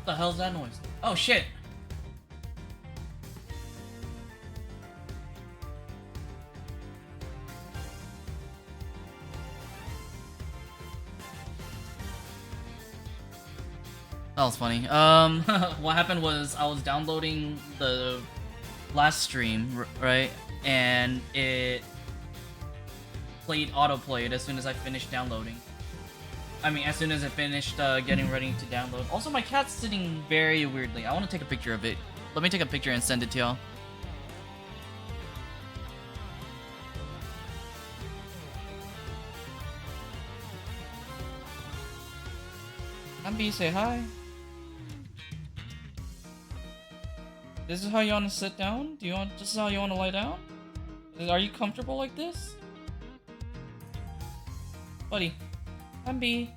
What the hell's that noise? Oh shit! That was funny. What happened was I was downloading the last stream, right? And it played autoplayed as soon as I finished downloading. I mean, as soon as I finished getting ready to download. Also, my cat's sitting very weirdly. I want to take a picture of it. Let me take a picture and send it to y'all. Ambi, say hi. This is how you want to sit down? This is how you want to lie down? Are you comfortable like this? Buddy. Ambi.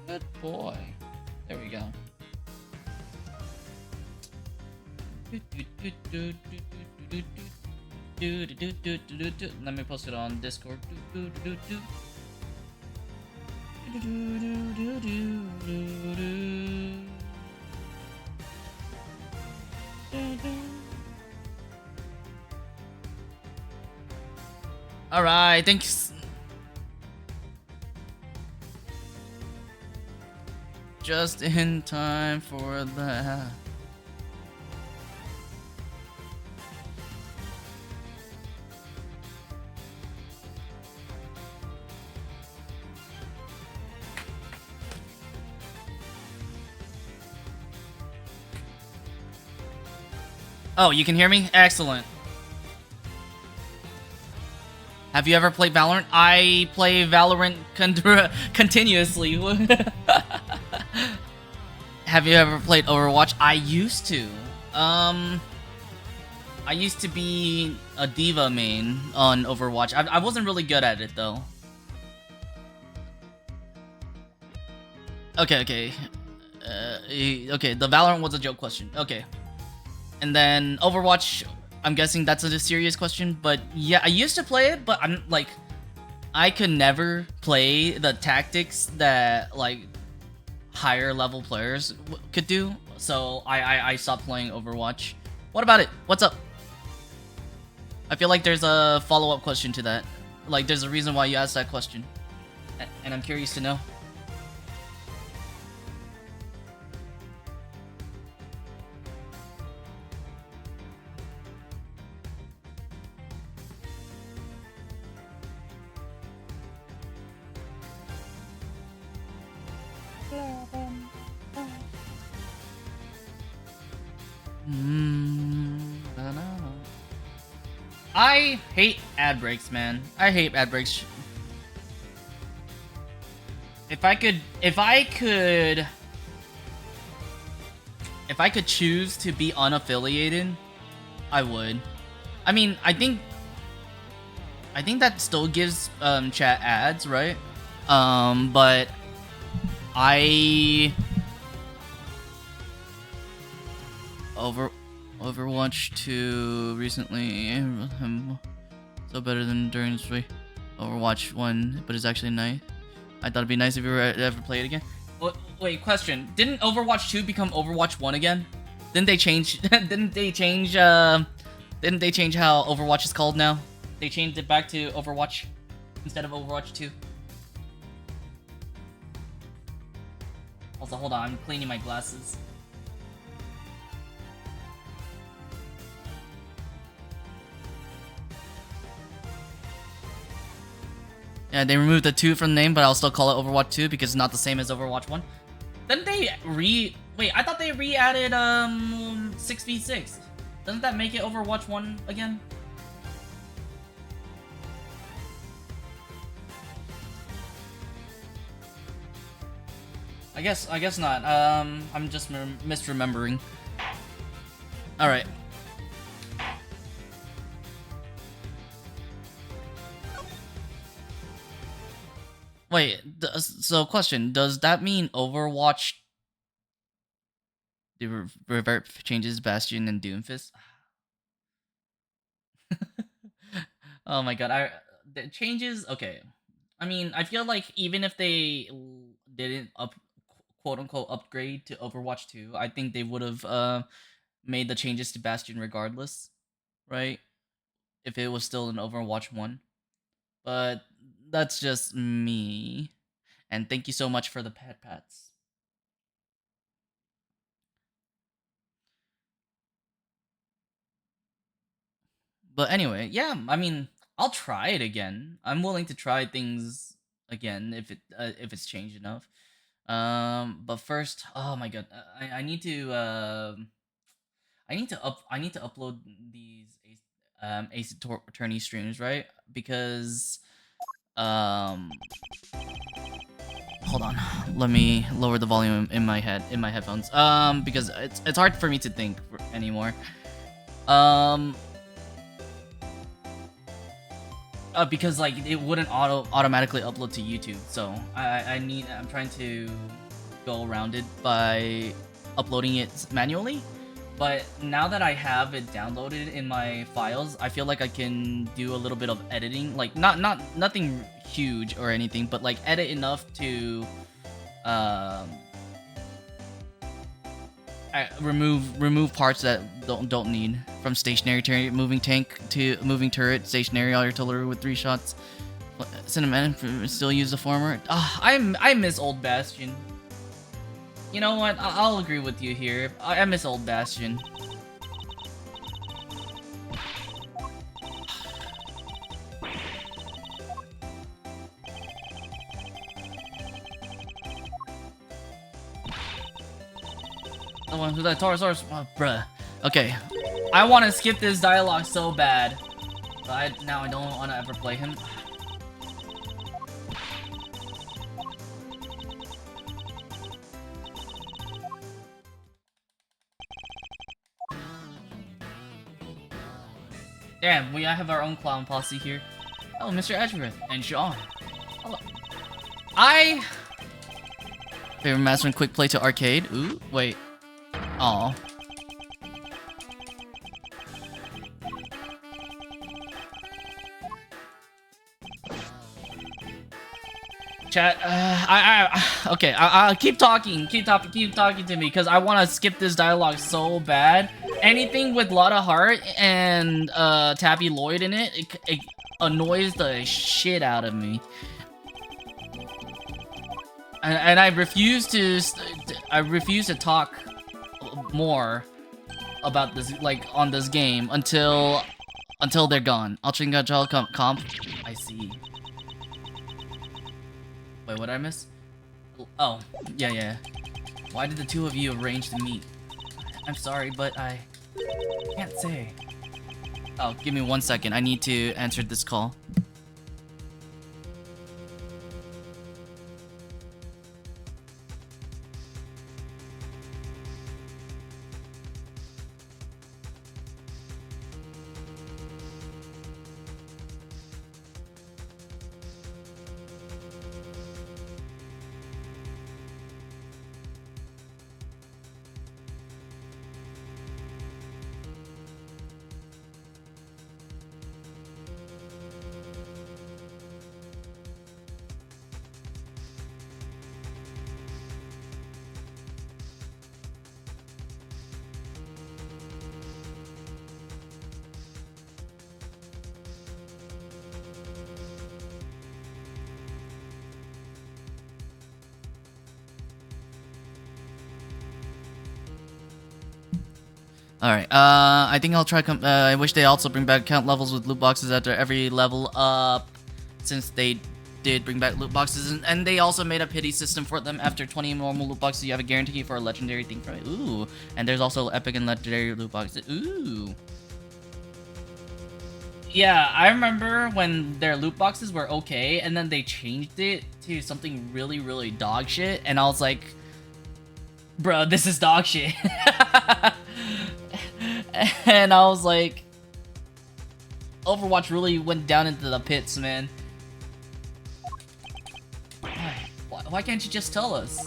Good boy. There we go. Let me post it on Discord. Alright, thanks. Just in time for that. Oh, you can hear me? Excellent. Have you ever played Valorant? I play Valorant continuously. Have you ever played Overwatch? I used to. I used to be a diva main on Overwatch. I wasn't really good at it though. Okay. Okay, the Valorant was a joke question. Okay. And then Overwatch, I'm guessing that's a serious question, but yeah, I used to play it, but I'm like, I could never play the tactics that like higher level players could do, so I stopped playing Overwatch. What about it? What's up? I feel like there's a follow-up question to that. Like, there's a reason why you asked that question, and I'm curious to know. I hate ad breaks, man. I hate ad breaks. If I could choose to be unaffiliated, I would. I mean, I think that still gives chat ads, right? But Overwatch 2 recently, so better than during Overwatch 1, but it's actually nice. I thought it'd be nice if you were ever play it again. Wait, question. Didn't Overwatch 2 become Overwatch 1 again? Didn't they change didn't they change how Overwatch is called now? They changed it back to Overwatch instead of Overwatch 2. Also, hold on, I'm cleaning my glasses. Yeah, they removed the 2 from the name, but I'll still call it Overwatch 2 because it's not the same as Overwatch 1. Then they wait, I thought they re-added 6v6. Doesn't that make it Overwatch 1 again? I guess not. I'm just misremembering. All right. Wait, so question, does that mean Overwatch the revert changes Bastion and Doomfist? Oh my god, the changes, okay. I mean, I feel like even if they didn't quote-unquote upgrade to Overwatch 2, I think they would have made the changes to Bastion regardless, right? If it was still in Overwatch 1. But that's just me. And thank you so much for the pats. But anyway, yeah, I mean, I'll try it again. I'm willing to try things again if it's changed enough. But first, oh my god, I need to I need to upload these Ace Attorney streams, right? Because hold on, let me lower the volume in my headphones. Because it's hard for me to think anymore. Because like it wouldn't automatically upload to YouTube, so I'm trying to go around it by uploading it manually. But now that I have it downloaded in my files, I feel like I can do a little bit of editing, like nothing huge or anything, but like edit enough to remove parts that don't need, from stationary turret, moving tank to moving turret, stationary artillery with 3 shots. Cinematic still use the former. I miss old Bastion. You know what? I'll agree with you here. I miss old Bastion. The one who's that Taurus? Oh, bruh. Okay, I want to skip this dialogue so bad, but now I don't want to ever play him. Damn, we have our own clown posse here. Oh, Mr. Edgeworth and Sean. Hello. Favorite master and quick play to arcade. Ooh, wait. Aw. Chat, okay, I'll keep talking to me, because I want to skip this dialogue so bad. Anything with Lotta Hart and Tabby Lloyd in it, it annoys the shit out of me. And I refuse to talk more about this, like, on this game until they're gone. Ultra comp. I see. Wait, what did I miss? Oh, yeah. Why did the two of you arrange to meet? I'm sorry, but I can't say. Oh, give me 1 second. I need to answer this call. Alright, I think I'll try I wish they also bring back count levels with loot boxes after every level up, since they did bring back loot boxes, and they also made a pity system for them. After 20 normal loot boxes, you have a guarantee for a legendary thing from it. Ooh, and there's also epic and legendary loot boxes. Ooh. Yeah, I remember when their loot boxes were okay, and then they changed it to something really, really dog shit, and I was like, bruh, this is dog shit. And I was like, Overwatch really went down into the pits, man. Why can't you just tell us?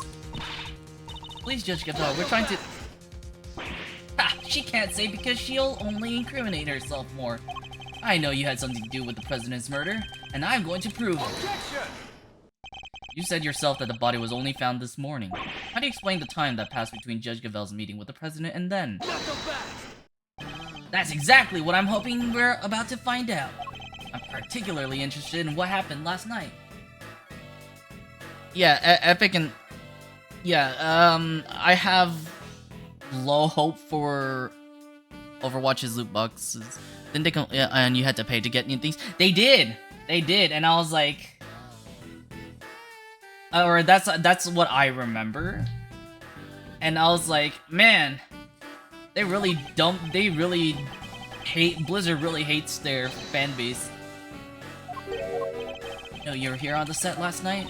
Please, Judge Gambit, we're trying to... Ha! She can't say because she'll only incriminate herself more. I know you had something to do with the president's murder, and I'm going to prove it. You said yourself that the body was only found this morning. How do you explain the time that passed between Judge Gavel's meeting with the president and then? Not so fast! That's exactly what I'm hoping we're about to find out. I'm particularly interested in what happened last night. Yeah, Epic and... Yeah, I have low hope for Overwatch's loot boxes. Didn't they come... Yeah, and you had to pay to get new things? They did! They did, and I was like... Or that's what I remember. And I was like, man... They really hate... Blizzard really hates their fan base. No, you were here on the set last night?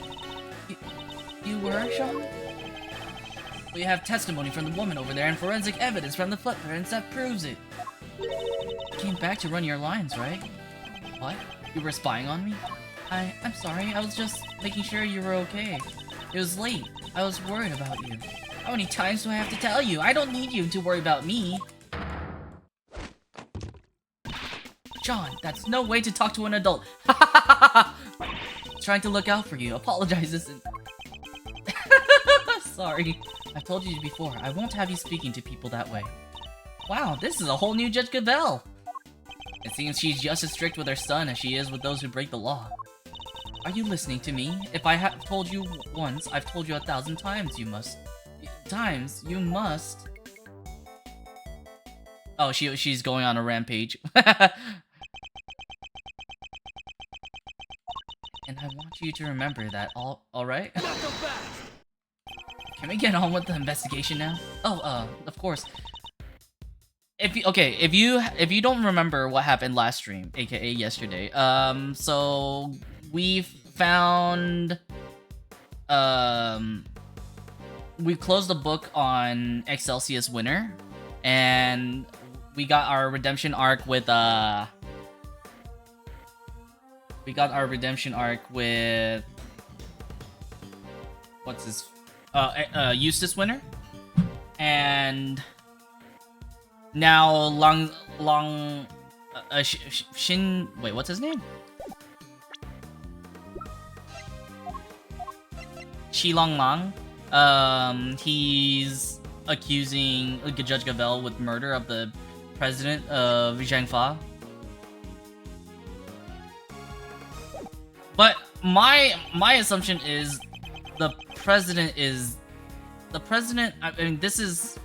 You were, Sean? We have testimony from the woman over there and forensic evidence from the footprints that proves it. You came back to run your lines, right? What? You were spying on me? I'm sorry, I was just making sure you were okay. It was late. I was worried about you. How many times do I have to tell you? I don't need you to worry about me. John, that's no way to talk to an adult. Trying to look out for you. Apologize, isn't... Sorry. I've told you before, I won't have you speaking to people that way. Wow, this is a whole new Judge Gavel. It seems she's just as strict with her son as she is with those who break the law. Are you listening to me? If I have told you once, I've told you 1,000 times you must. You must. Oh, she's going on a rampage. And I want you to remember that alright? Not so fast! Can we get on with the investigation now? Oh, of course. If you don't remember what happened last stream, aka yesterday, so we found, we closed the book on Excelsius Winter, and we got our redemption arc with, what's his, Eustace Winter, and now wait, what's his name? Shilong Lang. He's accusing Judge Gavel with murder of the president of Zhangfa. But my assumption is the president. I mean, this is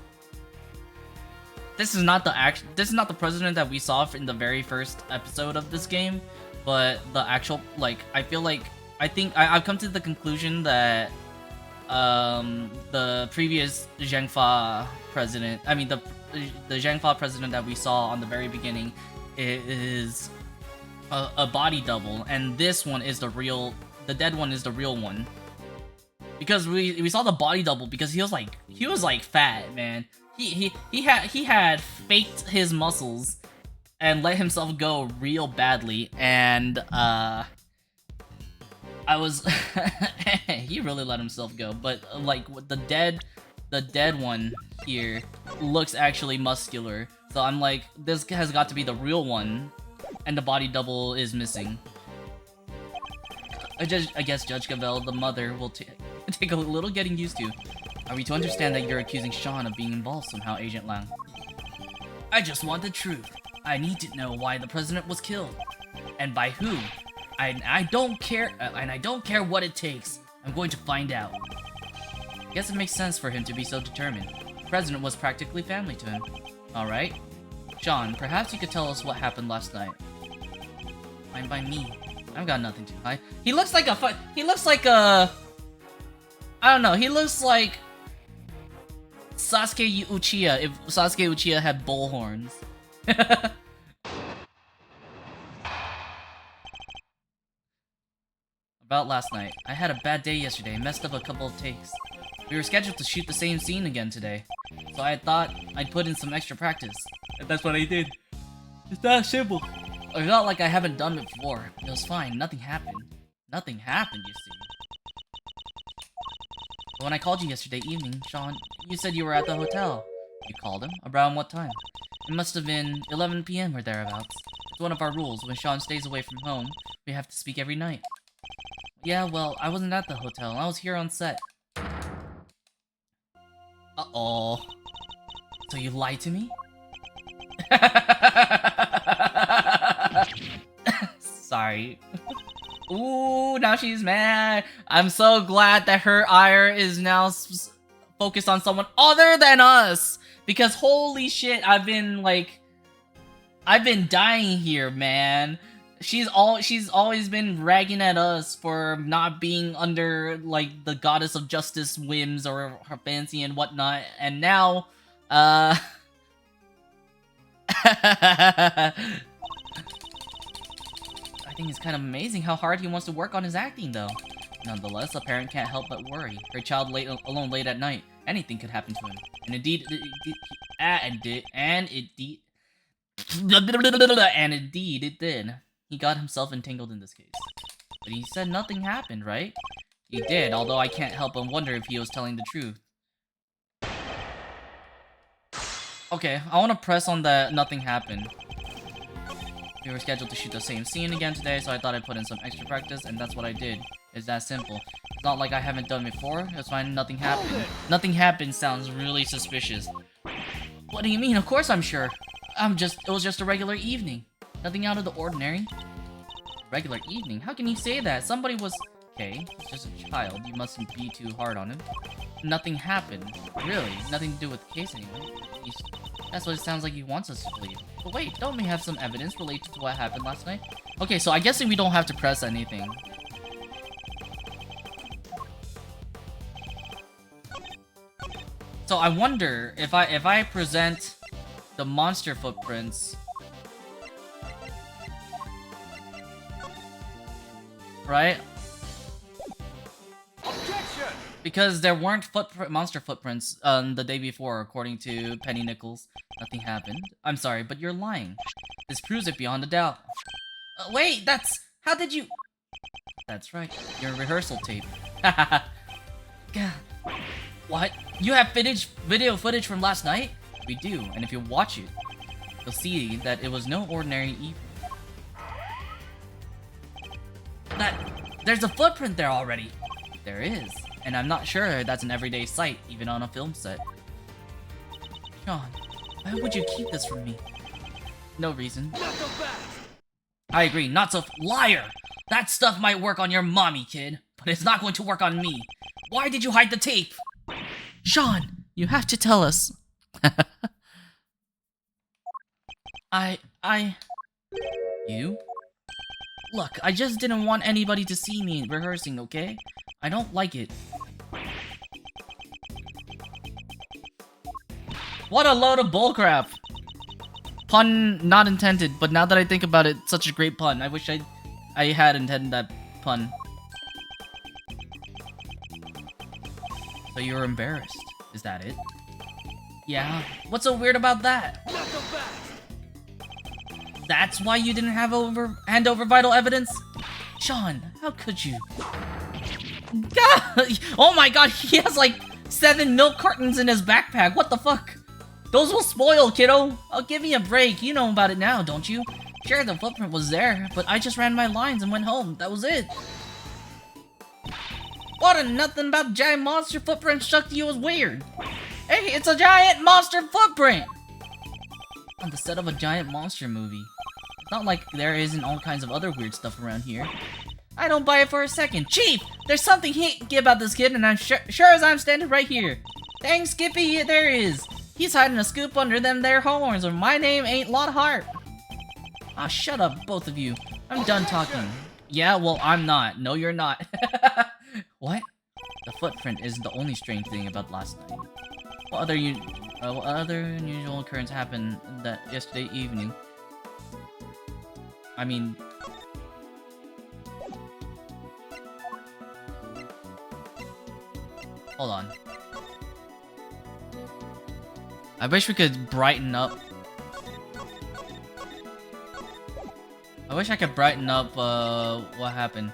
not the president that we saw in the very first episode of this game, but the actual, like, I think I've come to the conclusion that the previous Zhangfa president, I mean the Zhangfa president that we saw on the very beginning is a body double, and this one is the dead one is the real one. Because we saw the body double because he was like fat, man. He had faked his muscles and let himself go real badly, and I was he really let himself go. But like the dead one here looks actually muscular, so I'm like, this has got to be the real one, and the body double is missing. I guess Judge Gavel, the mother, will take a little getting used to. Are we to understand that you're accusing Sean of being involved somehow, Agent Lang? I just want the truth. I need to know why the president was killed, and by who. I don't care, and I don't care what it takes. I'm going to find out. I guess it makes sense for him to be so determined. The president was practically family to him. All right, Sean, perhaps you could tell us what happened last night. Fine by me. I've got nothing to hide. He looks like a I don't know, he looks like Sasuke Uchiha if Sasuke Uchiha had bull horns. About last night. I had a bad day yesterday, messed up a couple of takes. We were scheduled to shoot the same scene again today, so I thought I'd put in some extra practice. And that's what I did. It's that simple. I felt like I haven't done it before. It was fine, nothing happened. Nothing happened, you see. But when I called you yesterday evening, Sean, you said you were at the hotel. You called him? Around what time? It must have been 11 PM or thereabouts. It's one of our rules. When Sean stays away from home, we have to speak every night. Yeah, well, I wasn't at the hotel. I was here on set. Uh-oh. So you lied to me? Sorry. Ooh, now she's mad. I'm so glad that her ire is now focused on someone other than us. Because holy shit, I've been dying here, man. She's always been ragging at us for not being under like the goddess of justice whims or her fancy and whatnot, and now, I think it's kind of amazing how hard he wants to work on his acting, though. Nonetheless, a parent can't help but worry. Her child alone late at night. Anything could happen to him, and indeed, it did. He got himself entangled in this case. But he said nothing happened, right? He did, although I can't help but wonder if he was telling the truth. Okay, I want to press on the nothing happened. We were scheduled to shoot the same scene again today, so I thought I'd put in some extra practice, and that's what I did. It's that simple. It's not like I haven't done before. It's fine, nothing happened. Nothing happened sounds really suspicious. What do you mean? Of course I'm sure. It was just a regular evening. Nothing out of the ordinary. Regular evening? How can you say that? Somebody was... Okay, he's just a child. You mustn't be too hard on him. Nothing happened. Really? Nothing to do with the case anyway. That's what it sounds like he wants us to believe. But wait, don't we have some evidence related to what happened last night? Okay, so I guess we don't have to press anything. So I wonder if I present the monster footprints, right? Objection! Because there weren't monster footprints the day before, according to Penny Nichols. Nothing happened. I'm sorry, but you're lying. This proves it beyond a doubt. Wait, how did you... That's right, your rehearsal tape. God. What? You have video footage from last night? We do, and if you watch it, you'll see that it was no ordinary evening. There's a footprint there already. There is, and I'm not sure that's an everyday sight, even on a film set. Sean, why would you keep this from me? No reason. Not so fast! I agree, not so liar! That stuff might work on your mommy, kid, but it's not going to work on me. Why did you hide the tape? Sean, you have to tell us. You? Look, I just didn't want anybody to see me rehearsing, okay? I don't like it. What a load of bullcrap! Pun not intended, but now that I think about it, such a great pun. I wish I had intended that pun. So you were embarrassed, is that it? Yeah, what's so weird about that? Not so fast! That's why you didn't have hand over vital evidence? Sean, how could you? God, oh my god, he has like 7 milk cartons in his backpack. What the fuck? Those will spoil, kiddo. Oh, give me a break. You know about it now, don't you? Sure, the footprint was there, but I just ran my lines and went home. That was it. What, and nothing about giant monster footprint struck you as weird? Hey, it's a giant monster footprint! On the set of a giant monster movie. It's not like there isn't all kinds of other weird stuff around here. I don't buy it for a second. Chief, there's something hinky about this kid, and I'm sure as I'm standing right here. Dang, Skippy, there is. He's hiding a scoop under them there horns, or my name ain't Lockhart. Ah, shut up, both of you. I'm done talking. Yeah, well, I'm not. No, you're not. What? The footprint isn't the only strange thing about last night. What other unusual occurrence happened yesterday evening? I mean... Hold on. I wish we could brighten up. I wish I could brighten up, what happened.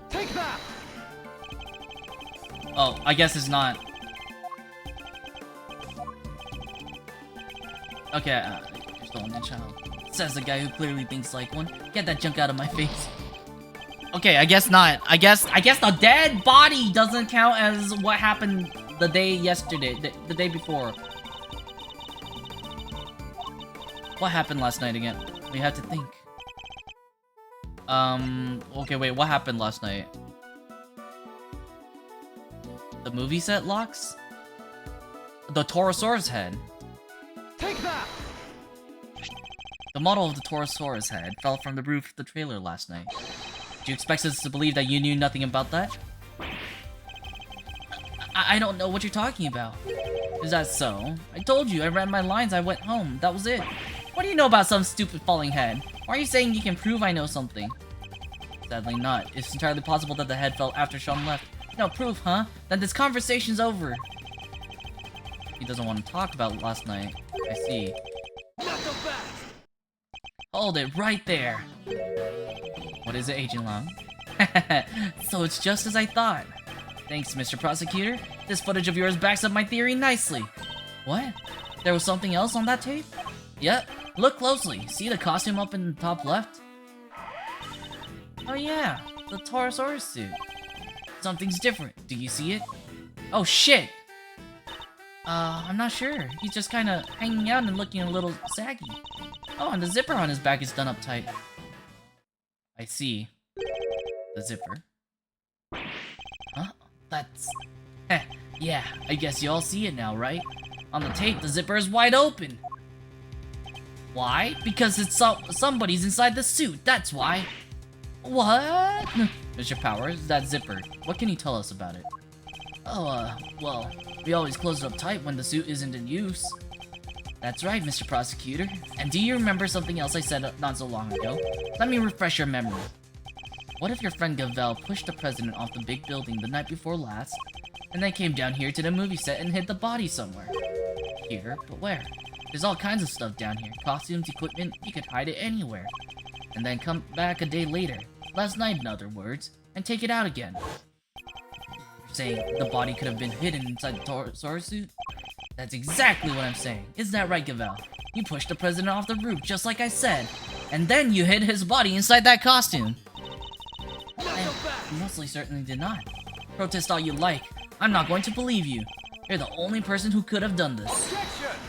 Take that! Oh, I guess it's not. Okay, you're still only child. Says the guy who clearly thinks like one. Get that junk out of my face. Okay, I guess not. I guess the dead body doesn't count as what happened the day yesterday, the day before. What happened last night again? We have to think. Okay, wait, what happened last night? The movie set locks? The Torosaurus head. Take that! The model of the Torosaurus head fell from the roof of the trailer last night. Do you expect us to believe that you knew nothing about that? I don't know what you're talking about. Is that so? I told you, I read my lines, I went home. That was it. What do you know about some stupid falling head? Why are you saying you can prove I know something? Sadly not. It's entirely possible that the head fell after Sean left. No proof, huh? Then this conversation's over. He doesn't want to talk about last night. I see. Not so fast! Hold it right there. What is it, Agent Long? So it's just as I thought. Thanks, Mr. Prosecutor. This footage of yours backs up my theory nicely. What? There was something else on that tape? Yep. Look closely. See the costume up in the top left? Oh yeah, the Torosaurus suit. Something's different. Do you see it? Oh shit! I'm not sure. He's just kinda hanging out and looking a little saggy. Oh, and the zipper on his back is done up tight. I see. The zipper. Huh? That's... Heh, yeah, I guess you all see it now, right? On the tape, the zipper is wide open! Why? Because it's somebody's inside the suit, that's why! What? Mr. Powers, that zipper. What can you tell us about it? Oh, well, we always close it up tight when the suit isn't in use. That's right, Mr. Prosecutor. And do you remember something else I said not so long ago? Let me refresh your memory. What if your friend Gavel pushed the president off the big building the night before last, and then came down here to the movie set and hid the body somewhere? Here? But where? There's all kinds of stuff down here. Costumes, equipment, you could hide it anywhere. And then come back a day later, last night in other words, and take it out again. You're saying the body could have been hidden inside the Torosaurus suit? That's exactly what I'm saying. Is that right, Gavel? You pushed the president off the roof, just like I said. And then you hid his body inside that costume. I mostly certainly did not. Protest all you like. I'm not going to believe you. You're the only person who could have done this. Objection!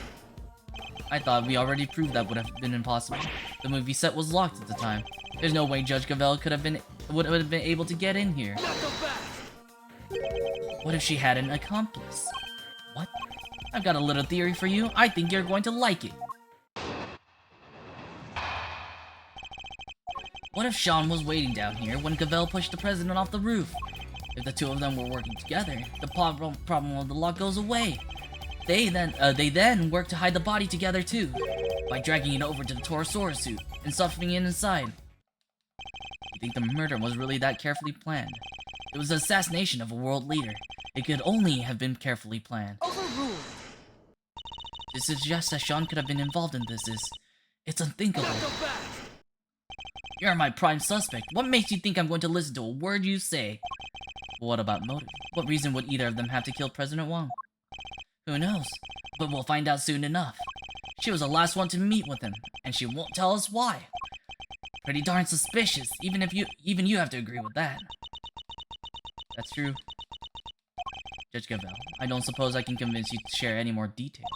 I thought we already proved that would have been impossible. The movie set was locked at the time. There's no way Judge Gavel would have been able to get in here. Not so fast! What if she had an accomplice? What? I've got a little theory for you. I think you're going to like it. What if Sean was waiting down here when Gavel pushed the president off the roof? If the two of them were working together, the problem of the lock goes away. They then work to hide the body together too, by dragging it over to the Torosaurus suit and stuffing it inside. You think the murder was really that carefully planned? It was the assassination of a world leader. It could only have been carefully planned. Overruled! To suggest that Sean could have been involved in this it's unthinkable. Not so fast! You're my prime suspect. What makes you think I'm going to listen to a word you say? What about motive? What reason would either of them have to kill President Wang? Who knows? But we'll find out soon enough. She was the last one to meet with him, and she won't tell us why. Pretty darn suspicious, even you have to agree with that. That's true. Judge Gavel, I don't suppose I can convince you to share any more details.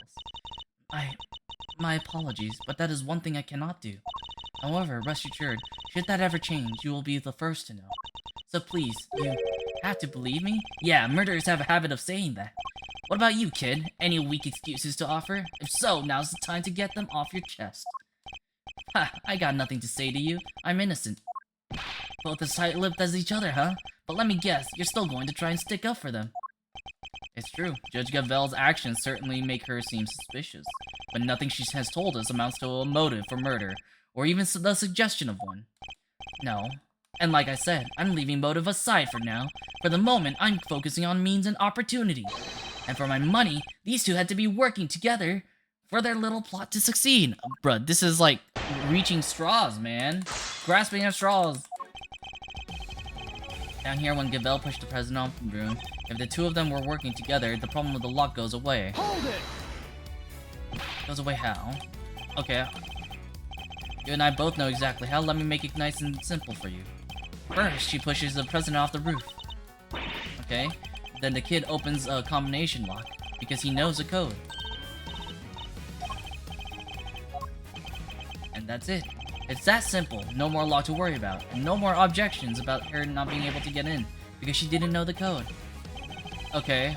My apologies, but that is one thing I cannot do. However, rest assured, should that ever change, you will be the first to know. So please, you have to believe me? Yeah, murderers have a habit of saying that. What about you, kid? Any weak excuses to offer? If so, now's the time to get them off your chest. Ha, I got nothing to say to you. I'm innocent. Both as tight-lipped as each other, huh? But let me guess, you're still going to try and stick up for them. It's true. Judge Gavel's actions certainly make her seem suspicious. But nothing she has told us amounts to a motive for murder, or even the suggestion of one. No. And like I said, I'm leaving motive aside for now. For the moment, I'm focusing on means and opportunity. And for my money, these two had to be working together for their little plot to succeed. Bruh, this is like reaching straws, man. Grasping at straws. Down here, when Gavel pushed the president off the room, if the two of them were working together, the problem with the lock goes away. Hold it! Goes away how? Okay. You and I both know exactly how. Let me make it nice and simple for you. First, she pushes the president off the roof. Okay. Then the kid opens a combination lock because he knows the code. And that's it. It's that simple. No more lock to worry about. And no more objections about her not being able to get in because she didn't know the code. Okay.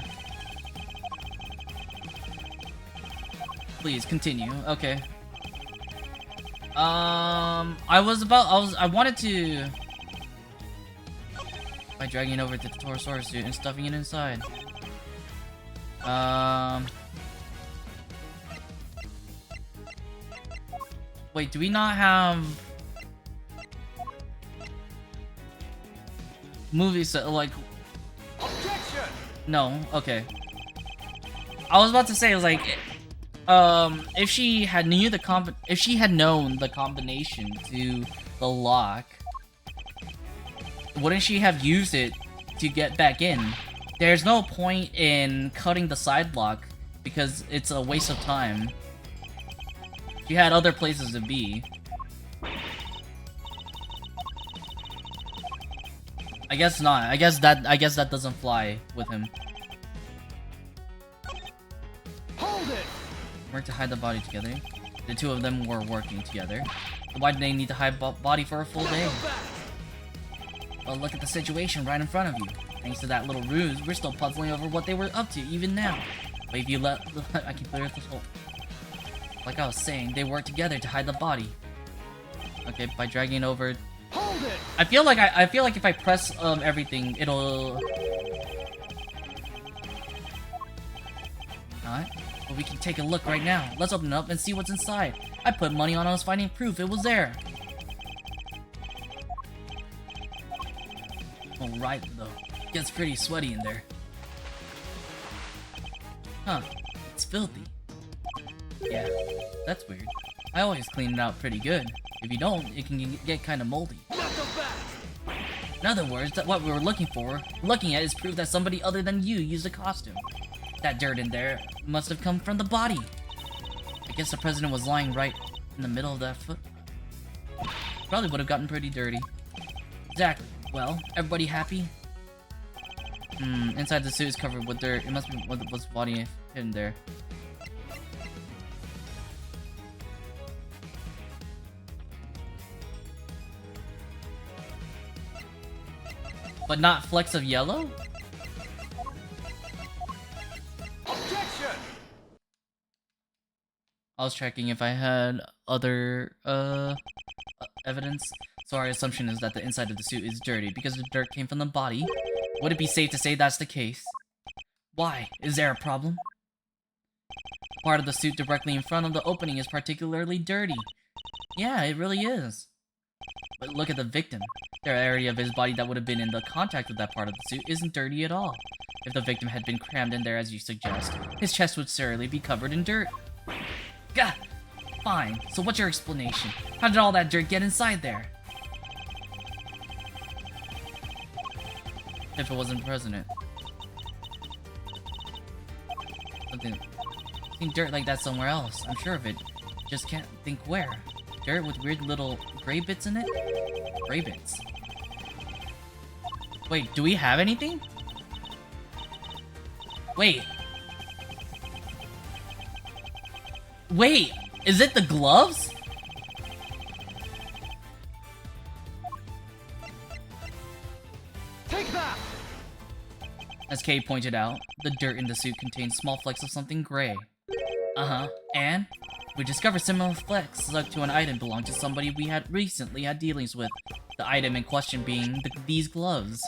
Please continue. Okay. I wanted to by dragging it over to the Torosaurus suit and stuffing it inside. Wait, do we not have movies that like? Objection! No. Okay. I was about to say, like, if she had known the combination to the lock, wouldn't she have used it to get back in? There's no point in cutting the side lock because it's a waste of time. She had other places to be. I guess not. I guess that doesn't fly with him. Hold it! Work to hide the body together. The two of them were working together. Why did they need to hide body for a full day? Well, look at the situation right in front of you. Thanks to that little ruse, we're still puzzling over what they were up to even now. But if you let I can clear this whole. Like I was saying, they worked together to hide the body. Okay, by dragging it over. Hold it! I feel like if I press everything, it'll. Not. But we can take a look right now. Let's open it up and see what's inside. I put money on us finding proof it was there. Alright though. Gets pretty sweaty in there. Huh. It's filthy. Yeah, that's weird. I always clean it out pretty good. If you don't, it can get kind of moldy. In other words, what we were looking at is proof that somebody other than you used a costume. That dirt in there must have come from the body. I guess the president was lying right in the middle of that foot. Probably would have gotten pretty dirty. Exactly. Well, everybody happy? Inside the suit is covered with dirt. It must be what's body hidden there. But not flecks of yellow? Objection! I was checking if I had other evidence. So our assumption is that the inside of the suit is dirty because the dirt came from the body. Would it be safe to say that's the case? Why? Is there a problem? Part of the suit directly in front of the opening is particularly dirty. Yeah, it really is. But look at the victim. The area of his body that would have been in the contact with that part of the suit isn't dirty at all. If the victim had been crammed in there as you suggest, his chest would certainly be covered in dirt. Gah! Fine, so what's your explanation? How did all that dirt get inside there? If it wasn't president. Something. Seen dirt like that somewhere else, I'm sure of it. Just can't think where. Dirt with weird little gray bits in it? Gray bits. Wait, do we have anything? Wait. Wait, is it the gloves? Take that! As Kay pointed out, the dirt in the suit contains small flecks of something gray. Uh-huh, and? We discovered similar flecks stuck to an item belonging to somebody we had recently had dealings with. The item in question being these gloves.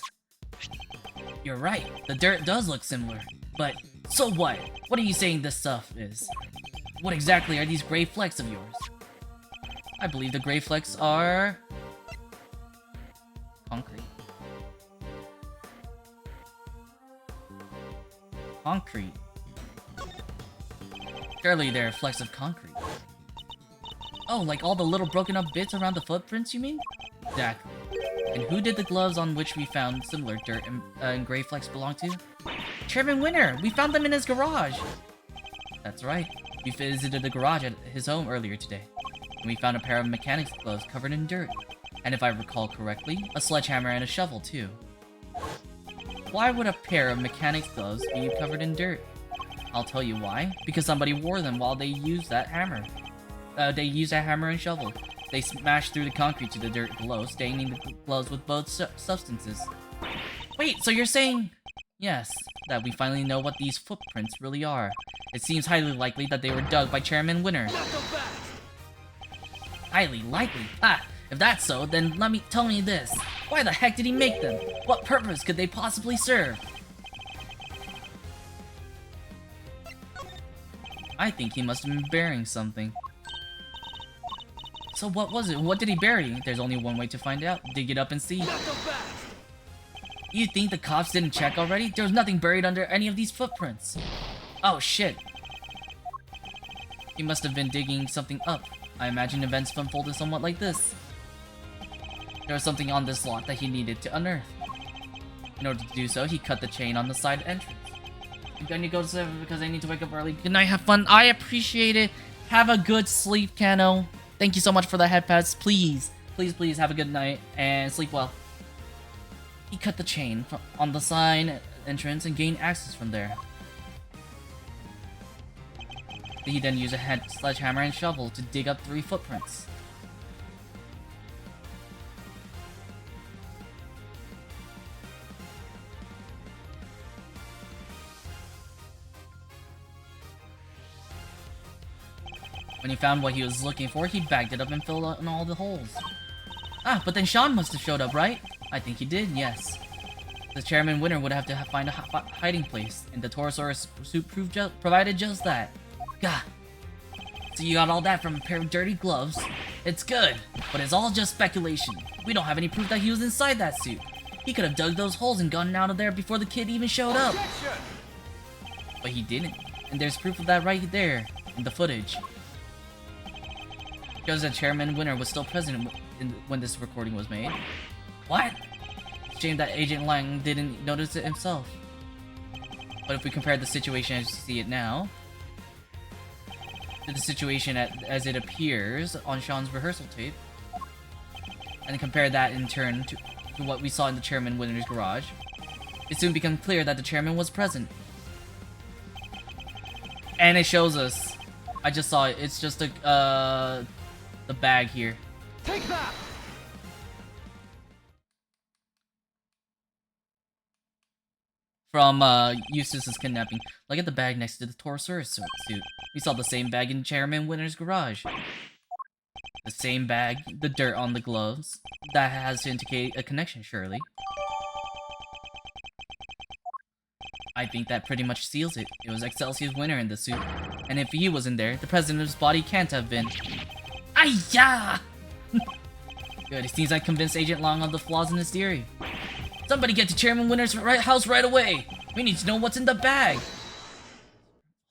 You're right, the dirt does look similar. But, so what? What are you saying this stuff is? What exactly are these gray flecks of yours? I believe the gray flecks are... concrete. Concrete. Surely they're flecks of concrete. Oh, like all the little broken up bits around the footprints, you mean? Exactly. And who did the gloves on which we found similar dirt and gray flecks belong to? Chairman Winter! We found them in his garage! That's right. We visited the garage at his home earlier today. And we found a pair of mechanics gloves covered in dirt. And if I recall correctly, a sledgehammer and a shovel too. Why would a pair of mechanic's gloves be covered in dirt? I'll tell you why. Because somebody wore them while they used that hammer. They used that hammer and shovel. They smashed through the concrete to the dirt below, staining the gloves with both substances. Wait, so you're saying... Yes, that we finally know what these footprints really are. It seems highly likely that they were dug by Chairman Winner. Highly likely? Ah, if that's so, then tell me this. Why the heck did he make them? What purpose could they possibly serve? I think he must have been burying something. So what was it? What did he bury? There's only one way to find out. Dig it up and see. You think the cops didn't check already? There was nothing buried under any of these footprints. Oh shit. He must have been digging something up. I imagine events unfolded somewhat like this. There was something on this lot that he needed to unearth. In order to do so, he cut the chain on the side entrance. I'm going to go to 7 because I need to wake up early. Good night, have fun. I appreciate it. Have a good sleep, Kano. Thank you so much for the head pads. Please, please, please have a good night and sleep well. He cut the chain on the side entrance and gained access from there. He then used a sledgehammer and shovel to dig up 3 footprints. When he found what he was looking for, he bagged it up and filled in all the holes. Ah, but then Sean must have showed up, right? I think he did, yes. The Chairman Winner would have to find a hiding place, and the Torosaurus suit provided just that. Gah. So you got all that from a pair of dirty gloves? It's good, but it's all just speculation. We don't have any proof that he was inside that suit. He could have dug those holes and gotten out of there before the kid even showed up. But he didn't, and there's proof of that right there, in the footage. Shows that Chairman Winner was still present when this recording was made. What? Shame that Agent Lang didn't notice it himself. But if we compare the situation as you see it now, to the situation as it appears on Sean's rehearsal tape, and compare that in turn to what we saw in the Chairman Winner's garage, it soon becomes clear that the Chairman was present. And it shows us. I just saw it. It's just the bag here. Take that! From Eustace's kidnapping. Look at the bag next to the Torosaurus suit. We saw the same bag in Chairman Winner's garage. The same bag, the dirt on the gloves. That has to indicate a connection, surely. I think that pretty much seals it. It was Excelsior's Winner in the suit. And if he was in there, the president's body can't have been. Ay-ya! Good, it seems I convinced Agent Long of the flaws in his theory. Somebody get to Chairman Winner's house right away! We need to know what's in the bag!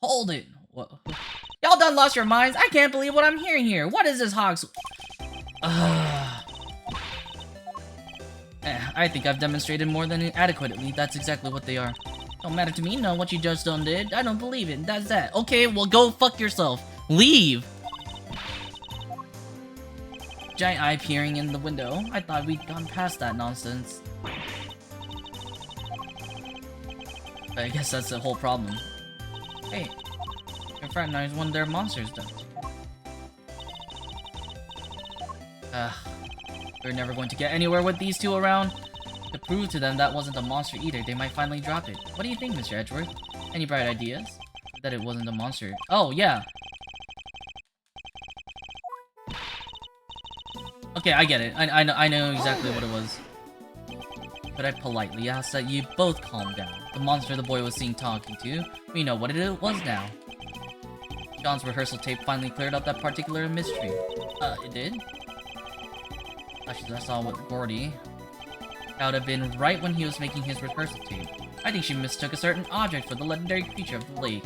Hold it! Y'all done lost your minds? I can't believe what I'm hearing here! What is this Hawks? I think I've demonstrated more than adequately. That's exactly what they are. Don't matter to me, no, what you just done did. I don't believe it. That's that. Okay, well go fuck yourself. Leave! Giant eye peering in the window. I thought we'd gone past that nonsense. But I guess that's the whole problem. Hey, your fraternized one of their monsters does. We're never going to get anywhere with these two around. To prove to them that wasn't a monster either, they might finally drop it. What do you think, Mr. Edgeworth? Any bright ideas? That it wasn't a monster. Oh, yeah. Okay, I get it. I know exactly what it was. But I politely asked that you both calm down. The monster the boy was seen talking to, we know what it was now. John's rehearsal tape finally cleared up that particular mystery. It did? Actually, I saw what Gordy. That would have been right when he was making his rehearsal tape. I think she mistook a certain object for the legendary creature of the lake.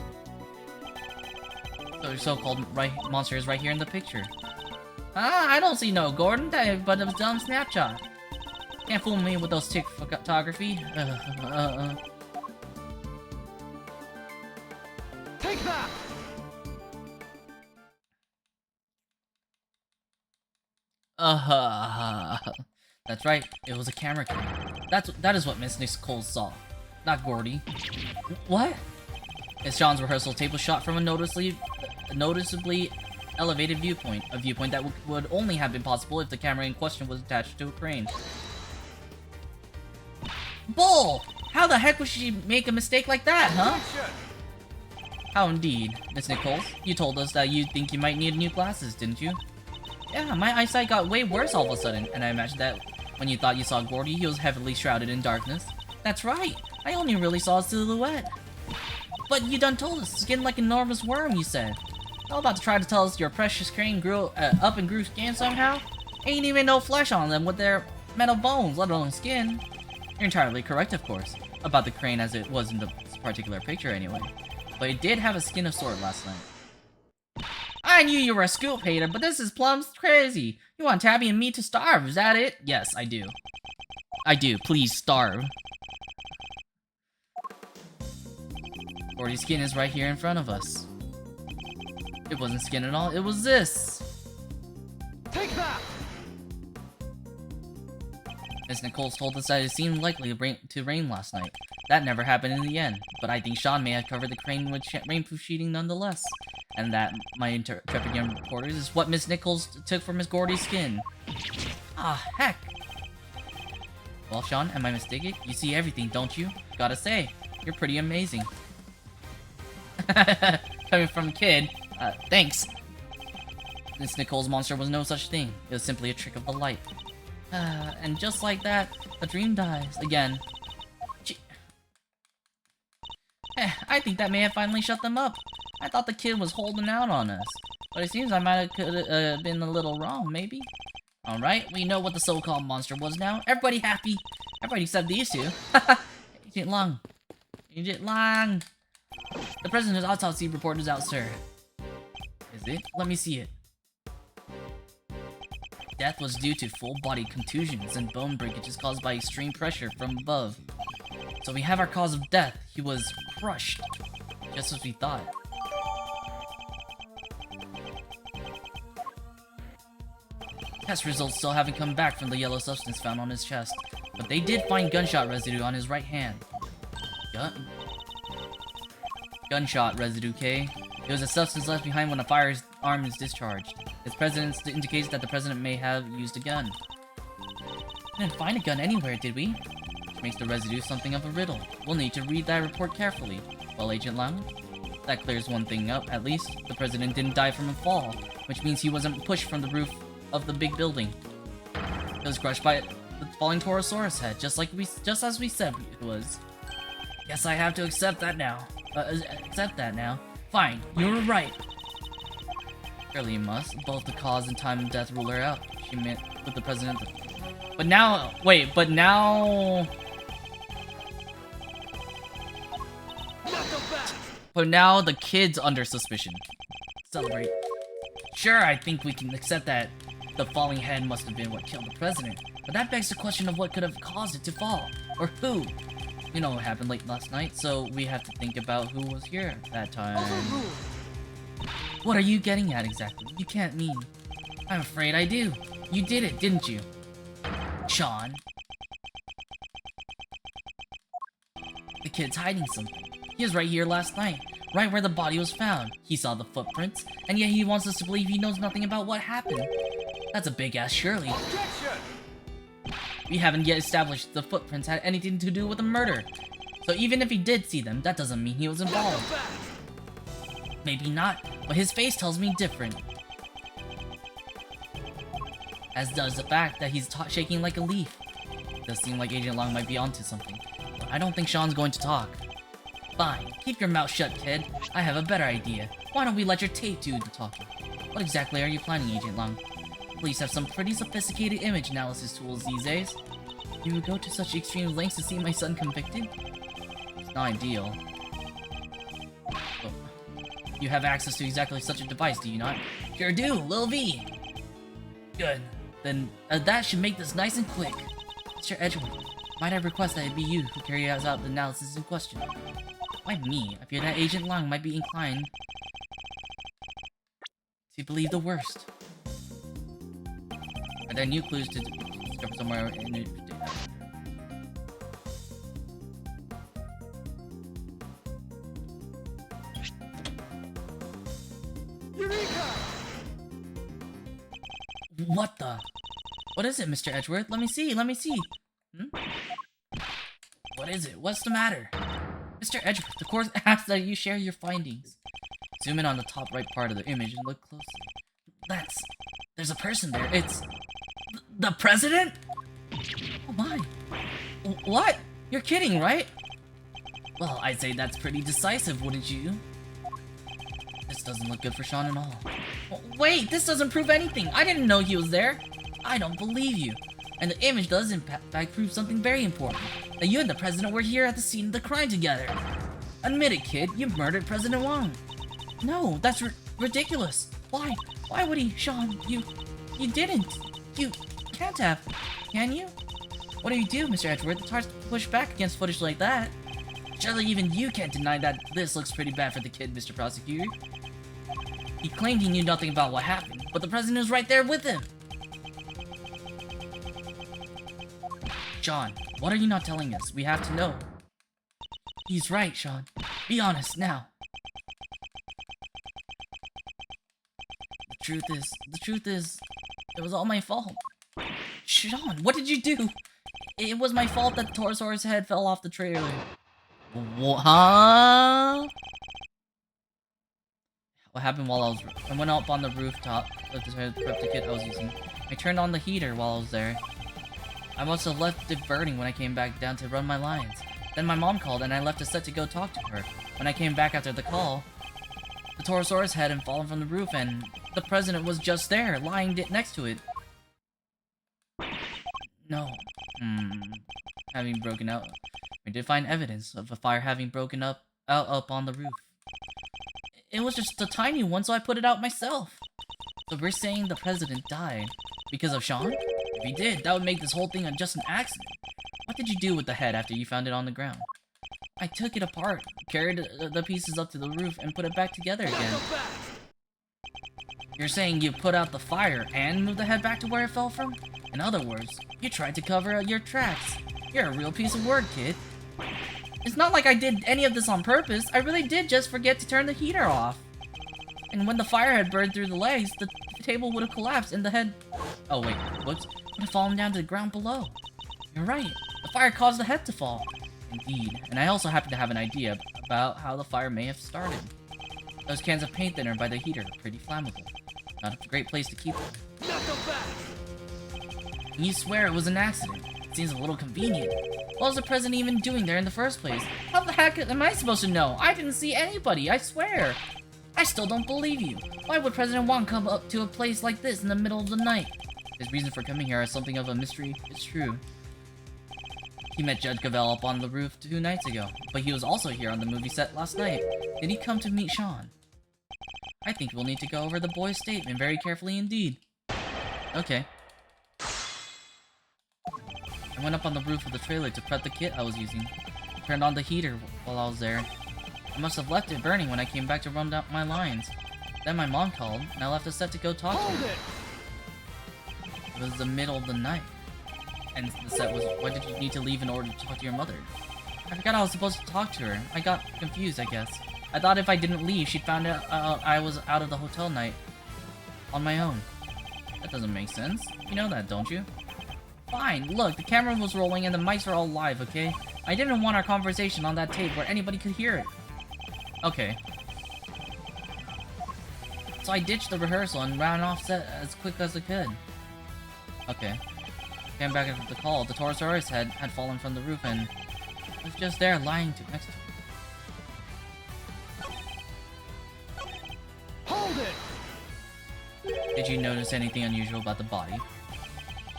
So your so-called monster is right here in the picture. I don't see no Gordon, but it was done snapshot. Can't fool me with those tick photography. Take that! That's right, it was a camera crane. That is what Miss Nicole saw, not Gordy. What? It's Sean's rehearsal tape was shot from a noticeably elevated viewpoint, a viewpoint that would only have been possible if the camera in question was attached to a crane. Bull! How the heck would she make a mistake like that, huh? How indeed, Miss Nichols. You told us that you think you might need new glasses, didn't you? Yeah, my eyesight got way worse all of a sudden, and I imagine that when you thought you saw Gordy, he was heavily shrouded in darkness. That's right, I only really saw a silhouette. But you done told us, skin like an enormous worm, you said. How about to try to tell us your precious crane grew up and grew skin somehow? Ain't even no flesh on them with their metal bones, let alone skin. You're entirely correct, of course, about the crane as it was in the particular picture anyway. But it did have a skin of sort last night. I knew you were a scoop hater, but this is plumb crazy. You want Tabby and me to starve, is that it? Yes, I do. I do, please starve. Gordy's skin is right here in front of us. It wasn't skin at all, it was this! Take that! Miss Nichols told us that it seemed likely to rain last night. That never happened in the end, but I think Sean may have covered the crane with rainproof sheeting nonetheless. And that, my intrepid young reporters, is what Miss Nichols took for Miss Gordy's skin. Ah, heck! Well, Sean, am I mistaken? You see everything, don't you? Gotta say, you're pretty amazing. Coming from kid, thanks. Miss Nichols' monster was no such thing. It was simply a trick of the light. And just like that, the dream dies again. I think that may have finally shut them up. I thought the kid was holding out on us. But it seems I might have been a little wrong, maybe? Alright, we know what the so-called monster was now. Everybody happy. Everybody except these two. Agent Long. Agent Long. The president's autopsy report is out, sir. Is it? Let me see it. Death was due to full-body contusions and bone breakages caused by extreme pressure from above. So we have our cause of death. He was crushed. Just as we thought. Test results still haven't come back from the yellow substance found on his chest, but they did find gunshot residue on his right hand. Gunshot residue, K. It was a substance left behind when a firearm is discharged. Its presence indicates that the president may have used a gun. We didn't find a gun anywhere, did we? Which makes the residue something of a riddle. We'll need to read that report carefully. Well, Agent Lang? That clears one thing up, at least. The president didn't die from a fall, which means he wasn't pushed from the roof of the big building. It was crushed by the falling Torosaurus head, just as we said it was. Guess I have to accept that now. Fine, you were right. Surely you must. Both the cause and time of death rule her out. She meant with the president. But now, wait, but now... But now the kid's under suspicion. Celebrate. Sure, I think we can accept that the falling head must have been what killed the president. But that begs the question of what could have caused it to fall. Or who. You know what happened late last night, so we have to think about who was here that time. What are you getting at exactly? You can't mean. I'm afraid I do. You did it, didn't you? Sean. The kid's hiding something. He was right here last night, right where the body was found. He saw the footprints, and yet he wants us to believe he knows nothing about what happened. That's a big ass surely. Objection! We haven't yet established the footprints had anything to do with the murder. So even if he did see them, that doesn't mean he was involved. Maybe not, but his face tells me different. As does the fact that he's shaking like a leaf. It does seem like Agent Long might be onto something, but I don't think Sean's going to talk. Fine, keep your mouth shut, kid. I have a better idea. Why don't we let your tape do the talking? What exactly are you planning, Agent Long? Police have some pretty sophisticated image analysis tools these days. You would go to such extreme lengths to see my son convicted? It's not ideal. But you have access to exactly such a device, do you not? Sure do, Lil V! Good. Then that should make this nice and quick. Mr. Edgewood, might I request that it be you who carries out the analysis in question? Why me? I fear that Agent Long might be inclined to believe the worst. Are there new clues to discover somewhere in it? Eureka! What the? What is it, Mr. Edgeworth? Let me see, let me see. What is it? What's the matter? Mr. Edgeworth, the court asks that you share your findings. Zoom in on the top right part of the image and look closely. There's a person there. It's... the president? Oh my. What? You're kidding, right? Well, I'd say that's pretty decisive, wouldn't you? This doesn't look good for Sean at all. Wait, this doesn't prove anything. I didn't know he was there. I don't believe you. And the image does in fact prove something very important. That you and the president were here at the scene of the crime together. Admit it, kid. You murdered President Wang. No, that's ridiculous. Why? Why would he? Sean, you didn't. You can't have. Can you? What do you do, Mr. Edgeworth? It's hard to push back against footage like that. Surely even you can't deny that this looks pretty bad for the kid, Mr. Prosecutor. He claimed he knew nothing about what happened, but the president was right there with him. Sean, what are you not telling us? We have to know. He's right, Sean. Be honest now. The truth is, it was all my fault. Sean, what did you do? It was my fault that the Torosaurus head fell off the trailer. Huh? What happened while I went up on the rooftop of the kit I was using. I turned on the heater while I was there. I must have left it burning when I came back down to run my lines. Then my mom called and I left a set to go talk to her. When I came back after the call, the Torosaurus head had fallen from the roof and the president was just there, lying next to it. No. Having broken out. We did find evidence of a fire having broken out up on the roof. It was just a tiny one, so I put it out myself. So we're saying the president died because of Sean? If he did, that would make this whole thing just an accident. What did you do with the head after you found it on the ground? I took it apart, carried the pieces up to the roof, and put it back together again. You're saying you put out the fire and moved the head back to where it fell from? In other words, you tried to cover your tracks. You're a real piece of work, kid. It's not like I did any of this on purpose. I really did just forget to turn the heater off. And when the fire had burned through the legs, the table would have collapsed and the head... Oh wait, whoops. Would have fallen down to the ground below. You're right. The fire caused the head to fall. Indeed. And I also happen to have an idea about how the fire may have started. Those cans of paint thinner by the heater are pretty flammable. Not a great place to keep them. Not so fast. You swear it was an accident. It seems a little convenient. What was the president even doing there in the first place? How the heck am I supposed to know? I didn't see anybody, I swear. I still don't believe you. Why would President Wang come up to a place like this in the middle of the night? His reason for coming here is something of a mystery. It's true. He met Judge Gavel up on the roof 2 nights ago, but he was also here on the movie set last night. Did he come to meet Sean? I think we'll need to go over the boy's statement very carefully indeed. Okay. I went up on the roof of the trailer to prep the kit I was using. I turned on the heater while I was there. I must have left it burning when I came back to run down my lines. Then my mom called, and I left a set to go talk to her. It was the middle of the night. And the set was, why did you need to leave in order to talk to your mother? I forgot I was supposed to talk to her. I got confused, I guess. I thought if I didn't leave, she'd found out I was out of the hotel night on my own. That doesn't make sense. You know that, don't you? Fine, look, the camera was rolling and the mics are all live, okay? I didn't want our conversation on that tape where anybody could hear it. Okay. So I ditched the rehearsal and ran off set as quick as I could. Okay. Came back after the call. The Torosaurus head had fallen from the roof and was just there lying next to it. Hold it! Did you notice anything unusual about the body?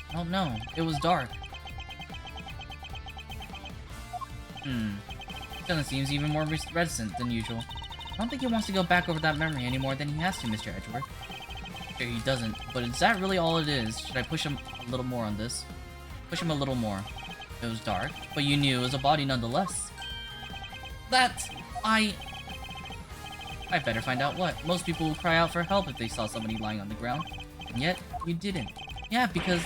I don't know. It was dark. Doesn't seem even more reticent than usual. I don't think he wants to go back over that memory any more than he has to, Mr. Edgeworth. Sure, he doesn't, but is that really all it is? Should I push him a little more on this? Push him a little more. It was dark, but you knew it was a body nonetheless. I better find out what. Most people would cry out for help if they saw somebody lying on the ground. And yet, you didn't. Yeah, because,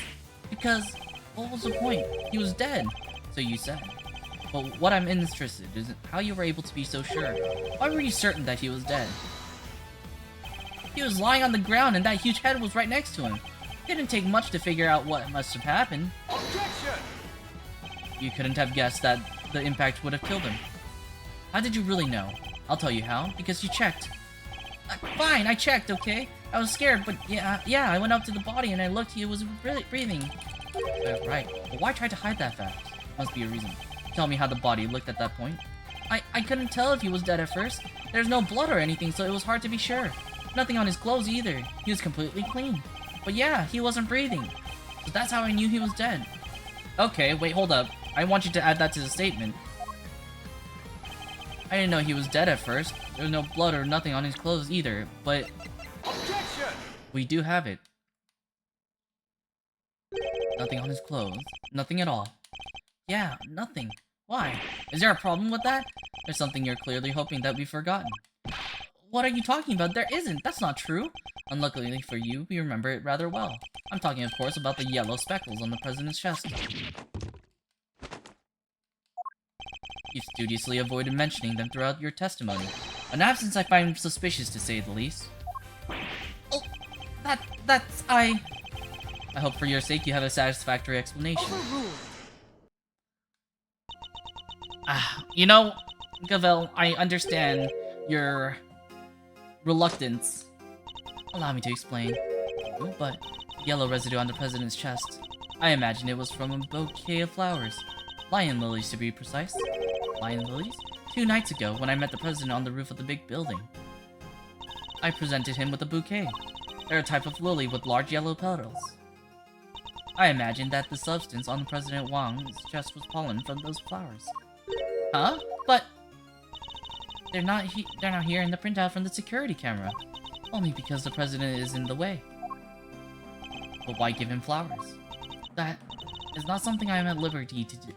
what was the point? He was dead. So you said. But what I'm interested in is how you were able to be so sure. Why were you certain that he was dead? He was lying on the ground and that huge head was right next to him. It didn't take much to figure out what must have happened. Objection! You couldn't have guessed that the impact would have killed him. How did you really know? I'll tell you how. Because you checked. Fine, I checked, okay? I was scared, but yeah, I went up to the body and I looked, he was breathing. Right, but why try to hide that fact? Must be a reason. Tell me how the body looked at that point. I couldn't tell if he was dead at first. There's no blood or anything, so it was hard to be sure. Nothing on his clothes either. He was completely clean. But yeah, he wasn't breathing. So that's how I knew he was dead. Okay, wait, hold up. I want you to add that to the statement. I didn't know he was dead at first. There was no blood or nothing on his clothes either, but... Objection! We do have it. Nothing on his clothes. Nothing at all. Yeah, nothing. Why? Is there a problem with that? There's something you're clearly hoping that we've forgotten. What are you talking about? There isn't. That's not true. Unluckily for you, we remember it rather well. I'm talking, of course, about the yellow speckles on the president's chest. You've studiously avoided mentioning them throughout your testimony. An absence I find suspicious, to say the least. Oh, that's... I hope for your sake you have a satisfactory explanation. Overruled. You know, Gavel, I understand your reluctance. Allow me to explain. But yellow residue on the president's chest. I imagine it was from a bouquet of flowers. Lion lilies, to be precise. Lion lilies? 2 nights ago, when I met the president on the roof of the big building. I presented him with a bouquet. They're a type of lily with large yellow petals. I imagine that the substance on President Wang's chest was pollen from those flowers. Huh? But... They're not here in the printout from the security camera. Only because the president is in the way. But why give him flowers? That is not something I am at liberty to do.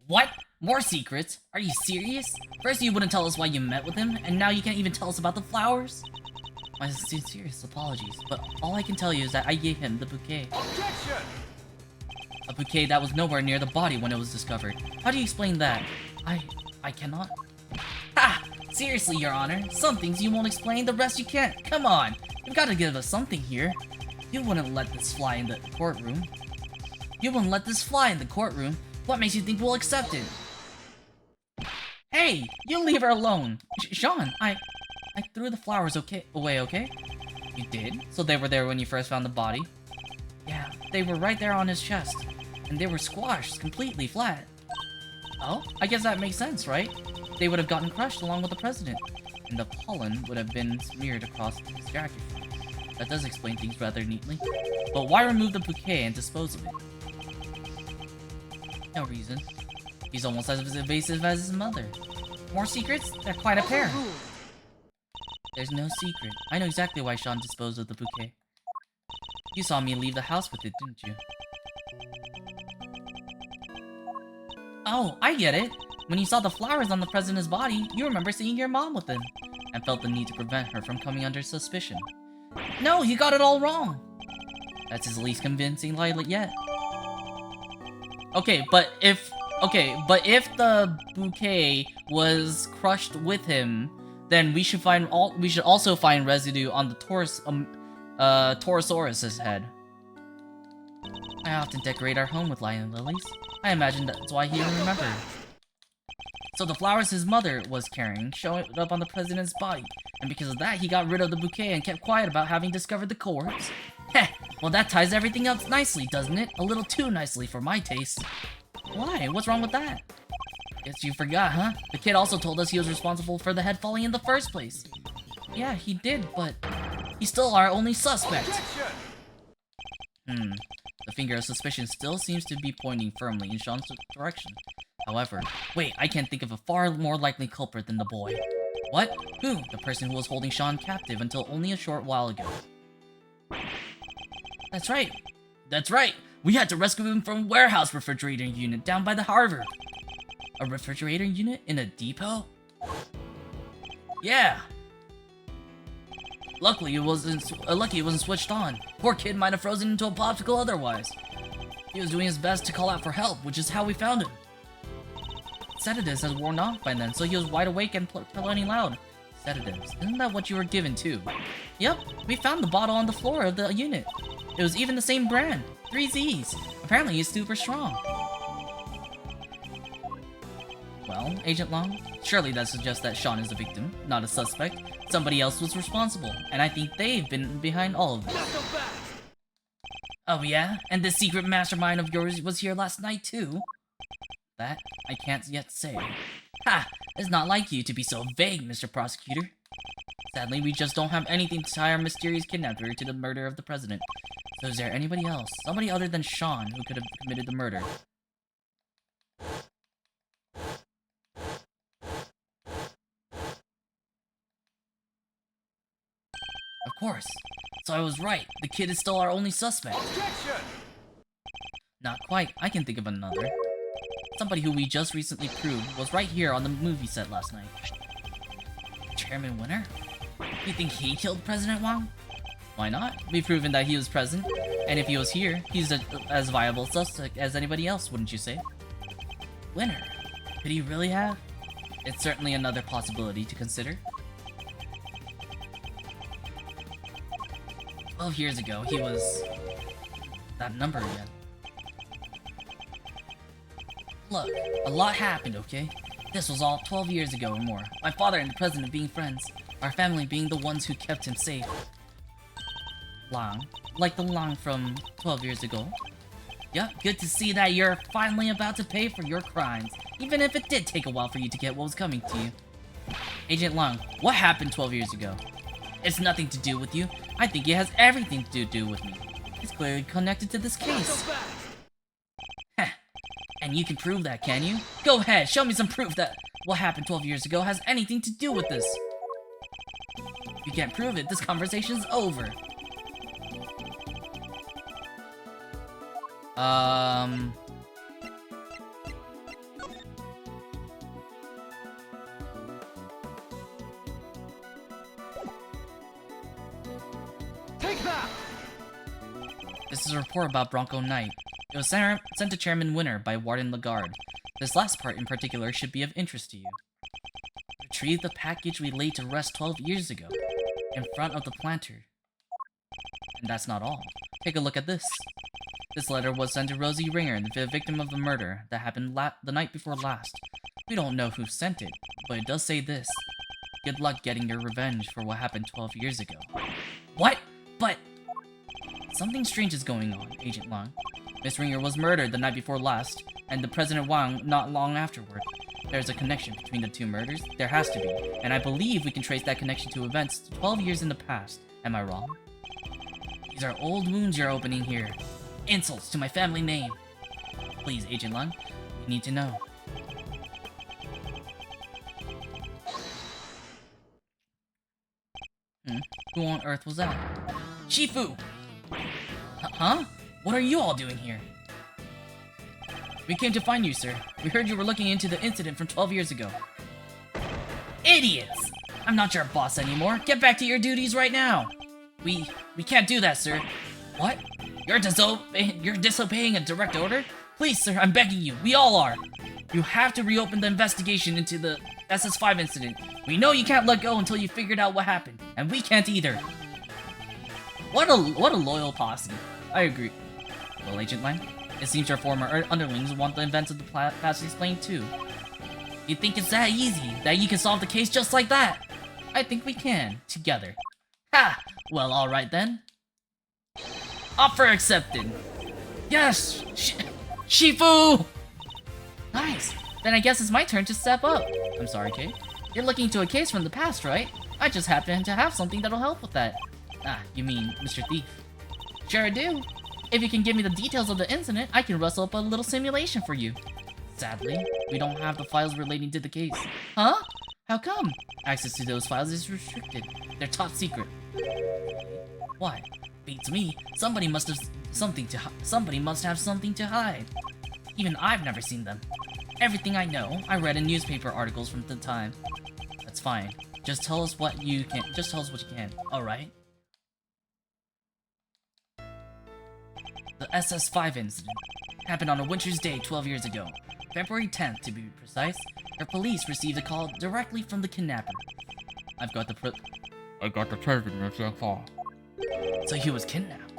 What? More secrets? Are you serious? First you wouldn't tell us why you met with him, and now you can't even tell us about the flowers? My sincerest apologies, but all I can tell you is that I gave him the bouquet. Objection! A bouquet that was nowhere near the body when it was discovered. How do you explain that? I cannot. Ha! Seriously, Your Honor. Some things you won't explain, the rest you can't. Come on! You've got to give us something here. You wouldn't let this fly in the courtroom. You wouldn't let this fly in the courtroom. What makes you think we'll accept it? Hey! You leave her alone! Sean, I threw the flowers away, okay? You did? So they were there when you first found the body? Yeah, they were right there on his chest. And they were squashed, completely flat. Oh, I guess that makes sense, right? They would have gotten crushed along with the president. And the pollen would have been smeared across his jacket. That does explain things rather neatly. But why remove the bouquet and dispose of it? No reason. He's almost as evasive as his mother. More secrets? They're quite a pair. There's no secret. I know exactly why Sean disposed of the bouquet. You saw me leave the house with it, didn't you? Oh, I get it. When you saw the flowers on the president's body, you remember seeing your mom with them, and felt the need to prevent her from coming under suspicion. No, you got it all wrong! That's his least convincing lie yet. Okay, but if the bouquet was crushed with him, then we should also find residue on the Torosaurus's head. I often decorate our home with lion lilies. I imagine that's why he didn't remember. So the flowers his mother was carrying showed up on the president's body, and because of that he got rid of the bouquet and kept quiet about having discovered the corpse. Heh, well that ties everything else nicely, doesn't it? A little too nicely for my taste. Why? What's wrong with that? Guess you forgot, huh? The kid also told us he was responsible for the head falling in the first place. Yeah, he did, but he's still our only suspect. The finger of suspicion still seems to be pointing firmly in Sean's direction. However, wait, I can't think of a far more likely culprit than the boy. What? Who? The person who was holding Sean captive until only a short while ago. That's right. That's right. We had to rescue him from a warehouse refrigerator unit down by the harbor. A refrigerator unit in a depot? Yeah. Lucky it wasn't switched on. Poor kid might have frozen into a popsicle otherwise. He was doing his best to call out for help, which is how we found him. Sedatives has worn off by then, so he was wide awake and plenty loud. Sedatives. Isn't that what you were given too? Yep, we found the bottle on the floor of the unit. It was even the same brand. 3Z's. Apparently he's super strong. Well, Agent Long, surely that suggests that Sean is the victim, not a suspect. Somebody else was responsible, and I think they've been behind all of this. Oh yeah? And this secret mastermind of yours was here last night too? That I can't yet say. Ha! It's not like you to be so vague, Mr. Prosecutor. Sadly, we just don't have anything to tie our mysterious kidnapper to the murder of the president. So is there anybody else, somebody other than Sean, who could have committed the murder? Of course. So I was right. The kid is still our only suspect. Objection! Not quite. I can think of another. Somebody who we just recently proved was right here on the movie set last night. Chairman Winner? You think he killed President Wang? Why not? We've proven that he was present, and if he was here, he's as viable suspect as anybody else, wouldn't you say? Winner? Could he really have? It's certainly another possibility to consider. 12 years ago, he was... that number again. Look, a lot happened, okay? This was all 12 years ago or more. My father and the president being friends. Our family being the ones who kept him safe. Lang. Like the Lang from 12 years ago. Yup, good to see that you're finally about to pay for your crimes. Even if it did take a while for you to get what was coming to you. Agent Lang, what happened 12 years ago? It's nothing to do with you. I think it has everything to do with me. It's clearly connected to this case. Heh. And you can prove that, can you? Go ahead, show me some proof that what happened 12 years ago has anything to do with this. If you can't prove it, this conversation's over. Take that! This is a report about Bronco Knight. It was sent to Chairman Winner by Warden Lagarde. This last part in particular should be of interest to you. Retrieve the package we laid to rest 12 years ago, in front of the planter. And that's not all. Take a look at this. This letter was sent to Rosie Ringer, the victim of the murder that happened the night before last. We don't know who sent it, but it does say this. Good luck getting your revenge for what happened 12 years ago. What? But... something strange is going on, Agent Lang. Miss Ringer was murdered the night before last, and the President Wang not long afterward. There's a connection between the two murders. There has to be, and I believe we can trace that connection to events 12 years in the past. Am I wrong? These are old wounds you're opening here. Insults to my family name. Please, Agent Lang, we need to know. Who on earth was that? Shifu! Huh? What are you all doing here? We came to find you, sir. We heard you were looking into the incident from 12 years ago. Idiots! I'm not your boss anymore. Get back to your duties right now. We can't do that, sir. What? You're disobeying a direct order? Please, sir, I'm begging you. We all are. You have to reopen the investigation into the SS5 incident. We know you can't let go until you figured out what happened, and we can't either. What a loyal posse. I agree. Well, Agent Lang, it seems your former underlings want the events of the past explained too. You think it's that easy, that you can solve the case just like that? I think we can, together. Ha! Well, alright then. Offer accepted. Yes! Shifu! Nice. Then I guess it's my turn to step up. I'm sorry, Kate. You're looking into a case from the past, right? I just happen to have something that'll help with that. Ah, you mean Mr. Thief. Sure I do. If you can give me the details of the incident, I can rustle up a little simulation for you. Sadly, we don't have the files relating to the case. Huh? How come? Access to those files is restricted. They're top secret. Why? Beats me. Somebody must have something to hide. Even I've never seen them. Everything I know, I read in newspaper articles from the time. That's fine. Just tell us what you can. Just tell us what you can. Alright. The SS5 incident happened on a winter's day 12 years ago. February 10th, to be precise. Our police received a call directly from the kidnapper. I got the president of your call. So he was kidnapped.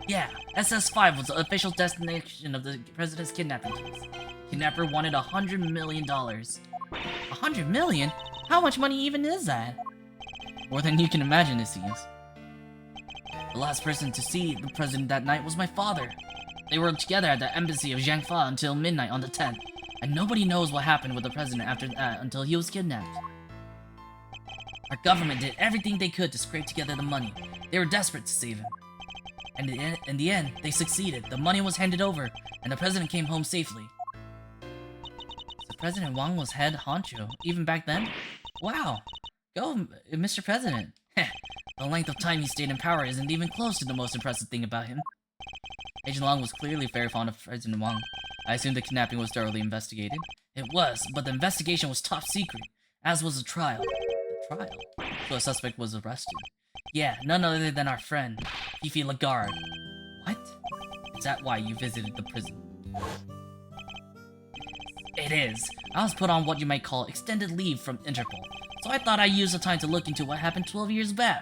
Yeah, SS5 was the official destination of the president's kidnapping case. Kidnapper wanted $100 million. $100 million? How much money even is that? More than you can imagine, it seems. The last person to see the president that night was my father. They were together at the embassy of Jiangfa until midnight on the 10th, and nobody knows what happened with the president after that until he was kidnapped. Our government did everything they could to scrape together the money. They were desperate to save him. And in the end, they succeeded. The money was handed over, and the president came home safely. So President Wang was head honcho, even back then? Wow! Go, Mr. President! The length of time he stayed in power isn't even close to the most impressive thing about him. Agent Long was clearly very fond of President Wang. I assumed the kidnapping was thoroughly investigated. It was, but the investigation was top secret, as was the trial. The trial? So a suspect was arrested. Yeah, none other than our friend, Fifi Lagarde. What? Is that why you visited the prison? It is. I was put on what you might call extended leave from Interpol, so I thought I'd use the time to look into what happened 12 years back.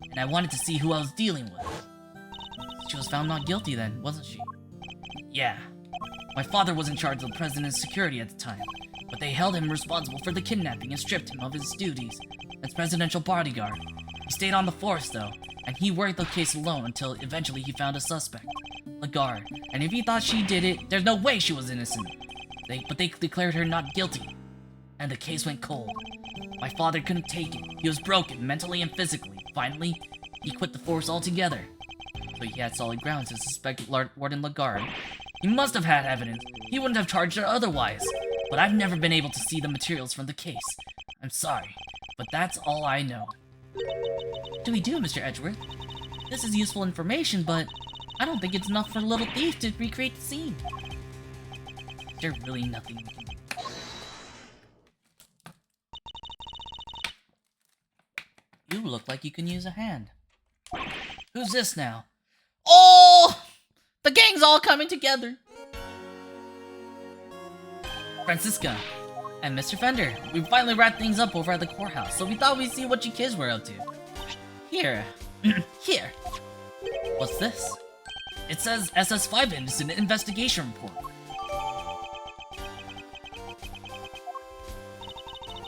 And I wanted to see who I was dealing with. She was found not guilty then, wasn't she? Yeah. My father was in charge of the president's security at the time, but they held him responsible for the kidnapping and stripped him of his duties as presidential bodyguard. He stayed on the force though, and he worked the case alone until eventually he found a suspect, Lagarde. And if he thought she did it, there's no way she was innocent. But they declared her not guilty, and the case went cold. My father couldn't take it. He was broken, mentally and physically. Finally, he quit the force altogether. So he had solid grounds to suspect Warden Lagarde. He must have had evidence. He wouldn't have charged her otherwise. But I've never been able to see the materials from the case. I'm sorry, but that's all I know. What do we do, Mr. Edgeworth? This is useful information, but I don't think it's enough for a little thief to recreate the scene. There's really nothing we can do. You look like you can use a hand. Who's this now? Oh! The gang's all coming together! Francisca and Mr. Fender, we finally wrapped things up over at the courthouse, so we thought we'd see what you kids were up to. Here. Here. What's this? It says SS5 Incident Investigation Report.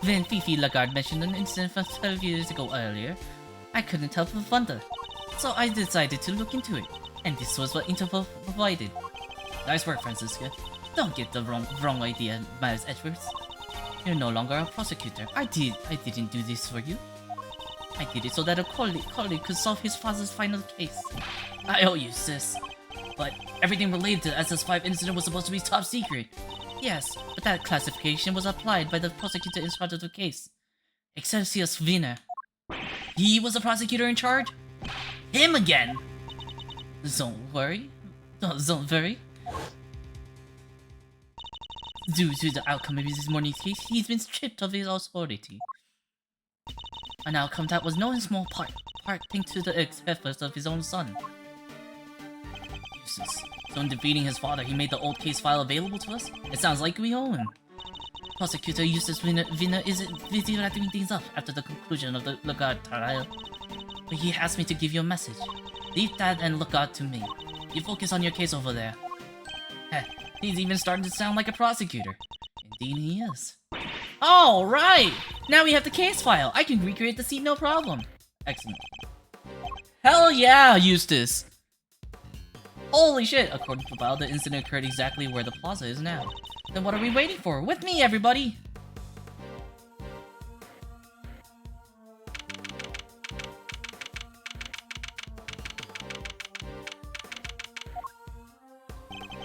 When Fifi Lagarde mentioned an incident from 12 years ago earlier, I couldn't help but wonder. So I decided to look into it, and this was what Interpol provided. Nice work, Francisca. Don't get the wrong idea, Miles Edgeworth. You're no longer a prosecutor. I didn't do this for you. I did it so that a colleague could solve his father's final case. I owe you, sis. But everything related to the SS5 incident was supposed to be top secret. Yes, but that classification was applied by the prosecutor in charge of the case. Excelsius Wiener. He was the prosecutor in charge? Him again! Don't worry. Don't worry. Due to the outcome of this morning's case, he's been stripped of his authority. An outcome that was no small part thanks to the efforts of his own son. Useless. So in defeating his father, he made the old case file available to us? It sounds like we owe him. Prosecutor Eustace Wiener is busy wrapping things up after the conclusion of the Lagarde trial. But he asked me to give you a message. Leave that and Lagarde to me. You focus on your case over there. Heh, he's even starting to sound like a prosecutor. Indeed he is. Alright! Now we have the case file. I can recreate the scene no problem. Excellent. Hell yeah, Eustace! Holy shit! According to the file, the incident occurred exactly where the plaza is now. Then what are we waiting for? With me, everybody!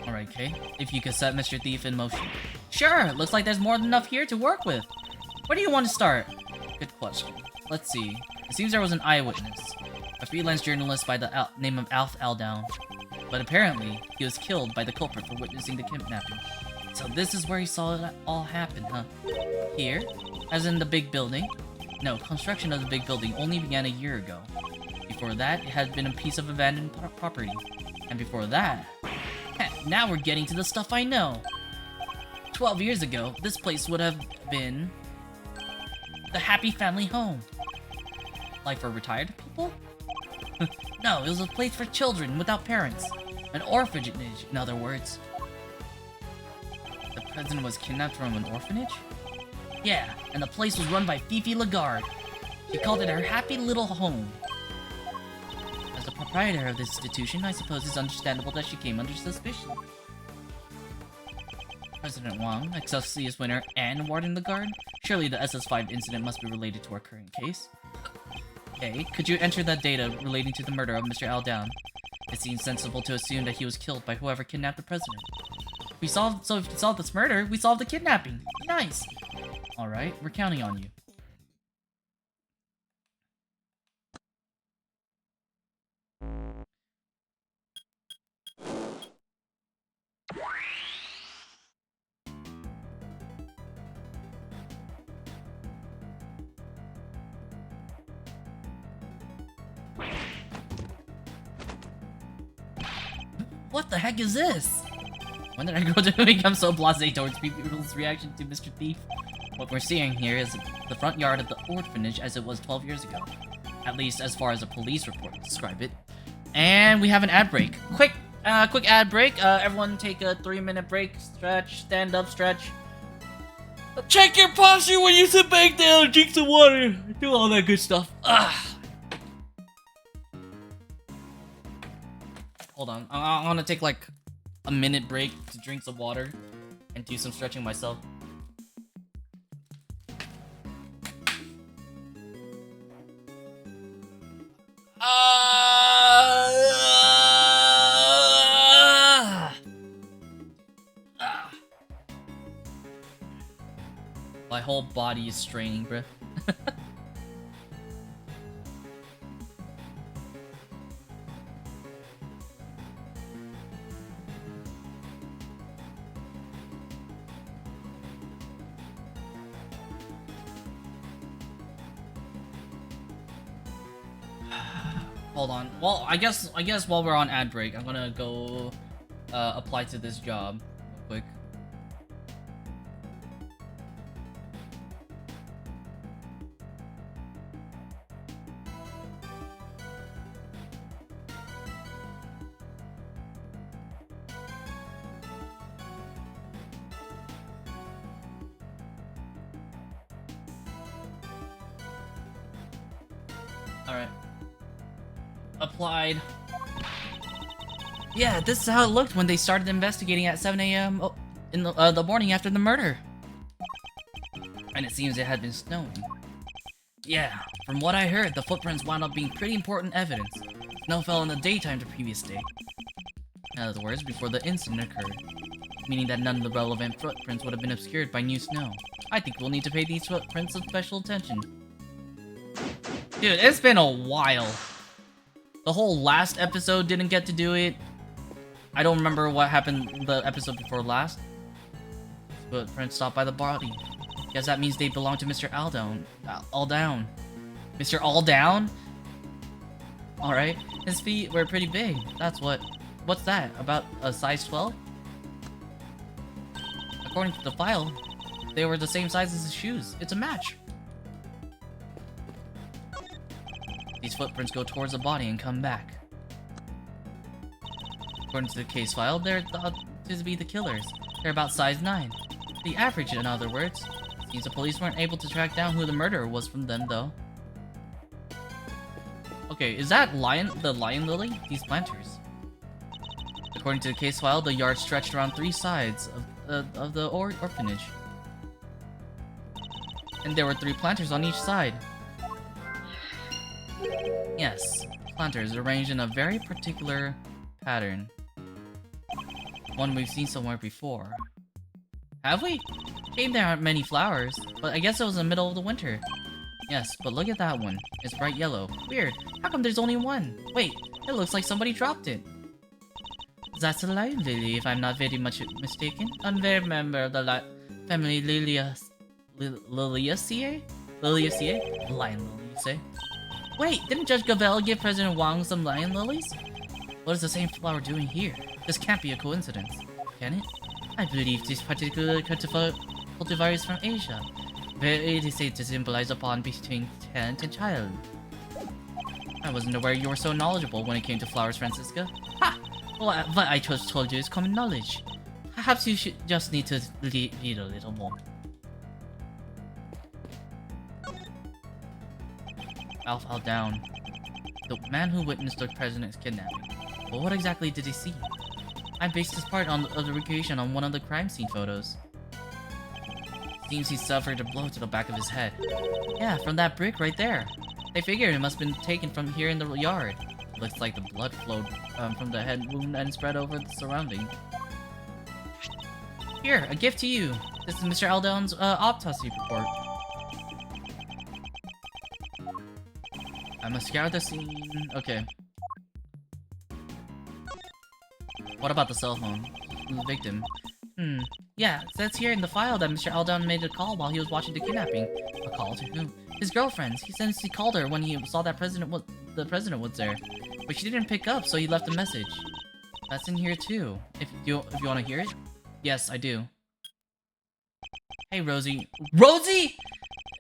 Alright, Kay. If you could set Mr. Thief in motion. Sure! Looks like there's more than enough here to work with. Where do you want to start? Good question. Let's see. It seems there was an eyewitness. A freelance journalist by the name of Alf Aldown. But apparently, he was killed by the culprit for witnessing the kidnapping. So this is where he saw it all happen, huh? Here? As in the big building? No, construction of the big building only began a year ago. Before that, it had been a piece of abandoned property. And before that... Heck, now we're getting to the stuff I know. 12 years ago, this place would have been... the happy family home. Like for retired people? No, it was a place for children without parents. An orphanage, in other words. The president was kidnapped from an orphanage? Yeah, and the place was run by Fifi Lagarde. She called it her happy little home. As the proprietor of this institution, I suppose it's understandable that she came under suspicion. President Wang, Excelsius winner, and Warden Lagarde? Surely the SS5 incident must be related to our current case. Okay, could you enter that data relating to the murder of Mr. Aldown? It seems sensible to assume that he was killed by whoever kidnapped the president. So if we solved this murder, we solved the kidnapping. Nice! Alright, we're counting on you. What the heck is this? When did I grow to become so blasé towards people's reaction to Mr. Thief? What we're seeing here is the front yard of the orphanage as it was 12 years ago. At least as far as a police report describe it. And we have an ad break. Quick ad break. Everyone take a 3-minute break. Stretch, stand up, stretch. Check your posture when you sit back down, drink some water, do all that good stuff. Hold on, I want to take like a minute break to drink some water and do some stretching myself. My whole body is straining, bruh. Hold on. Well, I guess while we're on ad break, I'm gonna go apply to this job real quick. Alright. Applied. Yeah, this is how it looked when they started investigating at 7 a.m. in the morning after the murder. And it seems it had been snowing. Yeah, from what I heard, the footprints wound up being pretty important evidence. Snow fell in the daytime the previous day. In other words, before the incident occurred. Meaning that none of the relevant footprints would have been obscured by new snow. I think we'll need to pay these footprints some special attention. Dude, it's been a while. The whole last episode didn't get to do it. I don't remember what happened the episode before last. Footprints stopped by the body. Guess that means they belong to Mr. Aldown. Aldown. Mr. Aldown? Alright. His feet were pretty big. That's what... What's that? About a size 12? According to the file, they were the same size as his shoes. It's a match. These footprints go towards the body and come back. According to the case file, they're thought to be the killers. They're about size 9. The average, in other words. Seems the police weren't able to track down who the murderer was from them, though. Okay, is that the lion lily? These planters. According to the case file, the yard stretched around 3 sides of the orphanage. And there were 3 planters on each side. Yes, planters arranged in a very particular pattern. One we've seen somewhere before. Have we? Shame there aren't many flowers, but I guess it was in the middle of the winter. Yes, but look at that one. It's bright yellow. Weird. How come there's only one? Wait, it looks like somebody dropped it. That's a lion lily, if I'm not very much mistaken. I'm a member of the family Liliaceae? Liliaceae? Lion lily, you say? Wait, didn't Judge Gavel give President Wang some lion lilies? What is the same flower doing here? This can't be a coincidence, can it? I believe this particular cultivar is from Asia. It is said to symbolize a bond between parent and child. I wasn't aware you were so knowledgeable when it came to flowers, Francisca. Ha! Well, but I just told you it's common knowledge. Perhaps you should just need to read a little more. Alpha down. The man who witnessed the president's kidnapping. But what exactly did he see? I based this part of the recreation on one of the crime scene photos. Seems he suffered a blow to the back of his head. Yeah, from that brick right there. I figured it must have been taken from here in the yard. Looks like the blood flowed from the head wound and spread over the surrounding. Here, a gift to you. This is Mr. Aldown's autopsy report. I must scour the scene. Okay. What about the cell phone? The victim. Yeah, it says here in the file that Mr. Aldown made a call while he was watching the kidnapping. A call to whom? His girlfriend. He says he called her when he saw that the president was there. But she didn't pick up, so he left a message. That's in here too. If you want to hear it? Yes, I do. Hey, Rosie. Rosie!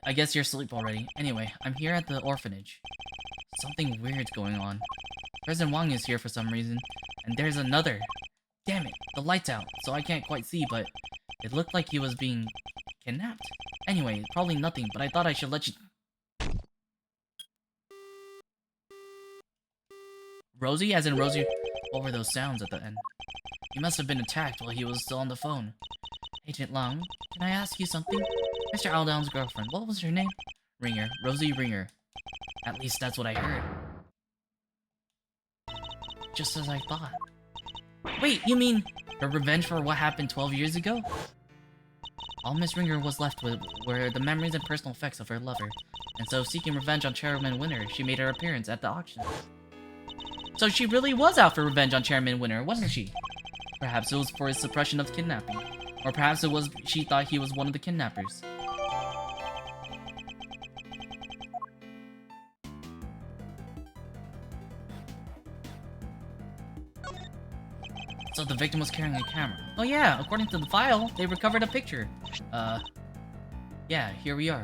I guess you're asleep already. Anyway, I'm here at the orphanage. Something weird's going on. President Wang is here for some reason. And there's another. Damn it, the light's out, so I can't quite see, but it looked like he was being kidnapped. Anyway, probably nothing, but I thought I should let you... Rosie? As in Rosie? What were those sounds at the end? He must have been attacked while he was still on the phone. Agent Long, can I ask you something? Mr. Aldown's girlfriend, what was her name? Ringer. Rosie Ringer. At least that's what I heard. Just as I thought. Wait, you mean her revenge for what happened 12 years ago? All Miss Ringer was left with were the memories and personal effects of her lover, and so seeking revenge on Chairman Winner, she made her appearance at the auction. So she really was out for revenge on Chairman Winner, wasn't she? Perhaps it was for his suppression of kidnapping, or perhaps it was she thought he was one of the kidnappers. So the victim was carrying a camera. Oh yeah, according to the file, they recovered a picture. Yeah, here we are.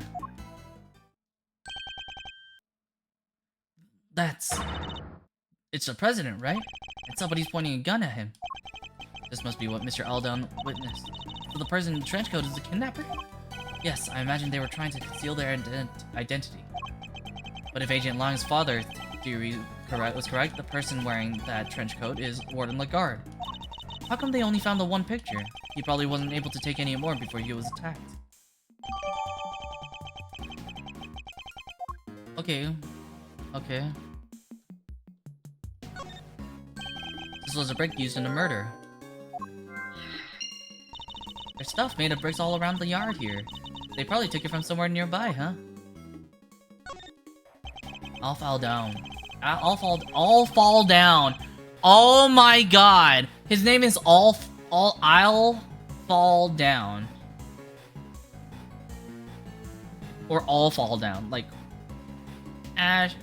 It's the president, right? And somebody's pointing a gun at him. This must be what Mr. Aldown witnessed. So the person in the trench coat is the kidnapper? Yes, I imagine they were trying to conceal their identity. But if Agent Lang's father theory was correct, the person wearing that trench coat is Warden Lagarde. How come they only found the one picture? He probably wasn't able to take any more before he was attacked. Okay. Okay. This was a brick used in a murder. There's stuff made of bricks all around the yard here. They probably took it from somewhere nearby, huh? I'll fall down. I'll fall down. Oh my god. His name is I'll fall down. Or all fall down. Like Ash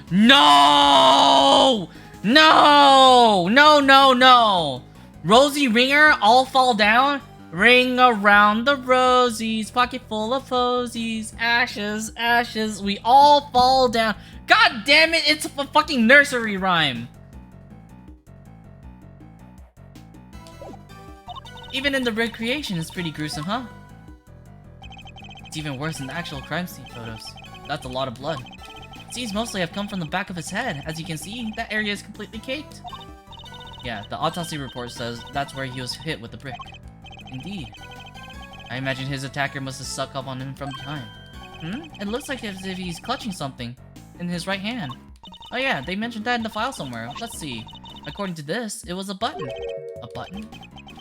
No! No! No, no, no! Rosie Ringer, all fall down? Ring around the rosies, pocket full of posies, ashes, ashes, we all fall down. God damn it, it's a fucking nursery rhyme. Even in the recreation, it's pretty gruesome, huh? It's even worse than the actual crime scene photos. That's a lot of blood. Seeds mostly have come from the back of his head. As you can see, that area is completely caked. Yeah, the autopsy report says that's where he was hit with the brick. Indeed. I imagine his attacker must have stuck up on him from behind. It looks like as if he's clutching something in his right hand. Oh yeah, they mentioned that in the file somewhere. Let's see. According to this, it was a button. A button?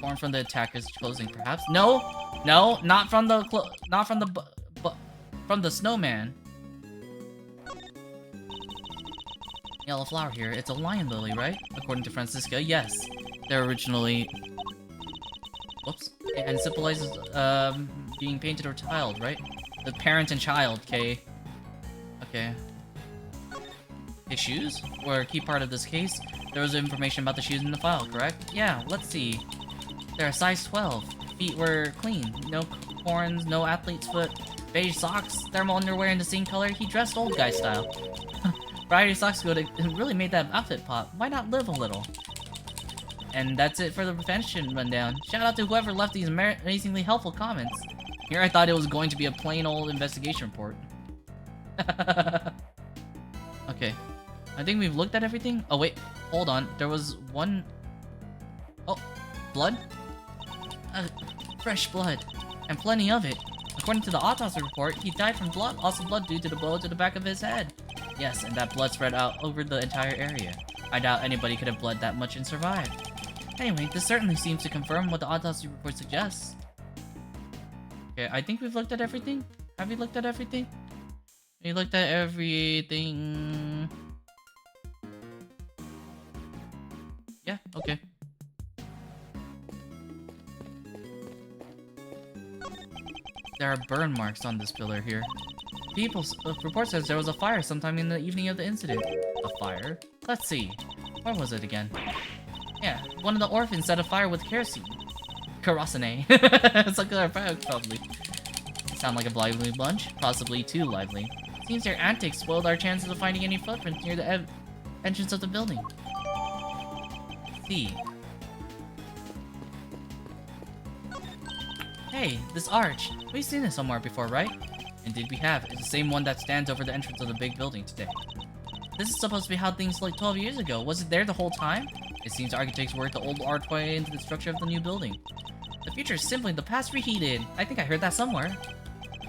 Torn from the attacker's clothing, perhaps? No! No, not from the from the snowman. Yellow flower here. It's a lion lily, right? According to Francisca, yes. They're originally... Whoops. And symbolizes, being painted or tiled, right? The parent and child, okay? Okay. Okay, shoes were a key part of this case. There was information about the shoes in the file, correct? Yeah, let's see. They're a size 12. Feet were clean. No corns, no athlete's foot. Beige socks, thermal underwear in the same color. He dressed old guy style. Variety socks would have really made that outfit pop. Why not live a little? And that's it for the prevention rundown. Shout out to whoever left these amazingly helpful comments. Here I thought it was going to be a plain old investigation report. Okay. I think we've looked at everything. Oh wait, hold on. There was one... Oh, blood? Fresh blood. And plenty of it. According to the autopsy report, he died from loss of blood due to the blow to the back of his head. Yes, and that blood spread out over the entire area. I doubt anybody could have bled that much and survived. Anyway, this certainly seems to confirm what the autopsy report suggests. Okay, I think we've looked at everything. Have we looked at everything? We looked at everything. Yeah, okay. There are burn marks on this pillar here. People's report says there was a fire sometime in the evening of the incident. A fire? Let's see. Where was it again? Yeah, one of the orphans set a fire with kerosene. Kerosene. It's like a fire, probably. Sound like a lively bunch? Possibly too lively. Seems their antics spoiled our chances of finding any footprints near the entrance of the building. See. Hey, this arch. We've seen it somewhere before, right? Indeed we have. It's the same one that stands over the entrance of the big building today. This is supposed to be how things looked 12 years ago. Was it there the whole time? It seems architects worked the old archway into the structure of the new building. The future is simply the past reheated. I think I heard that somewhere.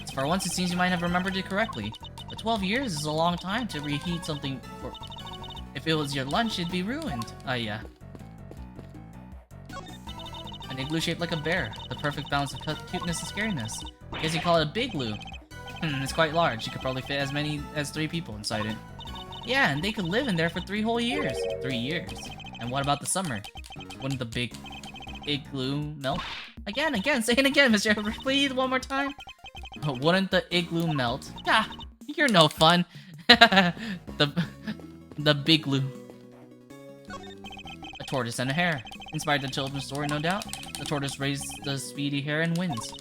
So for once, it seems you might have remembered it correctly. But 12 years is a long time to reheat something for... If it was your lunch, it'd be ruined. Yeah. An igloo shaped like a bear. The perfect balance of cuteness and scariness. I guess you call it a big glue. It's quite large. You could probably fit as many as 3 people inside it. Yeah, and they could live in there for 3 whole years. 3 years. And what about the summer? Wouldn't the big igloo melt? Again, say it again, Mr. Edward, please, one more time. Wouldn't the igloo melt? Ah, you're no fun. The big glue. A tortoise and a hare. Inspired the children's story, no doubt. The tortoise raised the speedy hare and wins.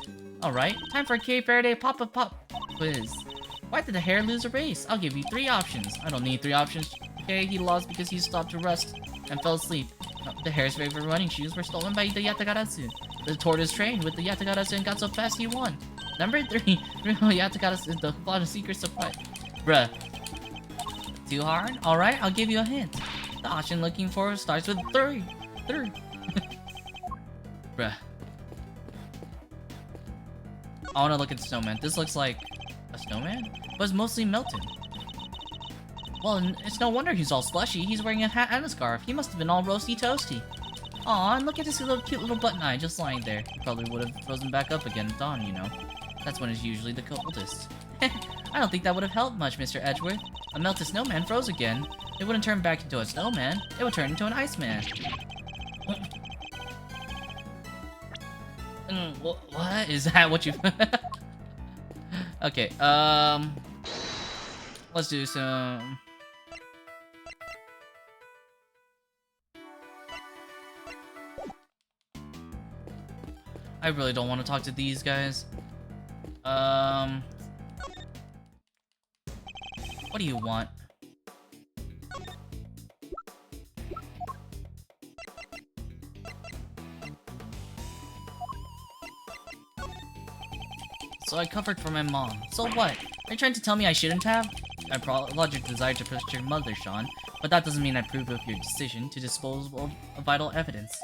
Alright, time for a Cape Verde pop quiz. Why did the hare lose a race? I'll give you 3 options. I don't need 3 options. Okay, he lost because he stopped to rest and fell asleep. The hare's favorite running shoes were stolen by the Yatagarasu. The tortoise trained with the Yatagarasu and got so fast he won. Number 3, Yatagarasu, the plot of secret surprise. Bruh. Too hard? Alright, I'll give you a hint. The option looking for starts with 3. Bruh. I wanna look at the snowman. This looks like a snowman, but it's mostly melted. Well, it's no wonder he's all slushy. He's wearing a hat and a scarf. He must have been all roasty toasty. Aw, and look at this cute little button eye just lying there. He probably would have frozen back up again at dawn, you know. That's when it's usually the coldest. I don't think that would have helped much, Mr. Edgeworth. A melted snowman froze again. It wouldn't turn back into a snowman. It would turn into an iceman. What? Is that what you... Okay, let's do some... I really don't want to talk to these guys. What do you want? So I covered for my mom. So what? Are you trying to tell me I shouldn't have? I applaud your desire to protect your mother, Sean, but that doesn't mean I approve of your decision to dispose of vital evidence.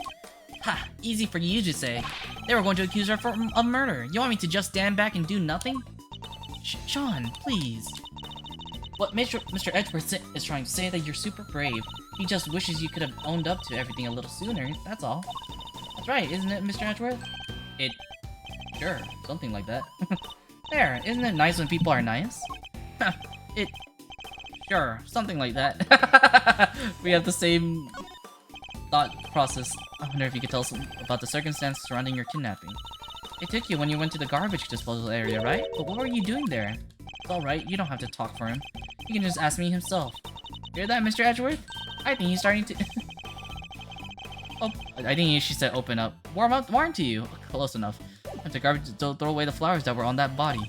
Ha! Easy for you to say. They were going to accuse her of murder. You want me to just stand back and do nothing? Sean, please. What Mr. Edgeworth is trying to say that you're super brave. He just wishes you could have owned up to everything a little sooner, that's all. That's right, isn't it, Mr. Edgeworth? Sure, something like that. There, isn't it nice when people are nice? Sure, something like that. We have the same thought process. I wonder if you could tell us about the circumstances surrounding your kidnapping. They took you when you went to the garbage disposal area, right? But what were you doing there? It's alright, you don't have to talk for him. You can just ask me himself. Hear that, Mr. Edgeworth? I think he's starting to... Oh, I think she said open up. Warm to you. Close enough. I went to garbage to throw away the flowers that were on that body.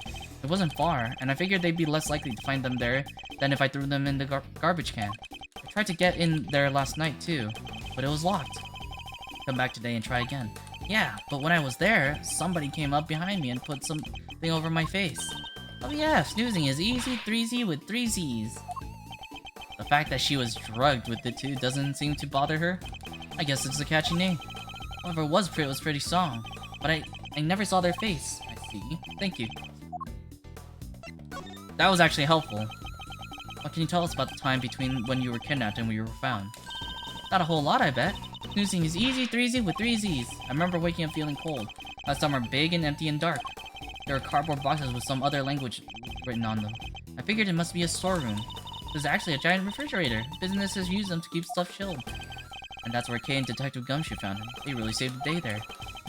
It wasn't far, and I figured they'd be less likely to find them there than if I threw them in the garbage can. I tried to get in there last night too, but it was locked. Come back today and try again. Yeah, but when I was there, somebody came up behind me and put something over my face. Oh yeah, snoozing is easy, 3Z with 3 Z's. The fact that she was drugged with it too doesn't seem to bother her. I guess it's a catchy name. Whoever it was pretty strong, but I never saw their face. I see. Thank you. That was actually helpful. What can you tell us about the time between when you were kidnapped and when you were found? Not a whole lot, I bet. Snoozing is easy, 3Z with 3 Z's. I remember waking up feeling cold. Last time were big and empty and dark. There were cardboard boxes with some other language written on them. I figured it must be a storeroom. There's actually a giant refrigerator. Businesses use them to keep stuff chilled. And that's where Kay and Detective Gumshoe found him. They really saved the day there.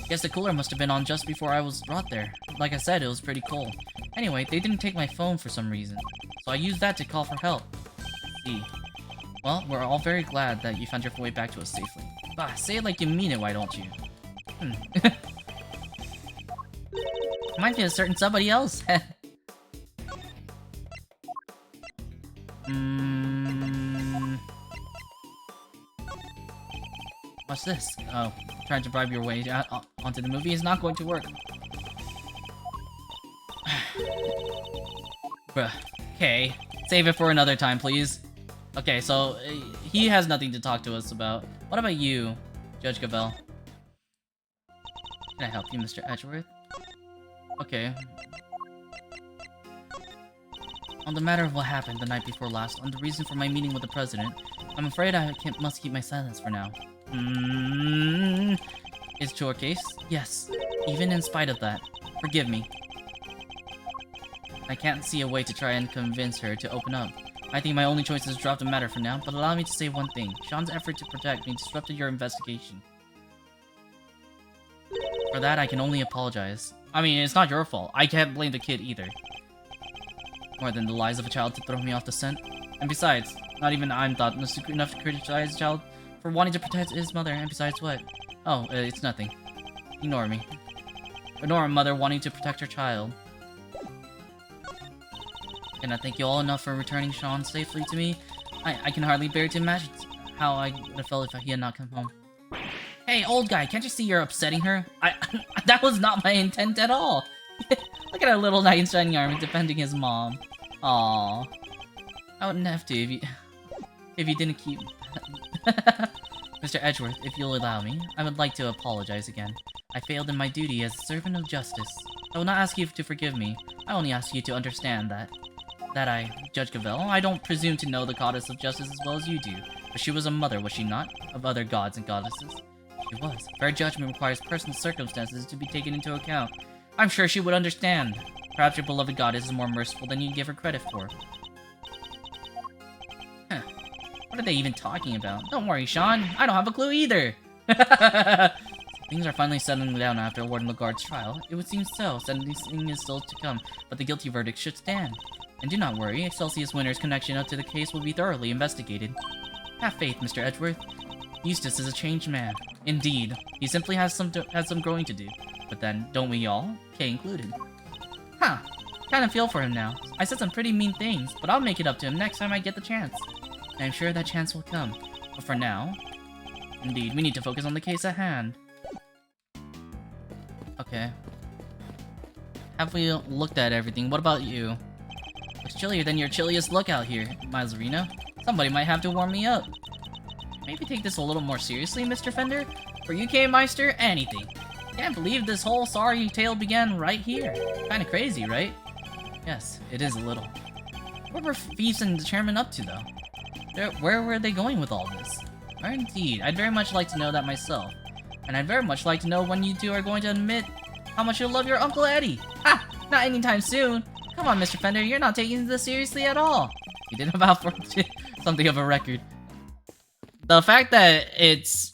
Guess the cooler must have been on just before I was brought there. Like I said, it was pretty cold. Anyway, they didn't take my phone for some reason, so I used that to call for help. See. Well, we're all very glad that you found your way back to us safely. Bah, say it like you mean it, why don't you? Reminds me of a certain somebody else. What's this? Oh, trying to bribe your way onto the movie is not going to work. Bruh. Okay. Save it for another time, please. Okay, so he has nothing to talk to us about. What about you, Judge Gabel? Can I help you, Mr. Edgeworth? Okay. On the matter of what happened the night before last, on the reason for my meeting with the president, I'm afraid I must keep my silence for now. Is your case? Yes. Even in spite of that. Forgive me. I can't see a way to try and convince her to open up. I think my only choice is to drop the matter for now, but allow me to say one thing. Sean's effort to protect me disrupted your investigation. For that, I can only apologize. I mean, it's not your fault. I can't blame the kid either. More than the lies of a child to throw me off the scent. And besides, not even I'm thoughtless enough to criticize a child for wanting to protect his mother, and besides what? Oh, it's nothing. Ignore me. Ignore a mother wanting to protect her child. Can I thank you all enough for returning Sean safely to me? I can hardly bear to imagine how I would have felt if he had not come home. Hey, old guy, can't you see you're upsetting her? That was not my intent at all. Look at our little knight in shining armor defending his mom. Aww. I wouldn't have to if you didn't keep... Mr. Edgeworth, if you'll allow me, I would like to apologize again. I failed in my duty as a servant of justice. I will not ask you to forgive me. I only ask you to understand that Judge Gavelle, I don't presume to know the goddess of justice as well as you do. But she was a mother, was she not? Of other gods and goddesses. She was. Fair judgment requires personal circumstances to be taken into account. I'm sure she would understand. Perhaps your beloved goddess is more merciful than you give her credit for. Huh. What are they even talking about? Don't worry, Sean. I don't have a clue either. Things are finally settling down after Warden Lagarde's trial. It would seem so. Sentencing is still to come, but the guilty verdict should stand. And do not worry, Excelsius Winter's connection up to the case will be thoroughly investigated. Have faith, Mr. Edgeworth. Eustace is a changed man. Indeed, he simply has some growing to do. But then, don't we all? Kay included. Huh. Kinda feel for him now. I said some pretty mean things, but I'll make it up to him next time I get the chance. And I'm sure that chance will come. But for now... Indeed, we need to focus on the case at hand. Okay. Have we looked at everything? What about you? It's chillier than your chilliest look out here, Mazarino. Somebody might have to warm me up. Maybe take this a little more seriously, Mr. Fender? For UK Meister, anything. Can't believe this whole sorry tale began right here. Kinda crazy, right? Yes, it is a little. What were Thieves and the Chairman up to, though? Where were they going with all this? Or indeed, I'd very much like to know that myself. And I'd very much like to know when you two are going to admit how much you love your Uncle Eddie. Ha! Not anytime soon. Come on, Mr. Fender, you're not taking this seriously at all. You did about for something of a record. The fact that it's...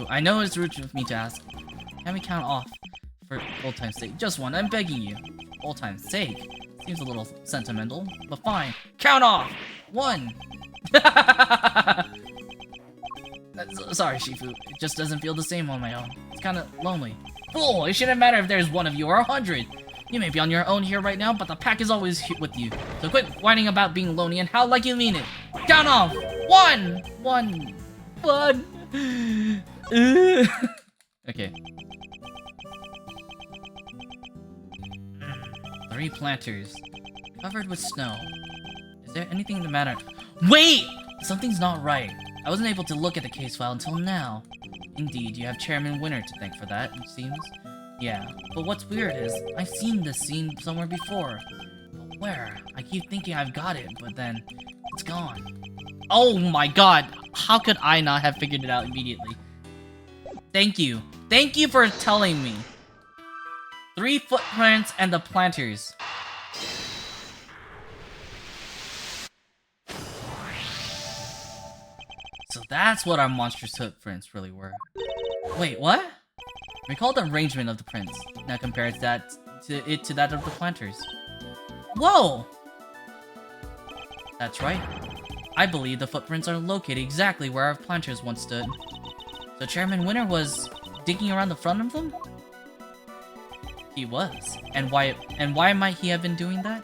I know it's rude of me to ask. Can we count off For old time's sake. Just one, I'm begging you. For old time's sake. Seems a little sentimental, but fine. Count off! 1! Sorry, Shifu. It just doesn't feel the same on my own. It's kinda lonely. Fool! It shouldn't matter if there's one of you or 100! You may be on your own here right now, but the pack is always with you. So quit whining about being lonely and how like you mean it. Count off! 1! 1! 1! Okay. 3 planters. Covered with snow. Is there anything the matter? Wait! Something's not right. I wasn't able to look at the case file until now. Indeed, you have Chairman Winter to thank for that, it seems. Yeah, but what's weird is, I've seen this scene somewhere before. But where? I keep thinking I've got it, but then, it's gone. Oh my god! How could I not have figured it out immediately? Thank you. Thank you for telling me. 3 footprints and the planters. So that's what our monstrous footprints really were. Wait, what? Recall the arrangement of the prints. Now compares that to that of the planters. Whoa! That's right. I believe the footprints are located exactly where our planters once stood. So Chairman Winter was digging around the front of them? He was. And why might he have been doing that?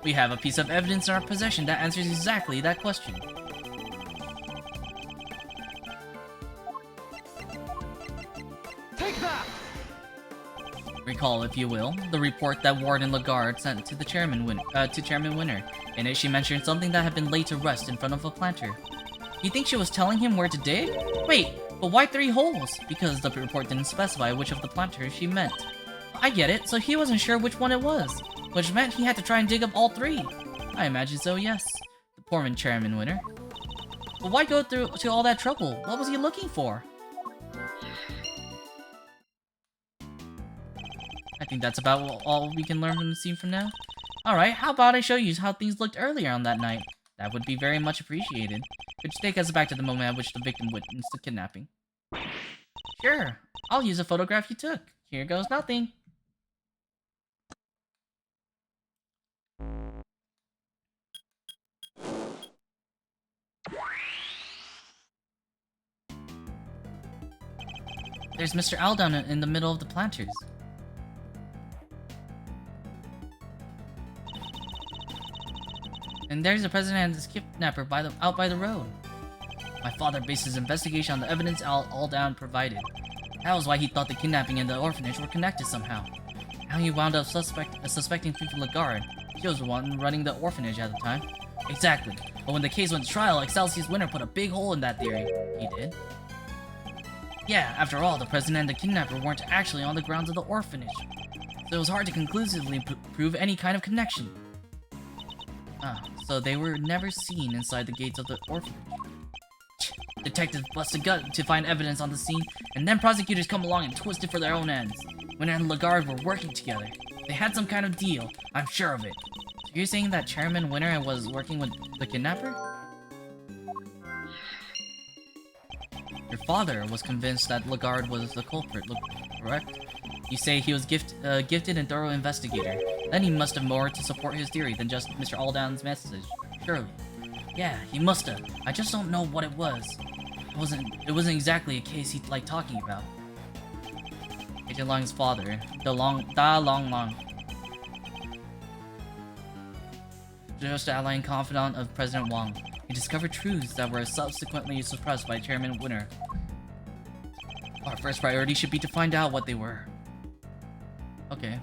We have a piece of evidence in our possession that answers exactly that question. Take that! Recall, if you will, the report that Warden Lagarde sent to the Chairman Winter. In it, she mentioned something that had been laid to rest in front of a planter. You think she was telling him where to dig? Wait, but why 3 holes? Because the report didn't specify which of the planters she meant. I get it, so he wasn't sure which one it was, which meant he had to try and dig up all 3. I imagine so, yes. The poor Chairman Winter. But why go through to all that trouble? What was he looking for? I think that's about all we can learn from the scene from now. Alright, how about I show you how things looked earlier on that night? That would be very much appreciated. Could you take us back to the moment at which the victim witnessed the kidnapping? Sure, I'll use a photograph you took. Here goes nothing. There's Mr. Owl down in the middle of the planters. And there's the president and his kidnapper out by the road. My father based his investigation on the evidence Aldown provided. That was why he thought the kidnapping and the orphanage were connected somehow. Now he wound up suspecting Fifi Lagarde. She was the one running the orphanage at the time. Exactly. But when the case went to trial, Excelsior's Winter put a big hole in that theory. He did. Yeah, after all, the president and the kidnapper weren't actually on the grounds of the orphanage. So it was hard to conclusively prove any kind of connection. Ah, so they were never seen inside the gates of the orphanage. Detectives bust a gut to find evidence on the scene, and then prosecutors come along and twist it for their own ends. Winter and Lagarde were working together. They had some kind of deal, I'm sure of it. So you're saying that Chairman Winter was working with the kidnapper? Your father was convinced that Lagarde was the culprit, correct? You say he was gifted and thorough investigator. Then he must have more to support his theory than just Mr. Aldown's message. Surely. Yeah, he must have. I just don't know what it was. It wasn't exactly a case he liked talking about. Agent Long's father, Da Long. Just ally and confidant of President Wang. He discovered truths that were subsequently suppressed by Chairman Winter. Our first priority should be to find out what they were. Okay.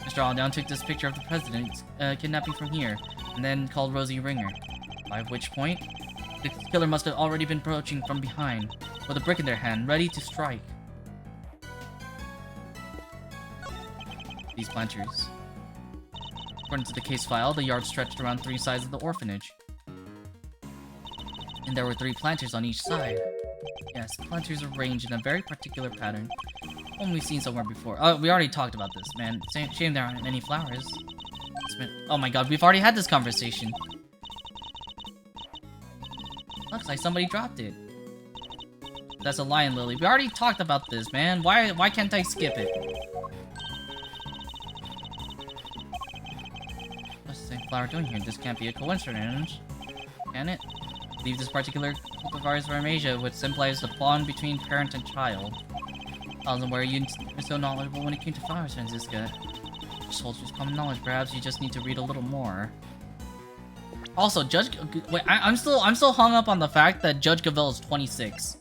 Mr. Aldown took this picture of the president's kidnapping from here, and then called Rosie Ringer. By which point, the killer must have already been approaching from behind, with a brick in their hand, ready to strike. These planters. According to the case file, the yard stretched around 3 sides of the orphanage. And there were 3 planters on each side. Yes, planters arranged in a very particular pattern. One we've seen somewhere before. Oh, we already talked about this, man. Shame there aren't any flowers. Oh my god, we've already had this conversation. Looks like somebody dropped it. That's a lion lily. We already talked about this, man. Why can't I skip it? What's the same flower doing here? This can't be a coincidence, can it? Leave this particular cultivars from Asia, which symbolize the bond between parent and child. I wasn't aware you were so knowledgeable when it came to flowers, Franziska. Just holds with common knowledge. Perhaps you just need to read a little more. Also, wait, I'm still hung up on the fact that Judge Gavel is 26.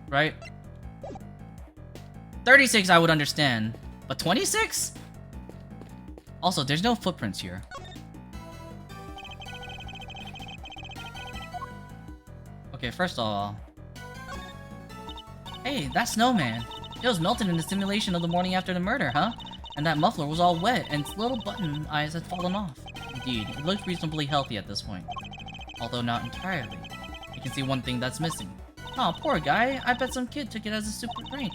Right? 36 I would understand, but 26? Also, there's no footprints here. Okay, first of all... Hey, that snowman! It was melted in the simulation of the morning after the murder, huh? And that muffler was all wet, and its little button eyes had fallen off. Indeed, it looked reasonably healthy at this point. Although not entirely. You can see one thing that's missing. Aw, poor guy. I bet some kid took it as a super prank.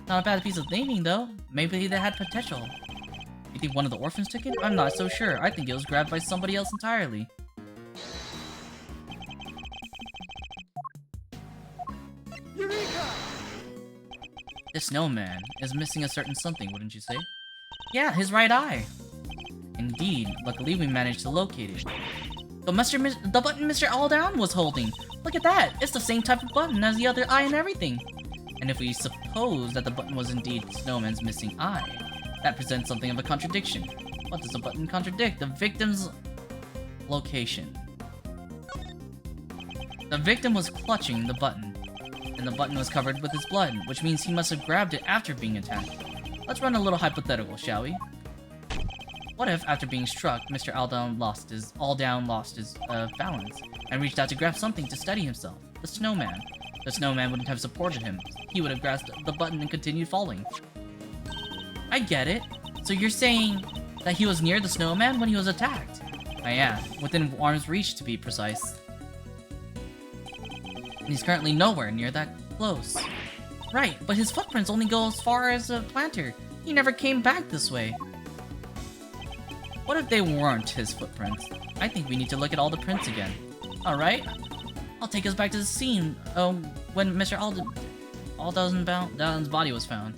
Not a bad piece of thinking, though. Maybe they had potential. You think one of the orphans took it? I'm not so sure. I think it was grabbed by somebody else entirely. Eureka! This snowman is missing a certain something, wouldn't you say? Yeah, his right eye. Indeed. Luckily, we managed to locate it. The button Mr. Aldown was holding. Look at that! It's the same type of button as the other eye and everything. And if we suppose that the button was indeed Snowman's missing eye, that presents something of a contradiction. What does the button contradict? The victim's location. The victim was clutching the button, and the button was covered with his blood, which means he must have grabbed it after being attacked. Let's run a little hypothetical, shall we? What if, after being struck, Mr. Aldown lost his balance, and reached out to grab something to steady himself? The snowman. The snowman wouldn't have supported him. He would have grasped the button and continued falling. I get it. So you're saying that he was near the snowman when he was attacked? I am. Within arm's reach, to be precise. And he's currently nowhere near that close. Right, but his footprints only go as far as the planter. He never came back this way. What if they weren't his footprints? I think we need to look at all the prints again. Alright. I'll take us back to the scene when Mr. Aldown's body was found.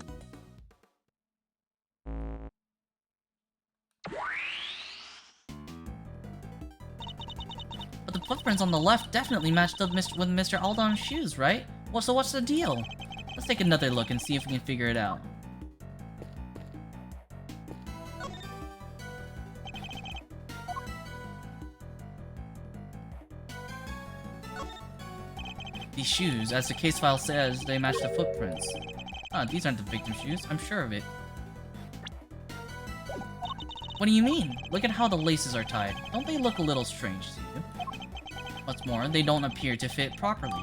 But the footprints on the left definitely matched up with Mr. Aldown's shoes, right? Well, so what's the deal? Let's take another look and see if we can figure it out. These shoes, as the case file says, they match the footprints. These aren't the victim's shoes, I'm sure of it. What do you mean? Look at how the laces are tied. Don't they look a little strange to you? What's more, they don't appear to fit properly.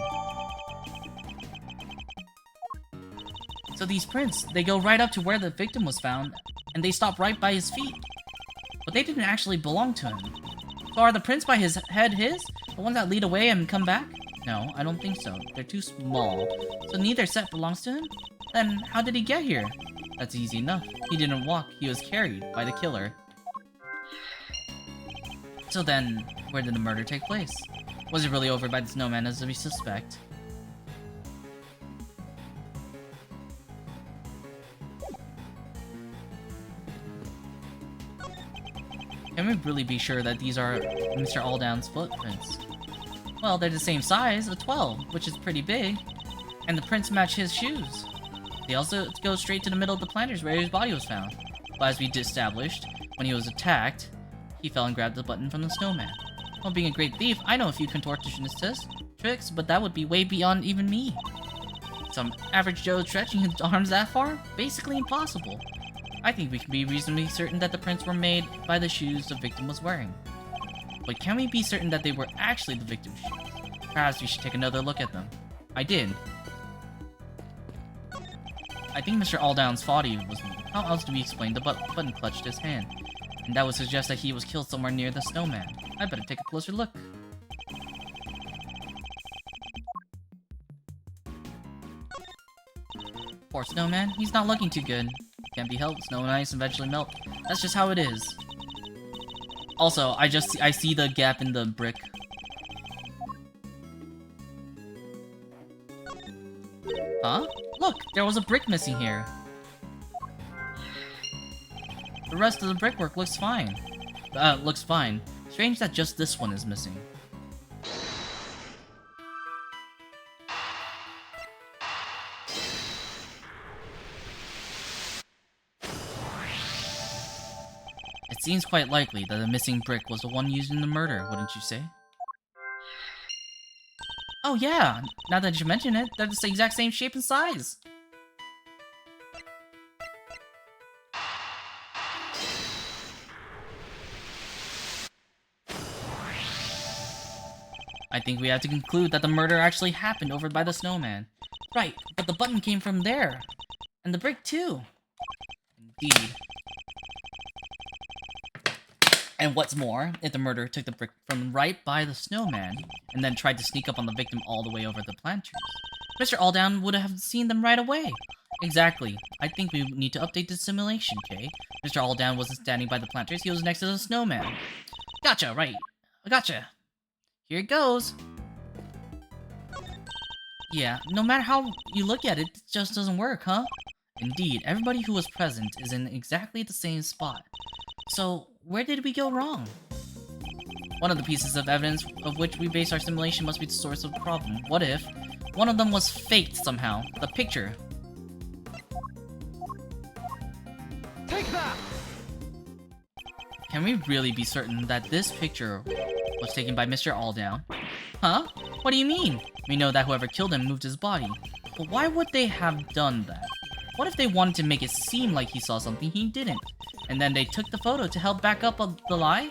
So these prints, they go right up to where the victim was found, and they stop right by his feet. But they didn't actually belong to him. So are the prints by his head his? The ones that lead away and come back? No, I don't think so. They're too small. So neither set belongs to him? Then how did he get here? That's easy enough. He didn't walk, he was carried by the killer. So then, where did the murder take place? Was it really over by the snowman as we suspect? Can we really be sure that these are Mr. Aldown's footprints? Well, they're the same size, a 12, which is pretty big. And the prints match his shoes. They also go straight to the middle of the planters where his body was found. But as we established, when he was attacked, he fell and grabbed the button from the snowman. Well, being a great thief, I know a few contortionist tricks, but that would be way beyond even me. Some average Joe stretching his arms that far? Basically impossible. I think we can be reasonably certain that the prints were made by the shoes the victim was wearing. But can we be certain that they were actually the victim's shoes? Perhaps we should take another look at them. I did. I think Mr. Aldown's body was moved. How else do we explain the button clutched his hand? And that would suggest that he was killed somewhere near the snowman. I better take a closer look. Poor snowman, he's not looking too good. Can't be helped, snow and ice eventually melt. That's just how it is. Also, I see the gap in the brick. Huh? Look, there was a brick missing here. The rest of the brickwork looks fine. Looks fine. Strange that just this one is missing. It seems quite likely that the missing brick was the one used in the murder, wouldn't you say? Oh yeah, now that you mention it, they're the exact same shape and size. I think we have to conclude that the murder actually happened over by the snowman. Right, but the button came from there. And the brick too. Indeed. And what's more, if the murderer took the brick from right by the snowman, and then tried to sneak up on the victim all the way over the plant trees, Mr. Aldown would have seen them right away. Exactly. I think we need to update the simulation, Kay. Mr. Aldown wasn't standing by the plant trees, he was next to the snowman. Gotcha, right. Gotcha. Here it goes. Yeah, no matter how you look at it, it just doesn't work, huh? Indeed, everybody who was present is in exactly the same spot. So, where did we go wrong? One of the pieces of evidence of which we base our simulation must be the source of the problem. What if one of them was faked somehow? The picture. Take that! Can we really be certain that this picture was taken by Mr. Aldown? Huh? What do you mean? We know that whoever killed him moved his body. But why would they have done that? What if they wanted to make it seem like he saw something he didn't? And then they took the photo to help back up the lie?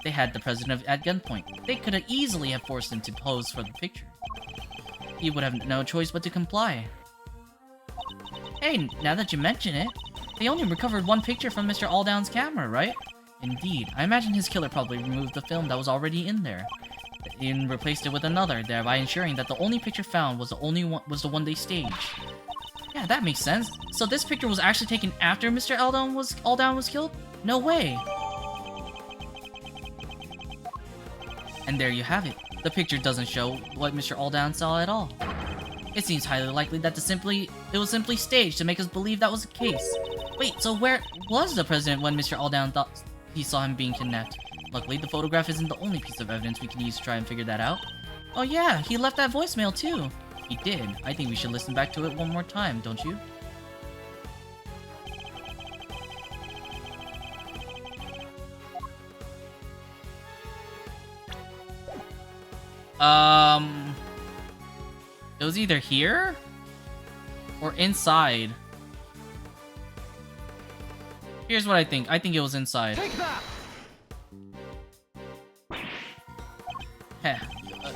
They had the president at gunpoint. They could have easily have forced him to pose for the picture. He would have no choice but to comply. Hey, now that you mention it, they only recovered one picture from Mr. Aldown's camera, right? Indeed, I imagine his killer probably removed the film that was already in there and replaced it with another, thereby ensuring that the only picture found was the one they staged. Yeah, that makes sense. So this picture was actually taken after Mr. Aldown was killed? No way. And there you have it. The picture doesn't show what Mr. Aldown saw at all. It seems highly likely that it was simply staged to make us believe that was the case. Wait, so where was the president when Mr. Aldown thought he saw him being kidnapped? Luckily, the photograph isn't the only piece of evidence we can use to try and figure that out. Oh yeah, he left that voicemail too. He did. I think we should listen back to it one more time, don't you? It was either here or inside. Here's what I think. I think it was inside. Take that! Heh.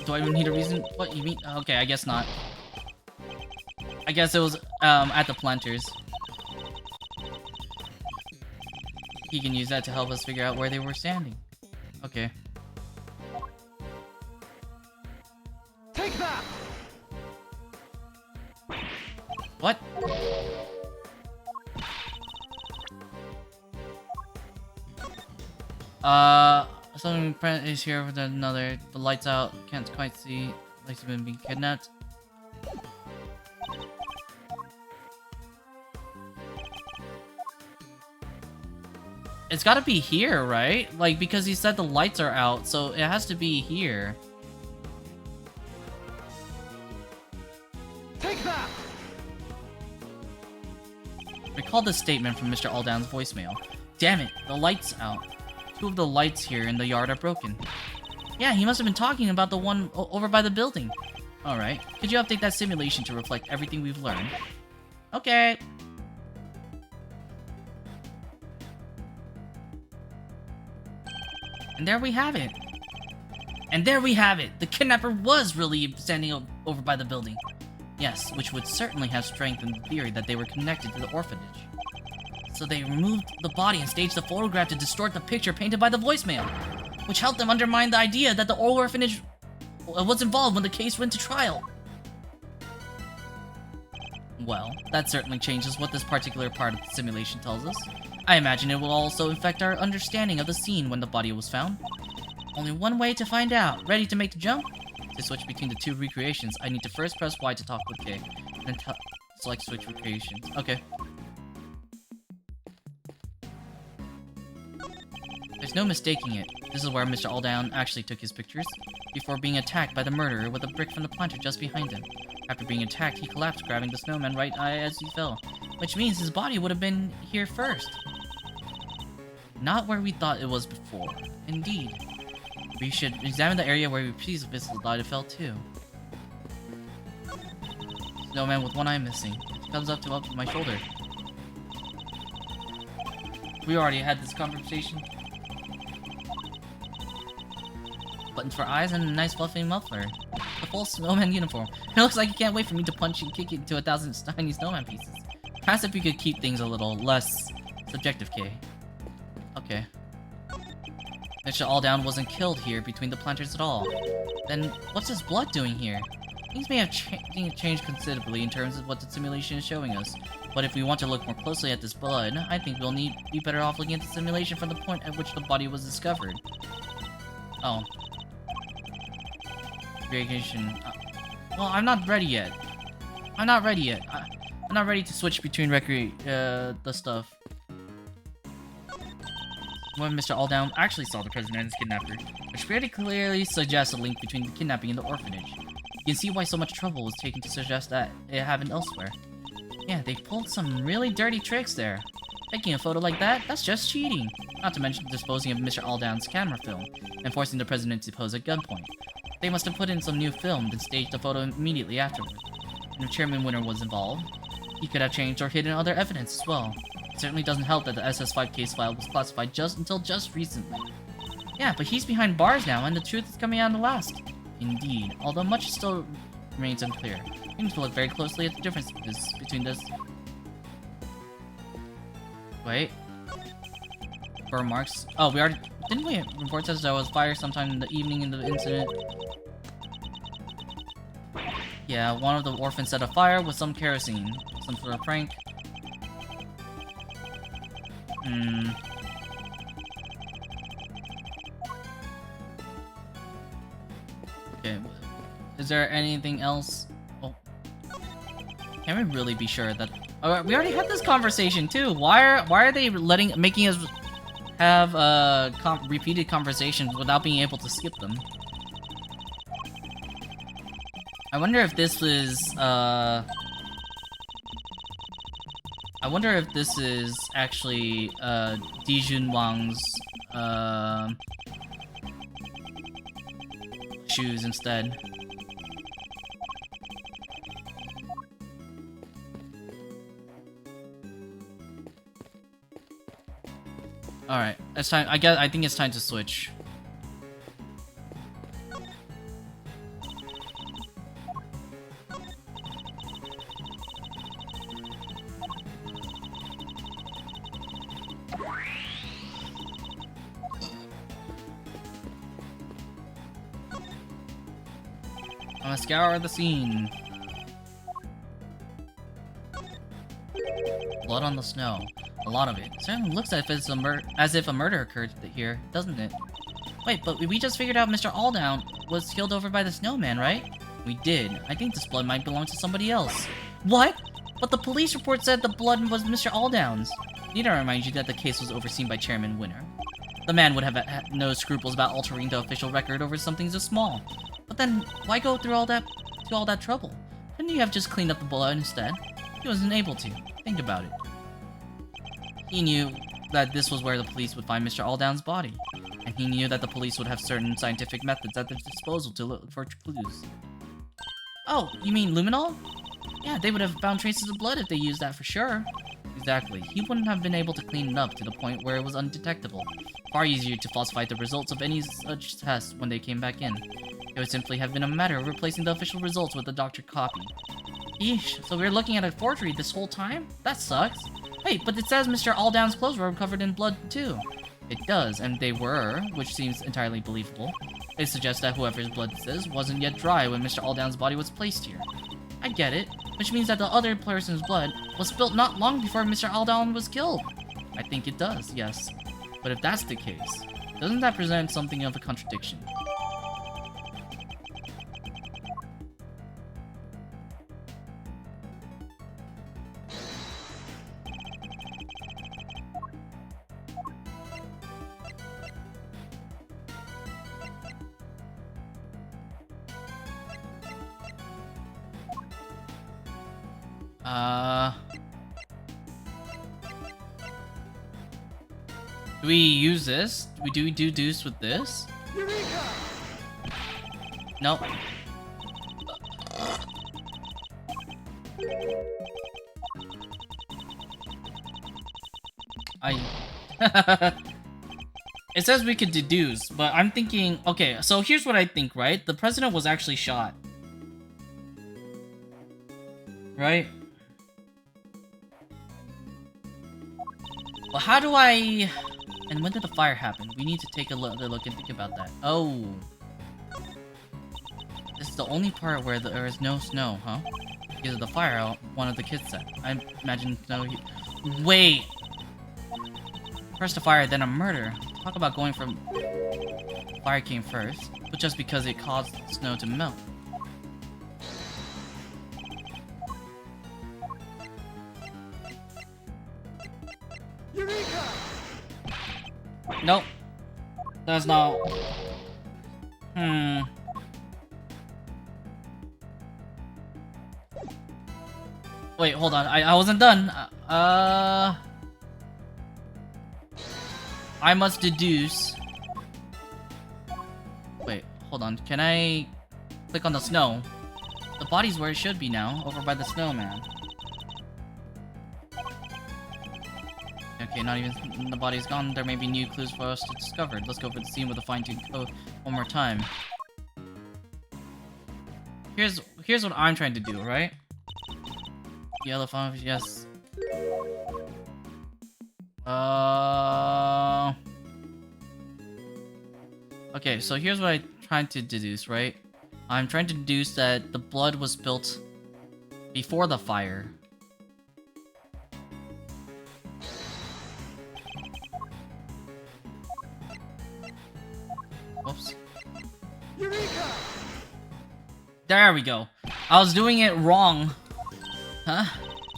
Do I even need a reason? What you mean? Okay, I guess not. I guess it was at the planters. He can use that to help us figure out where they were standing. Okay. Take that! What? Something print is here with another. The lights out. Can't quite see. Like he's been being kidnapped. It's gotta be here, right? Like, because he said the lights are out, so it has to be here. Take that! Recall this statement from Mr. Aldown's voicemail. Damn it, the light's out. Two of the lights here in the yard are broken. Yeah, he must have been talking about the one over by the building. Alright, could you update that simulation to reflect everything we've learned? Okay. And there we have it. And there we have it! The kidnapper was really standing over by the building. Yes, which would certainly have strengthened the theory that they were connected to the orphanage. So they removed the body and staged the photograph to distort the picture painted by the voicemail, which helped them undermine the idea that the orphanage was involved when the case went to trial. Well, that certainly changes what this particular part of the simulation tells us. I imagine it will also affect our understanding of the scene when the body was found. Only one way to find out. Ready to make the jump? To switch between the two recreations, I need to first press Y to talk with Kay. then select switch recreations. Okay. There's no mistaking it. This is where Mr. Aldown actually took his pictures, before being attacked by the murderer with a brick from the planter just behind him. After being attacked, he collapsed, grabbing the snowman right eye as he fell, which means his body would have been here first. Not where we thought it was before. Indeed. We should examine the area where we previously thought it fell too. Snowman with one eye missing. It comes up to my shoulder. We already had this conversation. Buttons for eyes and a nice fluffy muffler. The full snowman uniform. It looks like you can't wait for me to punch and kick it into 1,000 tiny snowman pieces. Perhaps if you could keep things a little less subjective, Kay. Okay. Mr. Aldown wasn't killed here between the planters at all. Then what's his blood doing here? Things may have changed considerably in terms of what the simulation is showing us. But if we want to look more closely at this blood, I think we'll be better off looking at the simulation from the point at which the body was discovered. Oh. Variation. Well, I'm not ready yet. I'm not ready yet. I'm not ready to switch between the stuff. When Mr. Aldown actually saw the president and his kidnapper, which pretty clearly suggests a link between the kidnapping and the orphanage. You can see why so much trouble was taken to suggest that it happened elsewhere. Yeah, they pulled some really dirty tricks there. Taking a photo like that, that's just cheating. Not to mention disposing of Mr. Aldown's camera film, and forcing the president to pose at gunpoint. They must have put in some new film, then staged the photo immediately afterward. And if Chairman Winter was involved, he could have changed or hidden other evidence as well. It certainly doesn't help that the SS5 case file was classified until just recently. Yeah, but he's behind bars now, and the truth is coming out at last. Indeed, although much still remains unclear. We need to look very closely at the differences between this. Wait. Burn marks. Oh, we already didn't we report says there was fire sometime in the evening in the incident? Yeah, one of the orphans set a fire with some kerosene. Some sort of prank. Okay. Is there anything else? Oh. Can we really be sure that... Oh, we already had this conversation too. Why are they making us have repeated conversations without being able to skip them? I wonder if this is I wonder if this is actually Dijun Wang's shoes instead. All right, it's time. I think it's time to switch. I'm gonna scour the scene. Blood on the snow. A lot of it. Certainly looks as if a murder occurred here, doesn't it? Wait, but we just figured out Mr. Aldown was killed over by the snowman, right? We did. I think this blood might belong to somebody else. What? But the police report said the blood was Mr. Aldown's. Need to remind you that the case was overseen by Chairman Winter. The man would have no scruples about altering the official record over something so small. But then, why go through all that trouble? Couldn't you have just cleaned up the blood instead? He wasn't able to. Think about it. He knew that this was where the police would find Mr. Aldown's body, and he knew that the police would have certain scientific methods at their disposal to look for clues. Oh, you mean luminol? Yeah, they would have found traces of blood if they used that for sure. Exactly. He wouldn't have been able to clean it up to the point where it was undetectable. Far easier to falsify the results of any such test when they came back in. It would simply have been a matter of replacing the official results with a doctored copy. Eesh, so we're looking at a forgery this whole time? That sucks. Wait, but it says Mr. Aldown's clothes were covered in blood too. It does, and they were, which seems entirely believable. It suggests that whoever's blood this is wasn't yet dry when Mr. Aldown's body was placed here. I get it, which means that the other person's blood was spilled not long before Mr. Aldown was killed. I think it does, yes. But if that's the case, doesn't that present something of a contradiction? Do we use this? Do we do deuce with this? Eureka! Nope. It says we could deduce, but I'm thinking, okay, so here's what I think, right? The president was actually shot. Right? Well, how do I... And when did the fire happen? We need to take a look and think about that. Oh. This is the only part where there is no snow, huh? Because of the fire, one of the kids said. I imagine snow... Wait! First a fire, then a murder. Talk about going from... Fire came first, but just because it caused snow to melt. Eureka! Nope. That's not... Wait, hold on. I wasn't done. I must deduce... Wait, hold on. Can I... click on the snow? The body's where it should be now, over by the snowman. Okay, not even the body's gone. There may be new clues for us to discover. Let's go for the scene with a fine-tuned code one more time. Here's what I'm trying to do, right? Yellow phone, yes. Okay, so here's what I'm trying to deduce, right? I'm trying to deduce that the blood was spilt before the fire. Whoops. Eureka! There we go. I was doing it wrong. Huh?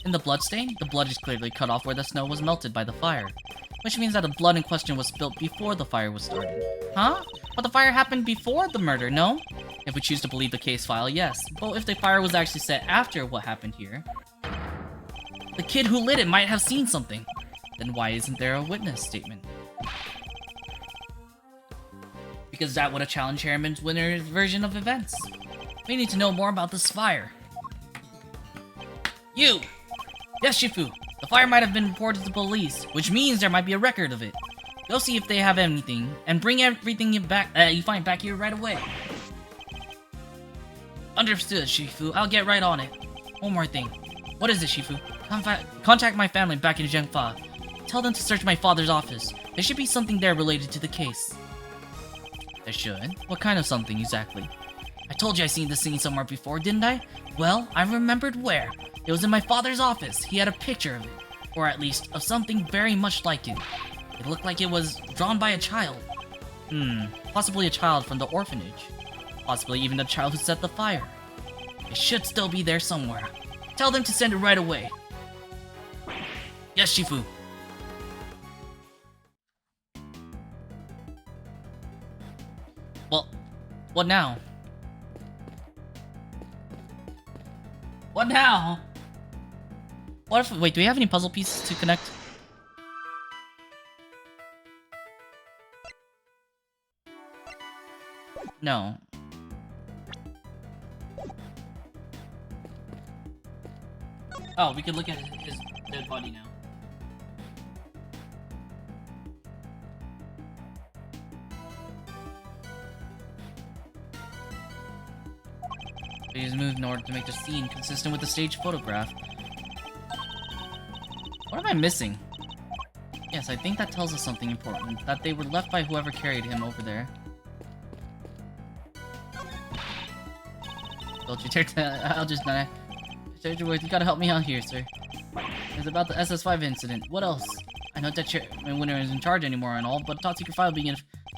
In the blood stain, the blood is clearly cut off where the snow was melted by the fire. Which means that the blood in question was spilt before the fire was started. Huh? But the fire happened before the murder, no? If we choose to believe the case file, yes. But if the fire was actually set after what happened here, the kid who lit it might have seen something. Then why isn't there a witness statement? Because that would have challenged Harriman's winner's version of events. We need to know more about this fire. You! Yes, Shifu. The fire might have been reported to police, which means there might be a record of it. Go see if they have anything, and bring everything you find back here right away. Understood, Shifu. I'll get right on it. One more thing. What is it, Shifu? Contact my family back in Zhengfa. Tell them to search my father's office. There should be something there related to the case. There should? What kind of something exactly? I told you I seen this scene somewhere before, didn't I? Well, I remembered where. It was in my father's office. He had a picture of it. Or at least, of something very much like it. It looked like it was drawn by a child. Possibly a child from the orphanage. Possibly even the child who set the fire. It should still be there somewhere. Tell them to send it right away. Yes, Shifu. Well, what now? What now? What if... Wait, do we have any puzzle pieces to connect? No. Oh, we could look at his dead body now. Please move in order to make the scene consistent with the stage photograph. What am I missing? Yes, I think that tells us something important. That they were left by whoever carried him over there. Don't you dare to... I'll just die. You gotta help me out here, sir. It's about the SS5 incident. What else? I know that Winner isn't in charge anymore and all, but top secret file being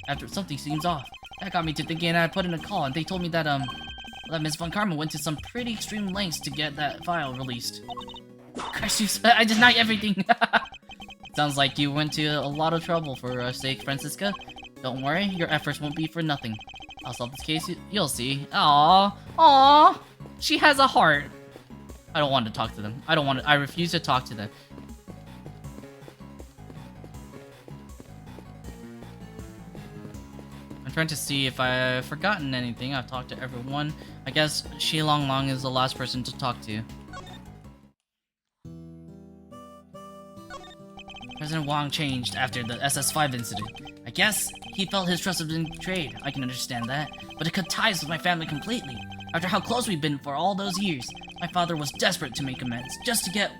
after something seems off. That got me to thinking I put in a call, and they told me that, that Ms. Von Karma went to some pretty extreme lengths to get that file released. Christ, I deny everything! Sounds like you went to a lot of trouble for our sake, Francisca. Don't worry, your efforts won't be for nothing. I'll solve this case, you'll see. Aww, aww, she has a heart. I don't want to talk to them. I refuse to talk to them. I'm trying to see if I've forgotten anything. I've talked to everyone. I guess Shi Long Long is the last person to talk to. President Wang changed after the SS5 incident. I guess he felt his trust had been betrayed. I can understand that. But it cut ties with my family completely. After how close we've been for all those years, my father was desperate to make amends, just to get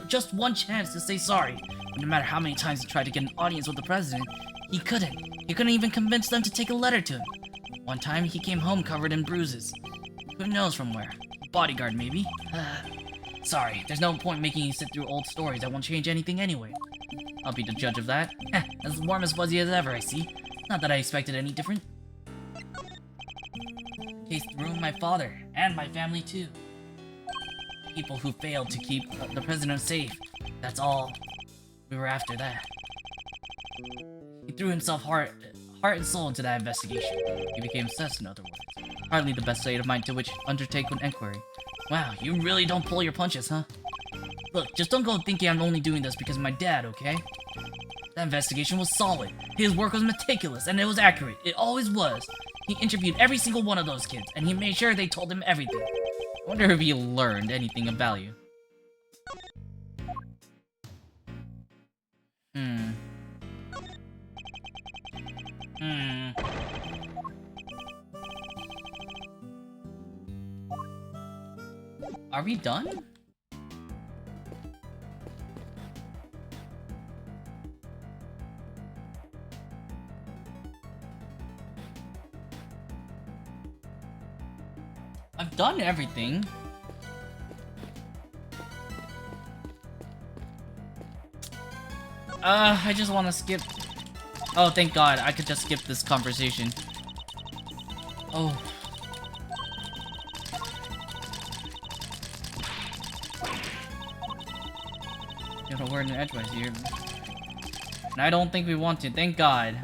just one chance to say sorry. But no matter how many times he tried to get an audience with the president, he couldn't. He couldn't even convince them to take a letter to him. One time, he came home covered in bruises. Who knows from where? Bodyguard, maybe? Sorry, there's no point making you sit through old stories that won't change anything anyway. I'll be the judge of that. As warm as fuzzy as ever, I see. Not that I expected any different. The case ruined my father, and my family too. People who failed to keep the president safe. That's all. We were after that. He threw himself heart and soul into that investigation. He became obsessed, in other words. Hardly the best state of mind to which undertake an inquiry. Wow, you really don't pull your punches, huh? Look, just don't go thinking I'm only doing this because of my dad, okay? That investigation was solid. His work was meticulous, and it was accurate. It always was. He interviewed every single one of those kids, and he made sure they told him everything. I wonder if he learned anything of value. Are we done? I've done everything. I just want to skip. Oh, thank God, I could just skip this conversation. Oh. You know, we're in edgewise here. And I don't think we want to, thank God.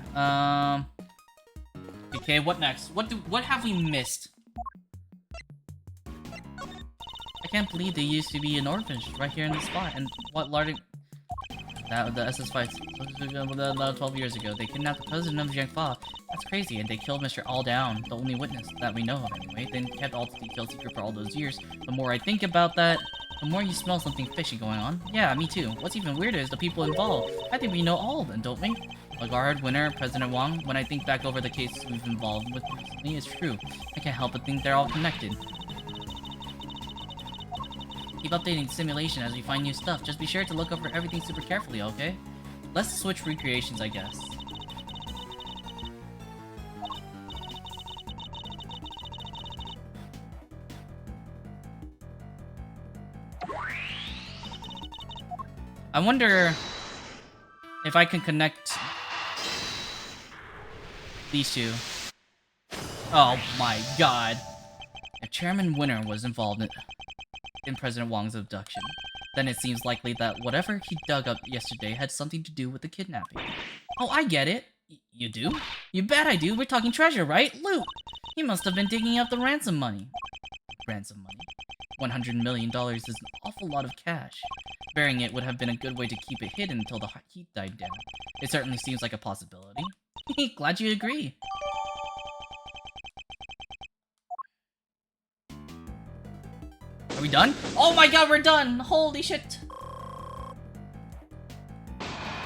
Okay, what next? What have we missed? I can't believe they used to be an orphanage right here in this spot. And what large... the SS5 12 years ago, they kidnapped the president of Jiangfa. That's crazy, and they killed Mr. All Down, the only witness that we know of anyway. Then kept all the details secret for all those years. The more I think about that, the more you smell something fishy going on. Yeah, me too. What's even weirder is the people involved. I think we know all of them, don't we? Lagarde, Winner, President Wang. When I think back over the cases we've involved with recently, it's true. I can't help but think they're all connected. Keep updating the simulation as we find new stuff. Just be sure to look over everything super carefully, okay? Let's switch recreations, I guess. I wonder if I can connect these two. Oh my God. If Chairman Winner was involved in President Wang's abduction, then it seems likely that whatever he dug up yesterday had something to do with the kidnapping. Oh, I get it. You do? You bet I do. We're talking treasure, right? Loot! He must have been digging up the ransom money. Ransom money? $100 million is an awful lot of cash. Burying it would have been a good way to keep it hidden until the heat died down. It certainly seems like a possibility. Glad you agree. Are we done? Oh my God, we're done! Holy shit!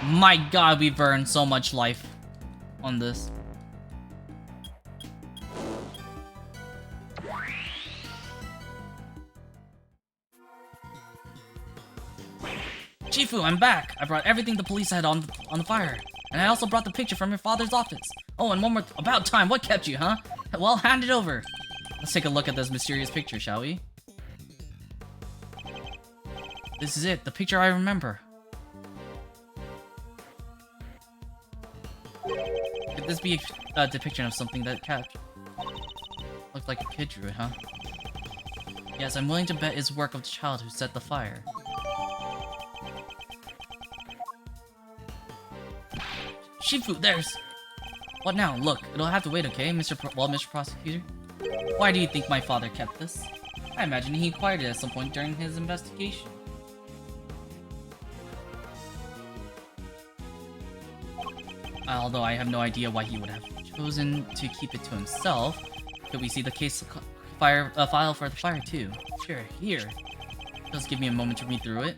My God, we've earned so much life on this. Chifu, I'm back! I brought everything the police had on the fire. And I also brought the picture from your father's office. Oh, and one more about time, what kept you, huh? Well, hand it over. Let's take a look at this mysterious picture, shall we? This is it, the picture I remember. Could this be a depiction of something that looked like a kid drew it, huh? Yes, I'm willing to bet it's work of the child who set the fire. Shifu, there's... What now? Look, it'll have to wait, okay, Mr. Prosecutor? Why do you think my father kept this? I imagine he acquired it at some point during his investigation. Although I have no idea why he would have chosen to keep it to himself. Could we see the case file for the fire too? Sure, here. Just give me a moment to read through it.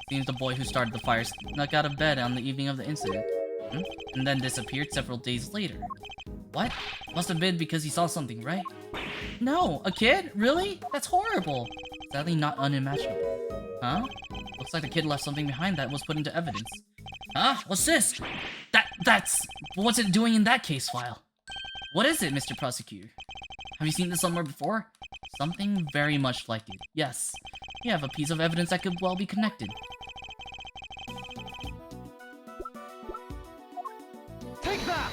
Seems the boy who started the fire snuck out of bed on the evening of the incident. And then disappeared several days later. What? Must have been because he saw something, right? No, a kid? Really? That's horrible. Sadly not unimaginable. Huh? Looks like the kid left something behind that was put into evidence. Huh? What's this? That's... What's it doing in that case file? What is it, Mr. Prosecutor? Have you seen this somewhere before? Something very much like it. Yes. You have a piece of evidence that could well be connected. Take that!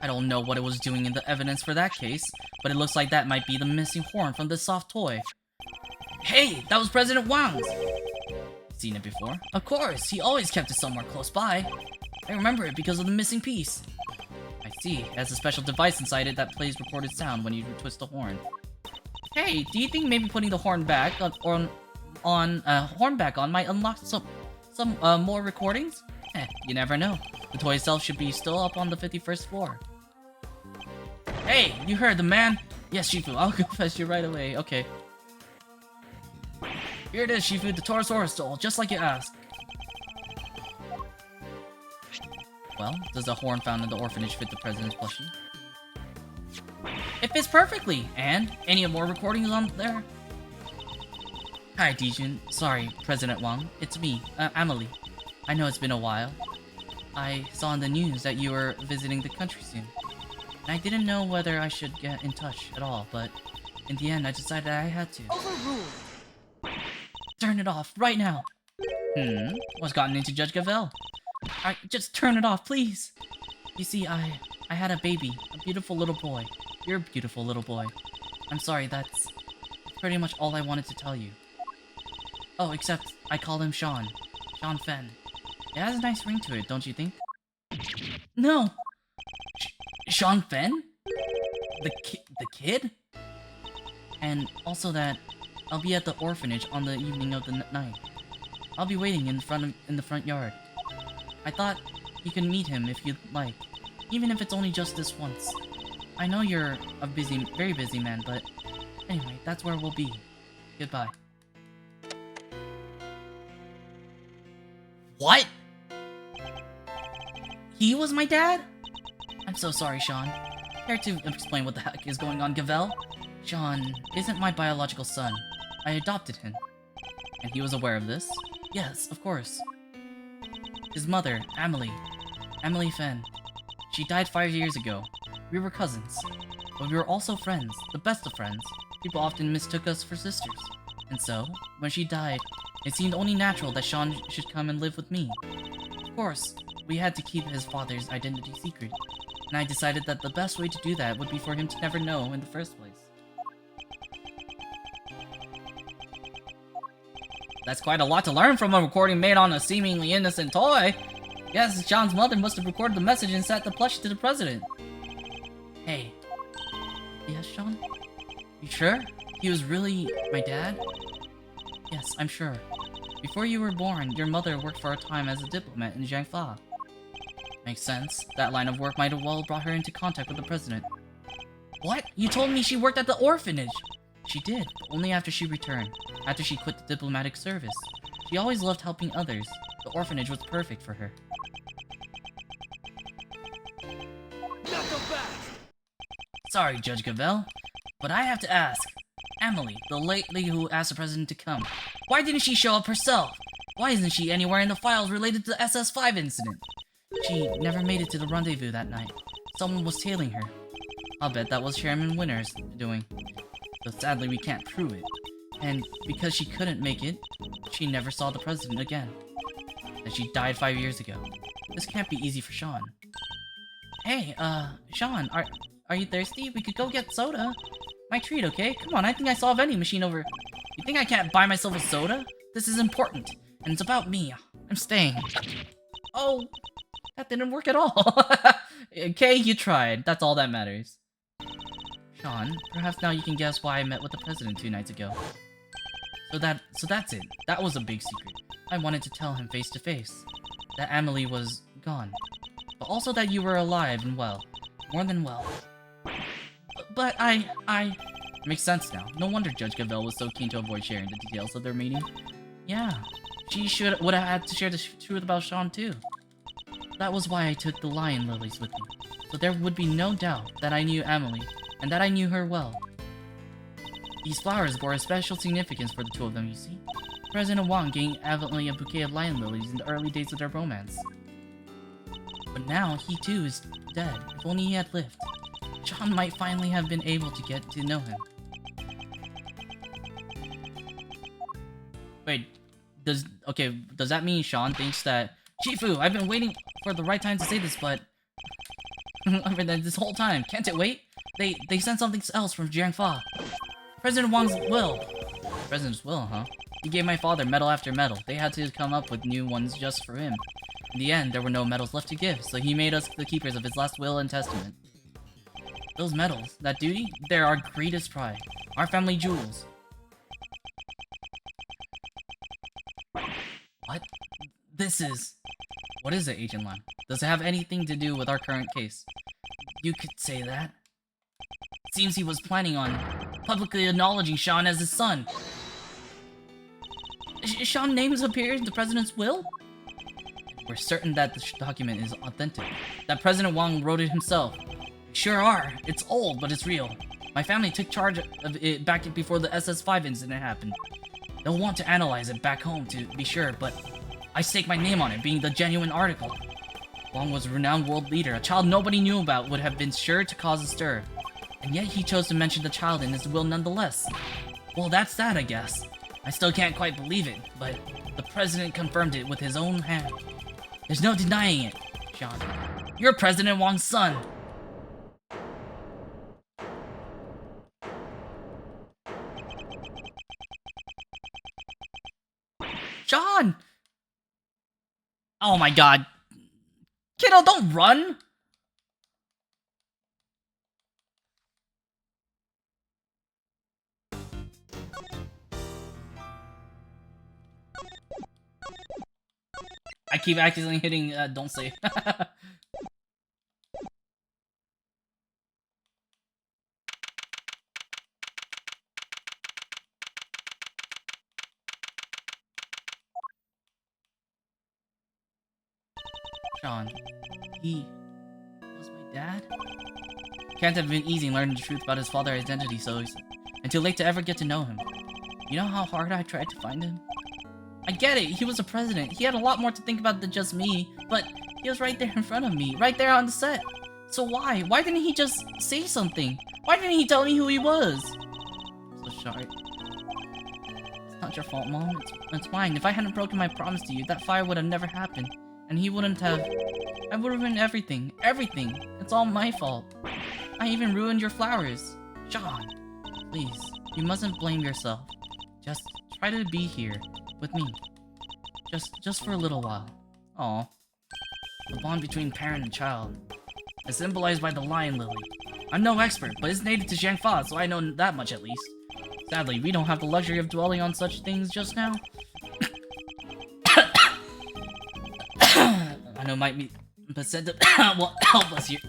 I don't know what it was doing in the evidence for that case, but it looks like that might be the missing horn from this soft toy. Hey, that was President Wang's! Seen it before? Of course, he always kept it somewhere close by. I remember it because of the missing piece. I see, it has a special device inside it that plays recorded sound when you twist the horn. Hey, do you think maybe putting the horn back on might unlock some more recordings? You never know. The toy itself should be still up on the 51st floor. Hey, you heard the man? Yes, Shifu, I'll go fetch you right away. Okay. Here it is, Shifu, the Torosaurus doll, just like you asked. Well, does the horn found in the orphanage fit the president's plushie? It fits perfectly! And? Any more recordings on there? Hi, Dijin. Sorry, President Wang. It's me, Amelie. I know it's been a while. I saw in the news that you were visiting the country soon. And I didn't know whether I should get in touch at all, but in the end I decided I had to. Overruled! Turn it off, right now! What's gotten into Judge Gavel? Just turn it off, please! You see, I had a baby, a beautiful little boy. You're a beautiful little boy. I'm sorry, that's pretty much all I wanted to tell you. Oh, except I call him Sean. Sean Fen. It has a nice ring to it, don't you think? No! Sean Fen? The kid? And also that I'll be at the orphanage on the evening of the night. I'll be waiting in the front yard. I thought you could meet him if you'd like, even if it's only just this once. I know you're a very busy man, but anyway, that's where we'll be. Goodbye. What? He was my dad? I'm so sorry, Sean. Care to explain what the heck is going on, Gavel? Sean isn't my biological son. I adopted him. And he was aware of this? Yes, of course. His mother, Amelie Fen. She died 5 years ago. We were cousins. But we were also friends, the best of friends. People often mistook us for sisters. And so, when she died, it seemed only natural that Sean should come and live with me. Of course, we had to keep his father's identity secret. And I decided that the best way to do that would be for him to never know in the first place. That's quite a lot to learn from a recording made on a seemingly innocent toy. Yes, Sean's mother must have recorded the message and sent the plushie to the president. Hey. Yes, Sean? You sure? He was really my dad? Yes, I'm sure. Before you were born, your mother worked for a time as a diplomat in Jiangfa. Makes sense. That line of work might have well brought her into contact with the president. What? You told me she worked at the orphanage! She did, but only after she returned. After she quit the diplomatic service. She always loved helping others. The orphanage was perfect for her. Not so fast! Sorry, Judge Gavel, but I have to ask. Amelie, the lady who asked the president to come, why didn't she show up herself? Why isn't she anywhere in the files related to the SS5 incident? She never made it to the rendezvous that night. Someone was tailing her. I'll bet that was Chairman Winter's doing. But sadly, we can't prove it. And because she couldn't make it, she never saw the president again. And she died 5 years ago. This can't be easy for Sean. Hey, Sean, are you thirsty? We could go get soda. My treat, okay? Come on, I think I saw a vending machine over... You think I can't buy myself a soda? This is important, and it's about me. I'm staying. Oh, that didn't work at all. Okay, you tried. That's all that matters. Sean, perhaps now you can guess why I met with the president 2 nights ago. So that's it. That was a big secret. I wanted to tell him face to face that Amelie was gone, but also that you were alive and well, more than well. But I makes sense now. No wonder Judge Gavel was so keen to avoid sharing the details of their meeting. Yeah, she would have had to share the truth about Sean too. That was why I took the lion lilies with me, so there would be no doubt that I knew Amelie and that I knew her well. These flowers bore a special significance for the two of them, you see. President Wang gave Amelie a bouquet of lion lilies in the early days of their romance. But now, he too is dead. If only he had lived, Sean might finally have been able to get to know him. Wait, does that mean Sean thinks that... Shifu, I've been waiting for the right time to say this, but... this whole time, can't it wait? They sent something else from Jiangfa. President Wang's will. President's will, huh? He gave my father medal after medal. They had to come up with new ones just for him. In the end, there were no medals left to give, so he made us the keepers of his last will and testament. Those medals, that duty, they're our greatest pride. Our family jewels. What? What is it, Agent Lam? Does it have anything to do with our current case? You could say that. It seems he was planning on publicly acknowledging Sean as his son. Sean's names appear in the president's will? We're certain that the document is authentic. That President Wang wrote it himself. We sure are. It's old, but it's real. My family took charge of it back before the SS5 incident happened. They'll want to analyze it back home to be sure, but I stake my name on it being the genuine article. Wang was a renowned world leader. A child nobody knew about would have been sure to cause a stir. And yet he chose to mention the child in his will nonetheless. Well, that's that, I guess. I still can't quite believe it, but the president confirmed it with his own hand. There's no denying it, Sean. You're President Wang's son. Sean! Oh my god. Kiddo, don't run! I keep accidentally hitting don't say. Sean, he was my dad? Can't have been easy learning the truth about his father's identity and too late to ever get to know him. You know how hard I tried to find him? I get it, he was a president. He had a lot more to think about than just me, but he was right there in front of me, right there on the set. So why? Why didn't he just say something? Why didn't he tell me who he was? So sorry. It's not your fault, Mom. It's mine. If I hadn't broken my promise to you, that fire would have never happened. And he wouldn't have... I would have been everything. Everything. It's all my fault. I even ruined your flowers. Sean, please, you mustn't blame yourself. Just try to be here with me. Just for a little while. Aw. The bond between parent and child. As symbolized by the lion lily. I'm no expert, but it's native to Jiangfa, so I know that much at least. Sadly, we don't have the luxury of dwelling on such things just now. I know might be percent will help us here.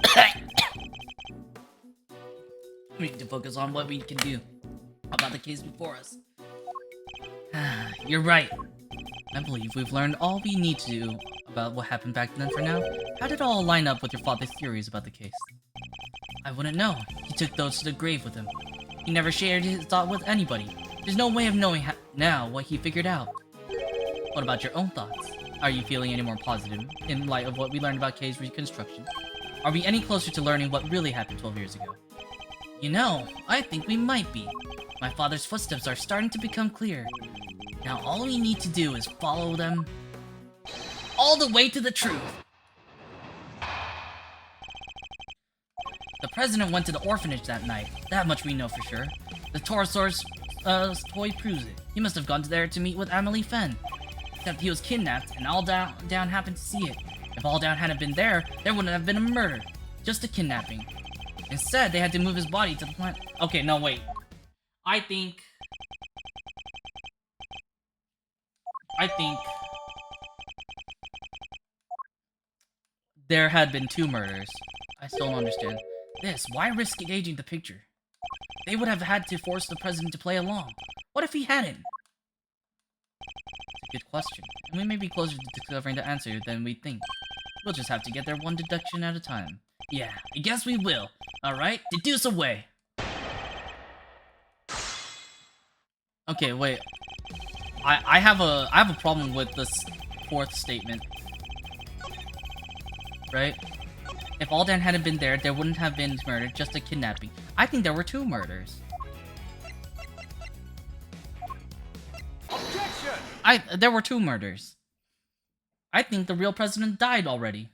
We need to focus on what we can do about the case before us. You're right. I believe we've learned all we need to do about what happened back then for now. How did it all line up with your father's theories about the case? I wouldn't know. He took those to the grave with him. He never shared his thought with anybody. There's no way of knowing now what he figured out. What about your own thoughts? Are you feeling any more positive in light of what we learned about Kay's reconstruction? Are we any closer to learning what really happened 12 years ago? You know, I think we might be. My father's footsteps are starting to become clear. Now all we need to do is follow them all the way to the truth. The president went to the orphanage that night. That much we know for sure. The Torosaurus toy proves it. He must have gone there to meet with Amelie Fen. Except he was kidnapped, and All Down happened to see it. If All Down hadn't been there, there wouldn't have been a murder. Just a kidnapping. Instead, they had to move his body to the plant. Okay, no, wait. I think there had been 2 murders. I still don't understand. Why risk engaging the picture? They would have had to force the president to play along. What if he hadn't? It's a good question, and we may be closer to discovering the answer than we think. We'll just have to get there one deduction at a time. Yeah, I guess we will. Alright, deduce away. Okay, wait. I have a problem with this 4th statement. Right? If Aldan hadn't been there, there wouldn't have been murder, just a kidnapping. I think there were 2 murders. Objection! There were 2 murders. I think the real president died already.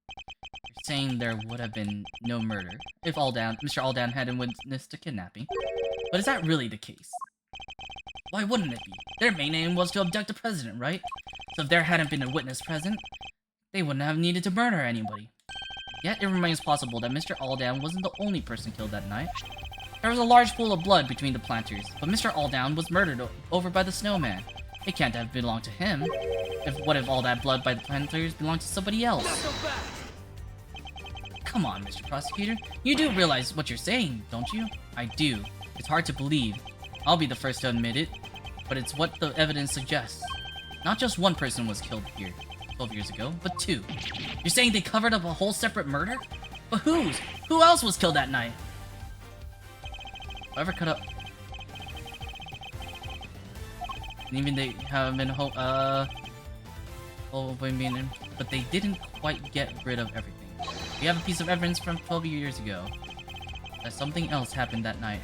You're saying there would have been no murder if Mr. Aldan hadn't witnessed a kidnapping. But is that really the case? Why wouldn't it be? Their main aim was to abduct the president, right? So if there hadn't been a witness present, they wouldn't have needed to murder anybody. Yet it remains possible that Mr. Aldan wasn't the only person killed that night. There was a large pool of blood between the planters, but Mr. Aldan was murdered over by the snowman. It can't have belonged to him. What if all that blood by the planters belonged to somebody else? Come on, Mr. Prosecutor. You do realize what you're saying, don't you? I do. It's hard to believe. I'll be the first to admit it, but it's what the evidence suggests. Not just one person was killed here 12 years ago, but 2. You're saying they covered up a whole separate murder? But whose? Who else was killed that night? Whoever cut up... Even they haven't been but they didn't quite get rid of everything. We have a piece of evidence from 12 years ago that something else happened that night.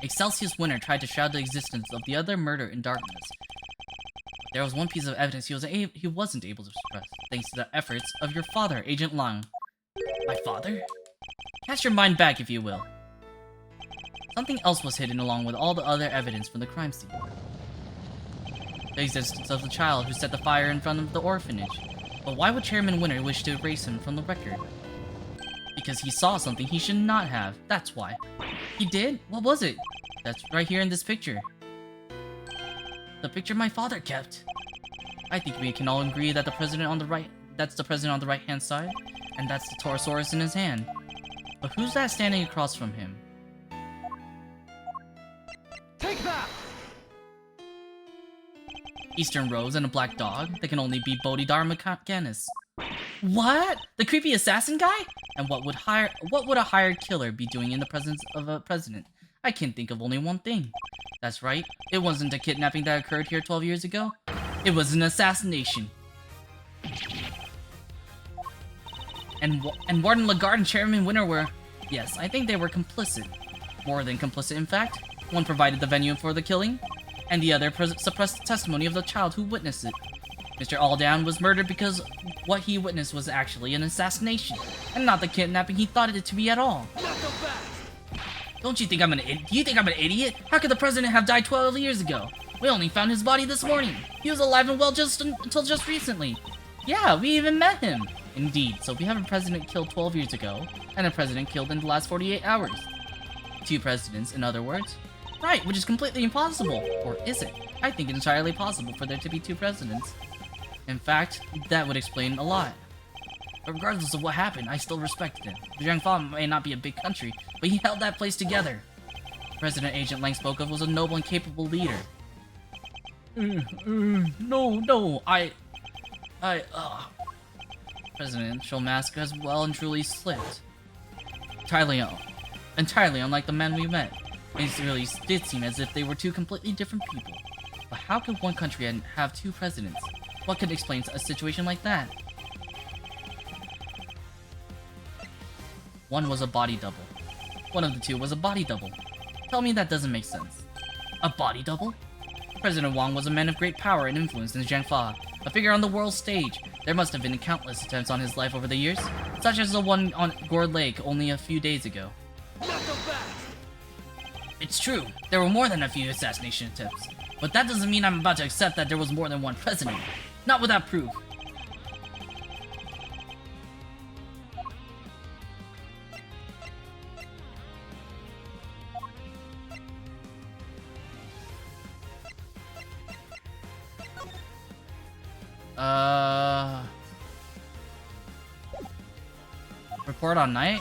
Excelsius Winter tried to shroud the existence of the other murder in darkness. There was one piece of evidence he wasn't able to suppress, thanks to the efforts of your father, Agent Lang. My father? Cast your mind back, if you will. Something else was hidden along with all the other evidence from the crime scene. The existence of the child who set the fire in front of the orphanage. But why would Chairman Winter wish to erase him from the record? Because he saw something he should not have, that's why. He did? What was it? That's right here in this picture. The picture my father kept. I think we can all agree that that's the president on the right hand side, and that's the Torosaurus in his hand. But who's that standing across from him? Take that! Eastern Rose and a black dog? That can only be Bodhidharma Ganis. What? The creepy assassin guy? And what would a hired killer be doing in the presence of a president? I can think of only one thing. That's right, it wasn't a kidnapping that occurred here 12 years ago. It was an assassination. And Warden Lagarde and Chairman Winter were... Yes, I think they were complicit. More than complicit, in fact. One provided the venue for the killing, and the other suppressed the testimony of the child who witnessed it. Mr. Aldan was murdered because what he witnessed was actually an assassination, and not the kidnapping he thought it to be at all. Don't you think I'm an idiot? Do you think I'm an idiot? How could the president have died 12 years ago? We only found his body this morning. He was alive and well until just recently. Yeah, we even met him. Indeed, so we have a president killed 12 years ago, and a president killed in the last 48 hours. 2 presidents, in other words. Right, which is completely impossible. Or is it? I think it's entirely possible for there to be 2 presidents. In fact, that would explain a lot. But regardless of what happened, I still respected him. Jiangfa may not be a big country, but he held that place together. President Agent Lang spoke of was a noble and capable leader. No, Presidential mask has well and truly slipped. Entirely unlike the men we met. It really did seem as if they were 2 completely different people. But how could one country have 2 presidents? What could explain a situation like that? One was a body double. One of the 2 was a body double. Tell me that doesn't make sense. A body double? President Wang was a man of great power and influence in Jiangfa, a figure on the world stage. There must have been countless attempts on his life over the years, such as the one on Gourd Lake only a few days ago. It's true, there were more than a few assassination attempts. But that doesn't mean I'm about to accept that there was more than one president. Not without proof. Report on night?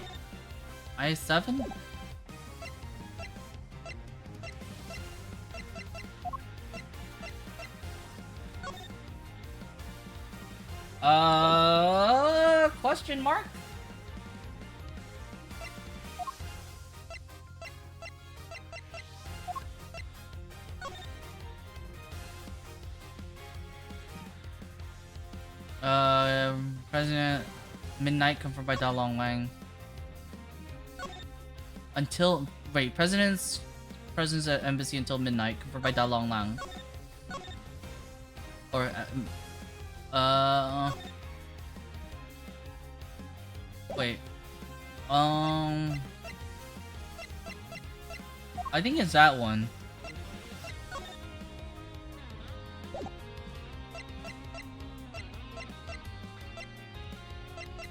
I7? Question mark? President Midnight confirmed by Da Long Wang. Until wait, presence at embassy until midnight confirmed by Da Long Lang. Or wait. I think it's that one.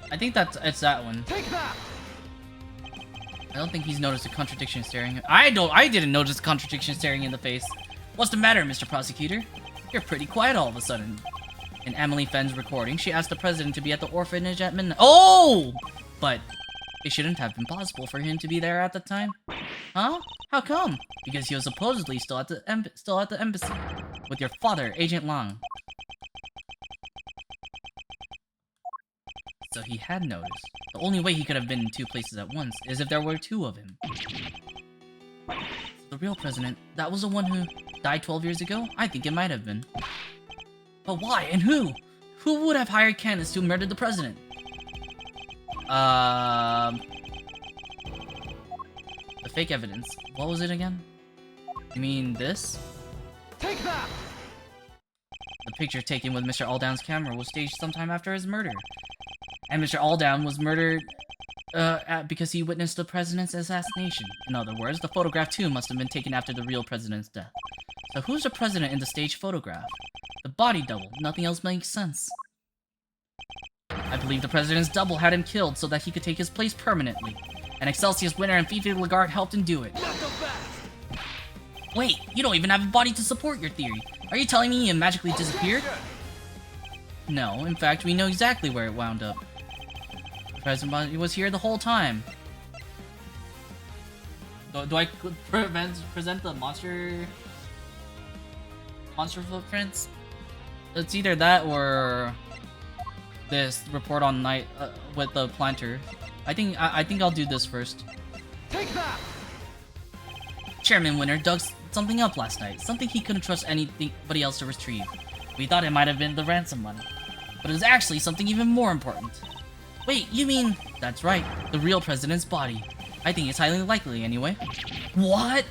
I think it's that one. Take that! I don't think he's noticed a contradiction staring. I didn't notice a contradiction staring in the face. What's the matter, Mr. Prosecutor? You're pretty quiet all of a sudden. In Emily Fenn's recording, she asked the president to be at the orphanage at midnight. Oh! But it shouldn't have been possible for him to be there at the time. Huh? How come? Because he was supposedly still at the embassy with your father, Agent Lang. So he had noticed. The only way he could have been in two places at once is if there were two of him. The real president, that was the one who died 12 years ago? I think it might have been. But why and who? Who would have hired Candace to murder the president? The fake evidence. What was it again? You mean this? Take that! The picture taken with Mr. Aldown's camera was staged sometime after his murder. And Mr. Aldown was murdered because he witnessed the president's assassination. In other words, the photograph too must have been taken after the real president's death. So who's the president in the staged photograph? The body double. Nothing else makes sense. I believe the president's double had him killed so that he could take his place permanently. And Excelsius winner and Fifi Lagarde helped him do it. Not so fast! Wait, you don't even have a body to support your theory. Are you telling me he magically disappeared? No, in fact, we know exactly where it wound up. The president was here the whole time. Do I present the monster footprints? It's either that or this report on night with the planter. I think I'll do this first. Take that! Chairman Winter dug something up last night. Something he couldn't trust anybody else to retrieve. We thought it might have been the ransom money, but it was actually something even more important. Wait, you mean... That's right, the real president's body. I think it's highly likely, anyway. What?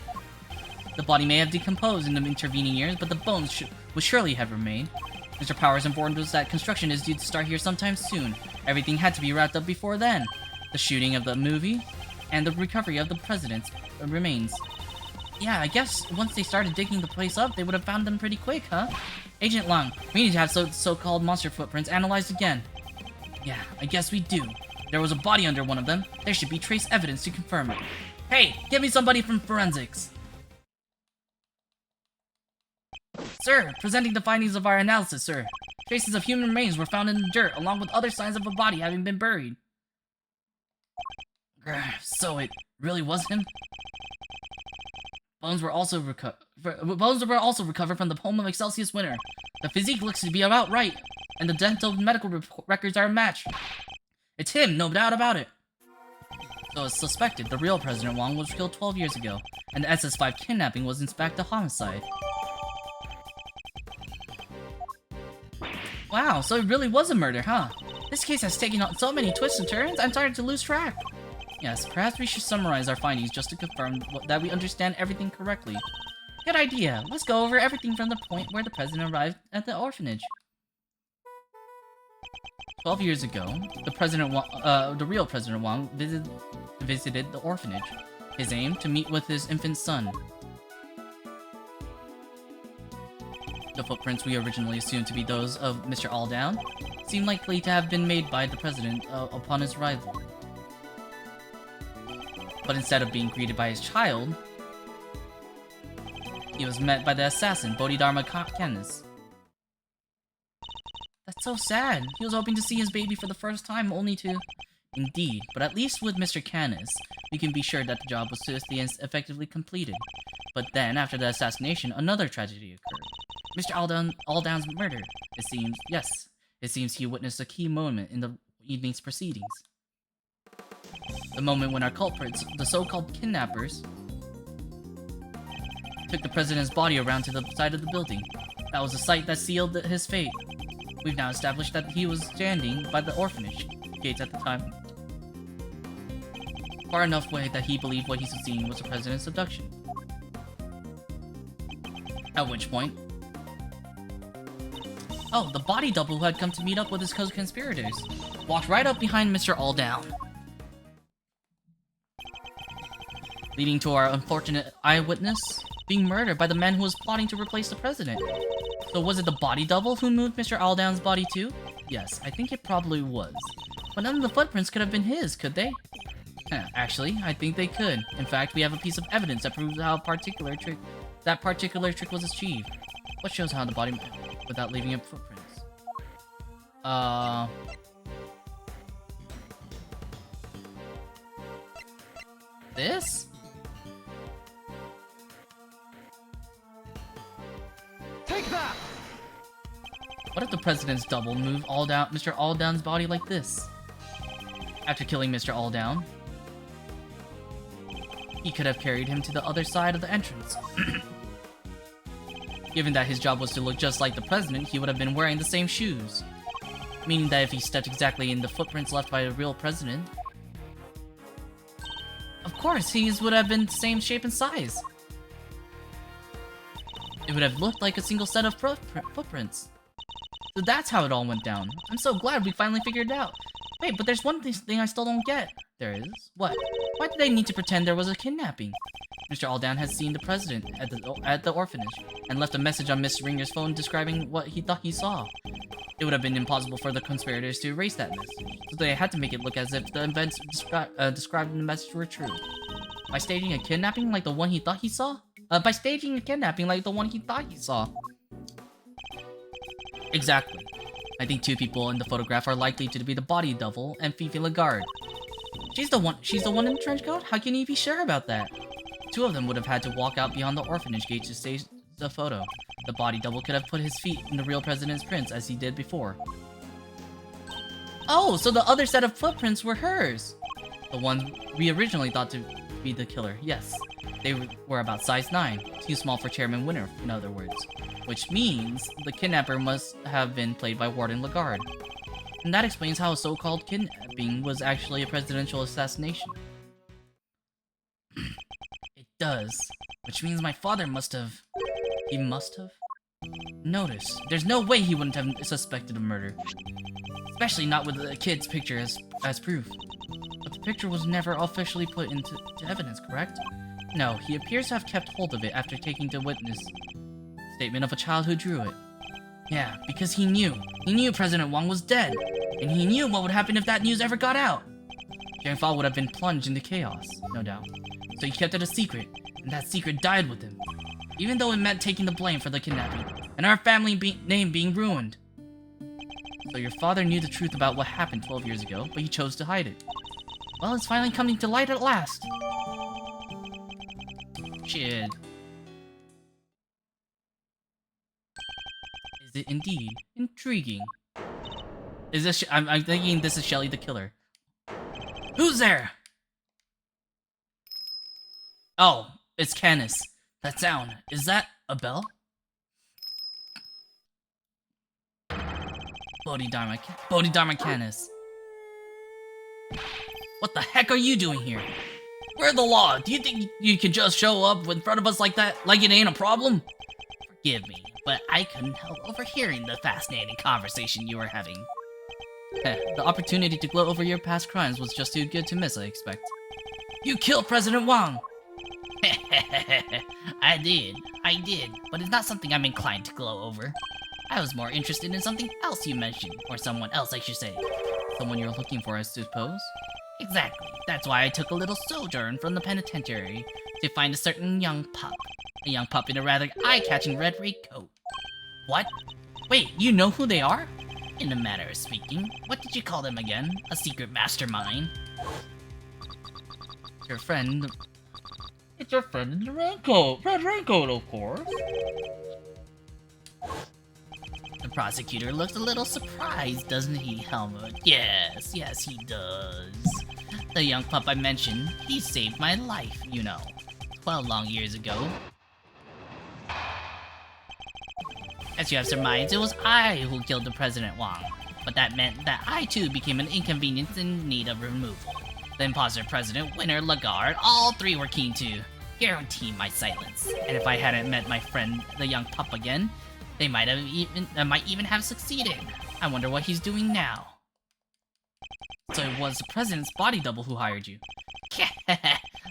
The body may have decomposed in the intervening years, but the bones would surely have remained. Mr. Powers informed us that construction is due to start here sometime soon. Everything had to be wrapped up before then. The shooting of the movie, and the recovery of the president's remains. Yeah, I guess once they started digging the place up, they would have found them pretty quick, huh? Agent Lang, we need to have so-called monster footprints analyzed again. Yeah, I guess we do. There was a body under one of them. There should be trace evidence to confirm it. Hey, get me somebody from forensics. Sir, presenting the findings of our analysis, sir. Traces of human remains were found in the dirt, along with other signs of a body having been buried. So it really was him? Bones were also recovered from the home of Excelsius Winter. The physique looks to be about right, and the dental medical records are a match. It's him, no doubt about it. So it's suspected the real President Wang was killed 12 years ago, and the SS5 kidnapping was in fact a homicide. Wow, so it really was a murder, huh? This case has taken on so many twists and turns, I'm starting to lose track. Yes, perhaps we should summarize our findings just to confirm that we understand everything correctly. Good idea. Let's go over everything from the point where the president arrived at the orphanage. 12 years ago, the real President Wang visited the orphanage. His aim? To meet with his infant son. The footprints we originally assumed to be those of Mr. Aldown seem likely to have been made by the president upon his arrival. But instead of being greeted by his child, he was met by the assassin, Bodhidharma Canis. That's so sad. He was hoping to see his baby for the first time, only to... Indeed, but at least with Mr. Canis, we can be sure that the job was swiftly and effectively completed. But then, after the assassination, another tragedy occurred. Mr. Aldown's murder. It seems he witnessed a key moment in the evening's proceedings. The moment when our culprits, the so-called kidnappers, took the president's body around to the side of the building. That was a sight that sealed his fate. We've now established that he was standing by the orphanage gates at the time, far enough away that he believed what he was seeing was the president's abduction. At which point... Oh, the body double who had come to meet up with his co-conspirators walked right up behind Mr. Aldown, leading to our unfortunate eyewitness being murdered by the man who was plotting to replace the president. So was it the body double who moved Mr. Aldown's body too? Yes, I think it probably was. But none of the footprints could have been his, could they? Actually, I think they could. In fact, we have a piece of evidence that proves how that particular trick was achieved. What shows how the body without leaving a footprints? This? Take that! What if the president's double moved Mr. Aldown's body like this? After killing Mr. Aldown, he could have carried him to the other side of the entrance. Given that his job was to look just like the president, he would have been wearing the same shoes. Meaning that if he stepped exactly in the footprints left by the real president, of course, his would have been the same shape and size. It would have looked like a single set of footprints. So that's how it all went down. I'm so glad we finally figured it out. Wait, but there's one thing I still don't get. There is? What? Why did they need to pretend there was a kidnapping? Mr. Aldown has seen the president at the orphanage and left a message on Miss Ringer's phone describing what he thought he saw. It would have been impossible for the conspirators to erase that message, so they had to make it look as if the events described in the message were true. By staging a kidnapping like the one he thought he saw? Exactly. I think two people in the photograph are likely to be the body double and Fifi Lagarde. She's the one in the trench coat? How can you be sure about that? Two of them would have had to walk out beyond the orphanage gate to stage the photo. The body double could have put his feet in the real president's prints as he did before. Oh, so the other set of footprints were hers! The ones we originally thought to be the killer, yes. They were about size 9, too small for Chairman Winter, in other words. Which means the kidnapper must have been played by Warden Lagarde. And that explains how a so-called kidnapping was actually a presidential assassination. It does. Which means my father must have... He must have? Noticed. There's no way he wouldn't have suspected a murder. Especially not with the kid's picture as proof. But the picture was never officially put into evidence, correct? No, he appears to have kept hold of it after taking the witness statement of a child who drew it. Yeah, because he knew. He knew President Wang was dead. And he knew what would happen if that news ever got out. Jianfao would have been plunged into chaos, no doubt. So he kept it a secret, and that secret died with him. Even though it meant taking the blame for the kidnapping, and our family name being ruined. So your father knew the truth about what happened 12 years ago, but he chose to hide it. Well, it's finally coming to light at last. Shit. Is it indeed intriguing? Is this? I'm thinking this is Shelly the killer. Who's there? Oh, it's Canis. That sound, is that a bell? Bodhidharma Canis. What the heck are you doing here? We're the law. Do you think you can just show up in front of us like that, like it ain't a problem? Forgive me, but I couldn't help overhearing the fascinating conversation you were having. The opportunity to gloat over your past crimes was just too good to miss, I expect. You killed President Wang! I did, but it's not something I'm inclined to glow over. I was more interested in something else you mentioned, or someone else I should say. Someone you're looking for, I suppose? Exactly, that's why I took a little sojourn from the penitentiary to find a certain young pup. A young pup in a rather eye-catching red raincoat. What? Wait, you know who they are? In a manner of speaking, what did you call them again? A secret mastermind? Your friend... It's your friend in the raincoat. Red raincoat, of course. The prosecutor looks a little surprised, doesn't he, Helmut? Yes, he does. The young pup I mentioned, he saved my life, you know. 12 long years ago. As you have surmised, it was I who killed the President Wang. But that meant that I too became an inconvenience in need of removal. The imposter president, Winner, Lagarde, all three were keen to guarantee my silence. And if I hadn't met my friend, the young pup again, they might even have succeeded. I wonder what he's doing now. So it was the president's body double who hired you.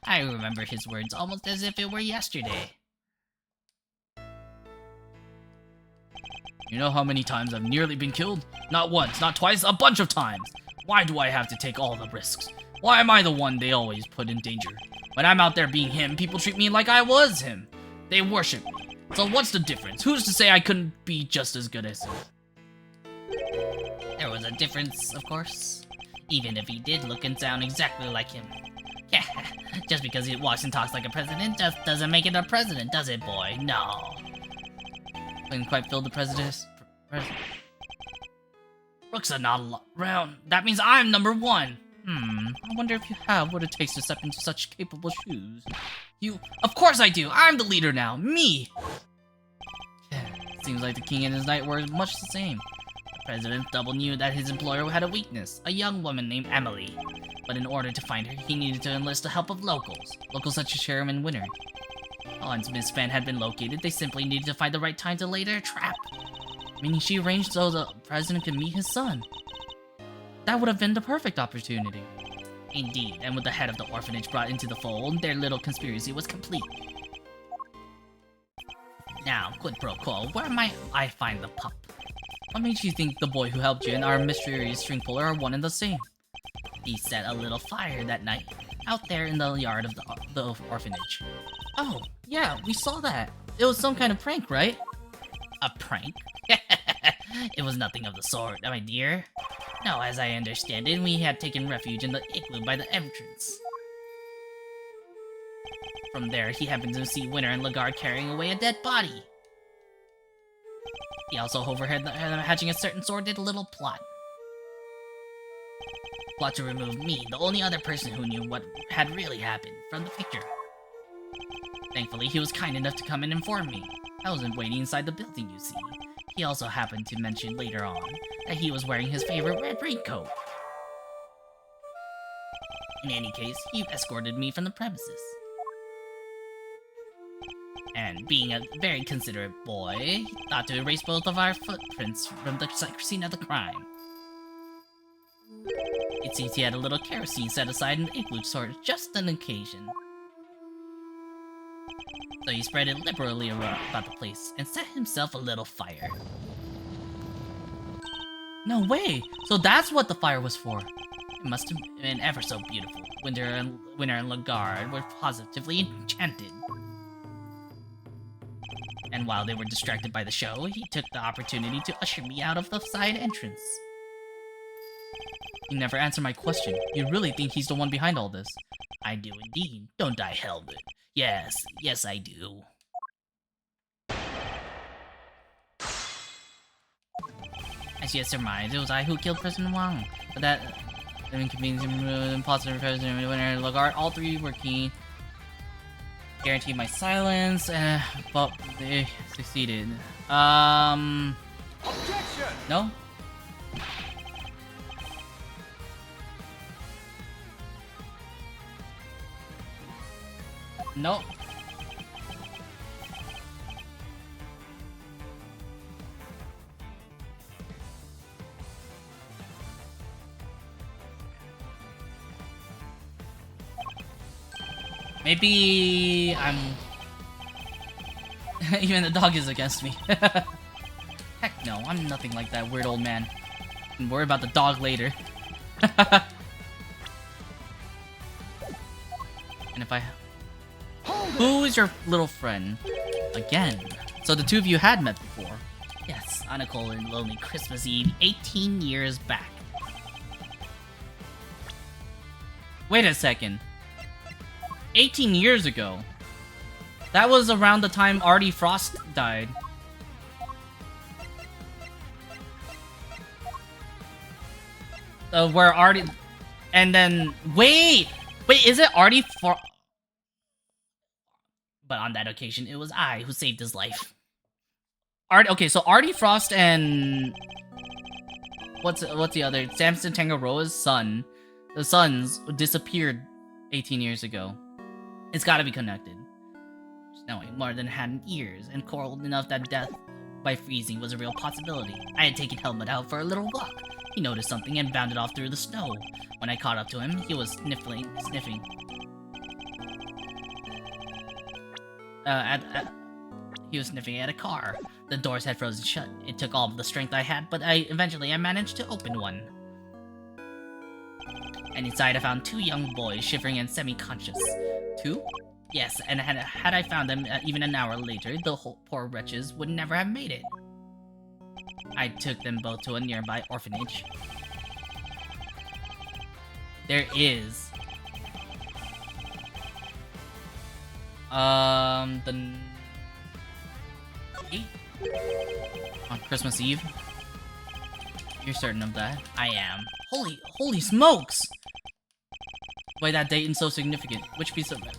I remember his words almost as if it were yesterday. You know how many times I've nearly been killed? Not once, not twice, a bunch of times! Why do I have to take all the risks? Why am I the one they always put in danger? When I'm out there being him, people treat me like I was him. They worship me. So what's the difference? Who's to say I couldn't be just as good as him? There was a difference, of course. Even if he did look and sound exactly like him. Just because he walks and talks like a president just doesn't make it a president, does it, boy? No. Couldn't quite fill the president. Looks are not around. That means I'm number one. I wonder if you have what it takes to step into such capable shoes. Of course I do. I'm the leader now. Me. Seems like the king and his knight were much the same. The president double knew that his employer had a weakness, a young woman named Emily. But in order to find her, he needed to enlist the help of locals such as Sheriff and Winner. Once Miss Fan had been located, they simply needed to find the right time to lay their trap. Meaning she arranged so the president could meet his son. That would have been the perfect opportunity. Indeed, and with the head of the orphanage brought into the fold, their little conspiracy was complete. Now, quid pro quo, where might I find the pup? What makes you think the boy who helped you and our mysterious string puller are one and the same? He set a little fire that night, out there in the yard of the orphanage. Oh, yeah, we saw that. It was some kind of prank, right? A prank? It was nothing of the sort, my dear. No, as I understand it, we had taken refuge in the igloo by the entrance. From there, he happened to see Winner and Lagarde carrying away a dead body. He also overheard them hatching a certain sordid little plot. Plot to remove me, the only other person who knew what had really happened, from the picture. Thankfully, he was kind enough to come and inform me. I wasn't waiting inside the building, you see. He also happened to mention later on that he was wearing his favorite red raincoat. In any case, he escorted me from the premises. And being a very considerate boy, he thought to erase both of our footprints from the scene of the crime. It seems he had a little kerosene set aside in the igloo for just an occasion. So he spread it liberally around about the place and set himself a little fire. No way! So that's what the fire was for. It must have been ever so beautiful. Winner and Lagarde were positively enchanted. And while they were distracted by the show, he took the opportunity to usher me out of the side entrance. You never answered my question. You really think he's the one behind all this? I do indeed, don't I, Helmut? Yes, I do. As you had surmised, it was I who killed President Wang. But that inconvenience imposter president Winner Lagarde, all three were keen. Guaranteed my silence, but they succeeded. Objection! No? Nope. Maybe I'm... Even the dog is against me. Heck no, I'm nothing like that weird old man. Can worry about the dog later. And if I... Who is your little friend? Again. So the two of you had met before. Yes, on a cold and lonely Christmas Eve 18 years back. Wait a second. 18 years ago? That was around the time Artie Frost died. Where Artie... And then... Wait! Wait, is it Artie Frost? But on that occasion, it was I who saved his life. Okay, so Artie Frost and... What's the other? Samson Tangaroa's son. The sons disappeared 18 years ago. It's gotta be connected. Snowing more than had years, and cold enough that death by freezing was a real possibility. I had taken Helmut out for a little walk. He noticed something and bounded off through the snow. When I caught up to him, he was sniffing. He was sniffing at a car. The doors had frozen shut. It took all of the strength I had, but eventually I managed to open one. And inside I found two young boys, shivering and semi-conscious. Two? Yes, and had I found them even an hour later, the poor wretches would never have made it. I took them both to a nearby orphanage. There is... the... 8? On Christmas Eve? You're certain of that? I am. Holy smokes! Why that date is so significant? Which piece of it?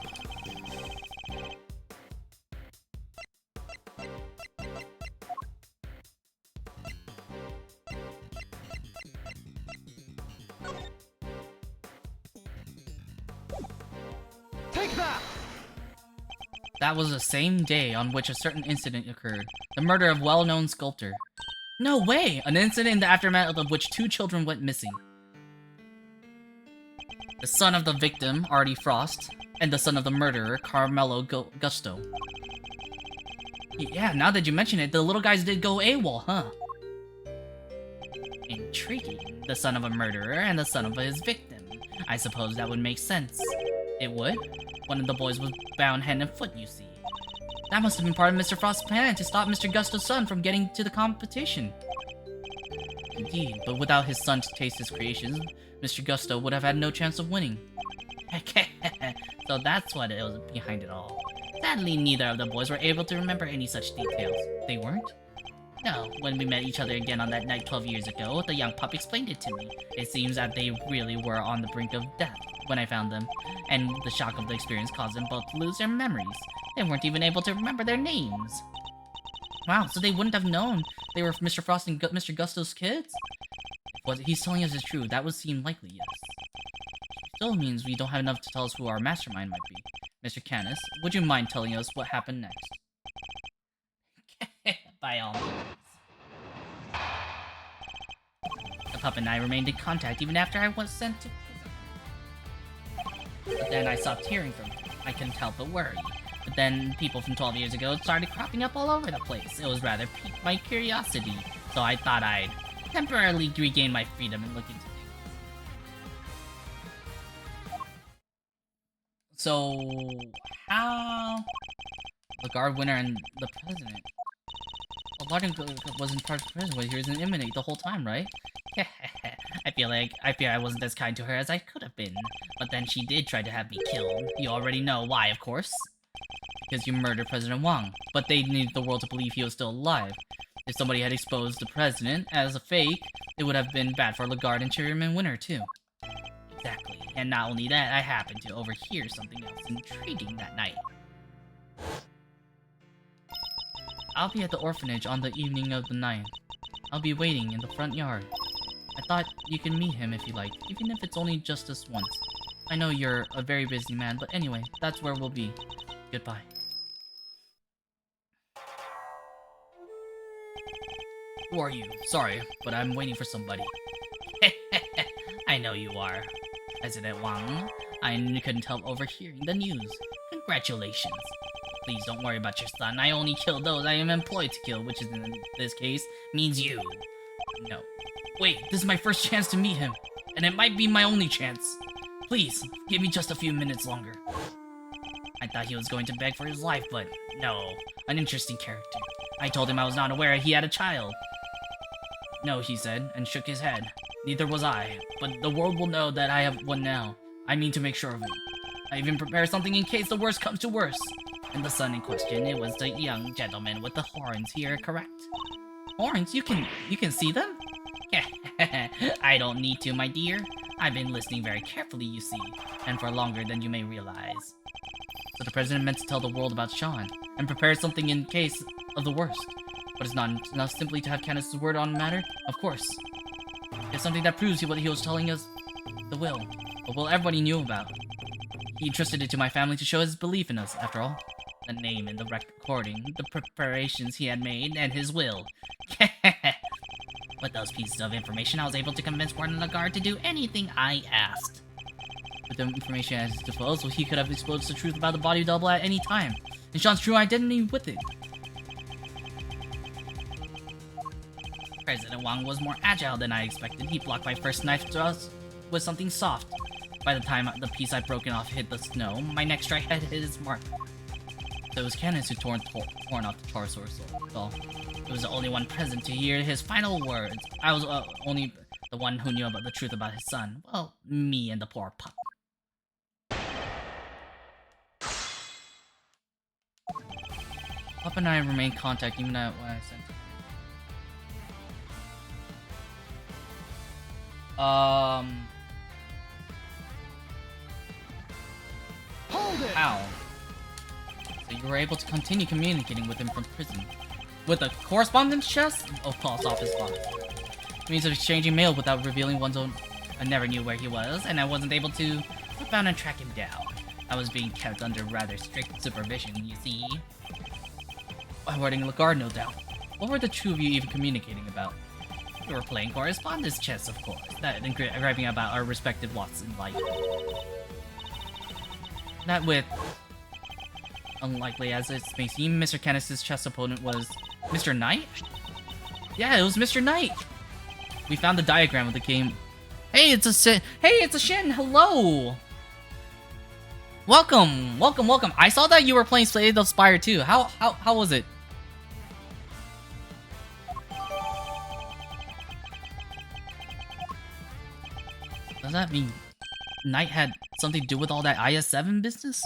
Take that! That was the same day on which a certain incident occurred. The murder of well-known sculptor. No way! An incident in the aftermath of which 2 children went missing. The son of the victim, Artie Frost, and the son of the murderer, Carmelo Gusto. Yeah, now that you mention it, the little guys did go AWOL, huh? Intriguing. The son of a murderer and the son of his victim. I suppose that would make sense. It would? One of the boys was bound hand and foot, you see. That must have been part of Mr. Frost's plan to stop Mr. Gusto's son from getting to the competition. Indeed, but without his son to taste his creations, Mr. Gusto would have had no chance of winning. So that's what it was behind it all. Sadly, neither of the boys were able to remember any such details. They weren't? No, when we met each other again on that night 12 years ago, the young pup explained it to me. It seems that they really were on the brink of death when I found them, and the shock of the experience caused them both to lose their memories. They weren't even able to remember their names. Wow, so they wouldn't have known they were Mr. Frost and Mr. Gusto's kids? What he's telling us is true. That would seem likely, yes. Still means we don't have enough to tell us who our mastermind might be. Mr. Canis, would you mind telling us what happened next? By all means. The pup and I remained in contact even after I was sent to prison. But then I stopped hearing from him. I couldn't help but worry. But then people from 12 years ago started cropping up all over the place. It was rather piqued my curiosity, so I thought I'd temporarily regain my freedom and look into things. So, how... The guard winner and the president... Well, Larkin wasn't part of the prison, but he was an inmate the whole time, right? I fear I wasn't as kind to her as I could have been. But then she did try to have me killed. You already know why, of course. Because you murdered President Wang. But they needed the world to believe he was still alive. If somebody had exposed the president as a fake, it would have been bad for Lagarde and Chairman Winner, too. Exactly. And not only that, I happened to overhear something else intriguing that night. I'll be at the orphanage on the evening of the 9th. I'll be waiting in the front yard. I thought you could meet him if you like, even if it's only just this once. I know you're a very busy man, but anyway, that's where we'll be. Goodbye. Who are you? Sorry, but I'm waiting for somebody. I know you are. President Wang. I couldn't help overhearing the news. Congratulations. Please don't worry about your son. I only kill those I am employed to kill, which is in this case means you. No. Wait, this is my first chance to meet him, and it might be my only chance. Please, give me just a few minutes longer. I thought he was going to beg for his life, but no. An interesting character. I told him I was not aware he had a child. No, he said, and shook his head. Neither was I, but the world will know that I have one now. I mean to make sure of it. I even prepared something in case the worst comes to worst. And the son in question, it was the young gentleman with the horns here, correct? Horns? You can see them? I don't need to, my dear. I've been listening very carefully, you see, and for longer than you may realize. So the president meant to tell the world about Sean, and prepare something in case of the worst. But it's not enough simply to have Candace's word on the matter, of course. It's something that proves what he was telling us. The will. The will everybody knew about. He entrusted it to my family to show his belief in us, after all. The name in the recording, the preparations he had made, and his will. With those pieces of information, I was able to convince Gordon Lagarde to do anything I asked. With the information at his disposal, he could have exposed the truth about the body double at any time, and Sean's true identity with it. President Wang was more agile than I expected. He blocked my first knife thrust with something soft. By the time the piece I'd broken off hit the snow, my next strike had hit his mark. So it was Candace who torn off the Charosaurus skull. It was the only one present to hear his final words. I was only the one who knew about the truth about his son. Well, me and the poor pup. Pup and I remained in contact even when I sent him. Hold it! How? So you were able to continue communicating with him from prison. With a correspondence chest? Of course, off his box. Means of exchanging mail without revealing one's own. I never knew where he was, and I wasn't able to found and track him down. I was being kept under rather strict supervision, you see. By wording Lagarde, no doubt. What were the two of you even communicating about? We were playing correspondence chess, of course. That and grabbing about our respective lots in life. That with, unlikely as it may seem, Mr. Candace's chess opponent was Mr. Knight? Yeah, it was Mr. Knight! We found the diagram of the game. Hey, it's a Shin! Hey, it's a Shin! Hello! Welcome! Welcome, welcome! I saw that you were playing Slade of Spire 2. How was it? Does that mean Knight had something to do with all that IS-7 business?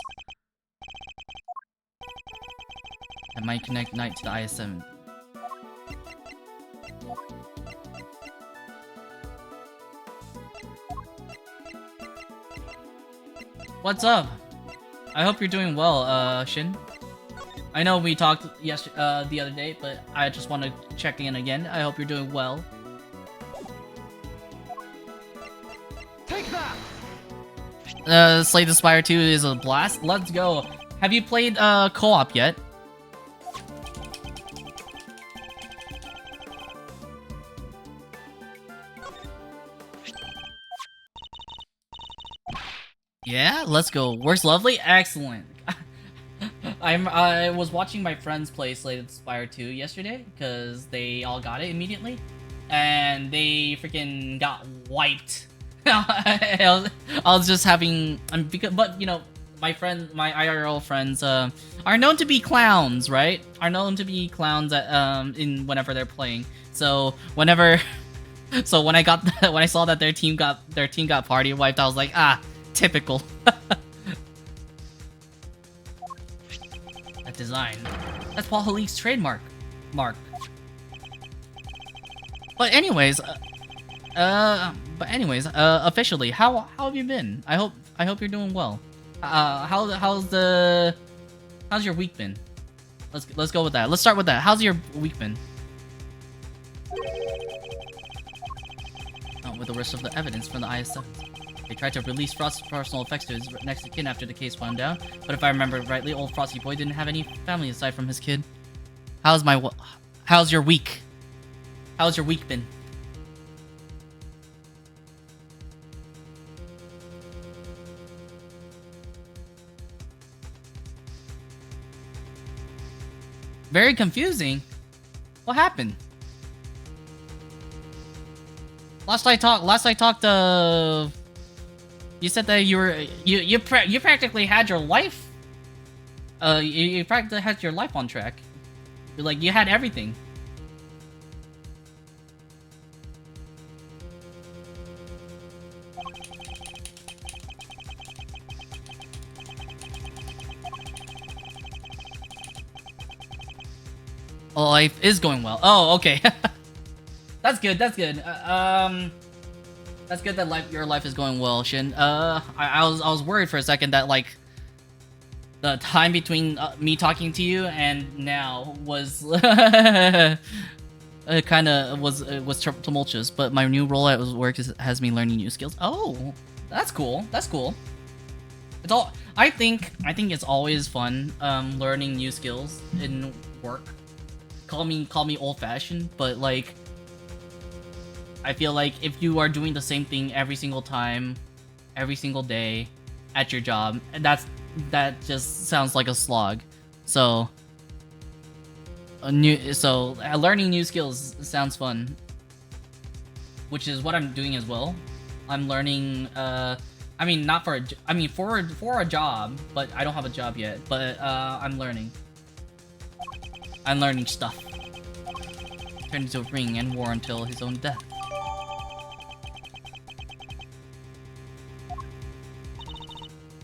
That might connect Knight to the IS-7. What's up? I hope you're doing well, Shin. I know we talked the other day, but I just want to check in again. I hope you're doing well. Take that! Slay the Spire 2 is a blast. Let's go. Have you played co-op yet? Yeah, let's go. Where's Lovely? Excellent. I was watching my friends play Slay the Spire 2 yesterday because they all got it immediately, and they freaking got wiped. I was just having, but you know, my IRL friends are known to be clowns, right? Are known to be clowns at, in whenever they're playing. So when I saw that their team got party wiped, I was like, ah, typical. That design, that's Paul Halik's trademark. But anyways, officially, how have you been? I hope you're doing well. How's your week been? Let's go with that. Let's start with that. How's your week been? With the rest of the evidence from the IS-7. They tried to release Frost's personal effects to his next of kin after the case wound down, but if I remember rightly, old Frosty Boy didn't have any family aside from his kid. How's your week? How's your week been? Very confusing. What happened? Last I talked, you said that you practically had your life. You practically had your life on track. Like, you had everything. Oh, life is going well. Oh, okay. That's good. That's good. That's good that your life is going well, Shin. I was worried for a second that like the time between me talking to you and now was kind of was tumultuous. But my new role at work has me learning new skills. Oh, that's cool. That's cool. It's all. I think it's always fun learning new skills in work. Call me old-fashioned, but like I feel like if you are doing the same thing every single time, every single day at your job, that just sounds like a slog. So learning new skills sounds fun, which is what I'm doing as well. I'm learning I mean not for for a job, but I don't have a job yet, but I'm learning stuff. Turned into a ring and war until his own death.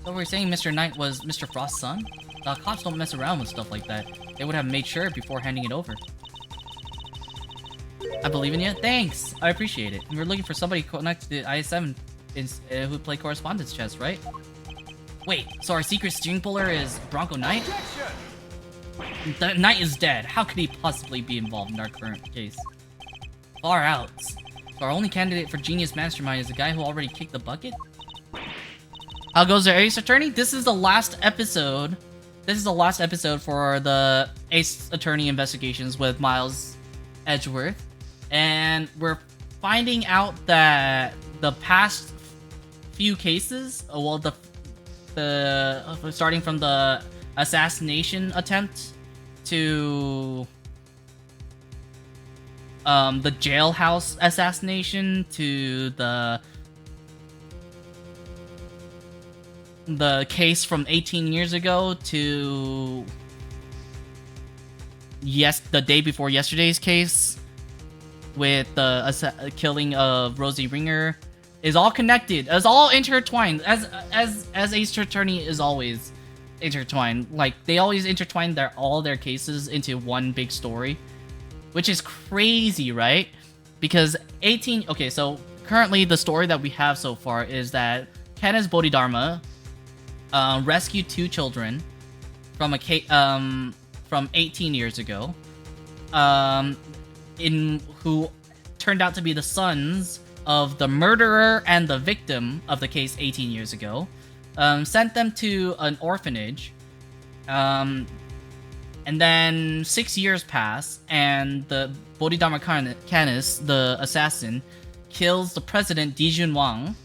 So we're saying Mr. Knight was Mr. Frost's son? The cops don't mess around with stuff like that. They would have made sure before handing it over. I believe in you. Thanks! I appreciate it. We're looking for somebody connected to IS-7 who play correspondence chess, right? Wait, so our secret steering puller is Bronco Knight? The Knight is dead. How could he possibly be involved in our current case? Far out. So our only candidate for Genius Mastermind is the guy who already kicked the bucket? How goes the Ace Attorney? This is the last episode. This is the last episode for the Ace Attorney investigations with Miles Edgeworth. And we're finding out that the past few cases, well, starting from the assassination attempt to the jailhouse assassination to the case from 18 years ago to the day before yesterday's case with the killing of Rosie Ringer is all connected. It's all intertwined, as Ace Attorney is always intertwined. Like, they always intertwine all their cases into one big story, which is crazy, right? Because okay, so currently the story that we have so far is that Kenneth Bodhidharma rescued 2 children from a from 18 years ago, who turned out to be the sons of the murderer and the victim of the case 18 years ago. Sent them to an orphanage, and then 6 years pass, and the Bodhidharma Canis, the assassin, kills the president Dijun Wang,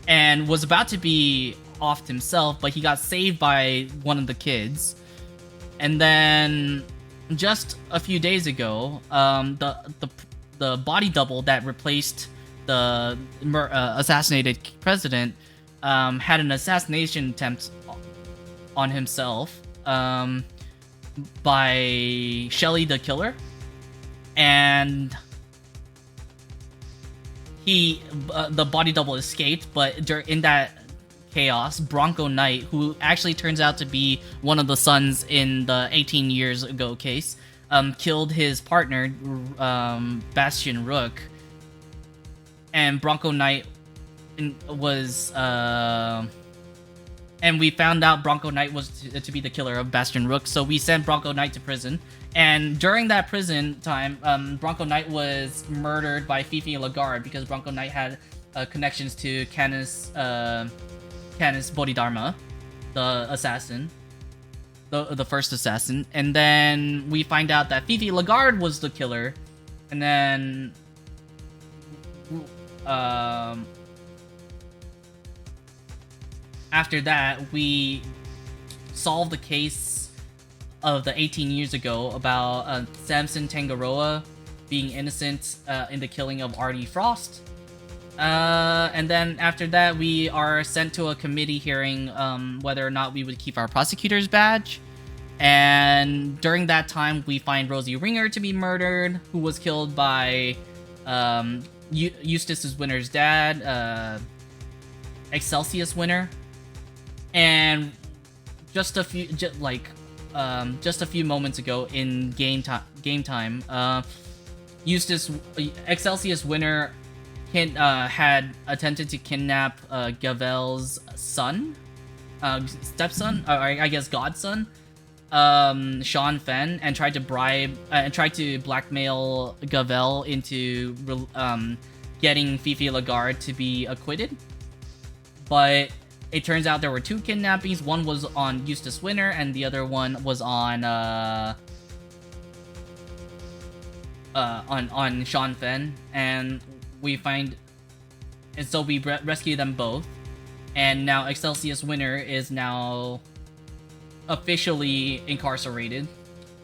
and was about to be offed himself, but he got saved by one of the kids. And then just a few days ago, the body double that replaced the assassinated president had an assassination attempt on himself by Shelly the killer, and the body double escaped. But in that chaos, Bronco Knight, who actually turns out to be one of the sons in the 18 years ago case, killed his partner, Bastion Rook, and Bronco Knight was, and we found out Bronco Knight was to be the killer of Bastion Rook, so we sent Bronco Knight to prison. And during that prison time, Bronco Knight was murdered by Fifi Lagarde because Bronco Knight had connections to Canis Bodhidharma, the assassin. The first assassin. And then we find out that Fifi Lagarde was the killer, and then after that, we solved the case of the 18 years ago about Samson Tangaroa being innocent in the killing of Artie Frost. And then after that, we are sent to a committee hearing whether or not we would keep our prosecutor's badge. And during that time, we find Rosie Ringer to be murdered, who was killed by Eustace's winner's dad, Excelsius winner. And just a few, just a few moments ago in game time, Excelsius winner had attempted to kidnap Gavel's son, stepson, or I guess godson, Sean Fenn, and tried to blackmail Gavel into getting Fifi Lagarde to be acquitted. But it turns out there were two kidnappings. One was on Eustace Winner, and the other one was on Sean Fenn. And we rescue them both. And now Excelsius Winner is now officially incarcerated,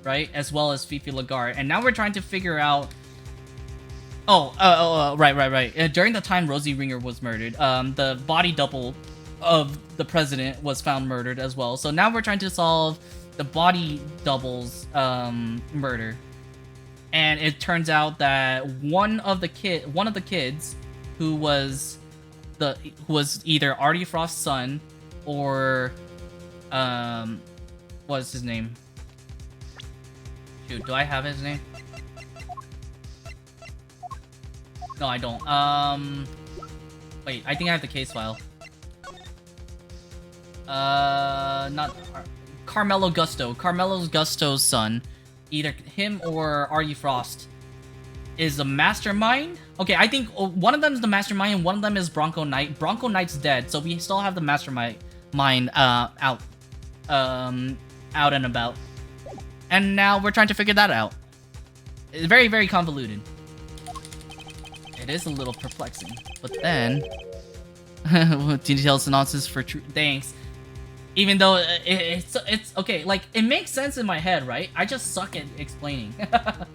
right? As well as Fifi Lagarde. And now we're trying to figure out... right. During the time Rosie Ringer was murdered, the body double of the president was found murdered as well. So now we're trying to solve the body double's murder. And it turns out that one of the kids who was either Artie Frost's son or what's his name? Shoot, do I have his name? No, I don't. Wait, I think I have the case file. Not Carmelo Gusto. Carmelo Gusto's son, either him or Artie Frost, is the mastermind. Okay, I think one of them is the mastermind and one of them is Bronco Knight. Bronco Knight's dead, so we still have the mastermind out and about. And now we're trying to figure that out. It's very, very convoluted. It is a little perplexing, but then detailed synopsis for true. Thanks. Even though it's okay, like it makes sense in my head, right? I just suck at explaining. But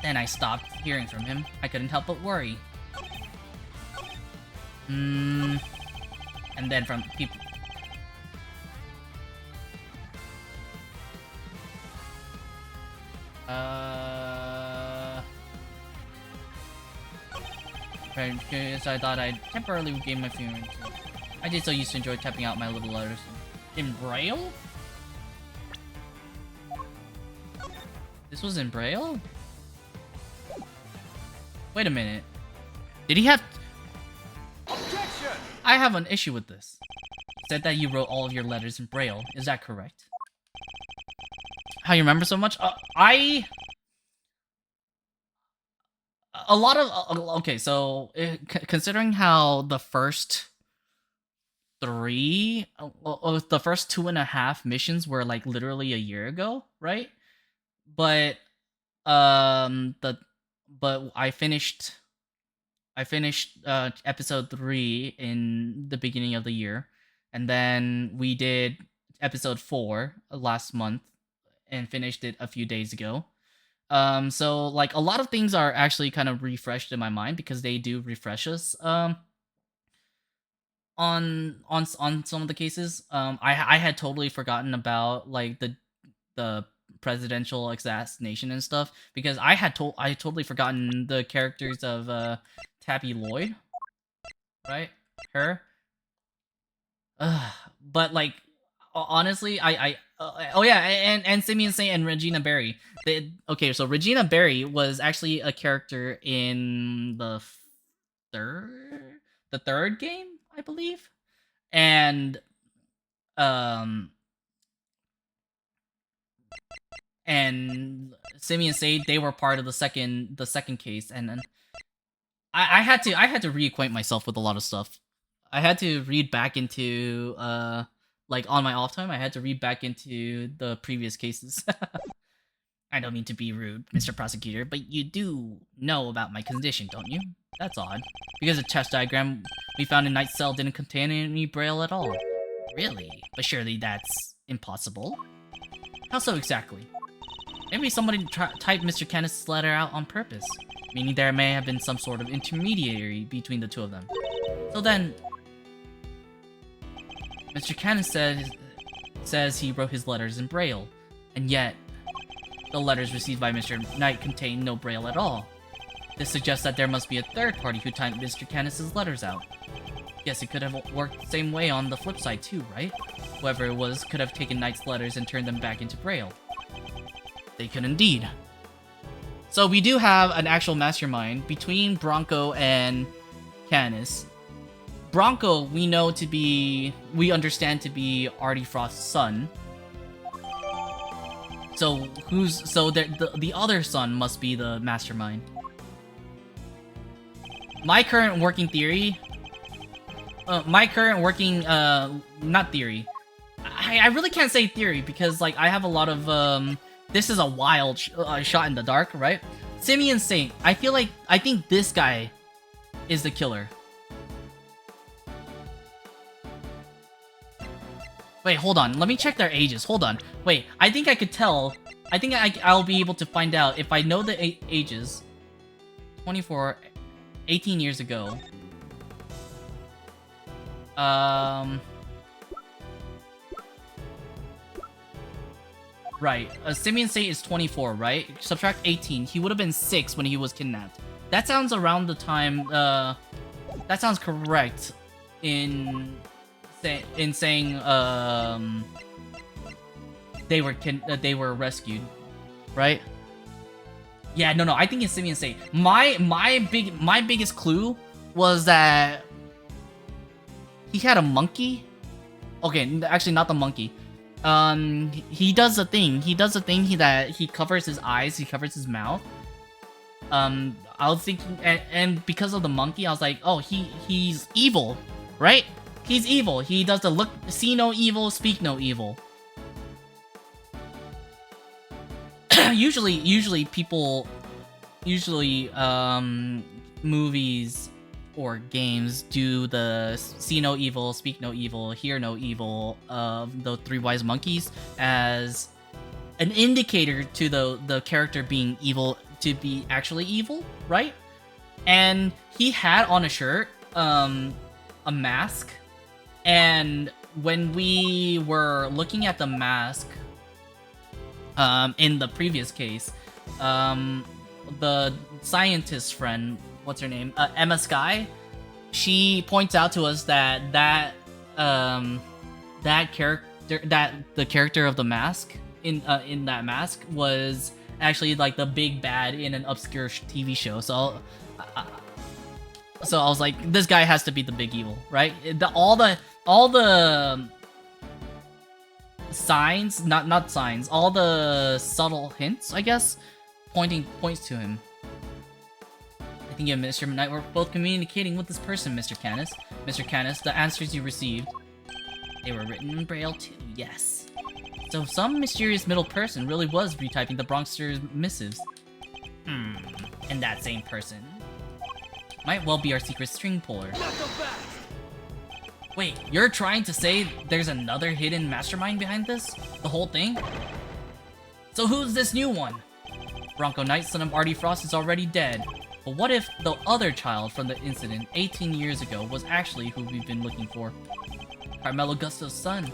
then I stopped hearing from him. I couldn't help but worry. And then from people. Very curious, I thought I'd temporarily regain my feelings. I did so used to enjoy typing out my little letters. In Braille? This was in Braille? Wait a minute. Did he have... Objection! I have an issue with this. It said that you wrote all of your letters in Braille. Is that correct? How you remember so much? A lot of... okay, so considering how the first the first 2.5 missions were like literally a year ago, right? But I finished episode 3 in the beginning of the year, and then we did episode 4 last month and finished it a few days ago. So like a lot of things are actually kind of refreshed in my mind because they do refresh us on some of the cases. I had totally forgotten about like the presidential assassination and stuff because I had totally forgotten the characters of Tabby Lloyd, right? Her. But like honestly, oh yeah, and Simeon Saint and Regina Berry. Okay, so Regina Berry was actually a character in the third game, I believe, and Simeon Saint, they were part of the second case, and then I had to reacquaint myself with a lot of stuff. I had to read back into like on my off time, I had to read back into the previous cases. I don't mean to be rude, Mr. Prosecutor, but you do know about my condition, don't you? That's odd. Because the chest diagram we found in Knight's cell didn't contain any braille at all. Really? But surely that's impossible. How so exactly? Maybe somebody typed Mr. Canis' letter out on purpose, meaning there may have been some sort of intermediary between the two of them. So then, Mr. Canis says he wrote his letters in braille, and yet the letters received by Mr. Knight contain no braille at all. This suggests that there must be a third party who typed Mr. Canis' letters out. Yes, it could have worked the same way on the flip side too, right? Whoever it was could have taken Knight's letters and turned them back into braille. They could indeed. So we do have an actual mastermind between Bronco and Canis. Bronco, we understand to be Artie Frost's son. So the other son must be the mastermind. My current working theory, not theory. I really can't say theory because like I have a lot of this is a wild shot in the dark, right? Simeon Saint. I think this guy is the killer. Wait, hold on. Let me check their ages. Hold on. Wait, I think I could tell. I think I'll be able to find out if I know the ages. 24, 18 years ago. Right. Simeon Saint is 24, right? Subtract 18. He would have been 6 when he was kidnapped. That sounds around the time, that sounds correct in saying, they were rescued, right? Yeah, no, I think it's Simeon Saint. My biggest clue was that he had a monkey. Okay, actually not the monkey. He does a thing. That he covers his eyes, he covers his mouth. I was thinking, and because of the monkey, I was like, oh, he's evil, right? He's evil. He does the see no evil, speak no evil. usually movies or games do the see no evil, speak no evil, hear no evil of the three wise monkeys as an indicator to the character being evil to be actually evil, right? And he had on a shirt a mask, and when we were looking at the mask in the previous case, the scientist friend, what's her name, Emma Sky, she points out to us that the character of the mask in that mask was actually like the big bad in an obscure TV show. So I was like, this guy has to be the big evil, right? All the signs, not signs, all the subtle hints, I guess, points to him. I think you and Mr. Knight were both communicating with this person, Mr. Canis. Mr. Canis, the answers you received, they were written in Braille too, yes. So some mysterious middle person really was retyping the Bronxter's missives. And that same person might well be our secret string puller. Wait, you're trying to say there's another hidden mastermind behind this? The whole thing? So who's this new one? Bronco Knight, son of Artie Frost, is already dead. But what if the other child from the incident 18 years ago was actually who we've been looking for? Carmelo Gusto's son.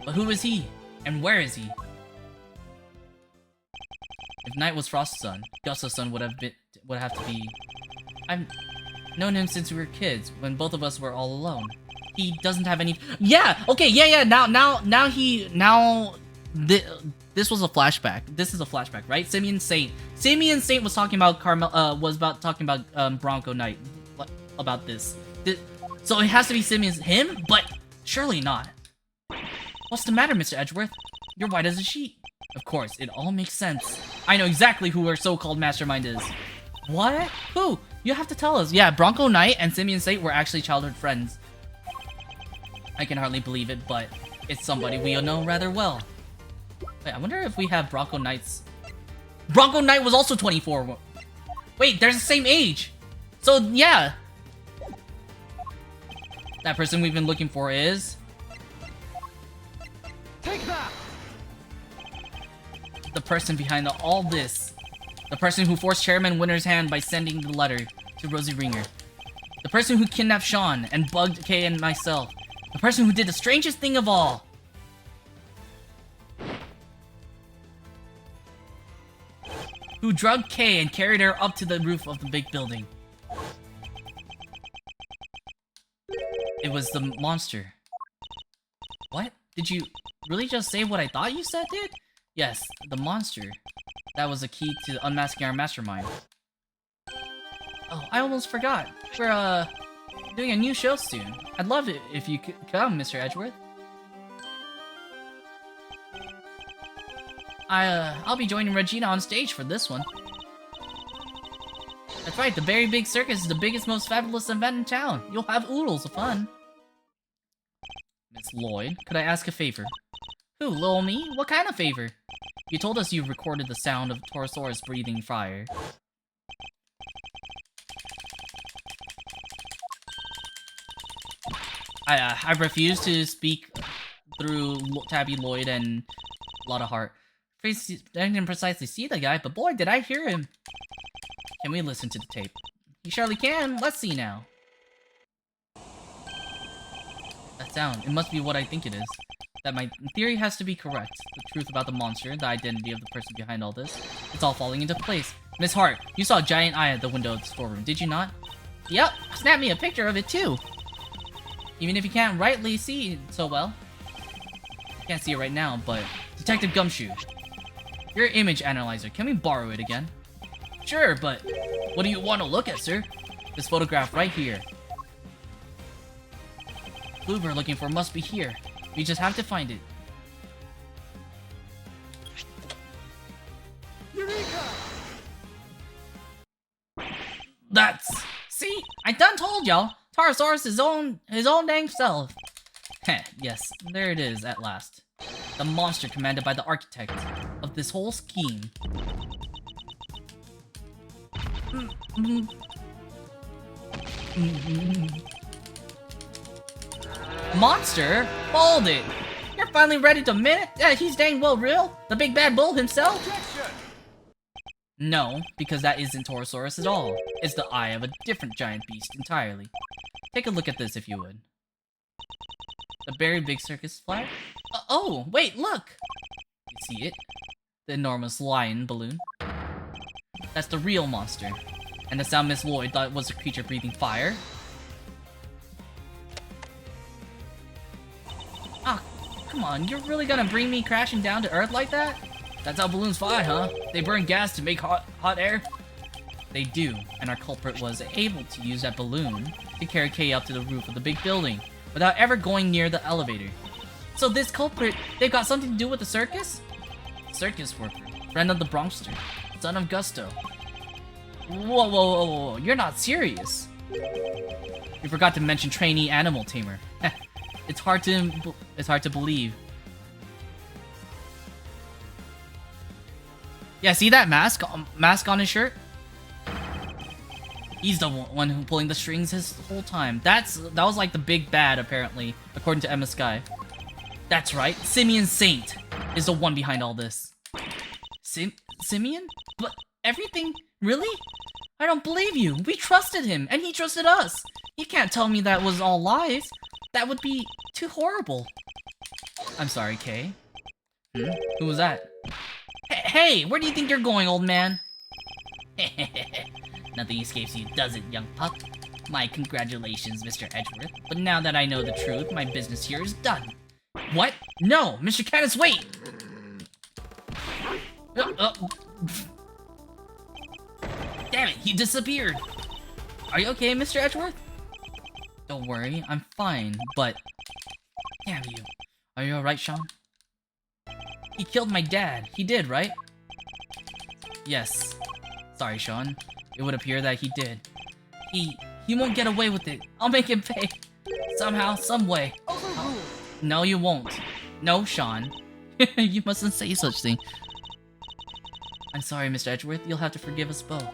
But who is he? And where is he? If Knight was Frost's son, Gusto's son would have to be... I've known him since we were kids, when both of us were all alone. He doesn't have any... Yeah! Okay, yeah, this was a flashback. This is a flashback, right? Simeon Saint was talking about talking about Bronco Knight about this. So it has to be him, but surely not. What's the matter, Mr. Edgeworth? You're white as a sheet. Of course, it all makes sense. I know exactly who our so-called mastermind is. What? Who? You have to tell us. Yeah, Bronco Knight and Simeon Saint were actually childhood friends. I can hardly believe it, but it's somebody we know rather well. Wait, I wonder if we have Bronco Knight's... Bronco Knight was also 24. Wait, they're the same age. So, yeah. That person we've been looking for is... Take that! the person behind all this. The person who forced Chairman Winner's hand by sending the letter to Rosie Ringer. The person who kidnapped Sean and bugged Kay and myself. The person who did the strangest thing of all. Who drugged Kay and carried her up to the roof of the big building. It was the monster. What? Did you really just say what I thought you said, dude? Yes, the monster. That was a key to unmasking our mastermind. Oh, I almost forgot. We're, doing a new show soon. I'd love it if you could come, Mr. Edgeworth. I'll be joining Regina on stage for this one. That's right, the Very Big Circus is the biggest, most fabulous event in town. You'll have oodles of fun. Miss Lloyd, could I ask a favor? Who, little me? What kind of favor? You told us you recorded the sound of Torosaurus breathing fire. I refuse to speak through Tabby Lloyd and Lotta Hart. I didn't precisely see the guy, but boy, did I hear him. Can we listen to the tape? You surely can. Let's see now. That sound. It must be what I think it is. That my theory has to be correct. The truth about the monster, the identity of the person behind all this. It's all falling into place. Miss Hart, you saw a giant eye at the window of the storeroom, did you not? Yep, snap me a picture of it too. Even if you can't rightly see it so well. I can't see it right now, but... Detective Gumshoe. Your image analyzer, can we borrow it again? Sure, but... What do you want to look at, sir? This photograph right here. Clue we're looking for must be here. We just have to find it. Eureka! That's... See? I done told y'all. Torosaurus is his own dang self. Heh, yes, there it is at last. The monster commanded by the architect of this whole scheme. Monster? Hold it! You're finally ready to admit it? Yeah, he's dang well real? The big bad bull himself? Objection! No, because that isn't Torosaurus at all. It's the eye of a different giant beast entirely. Take a look at this if you would. The Very Big Circus flag? Oh, wait, look! You see it? The enormous lion balloon. That's the real monster. And the sound Miss Lloyd thought was a creature breathing fire. Ah, come on, you're really gonna bring me crashing down to Earth like that? That's how balloons fly, huh? They burn gas to make hot air? They do, and our culprit was able to use that balloon to carry Kay up to the roof of the big building without ever going near the elevator. So this culprit, they've got something to do with the circus? Circus worker, friend of the Bronxster, son of Gusto. Whoa, you're not serious. You forgot to mention trainee animal tamer. It's hard to believe. Yeah, see that mask on his shirt? He's the one who pulling the strings his whole time. That was like the big bad, apparently, according to Emma Sky. That's right, Simeon Saint is the one behind all this. Simeon? But everything? Really? I don't believe you. We trusted him, and he trusted us. You can't tell me that was all lies. That would be too horrible. I'm sorry, Kay. Who was that? Hey, where do you think you're going, old man? Nothing escapes you, does it, young pup? My congratulations, Mr. Edgeworth. But now that I know the truth, my business here is done. What? No, Mr. Caddis, wait! Damn it, he disappeared! Are you okay, Mr. Edgeworth? Don't worry, I'm fine, but... Damn you. Are you alright, Sean? He killed my dad. He did, right? Yes. Sorry, Sean. It would appear that he did. He won't get away with it. I'll make him pay. Somehow, some way. No, you won't. No, Sean. You mustn't say such thing. I'm sorry, Mr. Edgeworth. You'll have to forgive us both.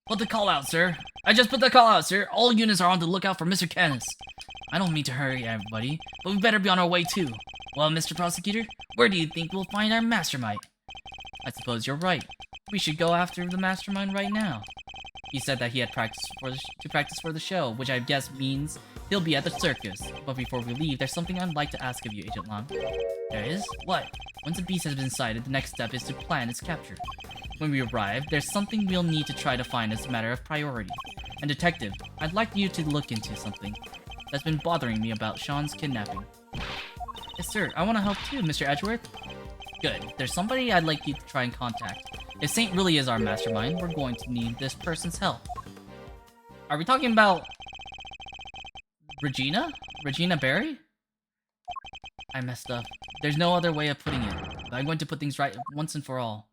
Put the call out, sir. I just put the call out, sir. All units are on the lookout for Mr. Canis. I don't mean to hurry everybody, but we better be on our way too. Well, Mr. Prosecutor, where do you think we'll find our mastermind? I suppose you're right. We should go after the mastermind right now. He said that he had practiced for the show, which I guess means he'll be at the circus. But before we leave, there's something I'd like to ask of you, Agent Long. There is? What? Once a beast has been sighted, the next step is to plan its capture. When we arrive, there's something we'll need to try to find as a matter of priority. And Detective, I'd like you to look into something that's been bothering me about Sean's kidnapping. Yes, sir. I want to help too, Mr. Edgeworth. Good. There's somebody I'd like you to try and contact. If Saint really is our mastermind, we're going to need this person's help. Are we talking about Regina? Regina Barry? I messed up. There's no other way of putting it. But I'm going to put things right once and for all.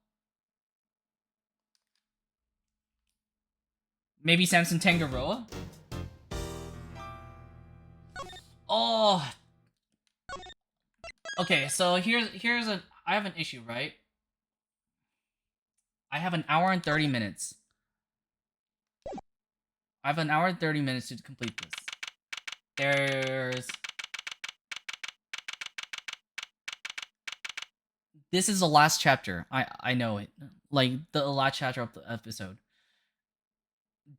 Maybe Samson Tangaroa? Oh. Okay, so here's a I have an issue, right? I have an hour and 30 minutes. I have an hour and 30 minutes to complete this. This is the last chapter. I know it. Like, the last chapter of the episode.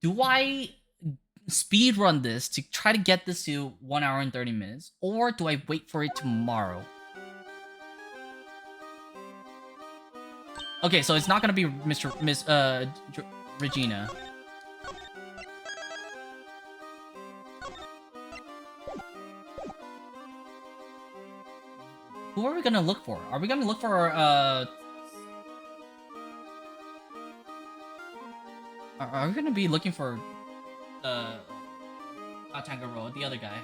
Do I speedrun this to try to get this to 1 hour and 30 minutes? Or do I wait for it tomorrow? Okay, so it's not gonna be Regina. Who are we gonna look for? Are we gonna look for, Are we gonna be looking for, not Tangaroa, the other guy?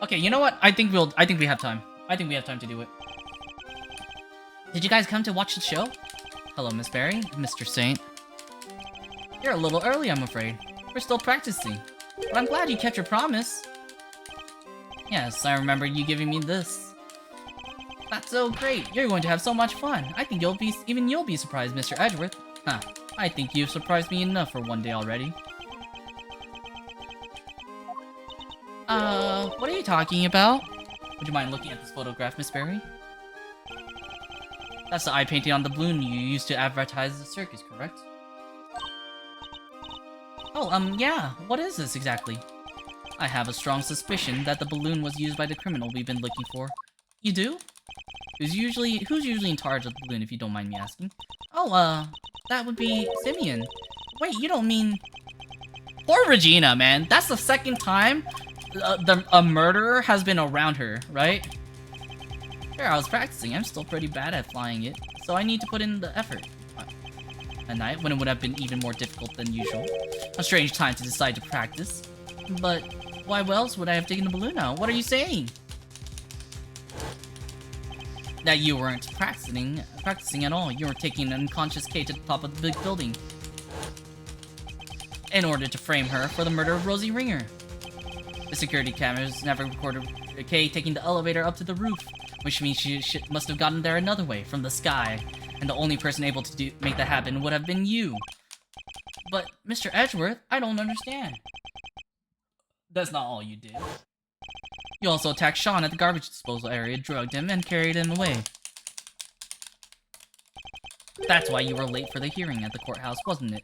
Okay, you know what? I think we have time. I think we have time to do it. Did you guys come to watch the show? Hello, Miss Barry, Mr. Saint. You're a little early, I'm afraid. We're still practicing. But I'm glad you kept your promise. Yes, I remember you giving me this. That's so great. You're going to have so much fun. I think you'll be surprised, Mr. Edgeworth. Huh. I think you've surprised me enough for one day already. What are you talking about? Would you mind looking at this photograph, Miss Barry? That's the eye painting on the balloon you used to advertise the circus, correct? Oh, yeah. What is this exactly? I have a strong suspicion that the balloon was used by the criminal we've been looking for. You do? Who's usually in charge of the balloon, if you don't mind me asking? Oh, that would be Simeon. Wait, you don't mean... Poor Regina, man. That's the second time a murderer has been around her, right? Sure, I was practicing. I'm still pretty bad at flying it, so I need to put in the effort. At night, when it would have been even more difficult than usual. A strange time to decide to practice. But why else would I have taken the balloon out? What are you saying? That you weren't practicing at all. You were taking an unconscious Kay to the top of the big building in order to frame her for the murder of Rosie Ringer. The security cameras never recorded Kay taking the elevator up to the roof, which means she must have gotten there another way, from the sky, and the only person able to make that happen would have been you. But, Mr. Edgeworth, I don't understand. That's not all you did. You also attacked Sean at the garbage disposal area, drugged him, and carried him away. That's why you were late for the hearing at the courthouse, wasn't it?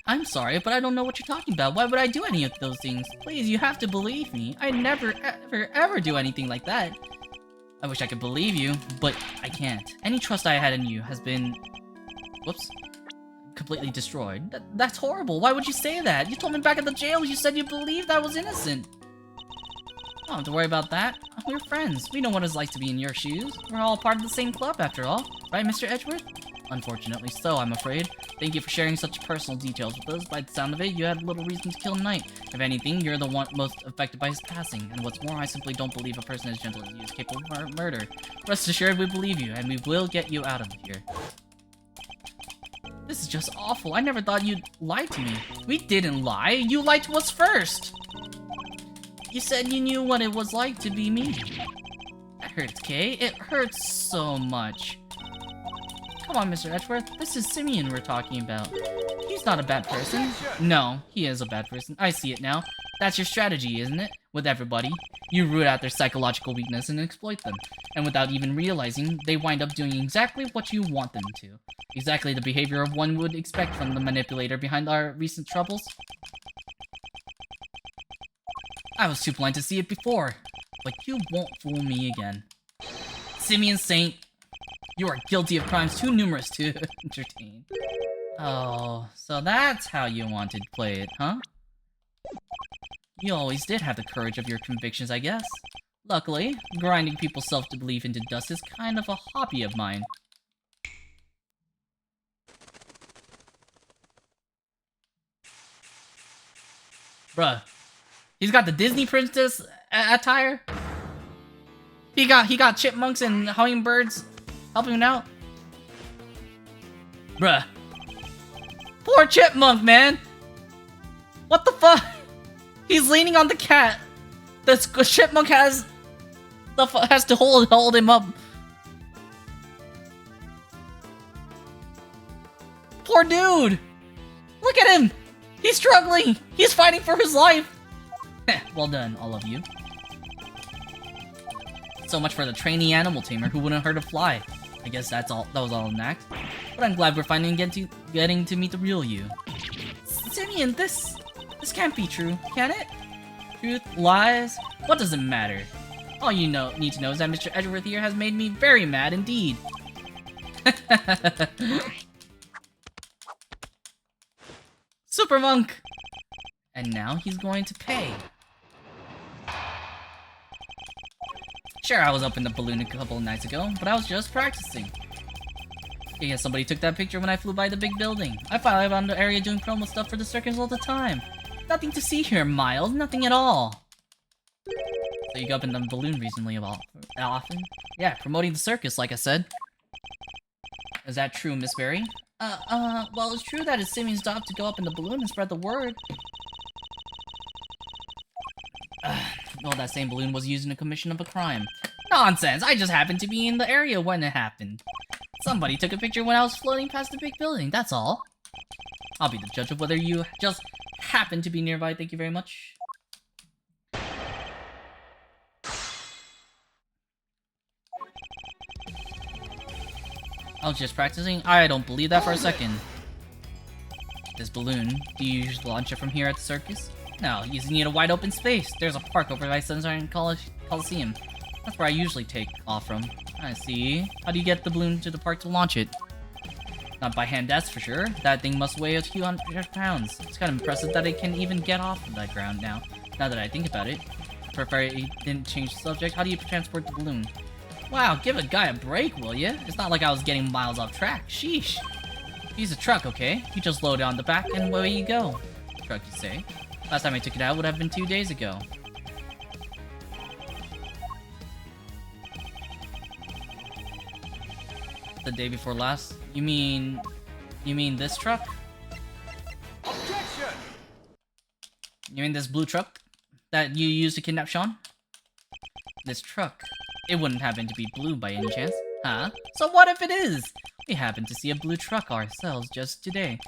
I'm sorry, but I don't know what you're talking about. Why would I do any of those things? Please, you have to believe me. I never, ever do anything like that. I wish I could believe you, but I can't. Any trust I had in you has been... Whoops. Completely destroyed. That's horrible. Why would you say that? You told me back at the jail you said you believed I was innocent. Don't have to worry about that. We're friends. We know what it's like to be in your shoes. We're all part of the same club after all. Right, Mr. Edgeworth? Unfortunately so, I'm afraid. Thank you for sharing such personal details with us. By the sound of it, you had little reason to kill Knight. If anything, you're the one most affected by his passing. And what's more, I simply don't believe a person as gentle as you is capable of murder. Rest assured, we believe you, and we will get you out of here. This is just awful. I never thought you'd lie to me. We didn't lie. You lied to us first. You said you knew what it was like to be me. That hurts, Kay. It hurts so much. Come on, Mr. Edgeworth. This is Simeon we're talking about. He's not a bad person. No, he is a bad person. I see it now. That's your strategy, isn't it? With everybody. You root out their psychological weakness and exploit them. And without even realizing, they wind up doing exactly what you want them to. Exactly the behavior of one would expect from the manipulator behind our recent troubles. I was too blind to see it before. But you won't fool me again. Simeon Saint, you are guilty of crimes too numerous to entertain. Oh, so that's how you wanted to play it, huh? You always did have the courage of your convictions, I guess. Luckily, grinding people's self-belief into dust is kind of a hobby of mine. Bruh. He's got the Disney princess attire? He got chipmunks and hummingbirds helping him out? Bruh. Poor chipmunk, man! What the fuck? He's leaning on the cat. The chipmunk has to hold him up. Poor dude! Look at him! He's struggling! He's fighting for his life! Well done, all of you. So much for the trainee animal tamer who wouldn't hurt a fly. I guess that was all an act. But I'm glad we're finally getting to meet the real you. Simeon, this can't be true, can it? Truth, lies, what does it matter? All you need to know is that Mr. Edgeworth here has made me very mad indeed. Super Monk! And now he's going to pay. Sure, I was up in the balloon a couple of nights ago, but I was just practicing. I guess somebody took that picture when I flew by the big building. I fly around the area doing promo stuff for the circus all the time. Nothing to see here, Miles. Nothing at all. So you go up in the balloon recently often? Yeah, promoting the circus, like I said. Is that true, Miss Berry? Well, it's true that it's Simeon's job to go up in the balloon and spread the word. Well, that same balloon was used in the commission of a crime. Nonsense! I just happened to be in the area when it happened. Somebody took a picture when I was floating past the big building, that's all. I'll be the judge of whether you just happen to be nearby, thank you very much. I was just practicing? I don't believe that for a second. This balloon, do you usually launch it from here at the circus? No, you need a wide open space. There's a park over by Sunshine Coliseum. That's where I usually take off from. I see. How do you get the balloon to the park to launch it? Not by hand, that's for sure. That thing must weigh a few hundred pounds. It's kind of impressive that it can even get off of that ground now that I think about it. I prefer you didn't change the subject. How do you transport the balloon? Wow, give a guy a break, will ya? It's not like I was getting miles off track. Sheesh. He's a truck, okay? You just load it on the back and away you go. Truck, you say? Last time I took it out would have been 2 days ago. The day before last? You mean this truck? Objection! You mean this blue truck that you used to kidnap Sean? This truck. It wouldn't happen to be blue by any chance. Huh? So what if it is? We happened to see a blue truck ourselves just today.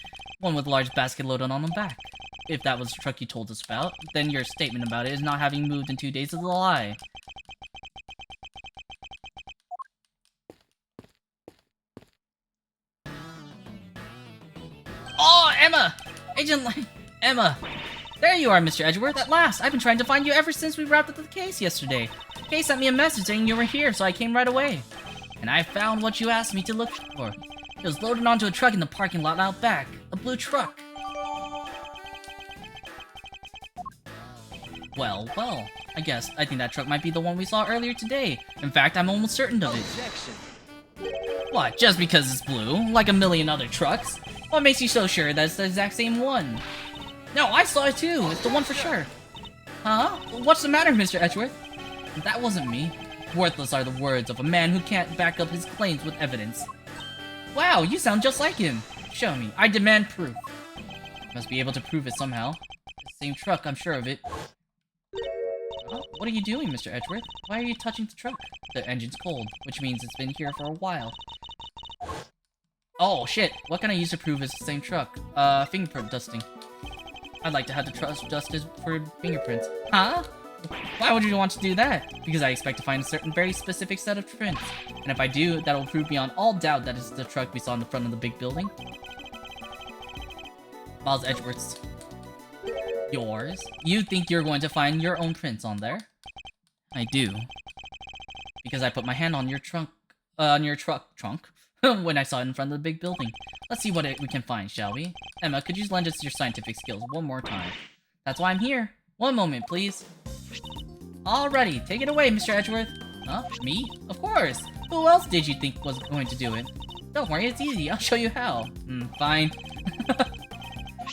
One with a large basket loaded on the back. If that was the truck you told us about, then your statement about it is not having moved in 2 days is a lie. Oh, Emma! Emma! There you are, Mr. Edgeworth, at last! I've been trying to find you ever since we wrapped up the case yesterday. Kay sent me a message saying you were here, so I came right away. And I found what you asked me to look for. It was loaded onto a truck in the parking lot out back. A blue truck. Well, I think that truck might be the one we saw earlier today. In fact, I'm almost certain of it. Objection! What, just because it's blue, like a million other trucks? What makes you so sure that it's the exact same one? No, I saw it too, it's the one for sure. Huh? What's the matter, Mr. Edgeworth? That wasn't me. Worthless are the words of a man who can't back up his claims with evidence. Wow, you sound just like him. Show me. I demand proof. Must be able to prove it somehow. The same truck, I'm sure of it. What are you doing, Mr. Edgeworth? Why are you touching the truck? The engine's cold, which means it's been here for a while. Oh, shit. What can I use to prove it's the same truck? Fingerprint dusting. I'd like to have the truck dusted for fingerprints. Huh? Why would you want to do that? Because I expect to find a certain very specific set of prints. And if I do, that'll prove beyond all doubt that it's the truck we saw in the front of the big building. Miles Edgeworth's. Yours? You think you're going to find your own prints on there? I do. Because I put my hand on your trunk, when I saw it in front of the big building. Let's see what we can find, shall we? Emma, could you lend us your scientific skills one more time? That's why I'm here. One moment, please. Alrighty, take it away, Mr. Edgeworth. Huh? Me? Of course. Who else did you think was going to do it? Don't worry, it's easy. I'll show you how. Fine.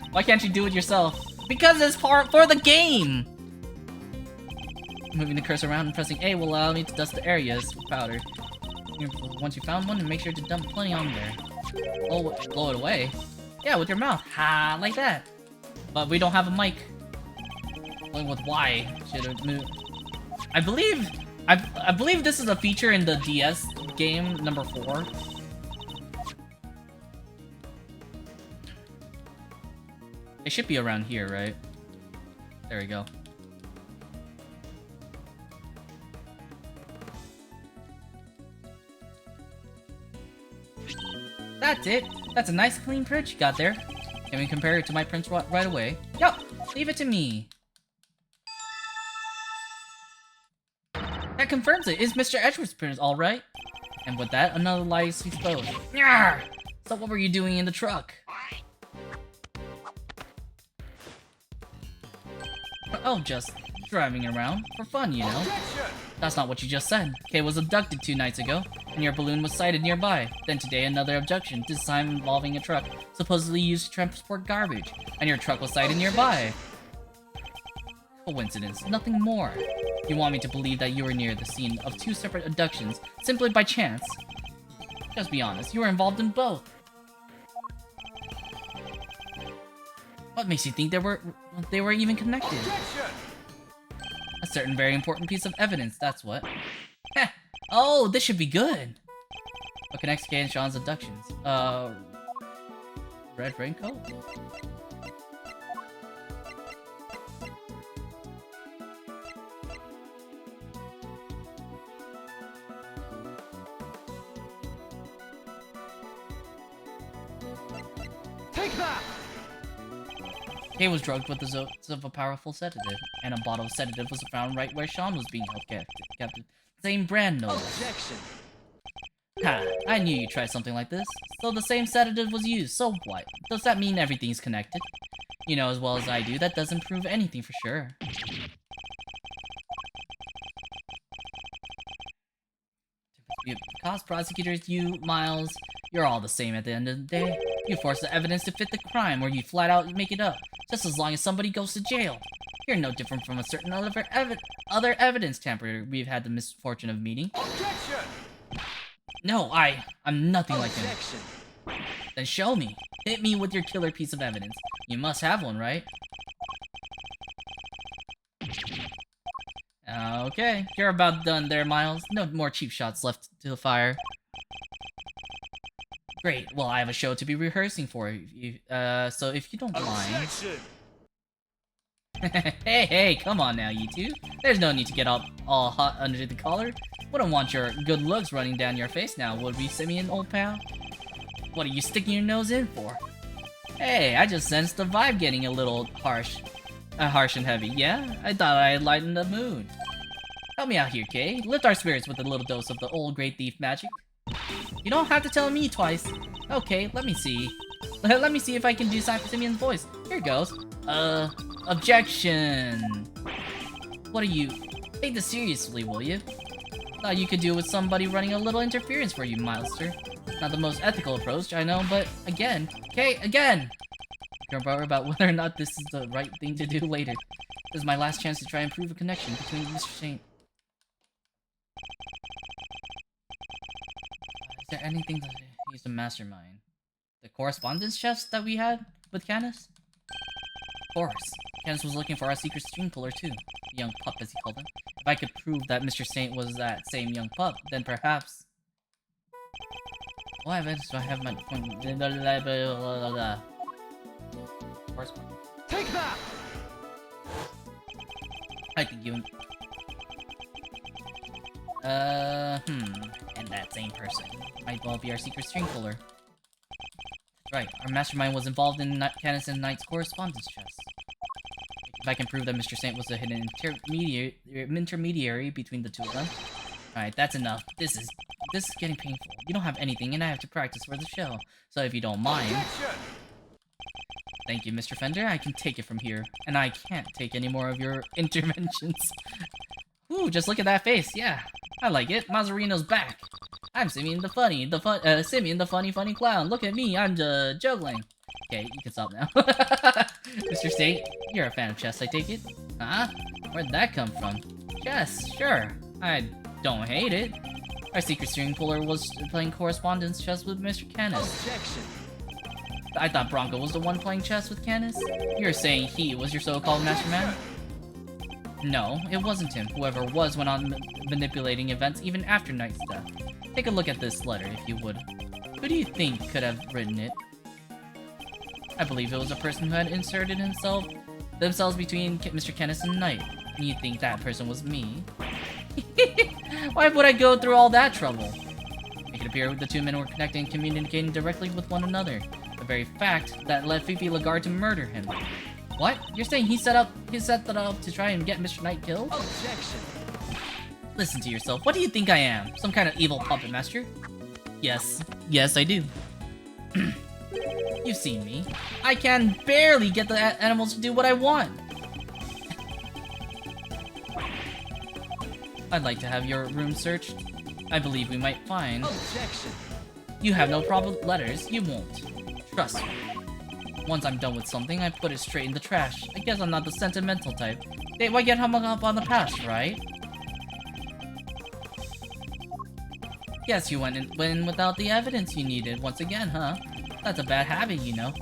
Why can't you do it yourself? Because it's part for the game! Moving the cursor around and pressing A will allow me to dust the areas with powder. Once you found one, make sure to dump plenty on there. Oh, blow it away? Yeah, with your mouth. Ha, like that. But we don't have a mic. Only with Y. Should have moved. I believe this is a feature in the DS game number 4. It should be around here, right? There we go. That's it. That's a nice clean print you got there. Can we compare it to my prints right away? Yup. Leave it to me. That confirms it. Is Mr. Edgeworth's print all right? And with that, another lie is exposed. Nyah! So what were you doing in the truck? Oh, just driving around for fun, you know. That's not what you just said. Kay was abducted 2 nights ago, and your balloon was sighted nearby. Then today, another abduction, this time involving a truck supposedly used to transport garbage, and your truck was sighted nearby. Coincidence, nothing more. You want me to believe that you were near the scene of 2 separate abductions simply by chance? Just be honest, you were involved in both. What makes you think they were even connected? A certain very important piece of evidence, that's what. Heh. Oh, this should be good. What connects Kay and Sean's abductions? Red raincoat? Take that! Kay was drugged with the dose of a powerful sedative, and a bottle of sedative was found right where Sean was being held captive. Same brand, no less. Objection! Ha, I knew you'd try something like this. So the same sedative was used, so what? Does that mean everything's connected? You know as well as I do, that doesn't prove anything for sure. Because prosecutors, you, Miles, you're all the same at the end of the day. You force the evidence to fit the crime, or you flat out make it up, just as long as somebody goes to jail. You're no different from a certain other evidence tamperer we've had the misfortune of meeting. Objection! No, I'm nothing like him. Objection! Then show me. Hit me with your killer piece of evidence. You must have one, right? Okay, you're about done there, Miles. No more cheap shots left to the fire. Great, well, I have a show to be rehearsing for you, so if you don't mind... Objection! Hey, come on now, you two. There's no need to get all hot under the collar. Wouldn't want your good looks running down your face now, would we, Simeon, old pal? What are you sticking your nose in for? Hey, I just sensed the vibe getting a little harsh. Harsh and heavy, yeah? I thought I'd lighten the mood. Help me out here, Kay. Lift our spirits with a little dose of the old great thief magic. You don't have to tell me twice. Okay, let me see. Let me see if I can do Simeon's voice. Here goes. Objection. What are you? Take this seriously, will you? Thought you could do it with somebody running a little interference for you, Milester. Not the most ethical approach, I know, but again. Okay, again! You're worried about whether or not this is the right thing to do later. This is my last chance to try and prove a connection between Mr. Saint. Is there anything that he's a mastermind? The correspondence chest that we had with Canis? Of course. Candace was looking for our secret string puller too. The young pup, as he called him. If I could prove that Mr. Saint was that same young pup, then perhaps... What evidence do I have my point? Take that! I think you... And that same person. might well be our secret string puller. Right, our mastermind was involved in Candace and Knight's correspondence chest. If I can prove that Mr. Saint was a hidden intermediary between the two of them. Alright, that's enough. This is getting painful. You don't have anything, and I have to practice for the show. So if you don't mind... Objection! Thank you, Mr. Fender. I can take it from here. And I can't take any more of your interventions. Ooh, just look at that face. Yeah, I like it. Mazzarino's back. I'm Simeon the funny clown. Look at me, I'm juggling. Okay, you can stop now. Mr. Saint, you're a fan of chess, I take it? Huh? Where'd that come from? Chess, sure. I don't hate it. Our secret string puller was playing correspondence chess with Mr. Canis. Objection! I thought Bronco was the one playing chess with Canis? You're saying he was your so-called mastermind? No, it wasn't him. Whoever was went on manipulating events even after Knight's death. Take a look at this letter, if you would. Who do you think could have written it? I believe it was a person who had inserted themselves between Mr. Canis and Knight. And you think that person was me? Why would I go through all that trouble? It could appear the two men were connecting and communicating directly with one another. The very fact that led Fifi Lagarde to murder him. What? You're saying he set that up to try and get Mr. Knight killed? Objection! Listen to yourself. What do you think I am? Some kind of evil puppet master? Yes. Yes, I do. You've seen me. I can barely get the animals to do what I want. I'd like to have your room searched. I believe we might find... Objection! You have no problem with letters. You won't. Trust me. Once I'm done with something, I put it straight in the trash. I guess I'm not the sentimental type. Why get hung up on the past, right? Guess you went in without the evidence you needed once again, huh? That's a bad habit, you know.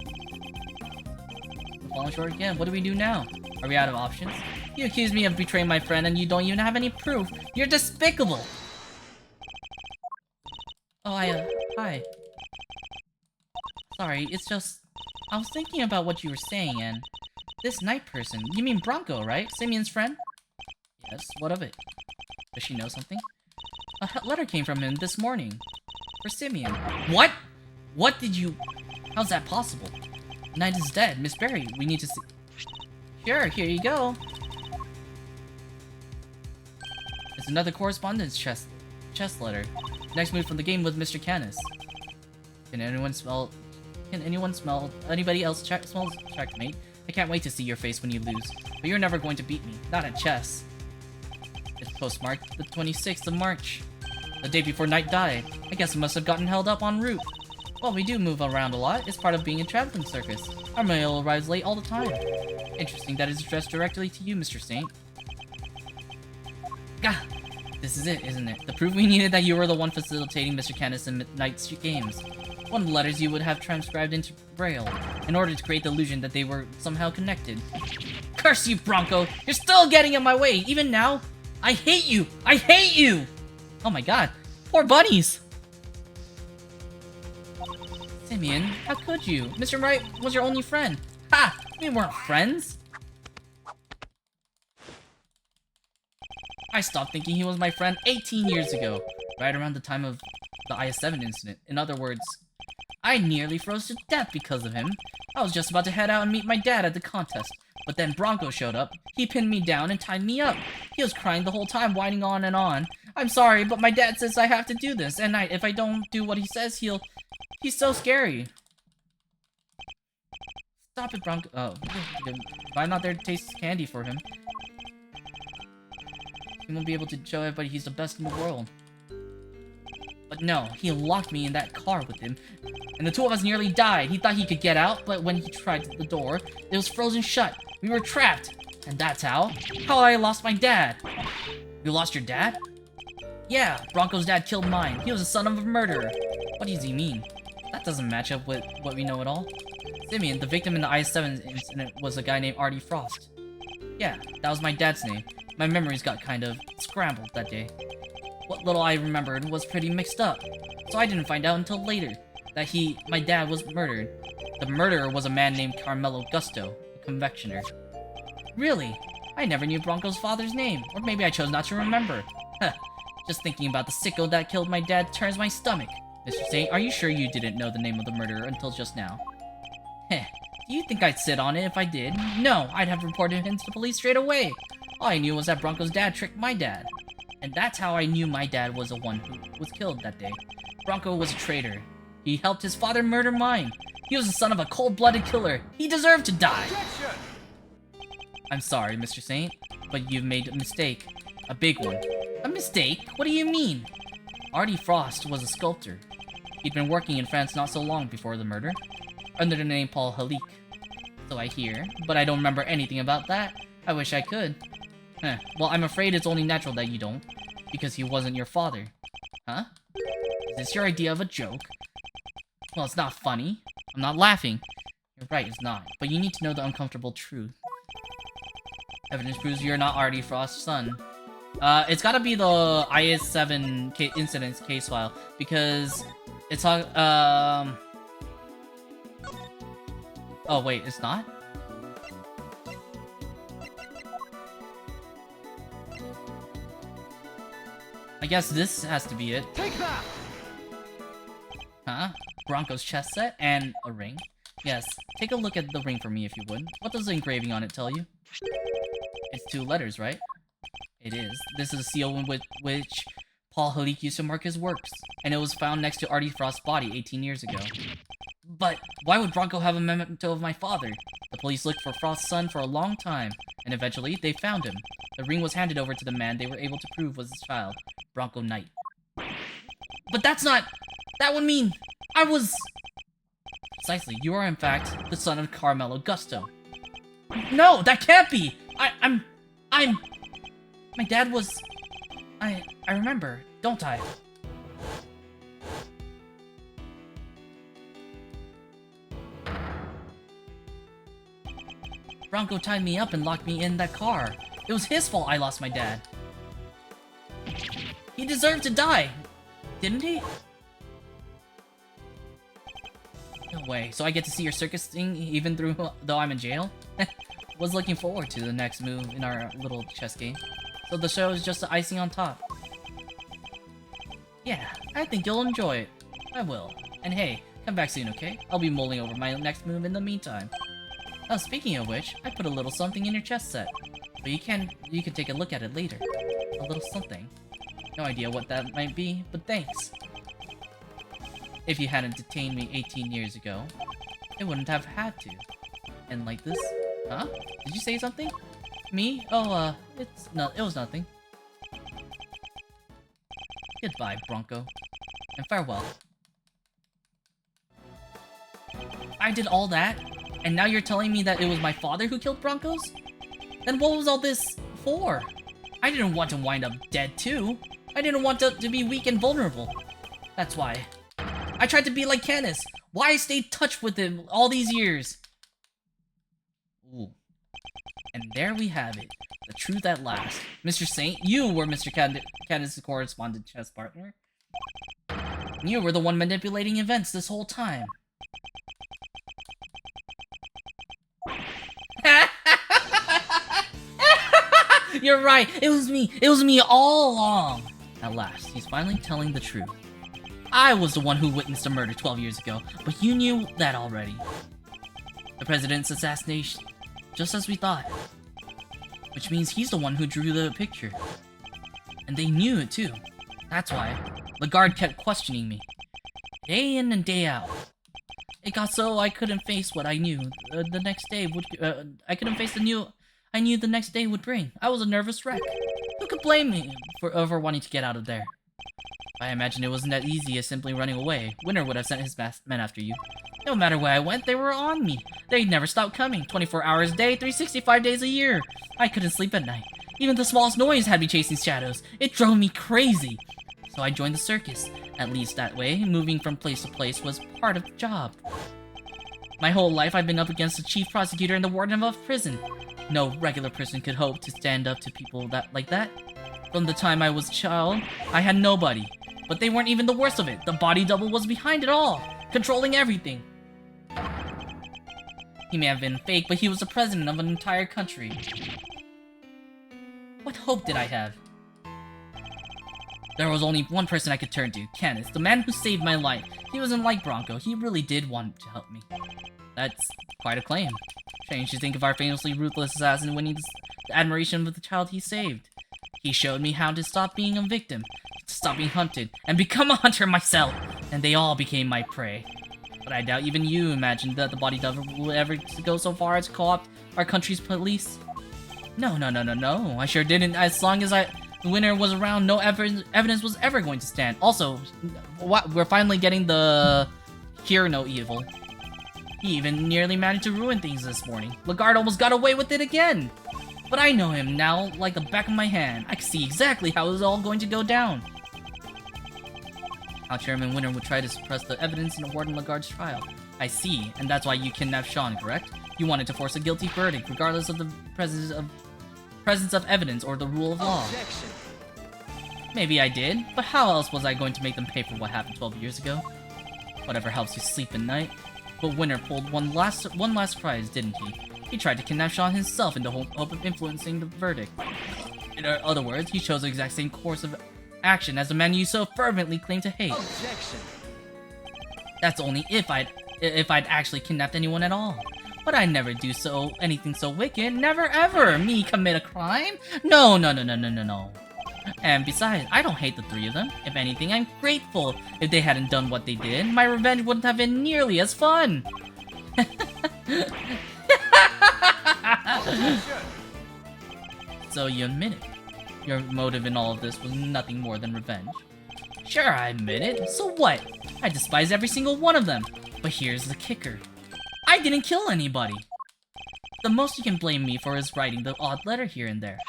We're falling short again. What do we do now? Are we out of options? You accuse me of betraying my friend and you don't even have any proof. You're despicable! Oh, hi. Sorry, it's just... I was thinking about what you were saying, and... This Knight person, you mean Bronco, right? Simeon's friend? Yes, what of it? Does she know something? A letter came from him this morning. For Simeon. What? What did you... How's that possible? Knight is dead. Miss Berry, we need to see... Sure, here you go. It's another correspondence chest letter. Next move from the game with Mr. Canis. Can anyone smell anybody else smells checkmate? I can't wait to see your face when you lose. But you're never going to beat me. Not at chess. It's postmarked the 26th of March. The day before Knight died. I guess it must have gotten held up en route. Well, we do move around a lot. It's part of being a traveling circus. Our mail arrives late all the time. Interesting that it's addressed directly to you, Mr. Saint. Gah! This is it, isn't it? The proof we needed that you were the one facilitating Mr. Canis and Knight's games. One of the letters you would have transcribed into Braille, in order to create the illusion that they were somehow connected. Curse you, Bronco! You're still getting in my way, even now! I hate you! I hate you! Oh my god, poor bunnies! Simeon, how could you? Mr. Wright was your only friend. Ha! We weren't friends! I stopped thinking he was my friend 18 years ago, right around the time of the IS-7 incident. In other words, I nearly froze to death because of him. I was just about to head out and meet my dad at the contest, but then Bronco showed up. He pinned me down and tied me up. He was crying the whole time, whining on and on. I'm sorry, but my dad says I have to do this, and if I don't do what he says, he's so scary. Stop it, Bronco. Oh, if I'm not there to taste candy for him, he won't be able to show everybody he's the best in the world. But no, he locked me in that car with him, and the two of us nearly died. He thought he could get out, but when he tried the door, it was frozen shut. We were trapped, and that's how I lost my dad. You lost your dad? Yeah, Bronco's dad killed mine. He was the son of a murderer. What does he mean? That doesn't match up with what we know at all. Simeon, the victim in the IS-7 incident, was a guy named Artie Frost. Yeah, that was my dad's name. My memories got kind of scrambled that day. What little I remembered was pretty mixed up, so I didn't find out until later that my dad was murdered. The murderer was a man named Carmelo Gusto, a confectioner. Really? I never knew Bronco's father's name, or maybe I chose not to remember. Huh. Just thinking about the sicko that killed my dad turns my stomach. Mr. Saint, are you sure you didn't know the name of the murderer until just now? Heh. Do you think I'd sit on it if I did? No, I'd have reported him to the police straight away. All I knew was that Bronco's dad tricked my dad. And that's how I knew my dad was the one who was killed that day. Bronco was a traitor. He helped his father murder mine. He was the son of a cold-blooded killer. He deserved to die. Objection! I'm sorry, Mr. Saint, but you've made a mistake. A big one. A mistake? What do you mean? Artie Frost was a sculptor. He'd been working in France not so long before the murder, under the name Paul Halik. So I hear, but I don't remember anything about that. I wish I could. Well, I'm afraid it's only natural that you don't, because he wasn't your father. Huh? Is this your idea of a joke? Well, it's not funny. I'm not laughing. You're right, it's not. But you need to know the uncomfortable truth. Evidence proves you're not Artie Frost's son. It's gotta be the IS-7 incidents case file, because it's oh wait, it's not? I guess this has to be it. Take that! Huh? Bronco's chess set and a ring. Yes, take a look at the ring for me if you would. What does the engraving on it tell you? It's 2 letters, right? It is. This is a seal with which Paul Halik used to mark his works, and it was found next to Artie Frost's body 18 years ago. But why would Bronco have a memento of my father? The police looked for Frost's son for a long time, and eventually they found him. The ring was handed over to the man they were able to prove was his child, Bronco Knight. But that's not... That would mean I was... Precisely, you are in fact the son of Carmelo Gusto. No, that can't be! I'm... My dad was... I remember, don't I? Bronco tied me up and locked me in that car. It was his fault I lost my dad. He deserved to die, didn't he? No way. So I get to see your circus thing even though I'm in jail? Was looking forward to the next move in our little chess game. So the show is just the icing on top. Yeah, I think you'll enjoy it. I will. And hey, come back soon, okay? I'll be mulling over my next move in the meantime. Oh, speaking of which, I put a little something in your chess set. But you can take a look at it later. A little something. No idea what that might be, but thanks. If you hadn't detained me 18 years ago, it wouldn't have had to. And like this? Huh? Did you say something? Me? Oh, it was nothing. Goodbye, Bronco. And farewell. I did all that? And now you're telling me that it was my father who killed Broncos? Then what was all this for? I didn't want to wind up dead too. I didn't want to be weak and vulnerable. That's why. I tried to be like Canis. Why I stayed in touch with him all these years? Ooh. And there we have it. The truth at last. Mr. Saint, you were Mr. Canis' correspondent chess partner. You were the one manipulating events this whole time. You're right. It was me. It was me all along. At last, he's finally telling the truth. I was the one who witnessed the murder 12 years ago, but you knew that already. The president's assassination, just as we thought. Which means he's the one who drew the picture. And they knew it too. That's why the guard kept questioning me. Day in and day out. It got so I couldn't face what I knew the next day would... I couldn't face I knew the next day would bring. I was a nervous wreck. Who could blame me for wanting to get out of there? I imagine it wasn't that easy as simply running away. Winter would have sent his best men after you. No matter where I went, they were on me. They never stopped coming. 24 hours a day, 365 days a year. I couldn't sleep at night. Even the smallest noise had me chasing shadows. It drove me crazy. So I joined the circus. At least that way, moving from place to place was part of the job. My whole life I've been up against the chief prosecutor and the warden of a prison. No regular person could hope to stand up to people like that. From the time I was a child, I had nobody. But they weren't even the worst of it. The body double was behind it all, controlling everything. He may have been fake, but he was the president of an entire country. What hope did I have? There was only one person I could turn to, Canis, the man who saved my life. He wasn't like Bronco, he really did want to help me. That's quite a claim. Strange to think of our famously ruthless assassin winning the admiration of the child he saved. He showed me how to stop being a victim, to stop being hunted, and become a hunter myself, and they all became my prey. But I doubt even you imagined that the body double would ever go so far as to co-opt our country's police. No, I sure didn't. As long as the winner was around, no evidence was ever going to stand. Also, we're finally getting the Hear No Evil. He even nearly managed to ruin things this morning. Lagarde almost got away with it again. But I know him now like the back of my hand. I can see exactly how it was all going to go down. How Chairman Winter would try to suppress the evidence in Warden Lagarde's trial. I see, and that's why you kidnapped Sean, correct? You wanted to force a guilty verdict, regardless of the presence of evidence or the rule of law. Objection. Maybe I did, but how else was I going to make them pay for what happened 12 years ago? Whatever helps you sleep at night. But Winter pulled one last prize, didn't he? He tried to kidnap Sean himself in the hope of influencing the verdict. In other words, he chose the exact same course of action as the man you so fervently claim to hate. Objection. That's only if I'd actually kidnapped anyone at all. But I never do anything so wicked. Never ever me commit a crime. No. And besides, I don't hate the three of them. If anything, I'm grateful. If they hadn't done what they did, my revenge wouldn't have been nearly as fun. So you admit it. Your motive in all of this was nothing more than revenge. Sure, I admit it. So what? I despise every single one of them. But here's the kicker. I didn't kill anybody. The most you can blame me for is writing the odd letter here and there.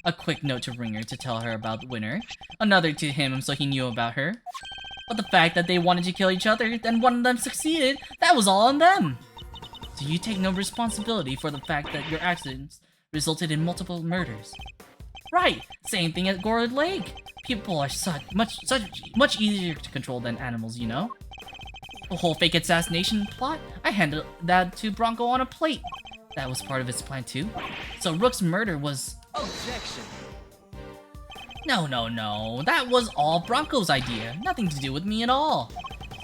A quick note to Ringer to tell her about Winner. Another to him so he knew about her. But the fact that they wanted to kill each other, then one of them succeeded, that was all on them. So you take no responsibility for the fact that your accidents resulted in multiple murders. Right, same thing at Gorod Lake. People are much easier to control than animals, you know? The whole fake assassination plot, I handed that to Bronco on a plate. That was part of his plan too. So Rook's murder was... Objection. No. That was all Bronco's idea. Nothing to do with me at all.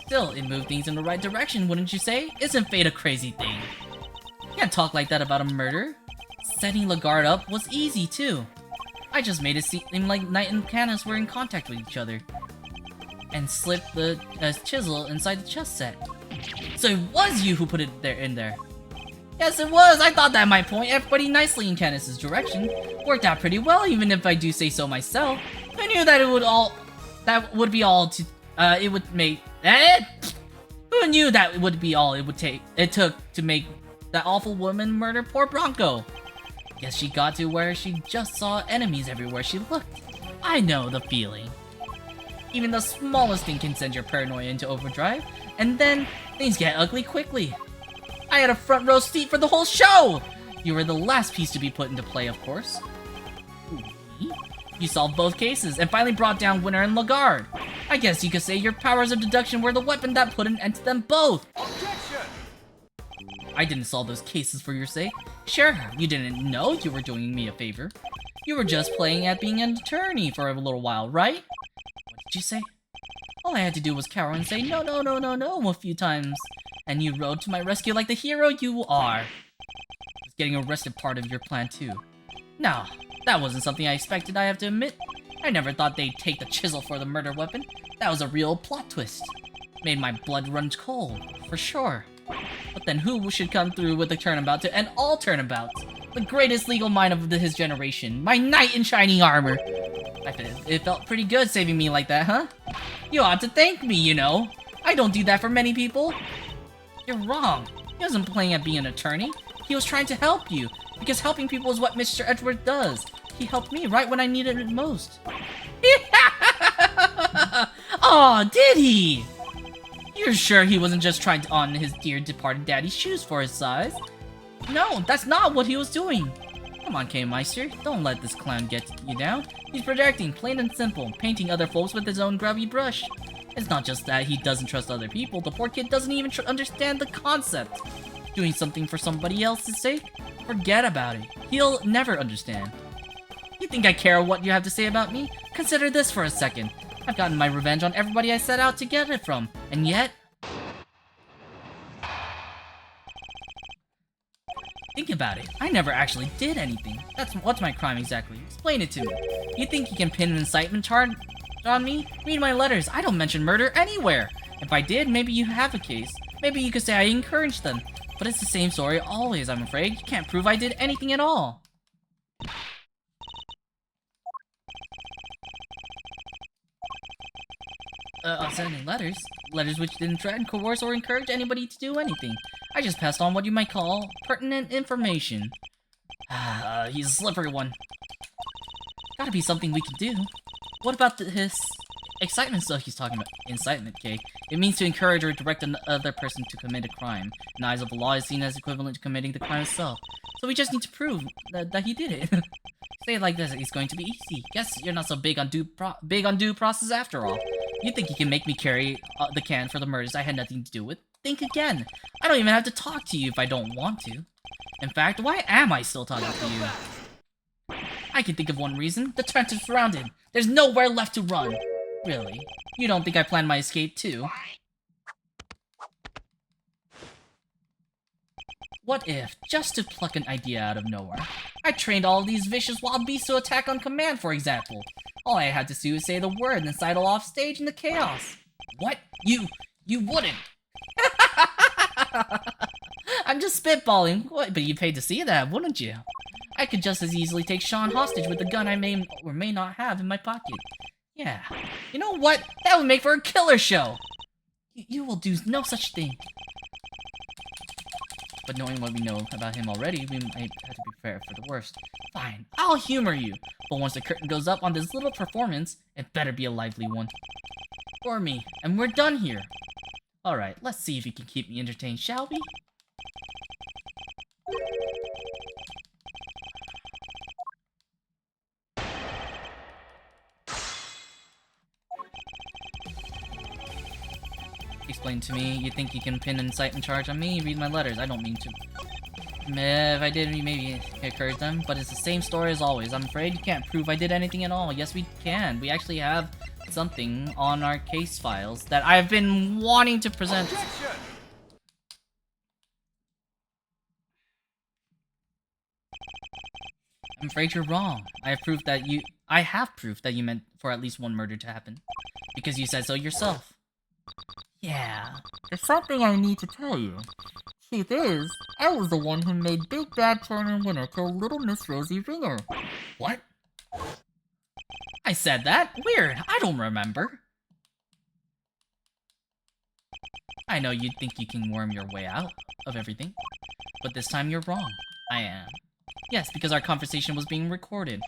Still, it moved things in the right direction, wouldn't you say? Isn't fate a crazy thing? You can't talk like that about a murder. Setting Lagarde up was easy too. I just made it seem like Knight and Canis were in contact with each other. And slipped the chisel inside the chest set. So it was you who put it in there. Yes, it was. I thought that might point everybody nicely in Canis's direction. Worked out pretty well, even if I do say so myself. I knew that it would all it took to make that awful woman murder poor Bronco. Guess she got to where she just saw enemies everywhere she looked. I know the feeling. Even the smallest thing can send your paranoia into overdrive, and then things get ugly quickly. I had a front row seat for the whole show! You were the last piece to be put into play, of course. You solved both cases, and finally brought down Winner and Lagarde. I guess you could say your powers of deduction were the weapon that put an end to them both. Objection. I didn't solve those cases for your sake. Sure, you didn't know you were doing me a favor. You were just playing at being an attorney for a little while, right? What did you say? All I had to do was cower and say no a few times. And you rode to my rescue like the hero you are. Was getting arrested part of your plan too. No, that wasn't something I expected, I have to admit. I never thought they'd take the chisel for the murder weapon. That was a real plot twist. Made my blood run cold, for sure. But then who should come through with a turnabout to end all turnabouts? The greatest legal mind of his generation, my knight in shining armor. It felt pretty good saving me like that, huh? You ought to thank me, you know. I don't do that for many people. You're wrong. He wasn't playing at being an attorney. He was trying to help you, because helping people is what Mr. Edward does. He helped me right when I needed it most. Aw, did he? You're sure he wasn't just trying to on his dear departed daddy's shoes for his size? No, that's not what he was doing. Come on, K-Meister, don't let this clown get you down. He's projecting, plain and simple, painting other folks with his own grubby brush. It's not just that he doesn't trust other people, the poor kid doesn't even understand the concept. Doing something for somebody else's sake? Forget about it. He'll never understand. You think I care what you have to say about me? Consider this for a second. I've gotten my revenge on everybody I set out to get it from, and yet... Think about it. I never actually did anything. What's my crime exactly? Explain it to me. You think you can pin an incitement charge on me? Read my letters. I don't mention murder anywhere. If I did, maybe you have a case. Maybe you could say I encouraged them. But it's the same story always, I'm afraid. You can't prove I did anything at all. Sending letters? Letters which didn't threaten, coerce, or encourage anybody to do anything. I just passed on what you might call pertinent information. He's a slippery one. Gotta be something we can do. What about his excitement stuff he's talking about? Incitement, okay? It means to encourage or direct another person to commit a crime. In the eyes of the law, is seen as equivalent to committing the crime itself. So we just need to prove that he did it. Say it like this, it's going to be easy. Guess you're not so big on due process after all. You think you can make me carry the can for the murders I had nothing to do with? Think again. I don't even have to talk to you if I don't want to. In fact, why am I still talking to you? I can think of one reason. The trench is surrounded. There's nowhere left to run. Really? You don't think I planned my escape too? What if, just to pluck an idea out of nowhere, I trained all of these vicious wild beasts to attack on command, for example? All I had to do is say the word and sidle off stage in the chaos. What? You wouldn't. I'm just spitballing. What? But you paid to see that, wouldn't you? I could just as easily take Sean hostage with the gun I may or may not have in my pocket. Yeah. You know what? That would make for a killer show. You will do no such thing. But knowing what we know about him already, we might have to be prepared for the worst. Fine, I'll humor you. But once the curtain goes up on this little performance, it better be a lively one. Or me, and we're done here. Alright, let's see if you can keep me entertained, shall we? Explain to me. You think you can pin an incitement charge on me? Read my letters. I don't mean to. If I did, maybe encourage them, but it's the same story as always. I'm afraid you can't prove I did anything at all. Yes, we can. We actually have something on our case files that I've been wanting to present. Objection! I'm afraid you're wrong. I have proof that you meant for at least one murder to happen. Because you said so yourself. Yeah, there's something I need to tell you. Truth is, I was the one who made Big Bad Turner Winner kill Little Miss Rosie Ringer. What? I said that? Weird. I don't remember. I know you think you can worm your way out of everything, but this time you're wrong. I am. Yes, because our conversation was being recorded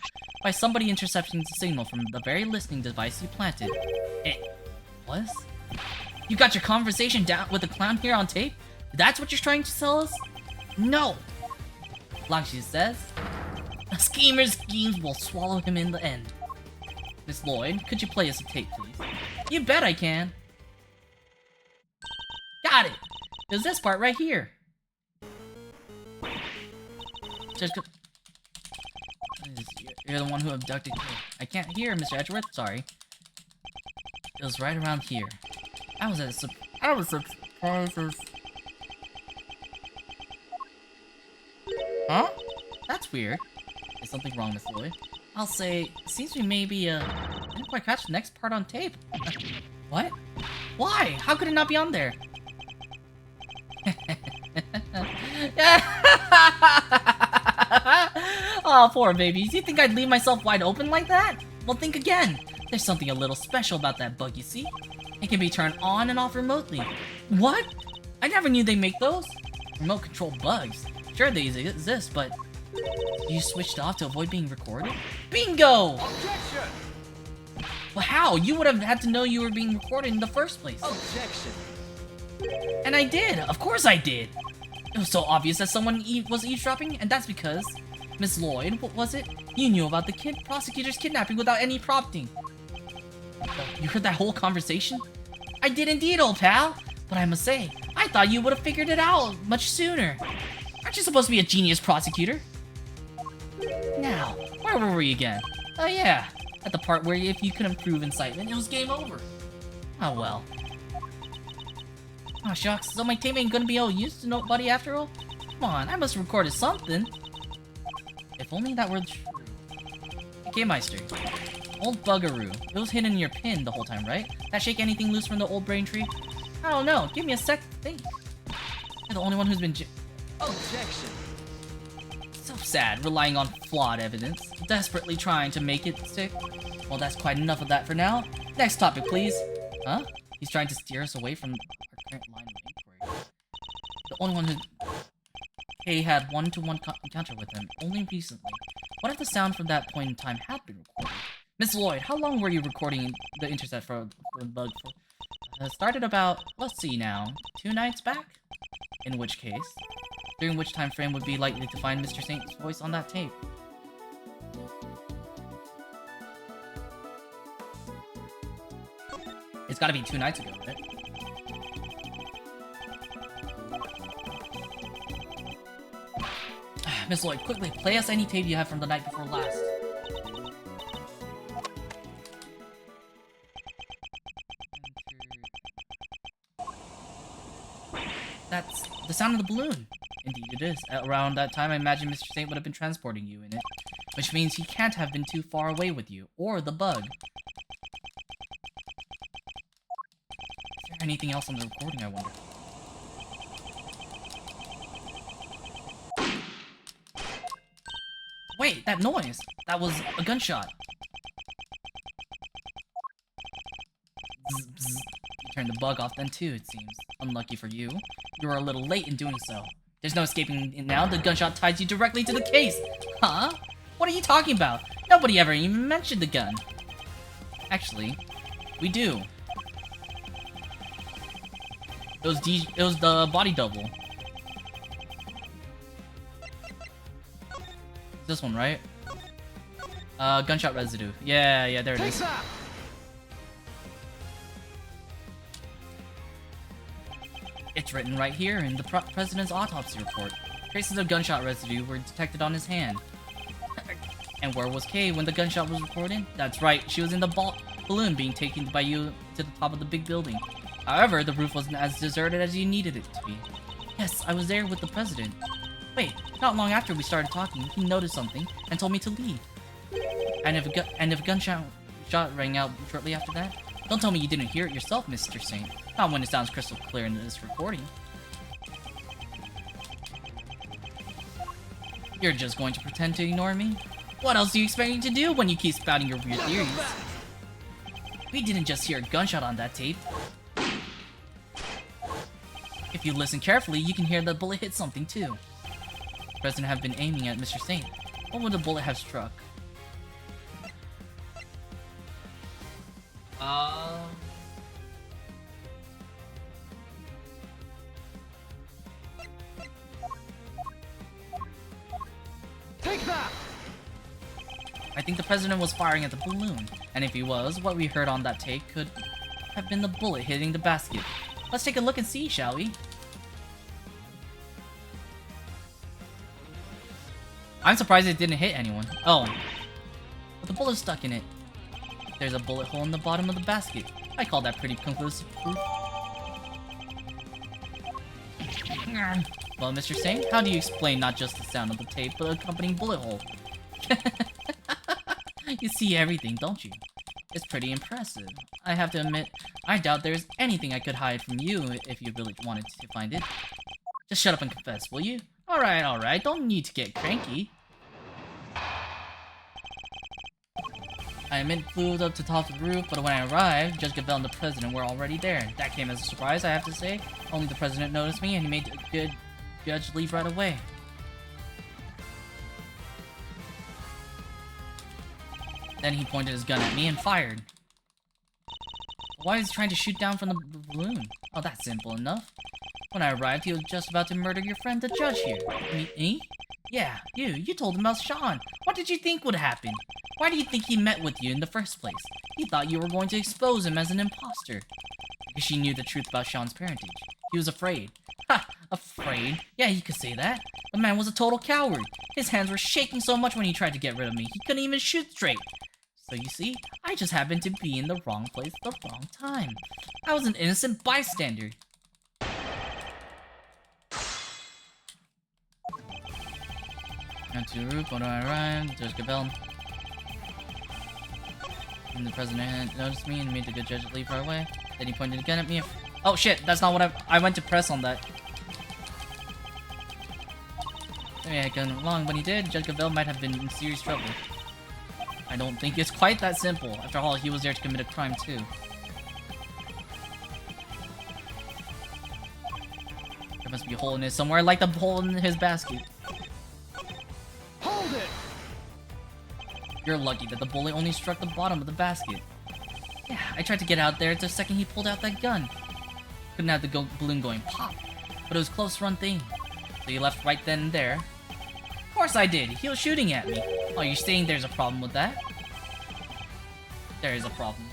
by somebody intercepting the signal from the very listening device you planted. It was? You got your conversation down with the clown here on tape? That's what you're trying to tell us? No! Langshi says, a schemer's schemes will swallow him in the end. Miss Lloyd, could you play us a tape, please? You bet I can. Got it! There's this part right here. Just go. You're the one who abducted me. I can't hear, Mr. Edgeworth. Sorry. It was right around here. I was surprised as... Huh? That's weird. Is something wrong, Miss Lloyd? I'll say, it seems we maybe, didn't quite catch the next part on tape. What? Why? How could it not be on there? Oh, poor babies. You think I'd leave myself wide open like that? Well, think again. There's something a little special about that bug, you see? It can be turned on and off remotely. What? I never knew they make those. Remote control bugs. Sure, they exist, but... You switched off to avoid being recorded? Bingo! Objection! Well, how? You would have had to know you were being recorded in the first place. Objection! And I did. Of course I did. It was so obvious that someone was eavesdropping, and that's because Miss Lloyd, what was it? You knew about the prosecutor's kidnapping without any prompting. You heard that whole conversation? I did indeed, old pal. But I must say, I thought you would have figured it out much sooner. Aren't you supposed to be a genius prosecutor? Now, where were we again? Oh yeah, at the part where if you couldn't prove incitement, it was game over. Oh well. Oh shucks, so my tape ain't gonna be all used to nobody after all? Come on, I must have recorded something. If only that were true. Okay, Meister. Old buggeroo. It was hidden in your pin the whole time, right? That shake anything loose from the old brain tree? I don't know. Give me a sec to think. You're the only one who's been Objection. so sad, relying on flawed evidence, desperately trying to make it stick. Well, that's quite enough of that for now. Next topic, please. Huh? He's trying to steer us away from our current line of inquiry. The only one who... Kay had one-to-one encounter with him, only recently. What if the sound from that point in time had been recorded? Miss Lloyd, how long were you recording the intercept for the bug for? Started about, let's see now, 2 nights back? In which case, during which time frame would be likely to find Mr. Saint's voice on that tape? It's gotta be 2 nights ago, right? Miss Lloyd, quickly, play us any tape you have from the night before last. That's the sound of the balloon. Indeed it is. Around that time, I imagine Mr. Saint would have been transporting you in it. Which means he can't have been too far away with you, or the bug. Is there anything else on the recording, I wonder? Wait, that noise! That was a gunshot. Bzz, bzz. You turned the bug off then too, it seems. Unlucky for you. You were a little late in doing so. There's no escaping it now. The gunshot ties you directly to the case. Huh? What are you talking about? Nobody ever even mentioned the gun. Actually, we do. It was the body double. This one, right? Gunshot residue. Yeah, there it is. It's written right here in the president's autopsy report. Traces of gunshot residue were detected on his hand. And where was Kay when the gunshot was recorded? That's right, she was in the balloon being taken by you to the top of the big building. However, the roof wasn't as deserted as you needed it to be. Yes, I was there with the president. Wait, not long after we started talking, he noticed something and told me to leave. And if a gunshot rang out shortly after that? Don't tell me you didn't hear it yourself, Mr. Saint. Not when it sounds crystal clear in this recording. You're just going to pretend to ignore me? What else do you expect me to do when you keep spouting your weird theories? We didn't just hear a gunshot on that tape. If you listen carefully, you can hear the bullet hit something too. The president have been aiming at Mr. Saint. What would the bullet have struck? Take that! I think the president was firing at the balloon, and if he was, what we heard on that tape could have been the bullet hitting the basket. Let's take a look and see, shall we? I'm surprised it didn't hit anyone. Oh. But the bullet stuck in it. There's a bullet hole in the bottom of the basket. I call that pretty conclusive proof. Well, Mr. Saint, how do you explain not just the sound of the tape, but accompanying bullet hole? You see everything, don't you? It's pretty impressive. I have to admit, I doubt there's anything I could hide from you if you really wanted to find it. Just shut up and confess, will you? Alright, don't need to get cranky. I flew up to the top of the roof, but when I arrived, Judge Gambit and the president were already there. That came as a surprise, I have to say. Only the president noticed me, and he made a good judge leave right away. Then he pointed his gun at me and fired. Why is he trying to shoot down from the balloon? Oh, that's simple enough. When I arrived, he was just about to murder your friend, the judge here. Me? Yeah, you told him about Sean. What did you think would happen? Why do you think he met with you in the first place? He thought you were going to expose him as an imposter. Because she knew the truth about Sean's parentage. He was afraid. Ha! Afraid? Yeah, you could say that. The man was a total coward. His hands were shaking so much when he tried to get rid of me, he couldn't even shoot straight. So you see, I just happened to be in the wrong place at the wrong time. I was an innocent bystander. Not too rude, when I arrived, there's Gambit. And the president had noticed me and made the good judge leave right away. Then he pointed a gun at me. Oh shit, that's not what I went to press on that. Maybe I had gone along. When he did, Judge Gambit might have been in serious trouble. I don't think it's quite that simple. After all, he was there to commit a crime too. There must be a hole in it somewhere, like the hole in his basket. Hold it! You're lucky that the bullet only struck the bottom of the basket. Yeah, I tried to get out there the second he pulled out that gun. Couldn't have the balloon going pop, but it was a close run thing. So you left right then and there. Of course I did. He was shooting at me. Oh, you're saying there's a problem with that? There is a problem.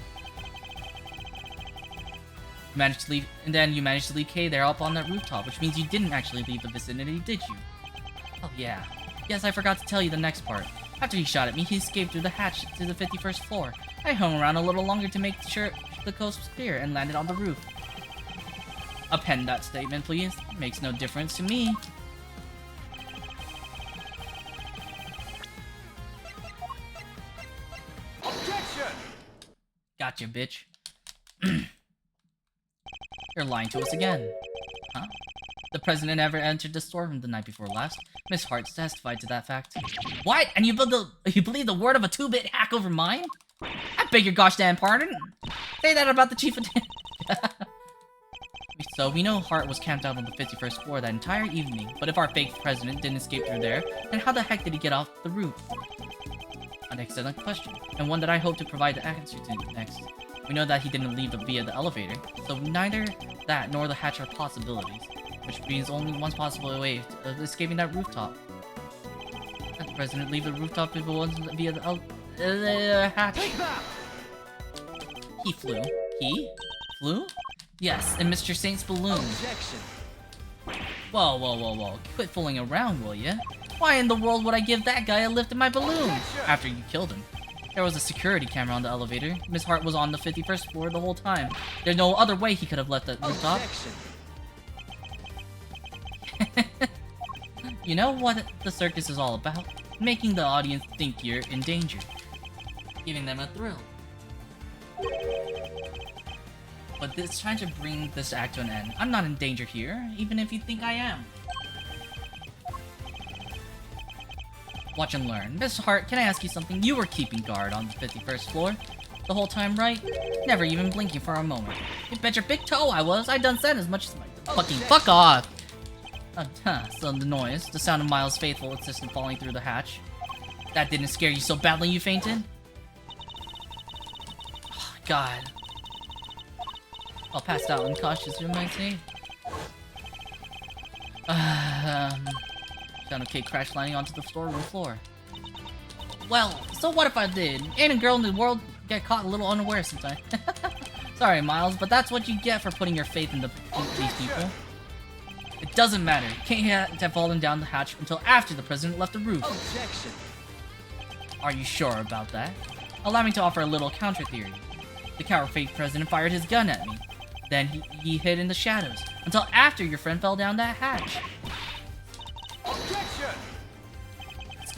You managed to leave, and then you managed to leave Kay there up on that rooftop, which means you didn't actually leave the vicinity, did you? Oh yeah. Yes, I forgot to tell you the next part. After he shot at me, he escaped through the hatch to the 51st floor. I hung around a little longer to make sure the coast was clear and landed on the roof. Append that statement, please. Makes no difference to me. Objection! Gotcha, bitch. You're lying to us again. Huh? The president never entered the storeroom the night before last. Miss Hart testified to that fact. What? And you believe the word of a 2-bit hack over mine? I beg your gosh damn pardon. Say that about the chief of... So, we know Hart was camped out on the 51st floor that entire evening, but if our fake president didn't escape through there, then how the heck did he get off the roof? An excellent question, and one that I hope to provide the answer to next. We know that he didn't leave via the elevator, so neither that nor the hatch are possibilities, which means only one possible way of escaping that rooftop. Did the president leave the rooftop if it wasn't via the hatch? Take that! He flew. He? Flew? Yes, in Mr. Saint's balloon. Objection! Whoa. Quit fooling around, will ya? Why in the world would I give that guy a lift in my balloon? After you killed him. There was a security camera on the elevator. Miss Hart was on the 51st floor the whole time. There's no other way he could have left the rooftop. You know what the circus is all about? Making the audience think you're in danger. Giving them a thrill. But it's trying to bring this act to an end. I'm not in danger here, even if you think I am. Watch and learn. Miss Hart, can I ask you something? You were keeping guard on the 51st floor the whole time, right? Never even blinking for a moment. You bet your big toe I was. I done said as much as my fucking fuck off. So the noise, the sound of Miles' faithful assistant falling through the hatch. That didn't scare you so badly you fainted? Oh, God. I'll pass out unconscious, you might say. Sound of Kate crash landing onto the storeroom floor. Well, so what if I did? Ain't a girl in the world get caught a little unaware sometimes. Sorry, Miles, but that's what you get for putting your faith in these people. It doesn't matter. Kate hadn't have fallen down the hatch until after the president left the roof. Objection! Are you sure about that? Allow me to offer a little counter theory. The coward fake president fired his gun at me. Then he hid in the shadows until after your friend fell down that hatch. Objection!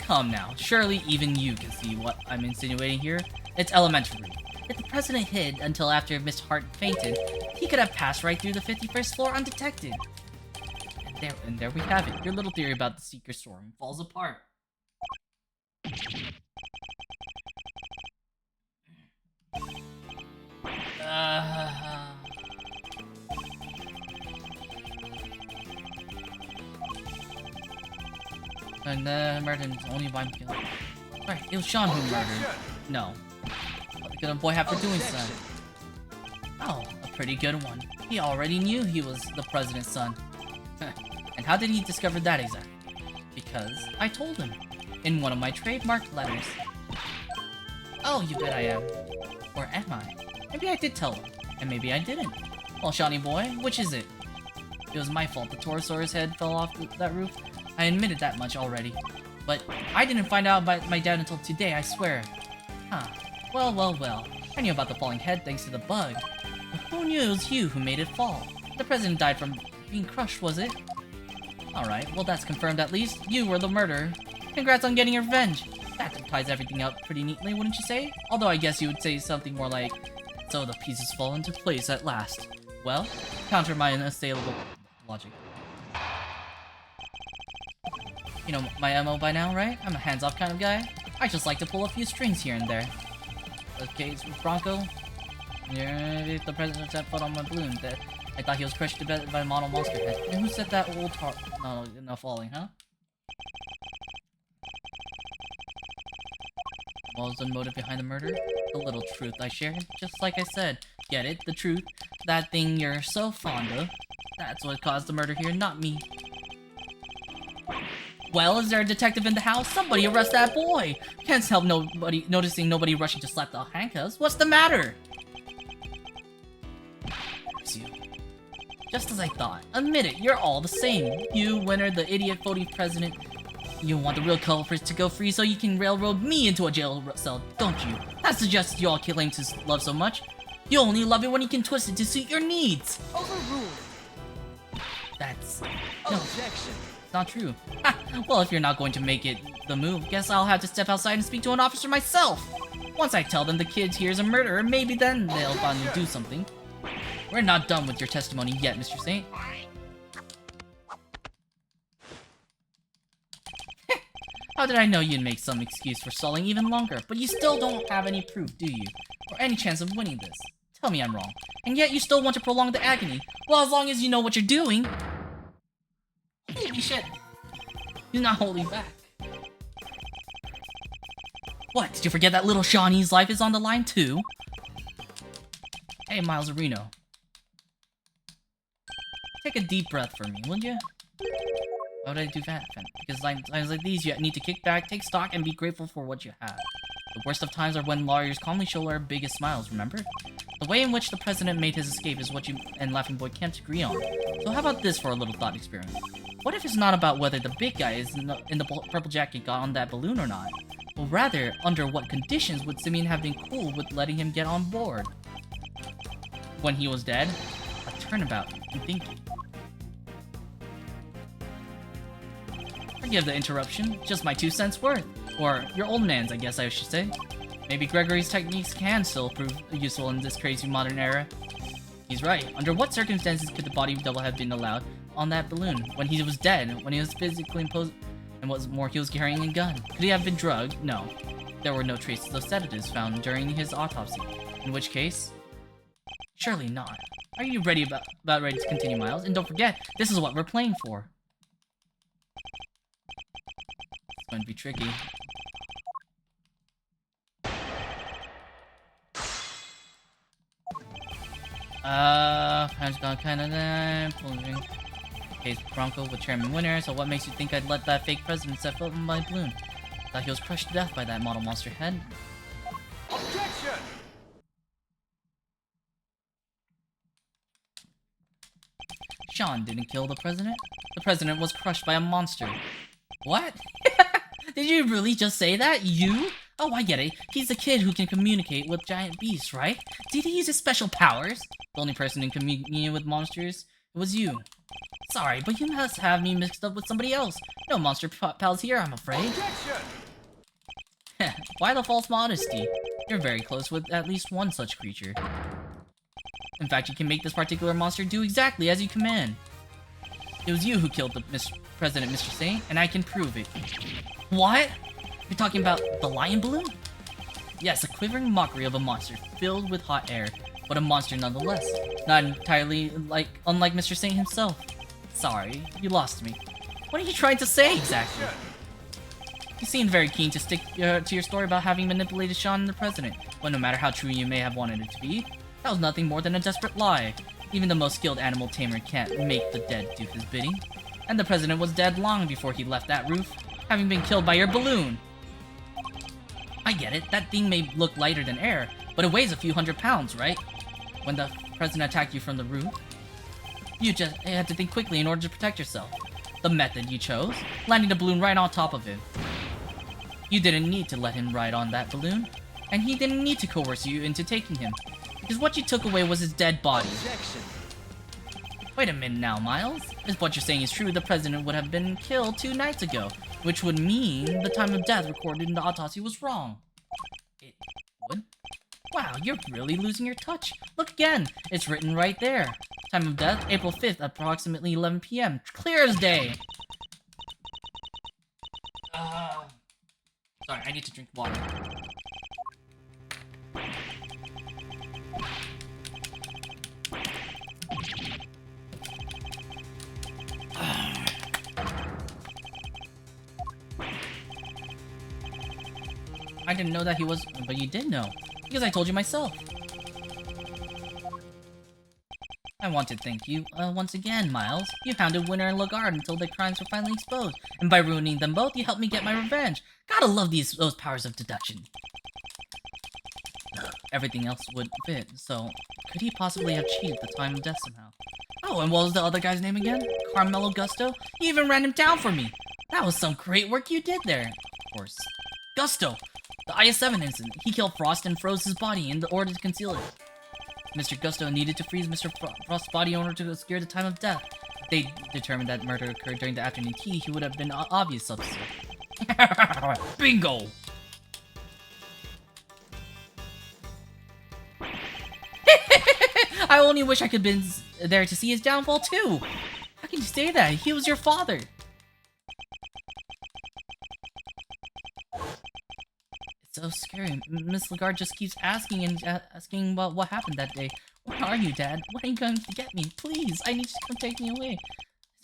Come now, surely even you can see what I'm insinuating here. It's elementary. If the president hid until after Miss Hart fainted, he could have passed right through the 51st floor undetected. And there we have it. Your little theory about the secret storeroom falls apart. And murdered only by killing. Right, it was Sean who murdered. No. What could a boy have for doing so? Oh, a pretty good one. He already knew he was the president's son. And how did he discover that exactly? Because I told him. In one of my trademark letters. Oh, you bet I am. Or am I? Maybe I did tell him. And maybe I didn't. Well, Shawnee boy, which is it? It was my fault the Torosaurus head fell off that roof. I admitted that much already. But I didn't find out about my dad until today, I swear. Huh. Well, well, well. I knew about the falling head thanks to the bug. But who knew it was you who made it fall? The president died from being crushed, was it? Alright, well that's confirmed at least. You were the murderer. Congrats on getting your revenge. That ties everything up pretty neatly, wouldn't you say? Although I guess you would say something more like, so the pieces fall into place at last. Well, counter my unassailable logic. You know my MO by now, right? I'm a hands-off kind of guy. I just like to pull a few strings here and there. Okay, so Bronco. Yeah, if the president set foot on my balloon, that I thought he was crushed to death by a model monster head. And who said that old no falling, huh? What was the motive behind the murder? The little truth I shared, just like I said. Get it? The truth? That thing you're so fond of. That's what caused the murder here, not me. Well, is there a detective in the house? Somebody arrest that boy! Can't help noticing nobody rushing to slap the handcuffs. What's the matter? It's you. Just as I thought. Admit it, you're all the same. You, Winner, the idiot voting president. You want the real culprits to go free so you can railroad me into a jail cell, don't you? That suggests you all claim to love so much. You only love it when you can twist it to suit your needs. Overruled. That's... no. Objection. It's not true. Ha! Well, if you're not going to make it the move, guess I'll have to step outside and speak to an officer myself. Once I tell them the kid here's a murderer, maybe then they'll finally do something. We're not done with your testimony yet, Mr. Saint. How did I know you'd make some excuse for stalling even longer? But you still don't have any proof, do you? Or any chance of winning this? Tell me I'm wrong. And yet you still want to prolong the agony. Well, as long as you know what you're doing. Holy shit. He's not holding back. What, did you forget that little Shawnee's life is on the line too? Hey, Miles Areno. Take a deep breath for me, would you? Why would I do that? Because times like these, you need to kick back, take stock, and be grateful for what you have. The worst of times are when lawyers calmly show our biggest smiles, remember? The way in which the president made his escape is what you and Laughing Boy can't agree on. So how about this for a little thought experiment? What if it's not about whether the big guy is in the purple jacket got on that balloon or not? But rather, under what conditions would Simeon have been cool with letting him get on board? When he was dead? A turnabout in thinking. Forgive the interruption, just my 2 cents worth. Or, your old man's, I guess I should say. Maybe Gregory's techniques can still prove useful in this crazy modern era. He's right. Under what circumstances could the body double have been allowed on that balloon? When he was dead, when he was physically imposed, and what's more, he was carrying a gun. Could he have been drugged? No. There were no traces of sedatives found during his autopsy. In which case... surely not. Are you ready about ready to continue, Miles? And don't forget, this is what we're playing for. It's going to be tricky. I've gone kind of there. Case Bronco with Chairman Winner, so what makes you think I'd let that fake president set foot on my balloon? Thought he was crushed to death by that model monster head. Objection! Sean didn't kill the president? The president was crushed by a monster. What? Did you really just say that? You? Oh, I get it. He's the kid who can communicate with giant beasts, right? Did he use his special powers? The only person in communion with monsters? It was you. Sorry, but you must have me mixed up with somebody else. No monster pals here, I'm afraid. Objection! Why the false modesty? You're very close with at least one such creature. In fact, you can make this particular monster do exactly as you command. It was you who killed the President, Mr. Saint, and I can prove it. What? You're talking about the lion balloon? Yes, a quivering mockery of a monster filled with hot air, but a monster nonetheless. Not entirely unlike Mr. Saint himself. Sorry, you lost me. What are you trying to say exactly? You seemed very keen to stick to your story about having manipulated Sean and the president, but no matter how true you may have wanted it to be, that was nothing more than a desperate lie. Even the most skilled animal tamer can't make the dead do his bidding. And the president was dead long before he left that roof, having been killed by your balloon. I get it, that thing may look lighter than air, but it weighs a few hundred pounds, right? When the president attacked you from the roof, you just had to think quickly in order to protect yourself. The method you chose, landing the balloon right on top of him. You didn't need to let him ride on that balloon, and he didn't need to coerce you into taking him, because what you took away was his dead body. Objection. Wait a minute now, Miles. If what you're saying is true, the president would have been killed 2 nights ago, which would mean the time of death recorded in the autopsy was wrong. It would? Wow, you're really losing your touch. Look again. It's written right there. Time of death, April 5th, approximately 11 p.m. Clear as day. Sorry, I need to drink water. I didn't know that he was, but you did know, because I told you myself. I want to thank you, once again, Miles. You hounded Winter and Lagarde until their crimes were finally exposed, and by ruining them both, you helped me get my revenge. Gotta love those powers of deduction. Everything else would fit, so could he possibly have cheated the time of death somehow? Oh, and what was the other guy's name again? Carmelo Gusto? You even ran him down for me! That was some great work you did there. Of course. Gusto! The IS-7 incident. He killed Frost and froze his body in order to conceal it. Mr. Gusto needed to freeze Mr. Frost's body in order to obscure the time of death. If they determined that murder occurred during the afternoon tea, he would have been obvious substitute. Bingo! I only wish I could have been there to see his downfall too! How can you say that? He was your father! It's so scary. Miss Lagarde just keeps asking and asking about what happened that day. Where are you, Dad? When are you going to get me? Please, I need you to come take me away.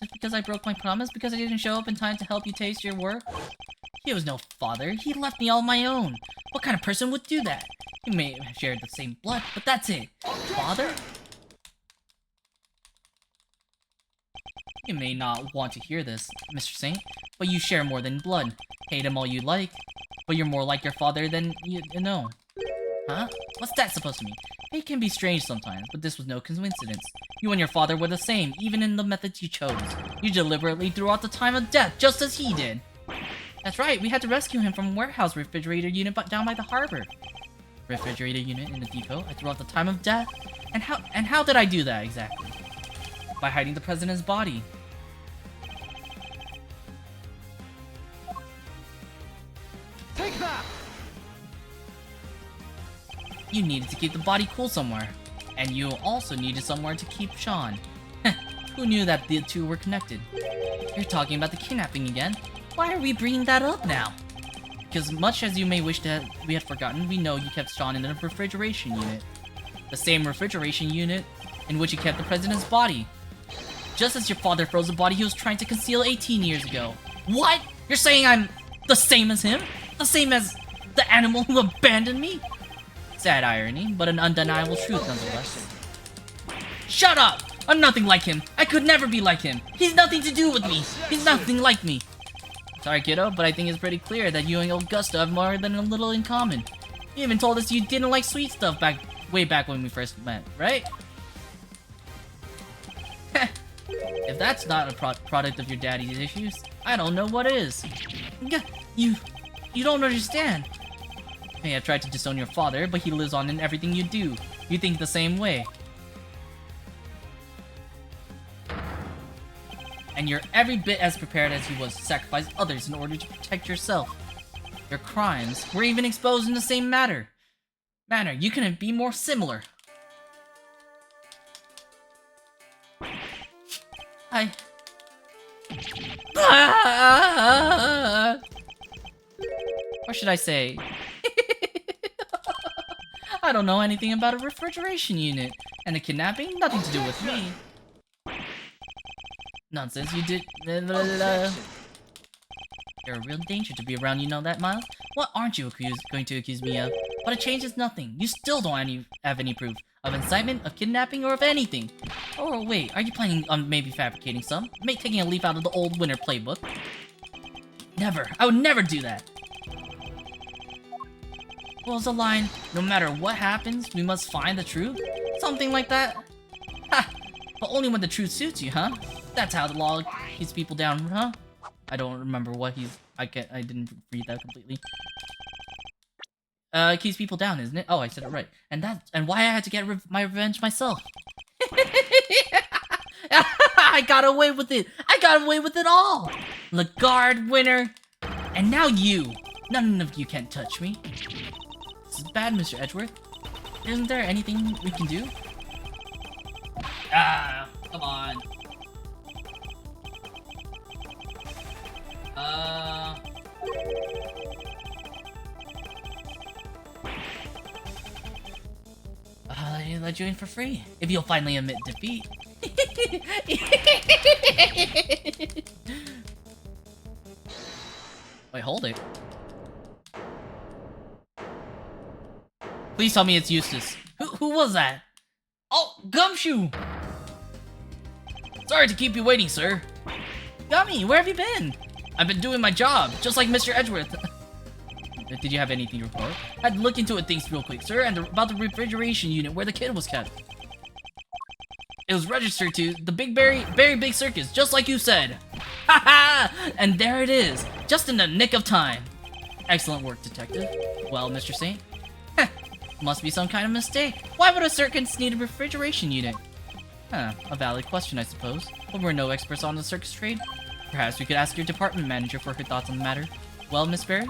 Is it because I broke my promise? Because I didn't show up in time to help you taste your work? He was no father. He left me all on my own. What kind of person would do that? You may have shared the same blood, but that's it. Father? You may not want to hear this, Mr. Saint, but you share more than blood. Hate him all you like, but you're more like your father than you know. Huh? What's that supposed to mean? It can be strange sometimes, but this was no coincidence. You and your father were the same, even in the methods you chose. You deliberately threw out the time of death, just as he did. That's right, we had to rescue him from a warehouse refrigerator unit down by the harbor. Refrigerator unit in the depot, I threw out the time of death. And how did I do that exactly? By hiding the president's body. Take that! You needed to keep the body cool somewhere. And you also needed somewhere to keep Sean. Who knew that the two were connected? You're talking about the kidnapping again? Why are we bringing that up now? Because much as you may wish that we had forgotten, we know you kept Sean in the refrigeration unit. The same refrigeration unit in which you kept the president's body. Just as your father froze the body he was trying to conceal 18 years ago. What? You're saying I'm the same as him? The same as the animal who abandoned me? Sad irony, but an undeniable truth nonetheless. Shut up! I'm nothing like him. I could never be like him. He's nothing to do with me. He's nothing like me. Sorry, kiddo, but I think it's pretty clear that you and Augusta have more than a little in common. You even told us you didn't like sweet stuff way back when we first met, right? If that's not a product of your daddy's issues, I don't know what is. You don't understand. Hey, have tried to disown your father, but he lives on in everything you do. You think the same way. And you're every bit as prepared as he was to sacrifice others in order to protect yourself. Your crimes were even exposed in the same manner. You couldn't be more similar. Or should I say... I don't know anything about a refrigeration unit. And the kidnapping? Nothing to do with me. Nonsense, you did... You're a real danger to be around, you know that, Miles? What aren't you going to accuse me of? But it changes nothing. You still don't have any proof of incitement, of kidnapping, or of anything. Oh, wait, are you planning on maybe fabricating some? Taking a leaf out of the old winter playbook? Never. I would never do that. What was the line? No matter what happens, we must find the truth? Something like that? Ha! But only when the truth suits you, huh? That's how the law keeps people down, huh? I don't remember what he's... I didn't read that completely. It keeps people down, isn't it? Oh, I said it right. And why I had to get my revenge myself. I got away with it! I got away with it all! Lagarde winner! And now you! None of you can touch me. This is bad, Mr. Edgeworth. Isn't there anything we can do? Ah, come on. I'll let you in for free, if you'll finally admit defeat. Wait, hold it. Please tell me it's Eustace. Who was that? Oh, Gumshoe! Sorry to keep you waiting, sir. Gummy, where have you been? I've been doing my job, just like Mr. Edgeworth. Did you have anything to report? I had to look into things real quick, sir, and about the refrigeration unit where the kid was kept. It was registered to the very big circus, just like you said. Haha! And there it is, just in the nick of time. Excellent work, detective. Well, Mr. Saint? Must be some kind of mistake. Why would a circus need a refrigeration unit? A valid question, I suppose. But we're no experts on the circus trade. Perhaps we could ask your department manager for her thoughts on the matter. Well, Miss Berry?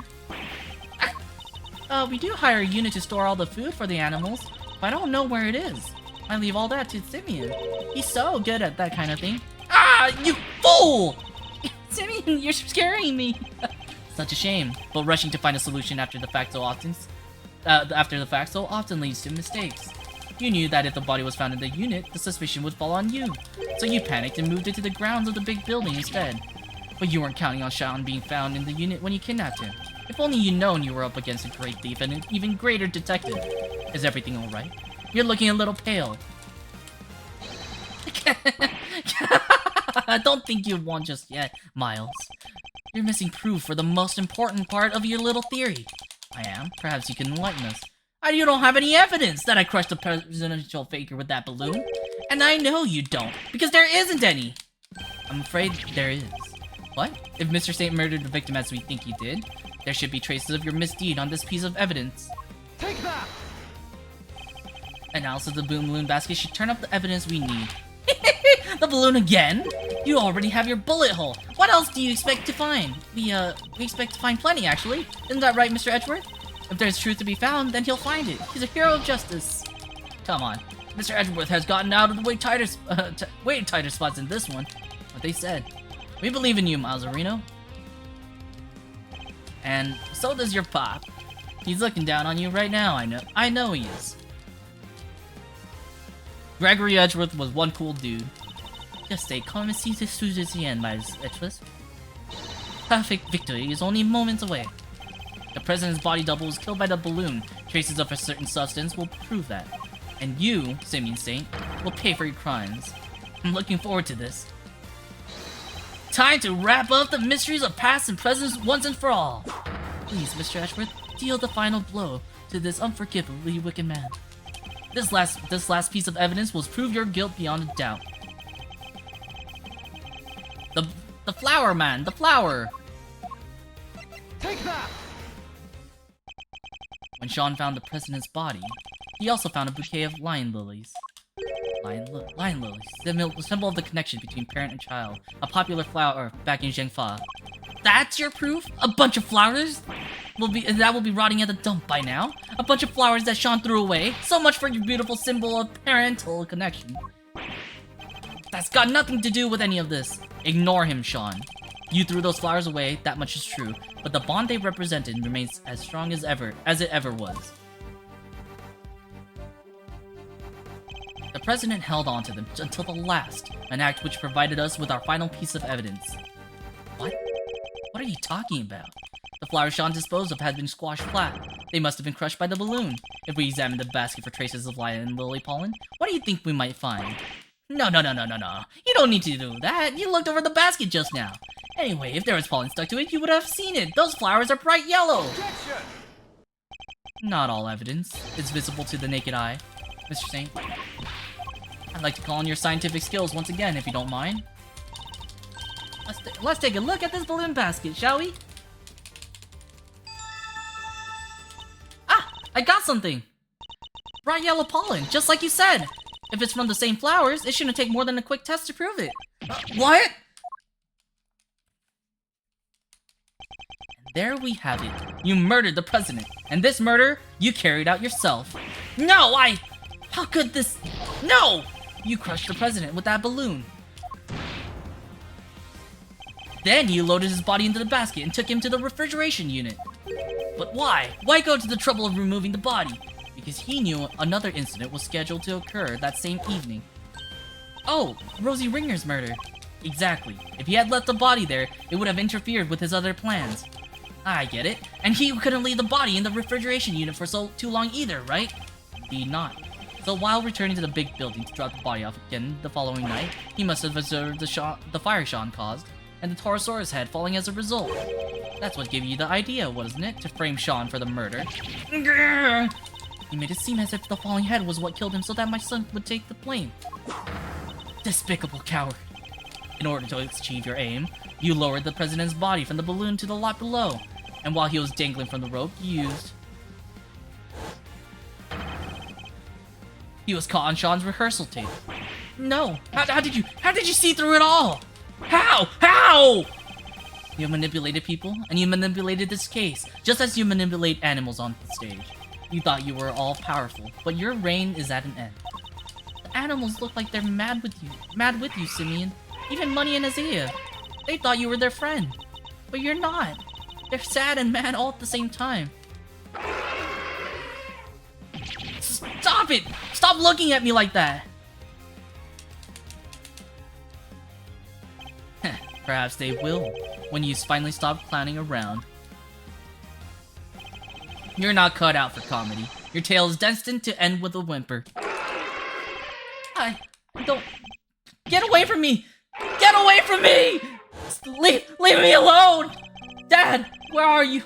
We do hire a unit to store all the food for the animals, but I don't know where it is. I leave all that to Simeon. He's so good at that kind of thing. Ah, you fool! Simeon, you're scaring me. Such a shame, but rushing to find a solution after the fact so often leads to mistakes. You knew that if the body was found in the unit, the suspicion would fall on you. So you panicked and moved it to the grounds of the big building instead. But you weren't counting on Sean being found in the unit when you kidnapped him. If only you'd known you were up against a great thief and an even greater detective. Is everything alright? You're looking a little pale. I don't think you've won just yet, Miles. You're missing proof for the most important part of your little theory. I am. Perhaps you can enlighten us. You don't have any evidence that I crushed the presidential figure with that balloon. And I know you don't, because there isn't any. I'm afraid there is. What? If Mr. Saint murdered the victim as we think he did, there should be traces of your misdeed on this piece of evidence. Take that! Analysis of the balloon basket should turn up the evidence we need. The balloon again? You already have your bullet hole. What else do you expect to find? We expect to find plenty, actually. Isn't that right, Mr. Edgeworth? If there's truth to be found, then he'll find it. He's a hero of justice. Come on. Mr. Edgeworth has gotten out of the way tighter spots in this one. What they said. We believe in you, Miles Areno. And so does your pop. He's looking down on you right now, I know he is. Gregory Edgeworth was one cool dude. Just stay calm and see this through to the end, Miles Edgeworth. Perfect victory is only moments away. The president's body double was killed by the balloon. Traces of a certain substance will prove that. And you, Simeon Saint, will pay for your crimes. I'm looking forward to this. Time to wrap up the mysteries of past and present once and for all. Please, Mr. Edgeworth, deal the final blow to this unforgivably wicked man. This last piece of evidence will prove your guilt beyond a doubt. The flower man, the flower. Take that! When Sean found the president's body, he also found a bouquet of lion lilies. Lion lilies, the symbol of the connection between parent and child. A popular flower back in Zhengfa. That's your proof? A bunch of flowers? Will be rotting at the dump by now. A bunch of flowers that Sean threw away. So much for your beautiful symbol of parental connection. That's got nothing to do with any of this. Ignore him, Sean. You threw those flowers away, that much is true, but the bond they represented remains as strong as it ever was. The president held on to them until the last, an act which provided us with our final piece of evidence. What? What are you talking about? The flowers Sean disposed of had been squashed flat. They must have been crushed by the balloon. If we examined the basket for traces of lion and lily pollen, what do you think we might find? No. You don't need to do that. You looked over the basket just now. Anyway, if there was pollen stuck to it, you would have seen it. Those flowers are bright yellow. Objection! Not all evidence is visible to the naked eye, Mr. Saint. I'd like to call on your scientific skills once again, if you don't mind. Let's take a look at this balloon basket, shall we? Ah! I got something! Bright yellow pollen, just like you said! If it's from the same flowers, it shouldn't take more than a quick test to prove it. What? And there we have it. You murdered the president, and this murder, you carried out yourself. No, How could this... No! You crushed the president with that balloon. Then you loaded his body into the basket and took him to the refrigeration unit. But why? Why go to the trouble of removing the body? Because he knew another incident was scheduled to occur that same evening. Oh, Rosie Ringer's murder. Exactly. If he had left the body there, it would have interfered with his other plans. I get it. And he couldn't leave the body in the refrigeration unit for too long either, right? Indeed not. So while returning to the big building to drop the body off again the following night, he must have observed the fire Sean caused, and the Torosaurus head falling as a result. That's what gave you the idea, wasn't it? To frame Sean for the murder. You made it seem as if the falling head was what killed him so that my son would take the blame. Despicable coward. In order to achieve your aim, you lowered the president's body from the balloon to the lot below, and while he was dangling from the rope, he was caught on Sean's rehearsal tape. No! How did you see through it all? How? You manipulated people, and you manipulated this case, just as you manipulate animals on the stage. You thought you were all powerful, but your reign is at an end. The animals look like they're mad with you, Simeon. Even Money and Isaiah. They thought you were their friend, but you're not. They're sad and mad all at the same time. Stop it! Stop looking at me like that! Perhaps they will, when you finally stop clowning around. You're not cut out for comedy. Your tale is destined to end with a whimper. I don't... Get away from me! Get away from me! Leave me alone! Dad, where are you?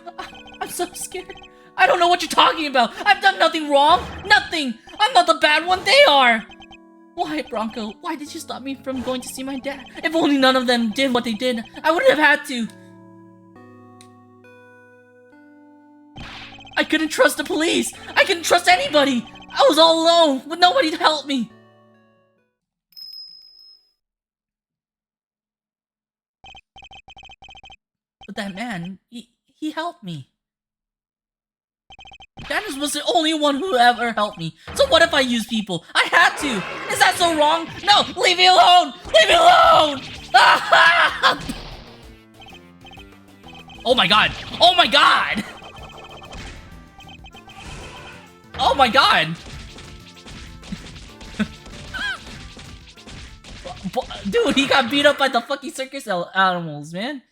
I'm so scared. I don't know what you're talking about. I've done nothing wrong. Nothing. I'm not the bad one. They are. Why, Bronco? Why did you stop me from going to see my dad? If only none of them did what they did, I wouldn't have had to. I couldn't trust the police. I couldn't trust anybody. I was all alone with nobody to help me. But that man, he helped me. Dennis was the only one who ever helped me. So what if I use people? I had to. Is that so wrong? No, leave me alone. Leave me alone. Oh my god. Oh my god. Oh my god. Dude, he got beat up by the fucking circus animals, man.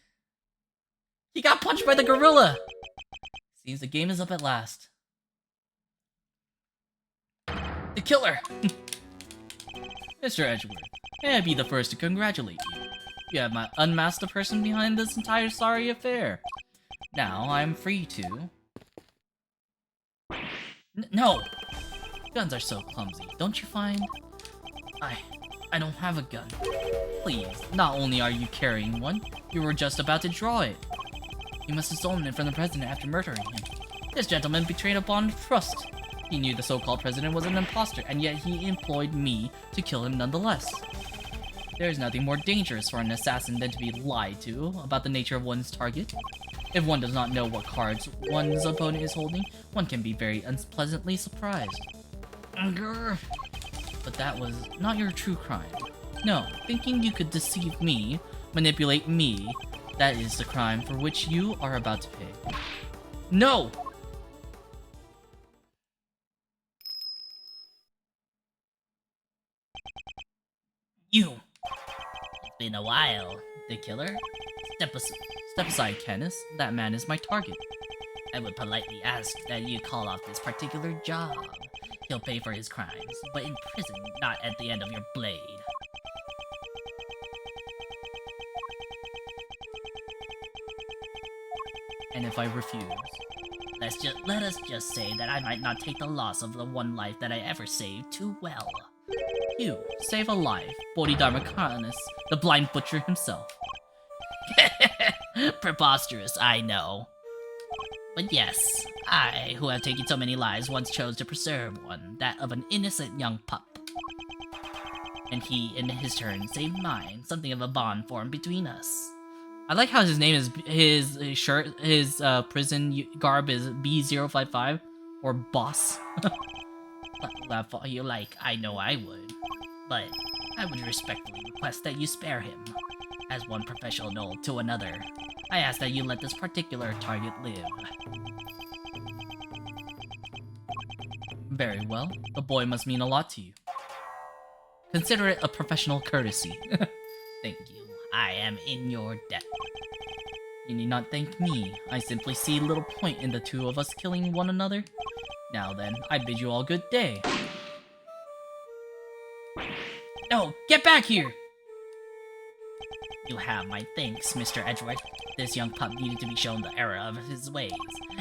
He got punched by the gorilla. Seems the game is up at last. The killer! Mr. Edgeworth, may I be the first to congratulate you. You have unmasked the person behind this entire sorry affair. Now I am free to... No! Guns are so clumsy, don't you find? I don't have a gun. Please, not only are you carrying one, you were just about to draw it. You must have stolen it from the president after murdering him. This gentleman betrayed a bond of trust. He knew the so-called president was an imposter, and yet he employed me to kill him nonetheless. There is nothing more dangerous for an assassin than to be lied to about the nature of one's target. If one does not know what cards one's opponent is holding, one can be very unpleasantly surprised. But that was not your true crime. No, thinking you could deceive me, manipulate me, that is the crime for which you are about to pay. No! You! It's been a while. The killer? Step aside, Kenneth. That man is my target. I would politely ask that you call off this particular job. He'll pay for his crimes, but in prison, not at the end of your blade. And if I refuse, let us just say that I might not take the loss of the one life that I ever saved too well. You save a life, Bodhidharma Karnas, the blind butcher himself. Preposterous, I know. But yes, I, who have taken so many lives, once chose to preserve one, that of an innocent young pup. And he, in his turn, saved mine, something of a bond formed between us. I like how his name is, his shirt, his prison garb is B055, or boss. Laugh all you like, I know I would. But I would respectfully request that you spare him. As one professional to another, I ask that you let this particular target live. Very well. The boy must mean a lot to you. Consider it a professional courtesy. Thank you. I am in your debt. You need not thank me. I simply see little point in the two of us killing one another. Now then, I bid you all good day. No, get back here! You have my thanks, Mr. Edgeworth. This young pup needed to be shown the error of his ways,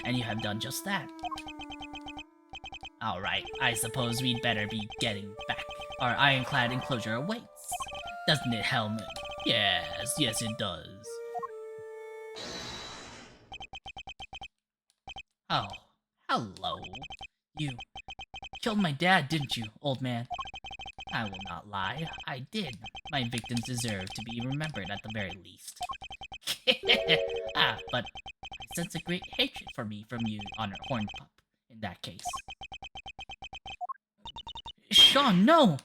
and you have done just that. Alright, I suppose we'd better be getting back. Our ironclad enclosure awaits. Doesn't it, Helmut? Yes, it does. Oh, hello. You killed my dad, didn't you, old man? I will not lie, I did. My victims deserve to be remembered at the very least. But I sense a great hatred for me from you, Horned Pup, in that case. Sean, no!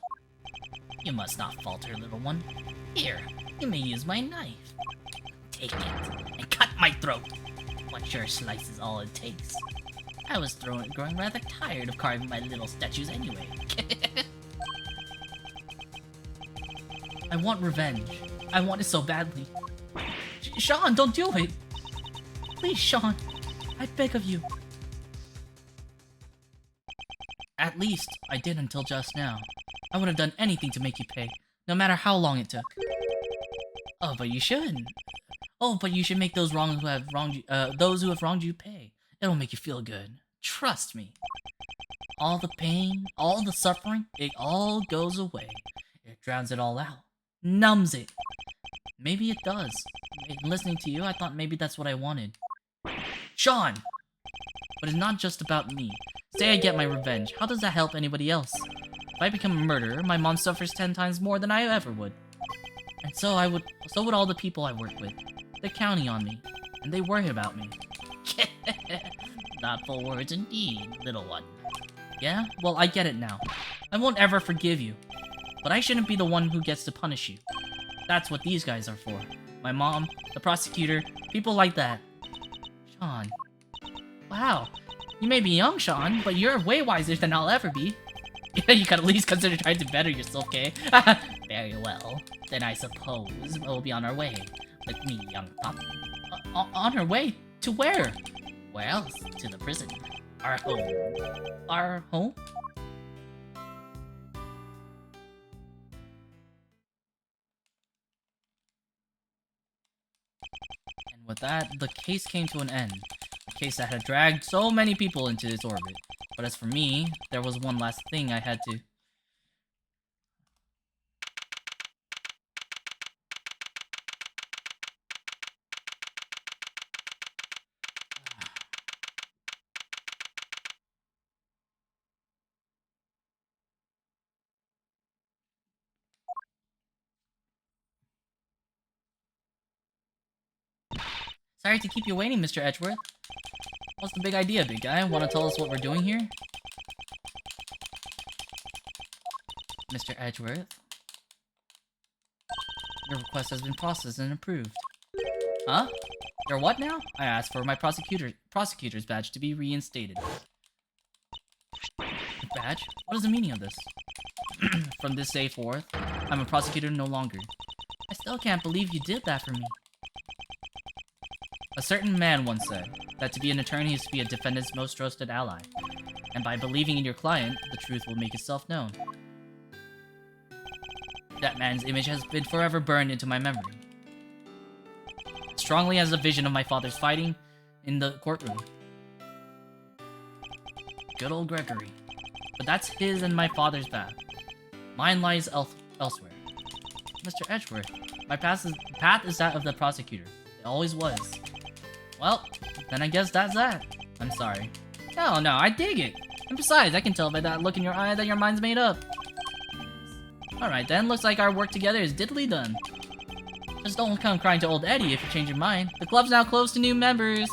You must not falter, little one. Here, you may use my knife. Take it, and cut my throat. One sure slice is all it takes. I was growing rather tired of carving my little statues anyway. I want revenge. I want it so badly. Sean, don't do it! Please, Sean. I beg of you. At least, I did until just now. I would have done anything to make you pay, no matter how long it took. Oh, but you shouldn't. Oh, but you should make those who have wronged you pay. It'll make you feel good. Trust me. All the pain, all the suffering, it all goes away. It drowns it all out. Numbs it. Maybe it does. Listening to you, I thought maybe that's what I wanted. Sean! But it's not just about me. Say I get my revenge. How does that help anybody else? If I become a murderer, my mom suffers 10 times more than I ever would. And so would all the people I work with. They're counting on me, and they worry about me. Thoughtful words indeed, little one. Yeah? Well, I get it now. I won't ever forgive you. But I shouldn't be the one who gets to punish you. That's what these guys are for. My mom, the prosecutor, people like that. Sean. Wow. You may be young, Sean, but you're way wiser than I'll ever be. You could at least consider trying to better yourself, okay? Very well. Then I suppose we'll be on our way. With me, young pup. On our way? To where? Where else? To the prison. Our home. Our home? And with that, the case came to an end. A case that had dragged so many people into its orbit. But as for me, there was one last thing I had to... Sorry to keep you waiting, Mr. Edgeworth. What's the big idea, big guy? Want to tell us what we're doing here? Mr. Edgeworth? Your request has been processed and approved. Huh? Your what now? I asked for my prosecutor's badge to be reinstated. Badge? What is the meaning of this? From this day forth, I'm a prosecutor no longer. I still can't believe you did that for me. A certain man once said that to be an attorney is to be a defendant's most trusted ally, and by believing in your client, the truth will make itself known. That man's image has been forever burned into my memory. Strongly as a vision of my father's fighting, in the courtroom. Good old Gregory. But that's his and my father's path. Mine lies elsewhere. Mr. Edgeworth, my path is that of the prosecutor. It always was. Well, then I guess that's that. I'm sorry. No, I dig it. And besides, I can tell by that look in your eye that your mind's made up. Alright then, looks like our work together is diddly done. Just don't come crying to old Eddie if you change your mind. The club's now closed to new members.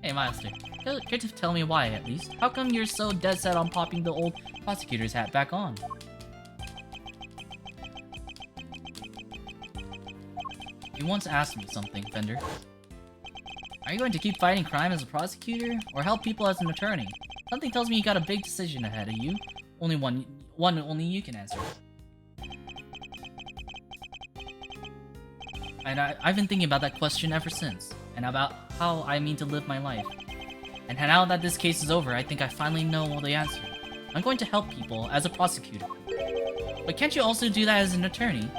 Hey, Master. Care to tell me why, at least? How come you're so dead set on popping the old prosecutor's hat back on? You once asked me something, Fender. Are you going to keep fighting crime as a prosecutor, or help people as an attorney? Something tells me you got a big decision ahead of you. Only one only you can answer. And I've been thinking about that question ever since, and about how I mean to live my life. And now that this case is over, I think I finally know the answer. I'm going to help people as a prosecutor. But can't you also do that as an attorney?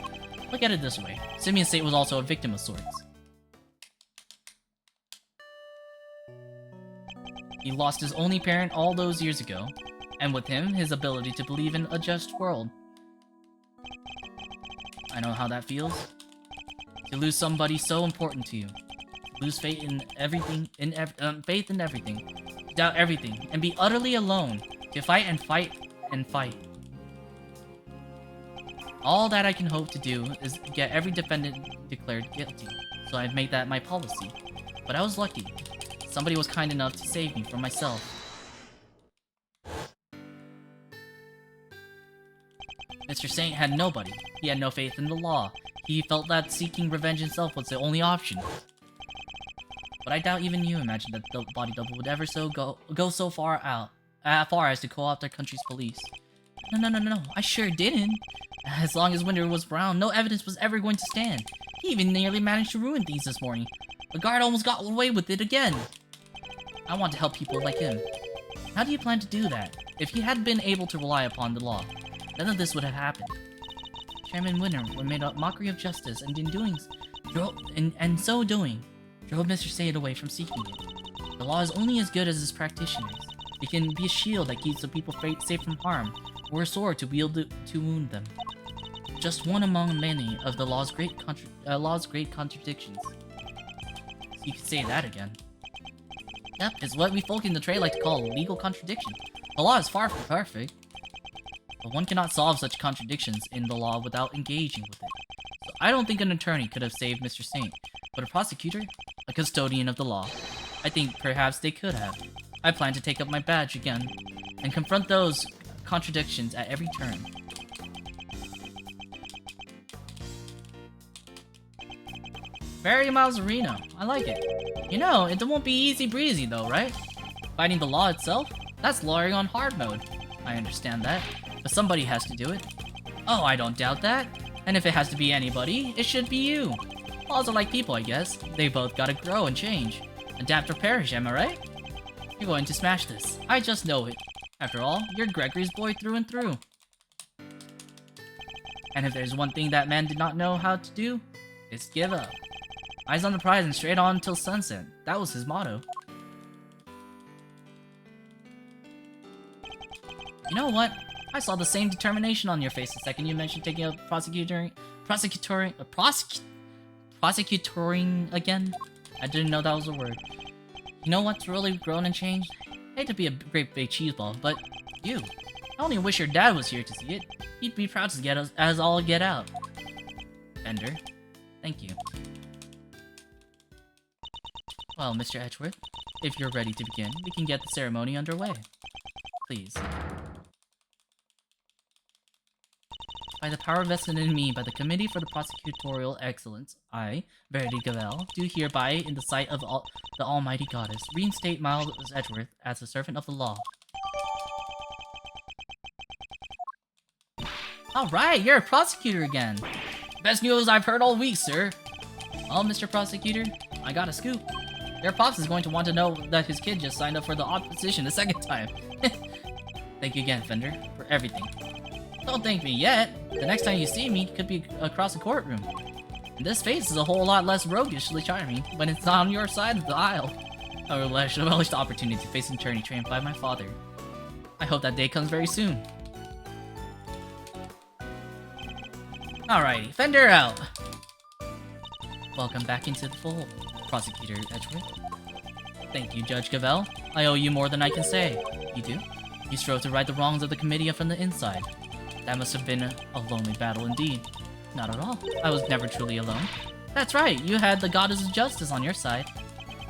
Look at it this way. Simeon State was also a victim of sorts. He lost his only parent all those years ago, and with him, his ability to believe in a just world. I know how that feels. To lose somebody so important to you. Lose faith in everything, faith in everything. Doubt everything, and be utterly alone. To fight and fight and fight. All that I can hope to do is get every defendant declared guilty, so I've made that my policy. But I was lucky. Somebody was kind enough to save me from myself. Mr. Saint had nobody. He had no faith in the law. He felt that seeking revenge himself was the only option. But I doubt even you imagined that the body double would ever go so far as to co-opt our country's police. No, I sure didn't. As long as Winter was around, no evidence was ever going to stand. He even nearly managed to ruin things this morning. The guard almost got away with it again. I want to help people like him. How do you plan to do that? If he had been able to rely upon the law, none of this would have happened. Chairman Winter made a mockery of justice, and in so doing, drove Mr. Sade away from seeking it. The law is only as good as its practitioners. It can be a shield that keeps the people safe from harm, or a sword to wield to wound them. Just one among many of the law's great contradictions. You could say that again. Yep, it's what we folk in the trade like to call legal contradiction. The law is far from perfect, but one cannot solve such contradictions in the law without engaging with it. So I don't think an attorney could have saved Mr. Saint, but a prosecutor? A custodian of the law. I think perhaps they could have. I plan to take up my badge again, and confront those contradictions at every turn. Very Malzarino. I like it. You know, it won't be easy breezy though, right? Fighting the law itself? That's lawyering on hard mode. I understand that, but somebody has to do it. Oh, I don't doubt that. And if it has to be anybody, it should be you. Laws are like people, I guess. They both gotta grow and change. Adapt or perish, am I right? You're going to smash this. I just know it. After all, you're Gregory's boy through and through. And if there's one thing that man did not know how to do, it's give up. Eyes on the prize and straight on until sunset. That was his motto. You know what? I saw the same determination on your face the second you mentioned taking up prosecutoring again. I didn't know that was a word. You know what's really grown and changed? I hate to be a great big cheeseball, but you. I only wish your dad was here to see it. He'd be proud to get us as all get out. Bender, thank you. Well, Mr. Edgeworth, if you're ready to begin, we can get the ceremony underway. Please. By the power vested in me by the Committee for the Prosecutorial Excellence, I, Verity Gavel, do hereby, in the sight of the Almighty Goddess, reinstate Miles Edgeworth as a servant of the law. Alright, you're a prosecutor again! Best news I've heard all week, sir! Well, Mr. Prosecutor, I got a scoop. Your pops is going to want to know that his kid just signed up for the odd position a second time. Thank you again, Fender, for everything. Don't thank me yet. The next time you see me could be across the courtroom. And this face is a whole lot less roguishly charming when it's not on your side of the aisle. I will relish the opportunity to face an attorney trained by my father. I hope that day comes very soon. Alrighty, Fender out. Welcome back into the fold, Prosecutor Edgeworth. Thank you, Judge Gavel. I owe you more than I can say. You do? You strove to right the wrongs of the committee from the inside. That must have been a lonely battle indeed. Not at all. I was never truly alone. That's right, you had the goddess of justice on your side.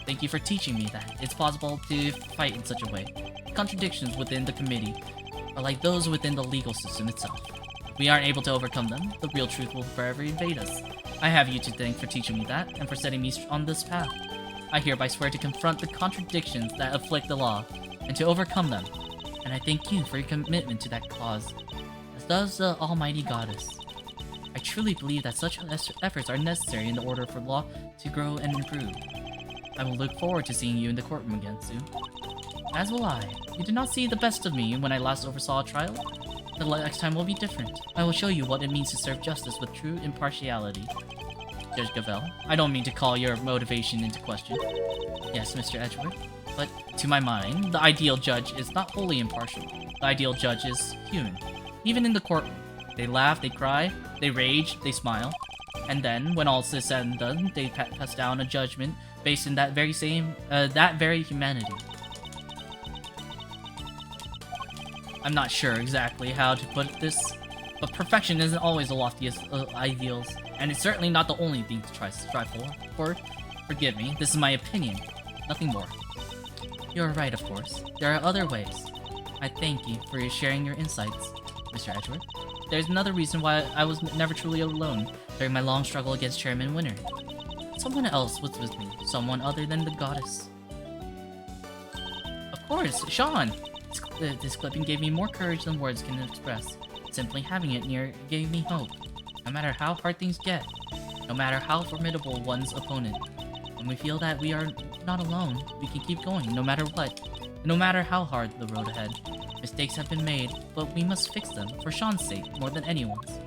Thank you for teaching me that it's possible to fight in such a way. Contradictions within the committee are like those within the legal system itself. If we aren't able to overcome them, the real truth will forever evade us. I have you to thank for teaching me that, and for setting me on this path. I hereby swear to confront the contradictions that afflict the law, and to overcome them. And I thank you for your commitment to that cause, as does the almighty goddess. I truly believe that such efforts are necessary in order for law to grow and improve. I will look forward to seeing you in the courtroom again soon. As will I. You did not see the best of me when I last oversaw a trial. The next time will be different. I will show you what it means to serve justice with true impartiality. Judge Gavel, I don't mean to call your motivation into question. Yes, Mr. Edgeworth, but to my mind, the ideal judge is not wholly impartial. The ideal judge is human. Even in the courtroom, they laugh, they cry, they rage, they smile. And then, when all is said and done, they pass down a judgment based in that very humanity. I'm not sure exactly how to put this, but perfection isn't always the loftiest ideals, and it's certainly not the only thing to strive for. Forgive me, this is my opinion, nothing more. You're right, of course. There are other ways. I thank you for sharing your insights, Mr. Edgeworth. There's another reason why I was never truly alone during my long struggle against Chairman Winter. Someone else was with me, someone other than the goddess. Of course, Sean! This clipping gave me more courage than words can express. Simply having it near gave me hope. No matter how hard things get, no matter how formidable one's opponent, when we feel that we are not alone, we can keep going no matter what, no matter how hard the road ahead. Mistakes have been made, but we must fix them for Sean's sake more than anyone's.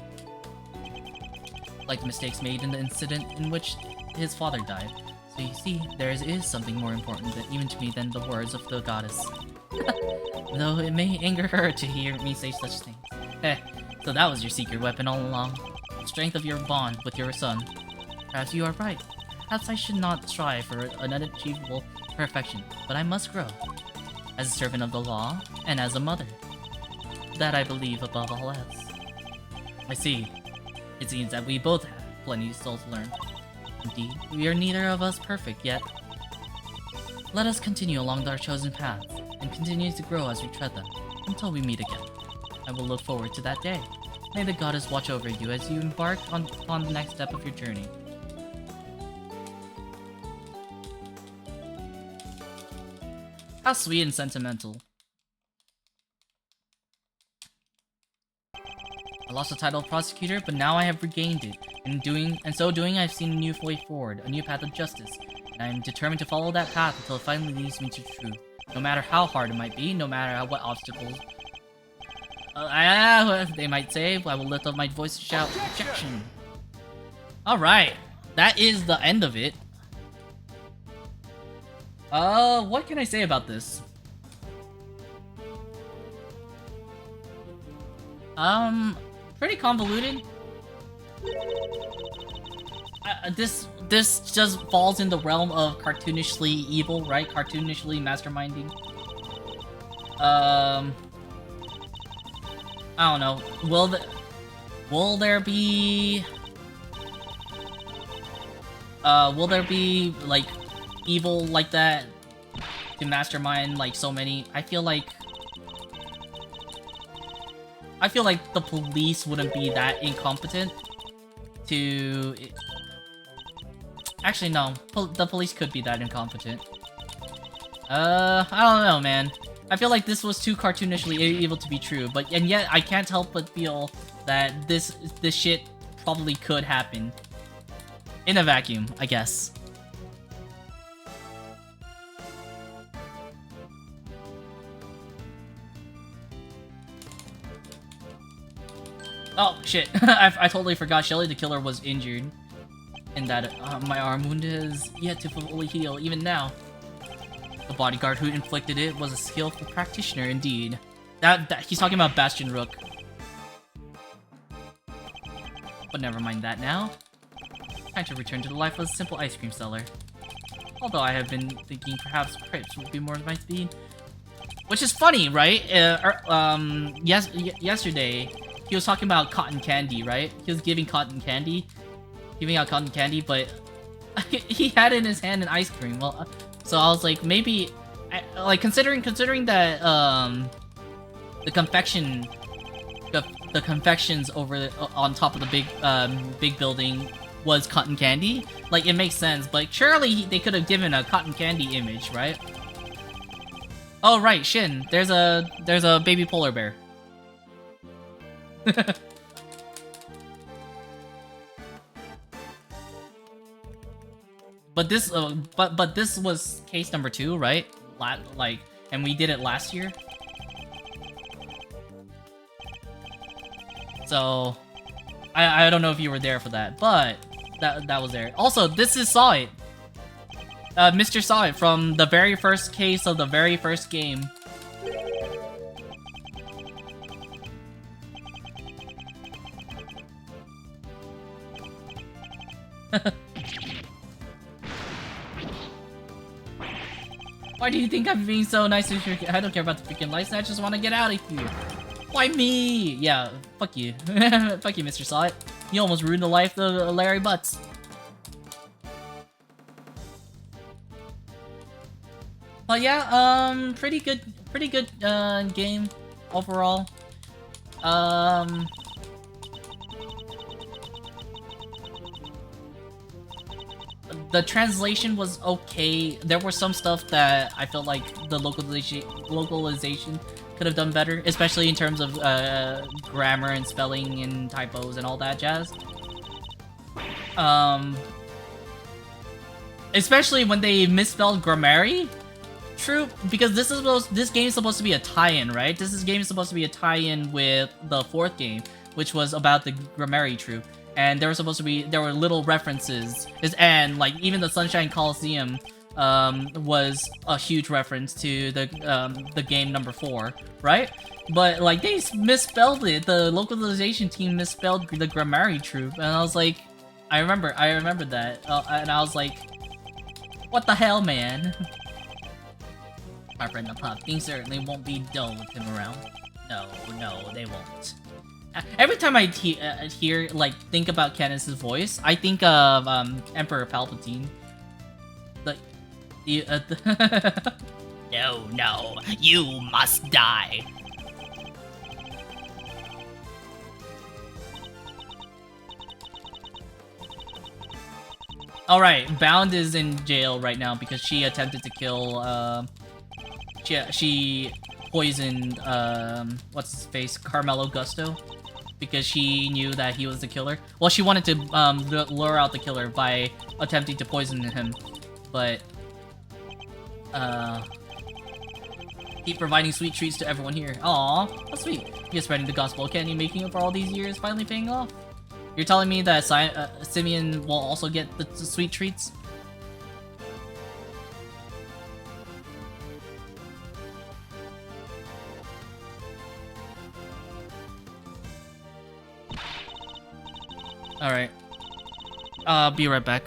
Like the mistakes made in the incident in which his father died. So you see, there is something more important even to me than the words of the goddess. Though it may anger her to hear me say such things. So that was your secret weapon all along. The strength of your bond with your son. Perhaps you are right. Perhaps I should not strive for an unachievable perfection, but I must grow. As a servant of the law, and as a mother. That I believe above all else. I see. It seems that we both have plenty still to learn. Indeed, we are neither of us perfect yet. Let us continue along our chosen paths, and continue to grow as we tread them, until we meet again. I will look forward to that day. May the goddess watch over you as you embark on the next step of your journey. How sweet and sentimental. I lost the title of Prosecutor, but now I have regained it. In so doing, I've seen a new way forward, a new path of justice. And I am determined to follow that path until it finally leads me to truth. No matter how hard it might be, no matter what obstacles they might say, I will lift up my voice to shout, objection! Alright, that is the end of it. What can I say about this? Pretty convoluted. This just falls in the realm of cartoonishly evil, right? Cartoonishly masterminding. I don't know. Will there be like evil like that to mastermind like so many? I feel like the police wouldn't be that incompetent to... Actually, no. The police could be that incompetent. I don't know, man. I feel like this was too cartoonishly evil to be true, and yet I can't help but feel that this shit probably could happen. In a vacuum, I guess. Oh, shit. I totally forgot Shelly the Killer was injured. and that my arm wound is yet to fully heal, even now. The bodyguard who inflicted it was a skillful practitioner indeed. That he's talking about Bastion Rook. But never mind that now. Time to return to the lifeless, simple ice cream seller. Although I have been thinking perhaps crepes would be more my speed. Which is funny, right? Yesterday, he was talking about cotton candy, right? He was giving cotton candy. Giving out cotton candy, but he had in his hand an ice cream. Well, so I was like, maybe... like, considering that, the confections over on top of the big building was cotton candy. Like, it makes sense, but surely they could have given a cotton candy image, right? Oh right, Shin. There's a baby polar bear. But this but this was case number 2, right? Like, and we did it last year. So I don't know if you were there for that, but that was there. Also, this is Saw It. Mr. Saw It from the very first case of the very first game. Why do you think I'm being so nice to you? I don't care about the freaking license, I just want to get out of here. Why me? Yeah, fuck you. Fuck you, Mr. Saw It. You almost ruined the life of Larry Butts. But yeah, pretty good game overall. The translation was okay. There were some stuff that I felt like the localization could have done better, especially in terms of grammar and spelling and typos and all that jazz. Especially when they misspelled grammary. True, because this game is supposed to be a tie-in, right? This game is supposed to be a tie-in with the 4th game, which was about the grammary troop. And there were little references, and like even the Sunshine Coliseum was a huge reference to the game number 4, right? But like they misspelled it. The localization team misspelled the grammary troop, and I was like, I remember that, and I was like, what the hell, man? My friend the pup, things certainly won't be dull with him around. No, they won't. Every time I think about Candace's voice, I think of Emperor Palpatine. No, you must die. Alright, Bound is in jail right now because she attempted to kill, she poisoned, what's his face, Carmelo Gusto, because she knew that he was the killer. Well, she wanted to, lure out the killer by attempting to poison him, but, keep providing sweet treats to everyone here. Aww, that's sweet. You're spreading the gospel candy, making up for all these years, finally paying off. You're telling me that Simeon will also get the sweet treats? Alright. Be right back.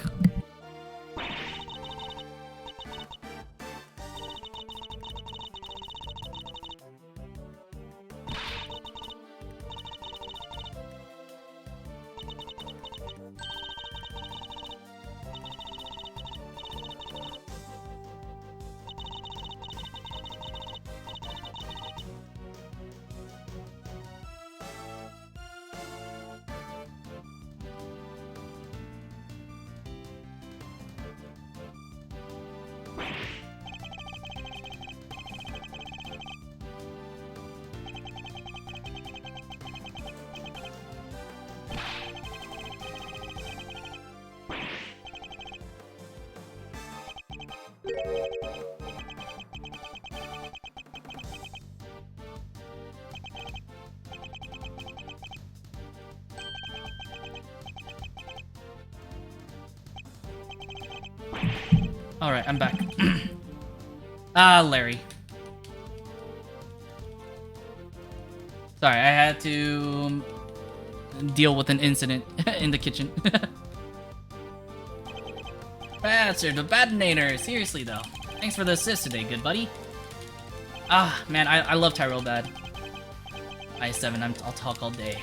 Alright, I'm back. Ah, Larry. Sorry, I had to deal with an incident in the kitchen. Bastard, the Badinator! Seriously though. Thanks for the assist today, good buddy. Ah, man, I love Tyrell Bad. I7, I'll talk all day.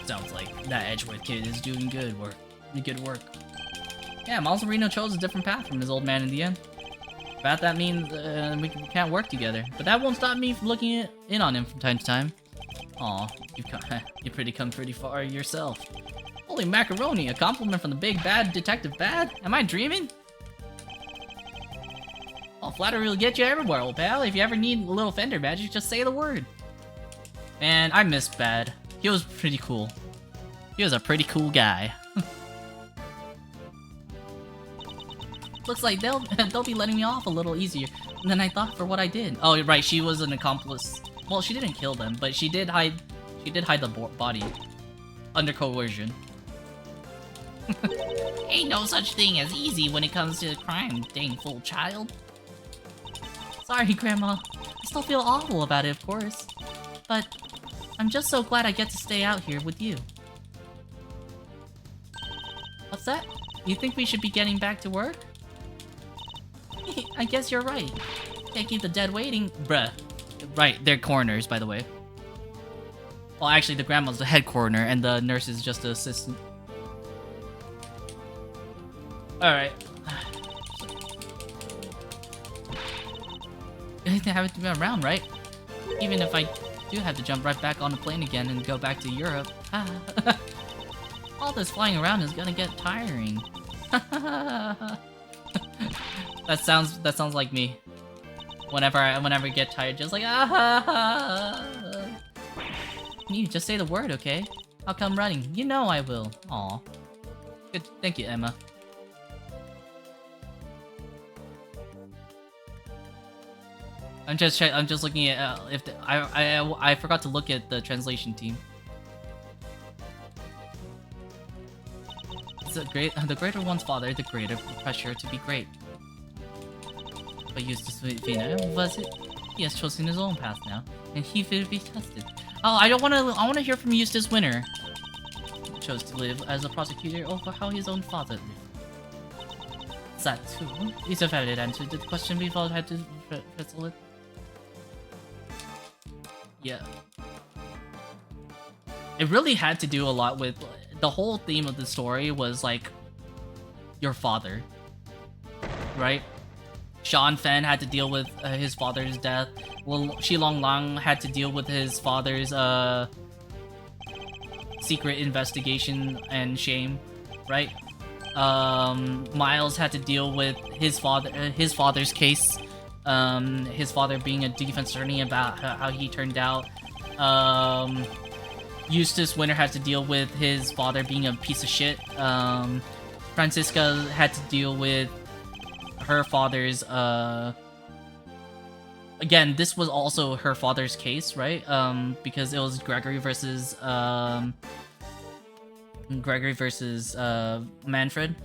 Sounds like that Edgeworth kid is doing good work. Yeah, Miles Reno chose a different path from his old man in the end. But that means we can't work together. But that won't stop me from looking in on him from time to time. Aw, you've come pretty far yourself. Holy macaroni, a compliment from the big bad Detective Bad? Am I dreaming? Oh, flattery will get you everywhere, old pal. If you ever need a little fender magic, just say the word. Man, I miss Bad. He was pretty cool. He was a pretty cool guy. Looks like they'll be letting me off a little easier than I thought for what I did. Oh, right, she was an accomplice. Well, she didn't kill them, but she did hide the body under coercion. Ain't no such thing as easy when it comes to crime, dang fool child. Sorry, Grandma. I still feel awful about it, of course. But I'm just so glad I get to stay out here with you. What's that? You think we should be getting back to work? I guess you're right. Can't keep the dead waiting. Bruh. Right, they're coroners, by the way. Well, actually, the grandma's the head coroner, and the nurse is just the assistant. Alright. I have to be around, right? Even if I do have to jump right back on the plane again and go back to Europe. All this flying around is gonna get tiring. That sounds like me. Whenever I get tired, just like You just say the word, okay? I'll come running. You know I will. Aw. Good. Thank you, Emma. I'm just looking at if I forgot to look at the translation team. It's the greater one's father, the greater pressure to be great. But Eustace Vina, was it? He has chosen his own path now, and he will be tested. Oh, I want to hear from Eustace Winter. He chose to live as a prosecutor over how his own father lived. That too is a valid answer to the question we've all had to wrestle with. Yeah. It really had to do a lot with... The whole theme of the story was, like, your father. Right? Sean Fenn had to deal with his father's death. Well, Shilong Lang had to deal with his father's, secret investigation and shame. Right? Miles had to deal with his father's case. His father being a defense attorney about how he turned out. Eustace Winter had to deal with his father being a piece of shit. Francisca had to deal with her father's, again, this was also her father's case, right? Because it was Gregory versus Manfred,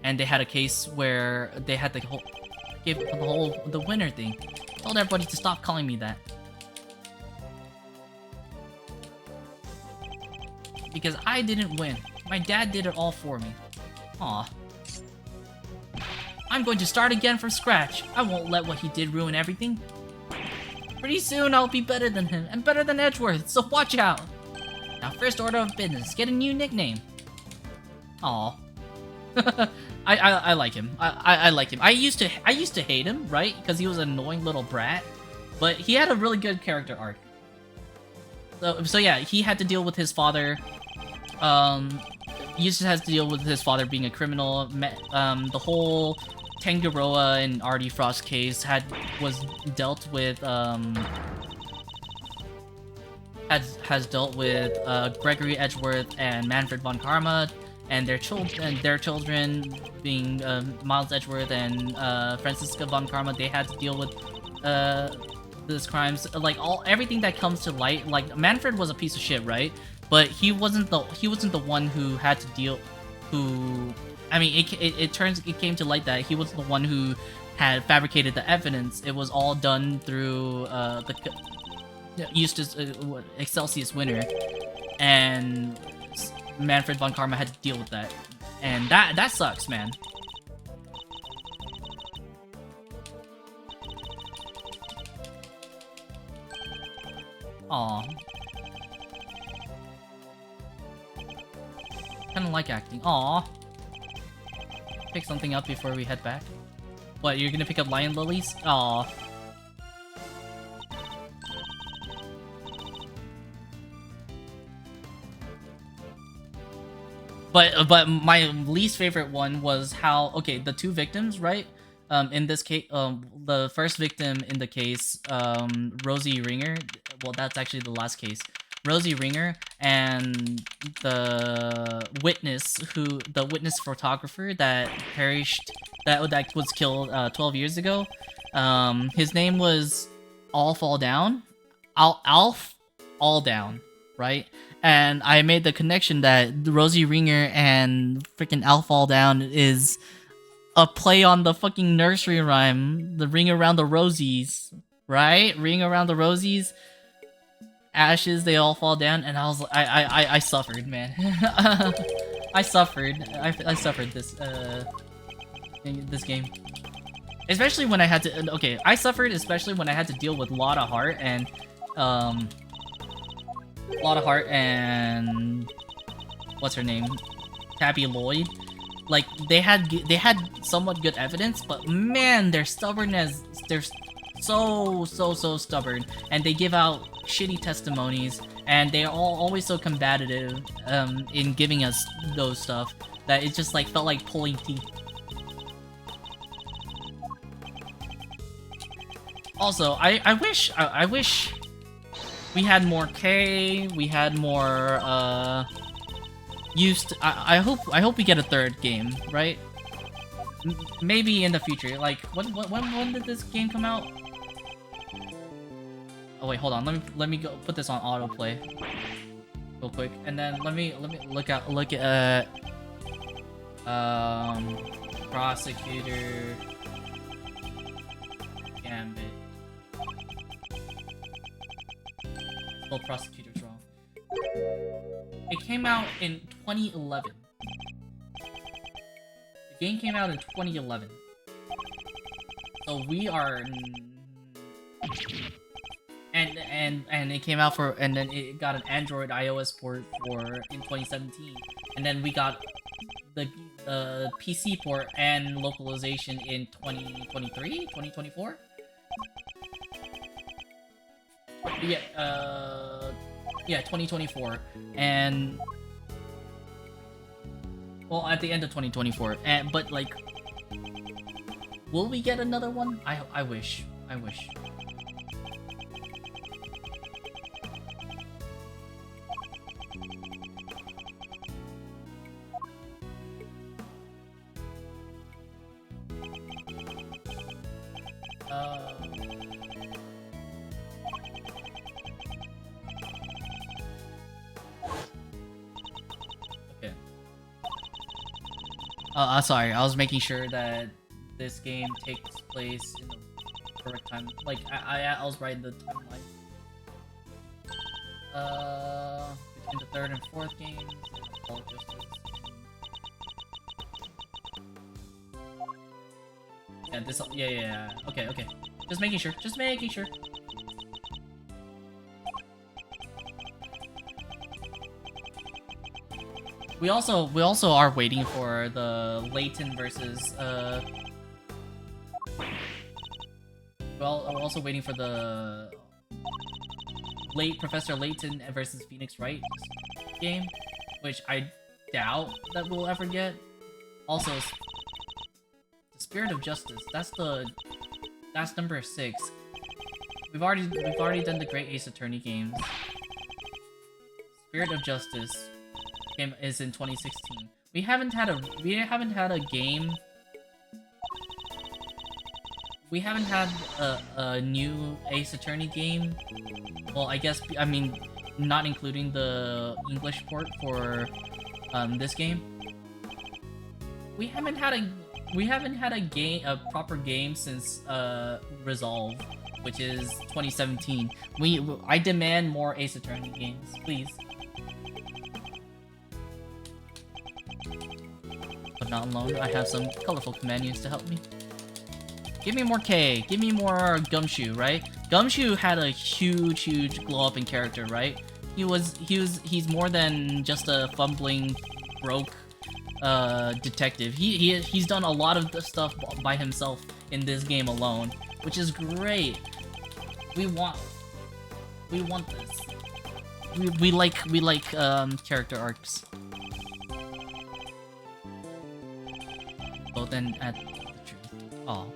and they had a case where they had the winner thing. Told everybody to stop calling me that. Because I didn't win. My dad did it all for me. Aw. I'm going to start again from scratch. I won't let what he did ruin everything. Pretty soon I'll be better than him, and better than Edgeworth, so watch out. Now, first order of business, get a new nickname. Aw. I like him. I like him. I used to hate him, right? Because he was an annoying little brat. But he had a really good character arc. So yeah, he had to deal with his father. Eustace has to deal with his father being a criminal. The whole Tangaroa and Artie Frost case was dealt with. Has dealt with Gregory Edgeworth and Manfred von Karma. And their children being Miles Edgeworth and Francisca von Karma. They had to deal with these crimes, like everything that comes to light. Like Manfred was a piece of shit, right? But he wasn't the one who had to deal. I mean, it came to light that he was the one who had fabricated the evidence, it was all done through Eustace Excelsius Winter, and Manfred von Karma had to deal with that, and that sucks, man. Aw. Kinda like acting. Aw. Pick something up before we head back. What, you're gonna pick up Lion Lilies? Aw. But my least favorite one was how, okay, the two victims, right? In this case, the first victim in the case, Rosie Ringer, well, that's actually the last case. Rosie Ringer and the witness photographer that perished, that was killed 12 years ago. His name was Alf All Down, right? And I made the connection that Rosie Ringer and freaking Alf All Down is a play on the fucking nursery rhyme, the Ring Around the Rosies, right? Ring Around the Rosies. Ashes, they all fall down, and I was, I suffered, man. I suffered this game, especially when I had to. Okay, I suffered especially when I had to deal with Lotta Hart and what's her name, Tabby Lloyd. Like they had somewhat good evidence, but man, they're stubborn as they're so stubborn, and they give out shitty testimonies, and they're always so combative in giving us those stuff that it just like felt like pulling teeth. Also, I wish we had more K, we had more I hope we get a third game, right? Maybe in the future. Like when did this game come out? Oh wait, hold on. Let me go put this on autoplay real quick, and then let me look at Prosecutor Gambit. Well, Prosecutor's wrong. It came out in 2011. The game came out in 2011. So we are... And it came out for... And then it got an Android iOS port in 2017. And then we got the PC port and localization in 2023? 2024? Yeah, 2024, and well, at the end of 2024, but like, will we get another one? I wish. Sorry, I was making sure that this game takes place in the correct time. Like, I was right in the timeline. Between the third and fourth games. Yeah, this. Yeah. Okay. Just making sure. We also are waiting for the Layton versus well, we're also waiting for the Professor Layton versus Phoenix Wright game, which I doubt that we'll ever get. Also, the Spirit of Justice. That's number 6. We've already done the Great Ace Attorney games. Spirit of Justice is in 2016. We haven't had a game. We haven't had a new Ace Attorney game. Well, I mean, not including the English port for this game. We haven't had we haven't had a proper game since Resolve, which is 2017. I demand more Ace Attorney games, please. But not alone. I have some colorful companions to help me. Give me more K. Give me more Gumshoe, right? Gumshoe had a huge glow up in character, right? He's more than just a fumbling, broke detective. He's done a lot of the stuff by himself in this game alone, which is great. We want this. We like character arcs. Both end at the truth. Oh.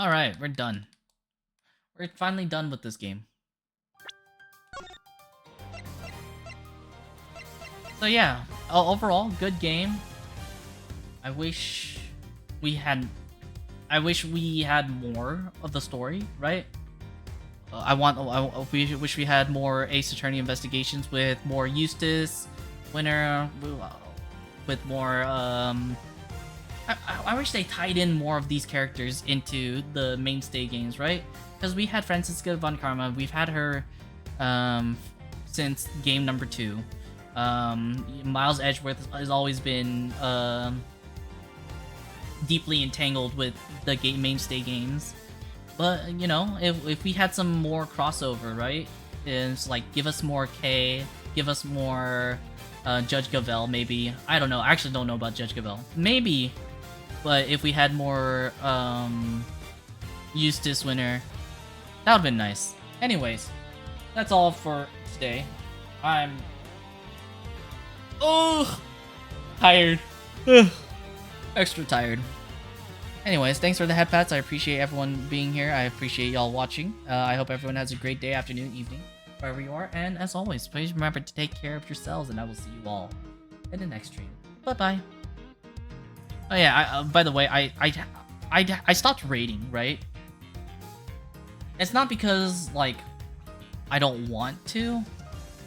Alright, we're done. We're finally done with this game. So yeah, overall, good game. I wish we had more of the story, right? I wish we had more Ace Attorney investigations with more Eustace, Winner, with more I wish they tied in more of these characters into the mainstay games, right? Because we had Franziska von Karma, we've had her since game number 2. Miles Edgeworth has always been deeply entangled with the mainstay games. But, you know, if we had some more crossover, right? It's like, give us more K, give us more Judge Gavel, maybe. I don't know, I actually don't know about Judge Gavel. Maybe. But if we had more Eustace Winner, that would've been nice. Anyways, that's all for today. I'm tired. Extra tired. Anyways, thanks for the head pats. I appreciate everyone being here. I appreciate y'all watching. I hope everyone has a great day, afternoon, evening, wherever you are. And as always, please remember to take care of yourselves, and I will see you all in the next stream. Bye-bye. Oh yeah, by the way, I stopped raiding, right? It's not because, like, I don't want to.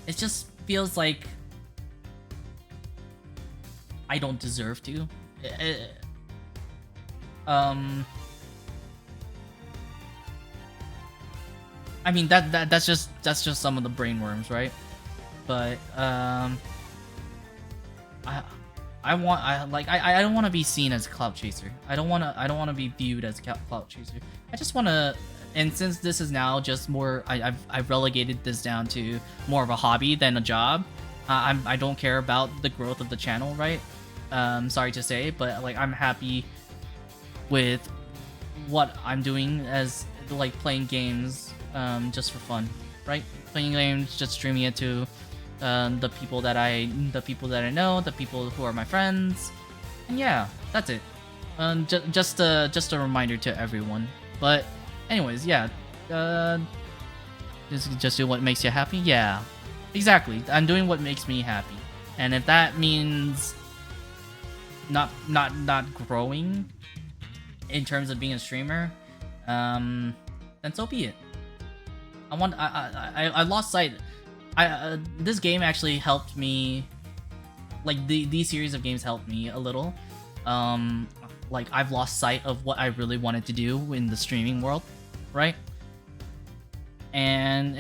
It just feels like I don't deserve to. I mean that's just some of the brainworms, right? But I don't want to be seen as a clout chaser. I don't want to be viewed as a clout chaser. I just want to, and since this is now just more, I've relegated this down to more of a hobby than a job. I don't care about the growth of the channel, right? Sorry to say, but like I'm happy with what I'm doing as like playing games just for fun, right? Playing games, just streaming it to the people that I know, the people who are my friends, and yeah, that's it. Just a reminder to everyone. But anyways, yeah, just do what makes you happy. Yeah, exactly. I'm doing what makes me happy, and if that means not growing in terms of being a streamer, then so be it. I lost sight. This game actually helped me. Like these series of games helped me a little. Like I've lost sight of what I really wanted to do in the streaming world, right? And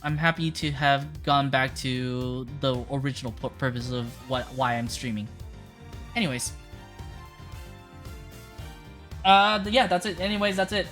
I'm happy to have gone back to the original purpose of why I'm streaming. Anyways, yeah, that's it. Anyways, that's it.